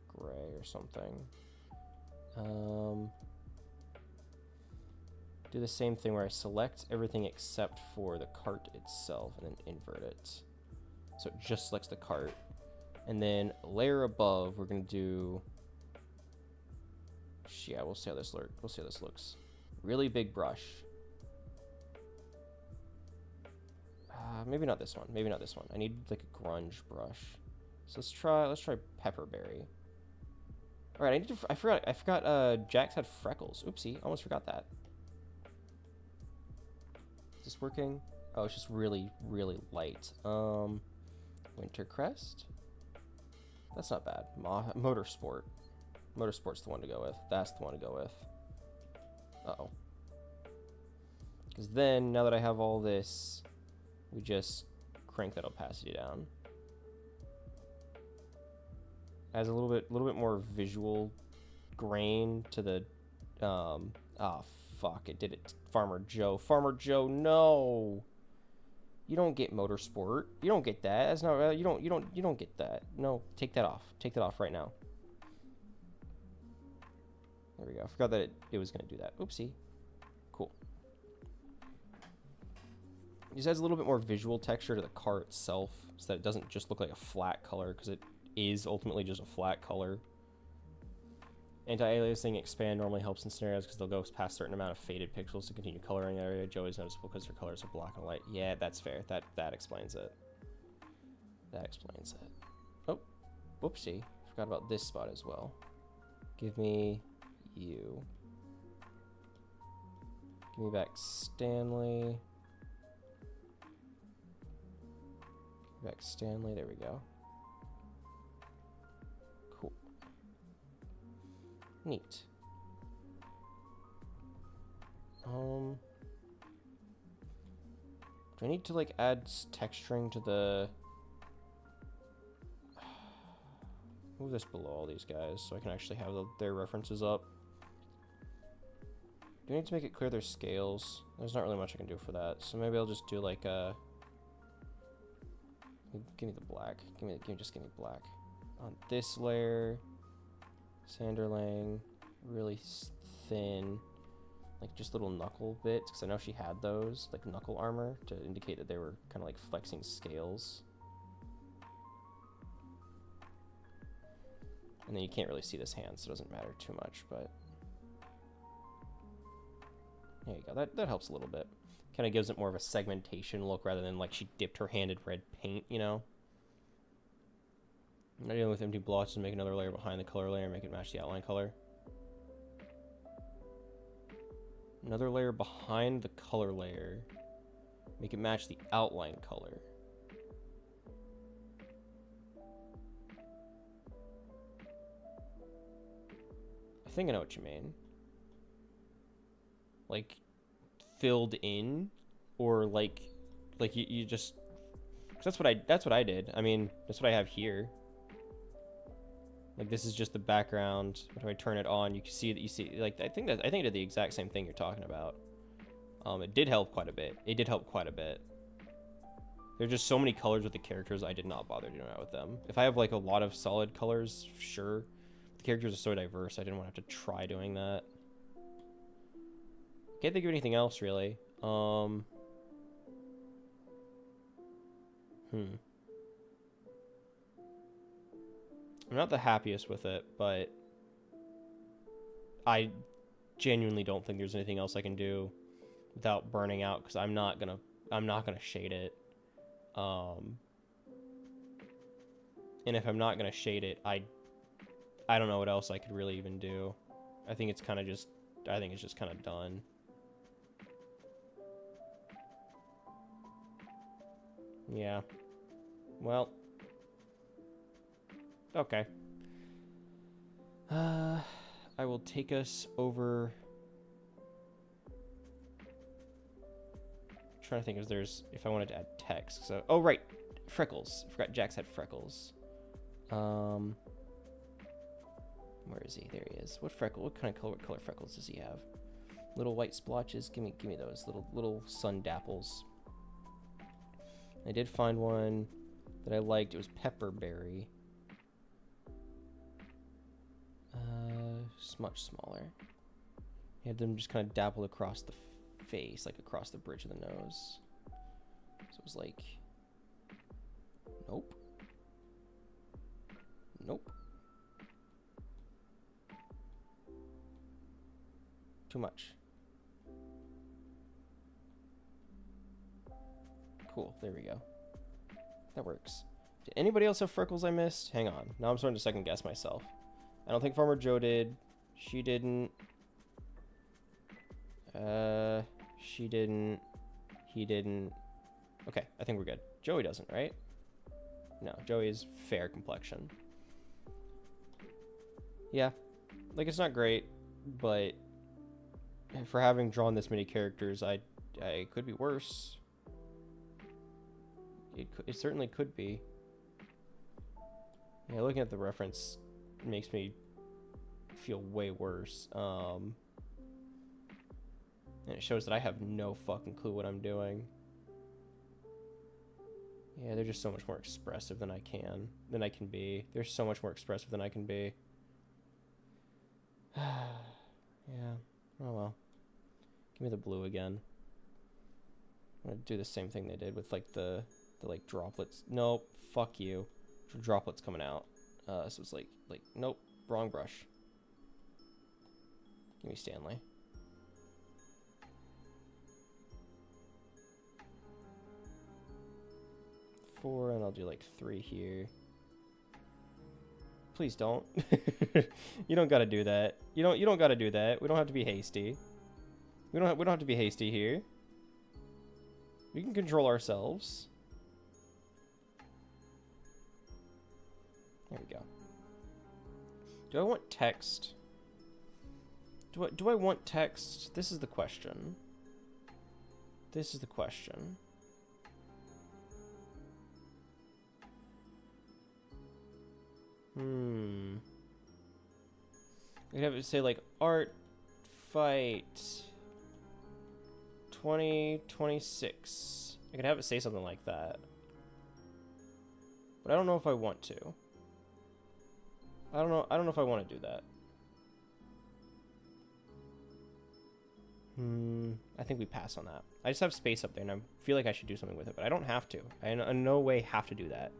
gray or something. Do the same thing where I select everything except for the cart itself and then invert it. So it just selects the cart. And then layer above, we're gonna do, yeah, we'll see how this looks. Really big brush. Maybe not this one. I need like a grunge brush. So let's try Pepperberry. All right, I forgot Jax had freckles. Oopsie, almost forgot that. Is this working? Oh, it's just really, really light. Wintercrest? That's not bad. Motorsport. Motorsport's the one to go with. That's the one to go with. Uh-oh. Because then, now that I have all this, we just crank that opacity down. Adds a little bit more visual grain to the, oh fuck, it did it. Farmer Joe, no! You don't get Motorsport. You don't get that. That's not, you don't get that. No, take that off. Take that off right now. There we go. I forgot that it was gonna do that. Oopsie. Cool. It just adds a little bit more visual texture to the car itself, so that it doesn't just look like a flat color, because it is ultimately just a flat color. Anti-aliasing expand normally helps in scenarios because they'll go past a certain amount of faded pixels to continue coloring the area. Joey's noticeable because her colors are black and white. Yeah, that's fair. That explains it. That explains it. Oh, whoopsie. Forgot about this spot as well. Give me you. Give me back Stanley. Back Stanley, there we go. Cool. Neat. Do I need to like add texturing to the... Move this below all these guys so I can actually have their references up. Do I need to make it clear their scales? There's not really much I can do for that, so maybe I'll just do like a... Give me the black. Just give me black. On this layer, Sanderling, really thin, like just little knuckle bits, because I know she had those, like knuckle armor, to indicate that they were kind of like flexing scales. And then you can't really see this hand, so it doesn't matter too much, but there you go. That helps a little bit. Kind of gives it more of a segmentation look rather than like she dipped her hand in red paint, you know? I'm not dealing with empty blotches, make another layer behind the color layer, make it match the outline color. Another layer behind the color layer, make it match the outline color. I think I know what you mean. Like filled in, or like you just, cause that's what I did. I mean, that's what I have here. Like this is just the background. When I turn it on, you can see that like I think it did the exact same thing you're talking about. It did help quite a bit. There's just so many colors with the characters. I did not bother doing that with them. If I have like a lot of solid colors, sure. The characters are so diverse, I didn't want to have to try doing that. Can't think of anything else really. I'm not the happiest with it, but I genuinely don't think there's anything else I can do without burning out, because I'm not gonna shade it. And if I'm not gonna shade it, I don't know what else I could really even do. I think it's just kind of done. Yeah. Well. Okay. I will take us over. I'm trying to think if I wanted to add text. So, oh right, freckles. I forgot Jax had freckles. Where is he? There he is. What kind of color freckles does he have? Little white splotches. Give me those little sun dapples. I did find one that I liked. It was pepperberry. It's much smaller. You had them just kind of dappled across the face, like across the bridge of the nose. So it was like, nope. Too much. Cool, there we go. That works. Did anybody else have freckles I missed? Hang on. Now I'm starting to second guess myself. I don't think Farmer Joe did. She didn't. She didn't. He didn't. Okay, I think we're good. Joey doesn't, right? No, Joey is fair complexion. Yeah. Like, it's not great, but for having drawn this many characters, I could be worse. It certainly could be. Yeah, looking at the reference makes me feel way worse. And it shows that I have no fucking clue what I'm doing. Yeah, they're just so much more expressive than I can be. They're so much more expressive than I can be. Yeah. Oh well. Give me the blue again. I'm gonna do the same thing they did with like the like droplets. Nope. Fuck you. Droplets coming out. So it's like nope. Wrong brush. Give me Stanley. 4, and I'll do like 3 here. Please don't. You don't gotta do that. You don't gotta do that. We don't have to be hasty. We don't have to be hasty here. We can control ourselves. There we go. Do I want text? Do I want text? This is the question. This is the question. I could have it say like ArtFight 2026. I could have it say something like that. But I don't know if I want to. I don't know if I want to do that. I think we pass on that. I just have space up there and I feel like I should do something with it, but I don't have to. I in no way have to do that.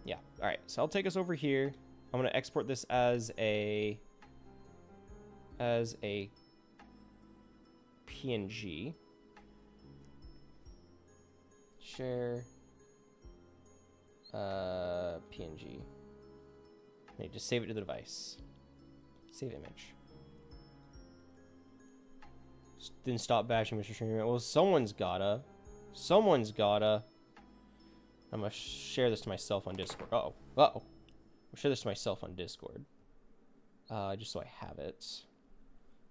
Yeah, alright, so I'll take us over here. I'm gonna export this as a PNG. Share PNG. Okay, just save it to the device. Save image. Then stop bashing Mr. Streamer. Well, someone's gotta. Someone's gotta. I'm gonna share this to myself on Discord. Uh-oh. Uh-oh. I'll share this to myself on Discord. Just so I have it.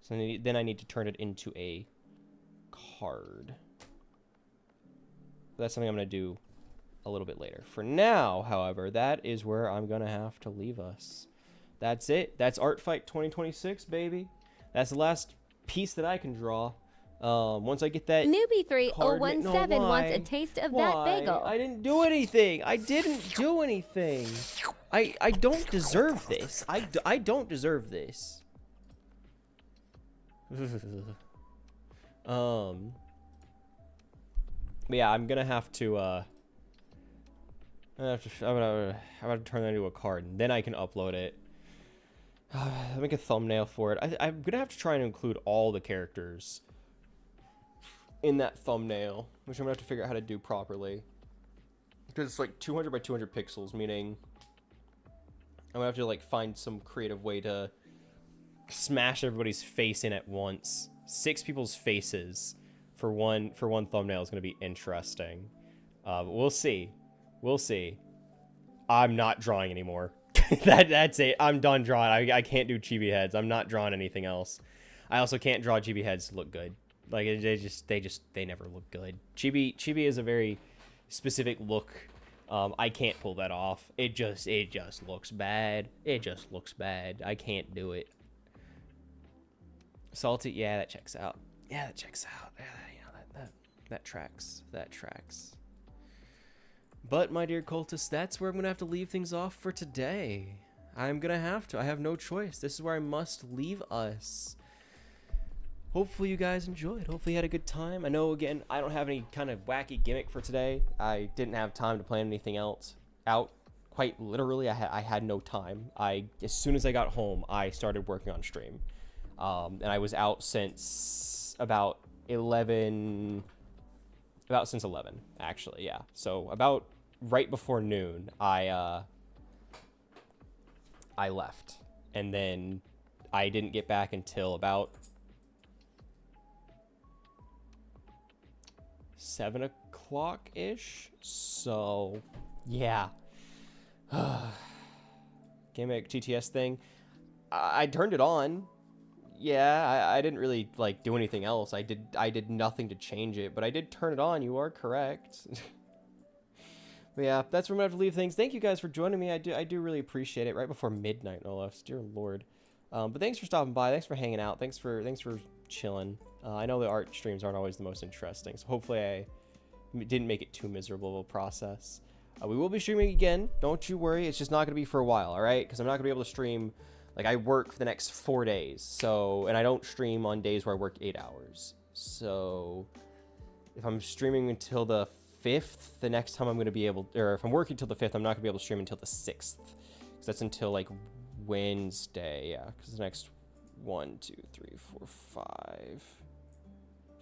So then I need to turn it into a card. That's something I'm gonna do a little bit later. For now, however, that is where I'm gonna have to leave us. That's it. That's ArtFight 2026, baby. That's the last piece that I can draw. Once I get that Newbie 3017 wants a taste of that bagel. I didn't do anything. I didn't do anything. I don't deserve this. I don't deserve this. But yeah, I'm gonna have to I'm gonna turn that into a card, and then I can upload it. Make a thumbnail for it. I'm gonna have to try and include all the characters in that thumbnail, which I'm gonna have to figure out how to do properly, because it's like 200 by 200 pixels, meaning I'm gonna have to like find some creative way to smash everybody's face in at once. 6 people's faces for one thumbnail is gonna be interesting. But we'll see. We'll see. I'm not drawing anymore. That's it. I'm done drawing. I can't do chibi heads. I'm not drawing anything else. I also can't draw chibi heads to look good. Like they never look good. Chibi is a very specific look. I can't pull that off. It just looks bad. It just looks bad. I can't do it. Salty, yeah, that checks out. Yeah, that checks out. Yeah, you know, that tracks. That tracks. But, my dear cultists, that's where I'm going to have to leave things off for today. I'm going to have to. I have no choice. This is where I must leave us. Hopefully you guys enjoyed. Hopefully you had a good time. I know, again, I don't have any kind of wacky gimmick for today. I didn't have time to plan anything else out. Quite literally, I had no time. As soon as I got home, I started working on stream. And I was out since about 11, actually, yeah. So about right before noon, I left, and then I didn't get back until about 7 o'clock-ish. So yeah. Gimmick TTS thing. I turned it on. Yeah, I didn't really like do anything else. I did nothing to change it, but I did turn it on. You are correct. But yeah, that's where I'm gonna have to leave things. Thank you guys for joining me. I do really appreciate it. Right before midnight, no less. Dear Lord. But thanks for stopping by. Thanks for hanging out. Thanks for chilling. I know the art streams aren't always the most interesting, so hopefully I didn't make it too miserable of a process. We will be streaming again. Don't you worry. It's just not gonna be for a while, all right? Because I'm not gonna be able to stream. Like, I work for the next 4 days, so, and I don't stream on days where I work 8 hours. So, if I'm streaming until the 5th, the next time I'm going to be able, or if I'm working until the 5th, I'm not going to be able to stream until the 6th. Because that's until, like, Wednesday, yeah, because the next 1, 2, 3, 4, 5,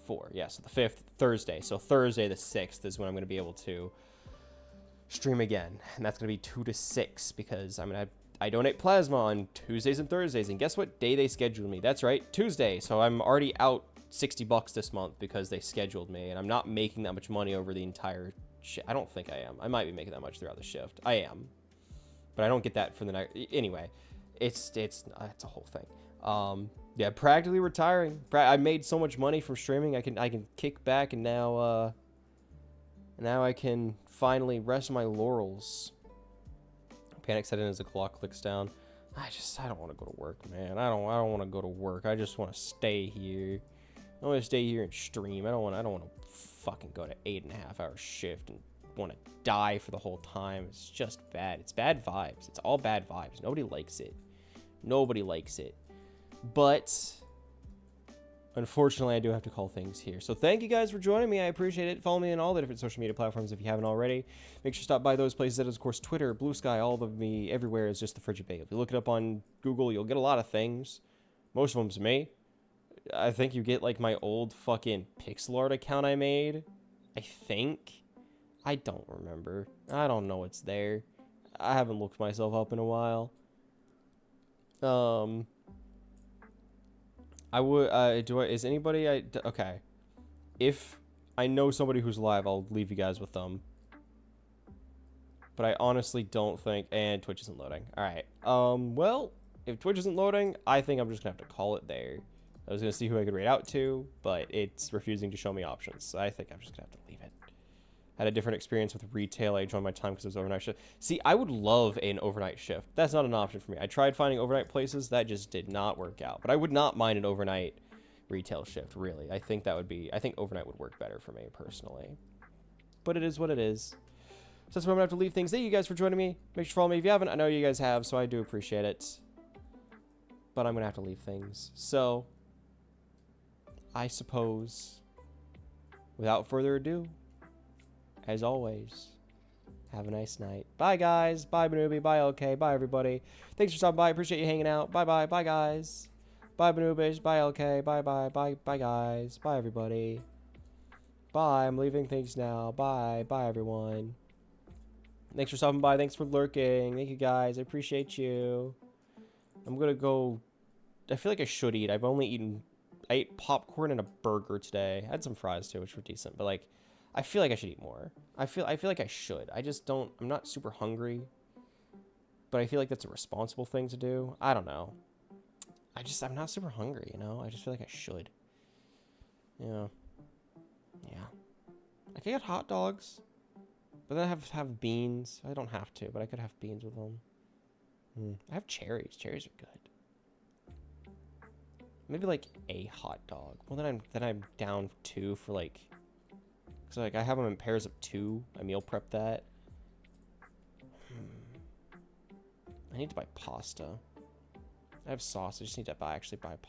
4, yeah, so the 5th, Thursday. So Thursday the 6th is when I'm going to be able to stream again, and that's gonna be 2 to 6 because I donate plasma on Tuesdays and Thursdays, and guess what day they scheduled me? That's right, Tuesday. So I'm already out $60 this month because they scheduled me, and I'm not making that much money over the entire shift. I don't think I am. I might be making that much throughout the shift. I am, but I don't get that for the night. Anyway, it's a whole thing. Yeah, practically retiring. I made so much money from streaming. I can kick back, and now I can finally rest my laurels. Panic set in as the clock clicks down. I don't want to go to work, man. I don't want to go to work. I just want to stay here. I want to stay here and stream. I don't want to fucking go to 8.5-hour shift and want to die for the whole time. It's just bad. It's bad vibes. It's all bad vibes. Nobody likes it. Nobody likes it. But unfortunately, I do have to call things here. So thank you guys for joining me. I appreciate it. Follow me on all the different social media platforms if you haven't already. Make sure to stop by those places. That is, of course, Twitter, Blue Sky, all of me. Everywhere is just the Frigid Bagel. If you look it up on Google, you'll get a lot of things. Most of them's me. I think you get, like, my old fucking pixel art account I made. I think. I don't remember. I don't know what's there. I haven't looked myself up in a while. Is anybody, okay. If I know somebody who's live, I'll leave you guys with them. But I honestly don't think, and Twitch isn't loading. Alright, well, if Twitch isn't loading, I think I'm just gonna have to call it there. I was gonna see who I could raid out to, but it's refusing to show me options, so I think I'm just gonna have to leave it. Had a different experience with retail. I joined my time because it was overnight shift. See, I would love an overnight shift. That's not an option for me. I tried finding overnight places. That just did not work out. But I would not mind an overnight retail shift, really. I think overnight would work better for me, personally. But it is what it is. So that's where I'm going to have to leave things. Thank you guys for joining me. Make sure to follow me if you haven't. I know you guys have, so I do appreciate it. But I'm going to have to leave things. So, I suppose, without further ado, as always, have a nice night. Bye, guys. Bye, Banooby. Bye, LK. Bye, everybody. Thanks for stopping by. Appreciate you hanging out. Bye-bye. Bye, guys. Bye, Banoobish. Bye, LK. Bye-bye. Bye, guys. Bye, everybody. Bye. I'm leaving things now. Bye. Bye, everyone. Thanks for stopping by. Thanks for lurking. Thank you, guys. I appreciate you. I'm gonna go... I feel like I should eat. I've only eaten... I ate popcorn and a burger today. I had some fries, too, which were decent. But, like... I feel like I should eat more. I feel like I should. I just don't... I'm not super hungry. But I feel like that's a responsible thing to do. I don't know. I'm not super hungry, you know? I just feel like I should. Yeah. Yeah. I could get hot dogs. But then I have beans. I don't have to, but I could have beans with them. I have cherries. Cherries are good. Maybe, like, a hot dog. Well, then I'm down 2 for, like... So, like, I have them in pairs of 2. I meal prep that. I need to buy pasta. I have sauce. I just need to actually buy pasta.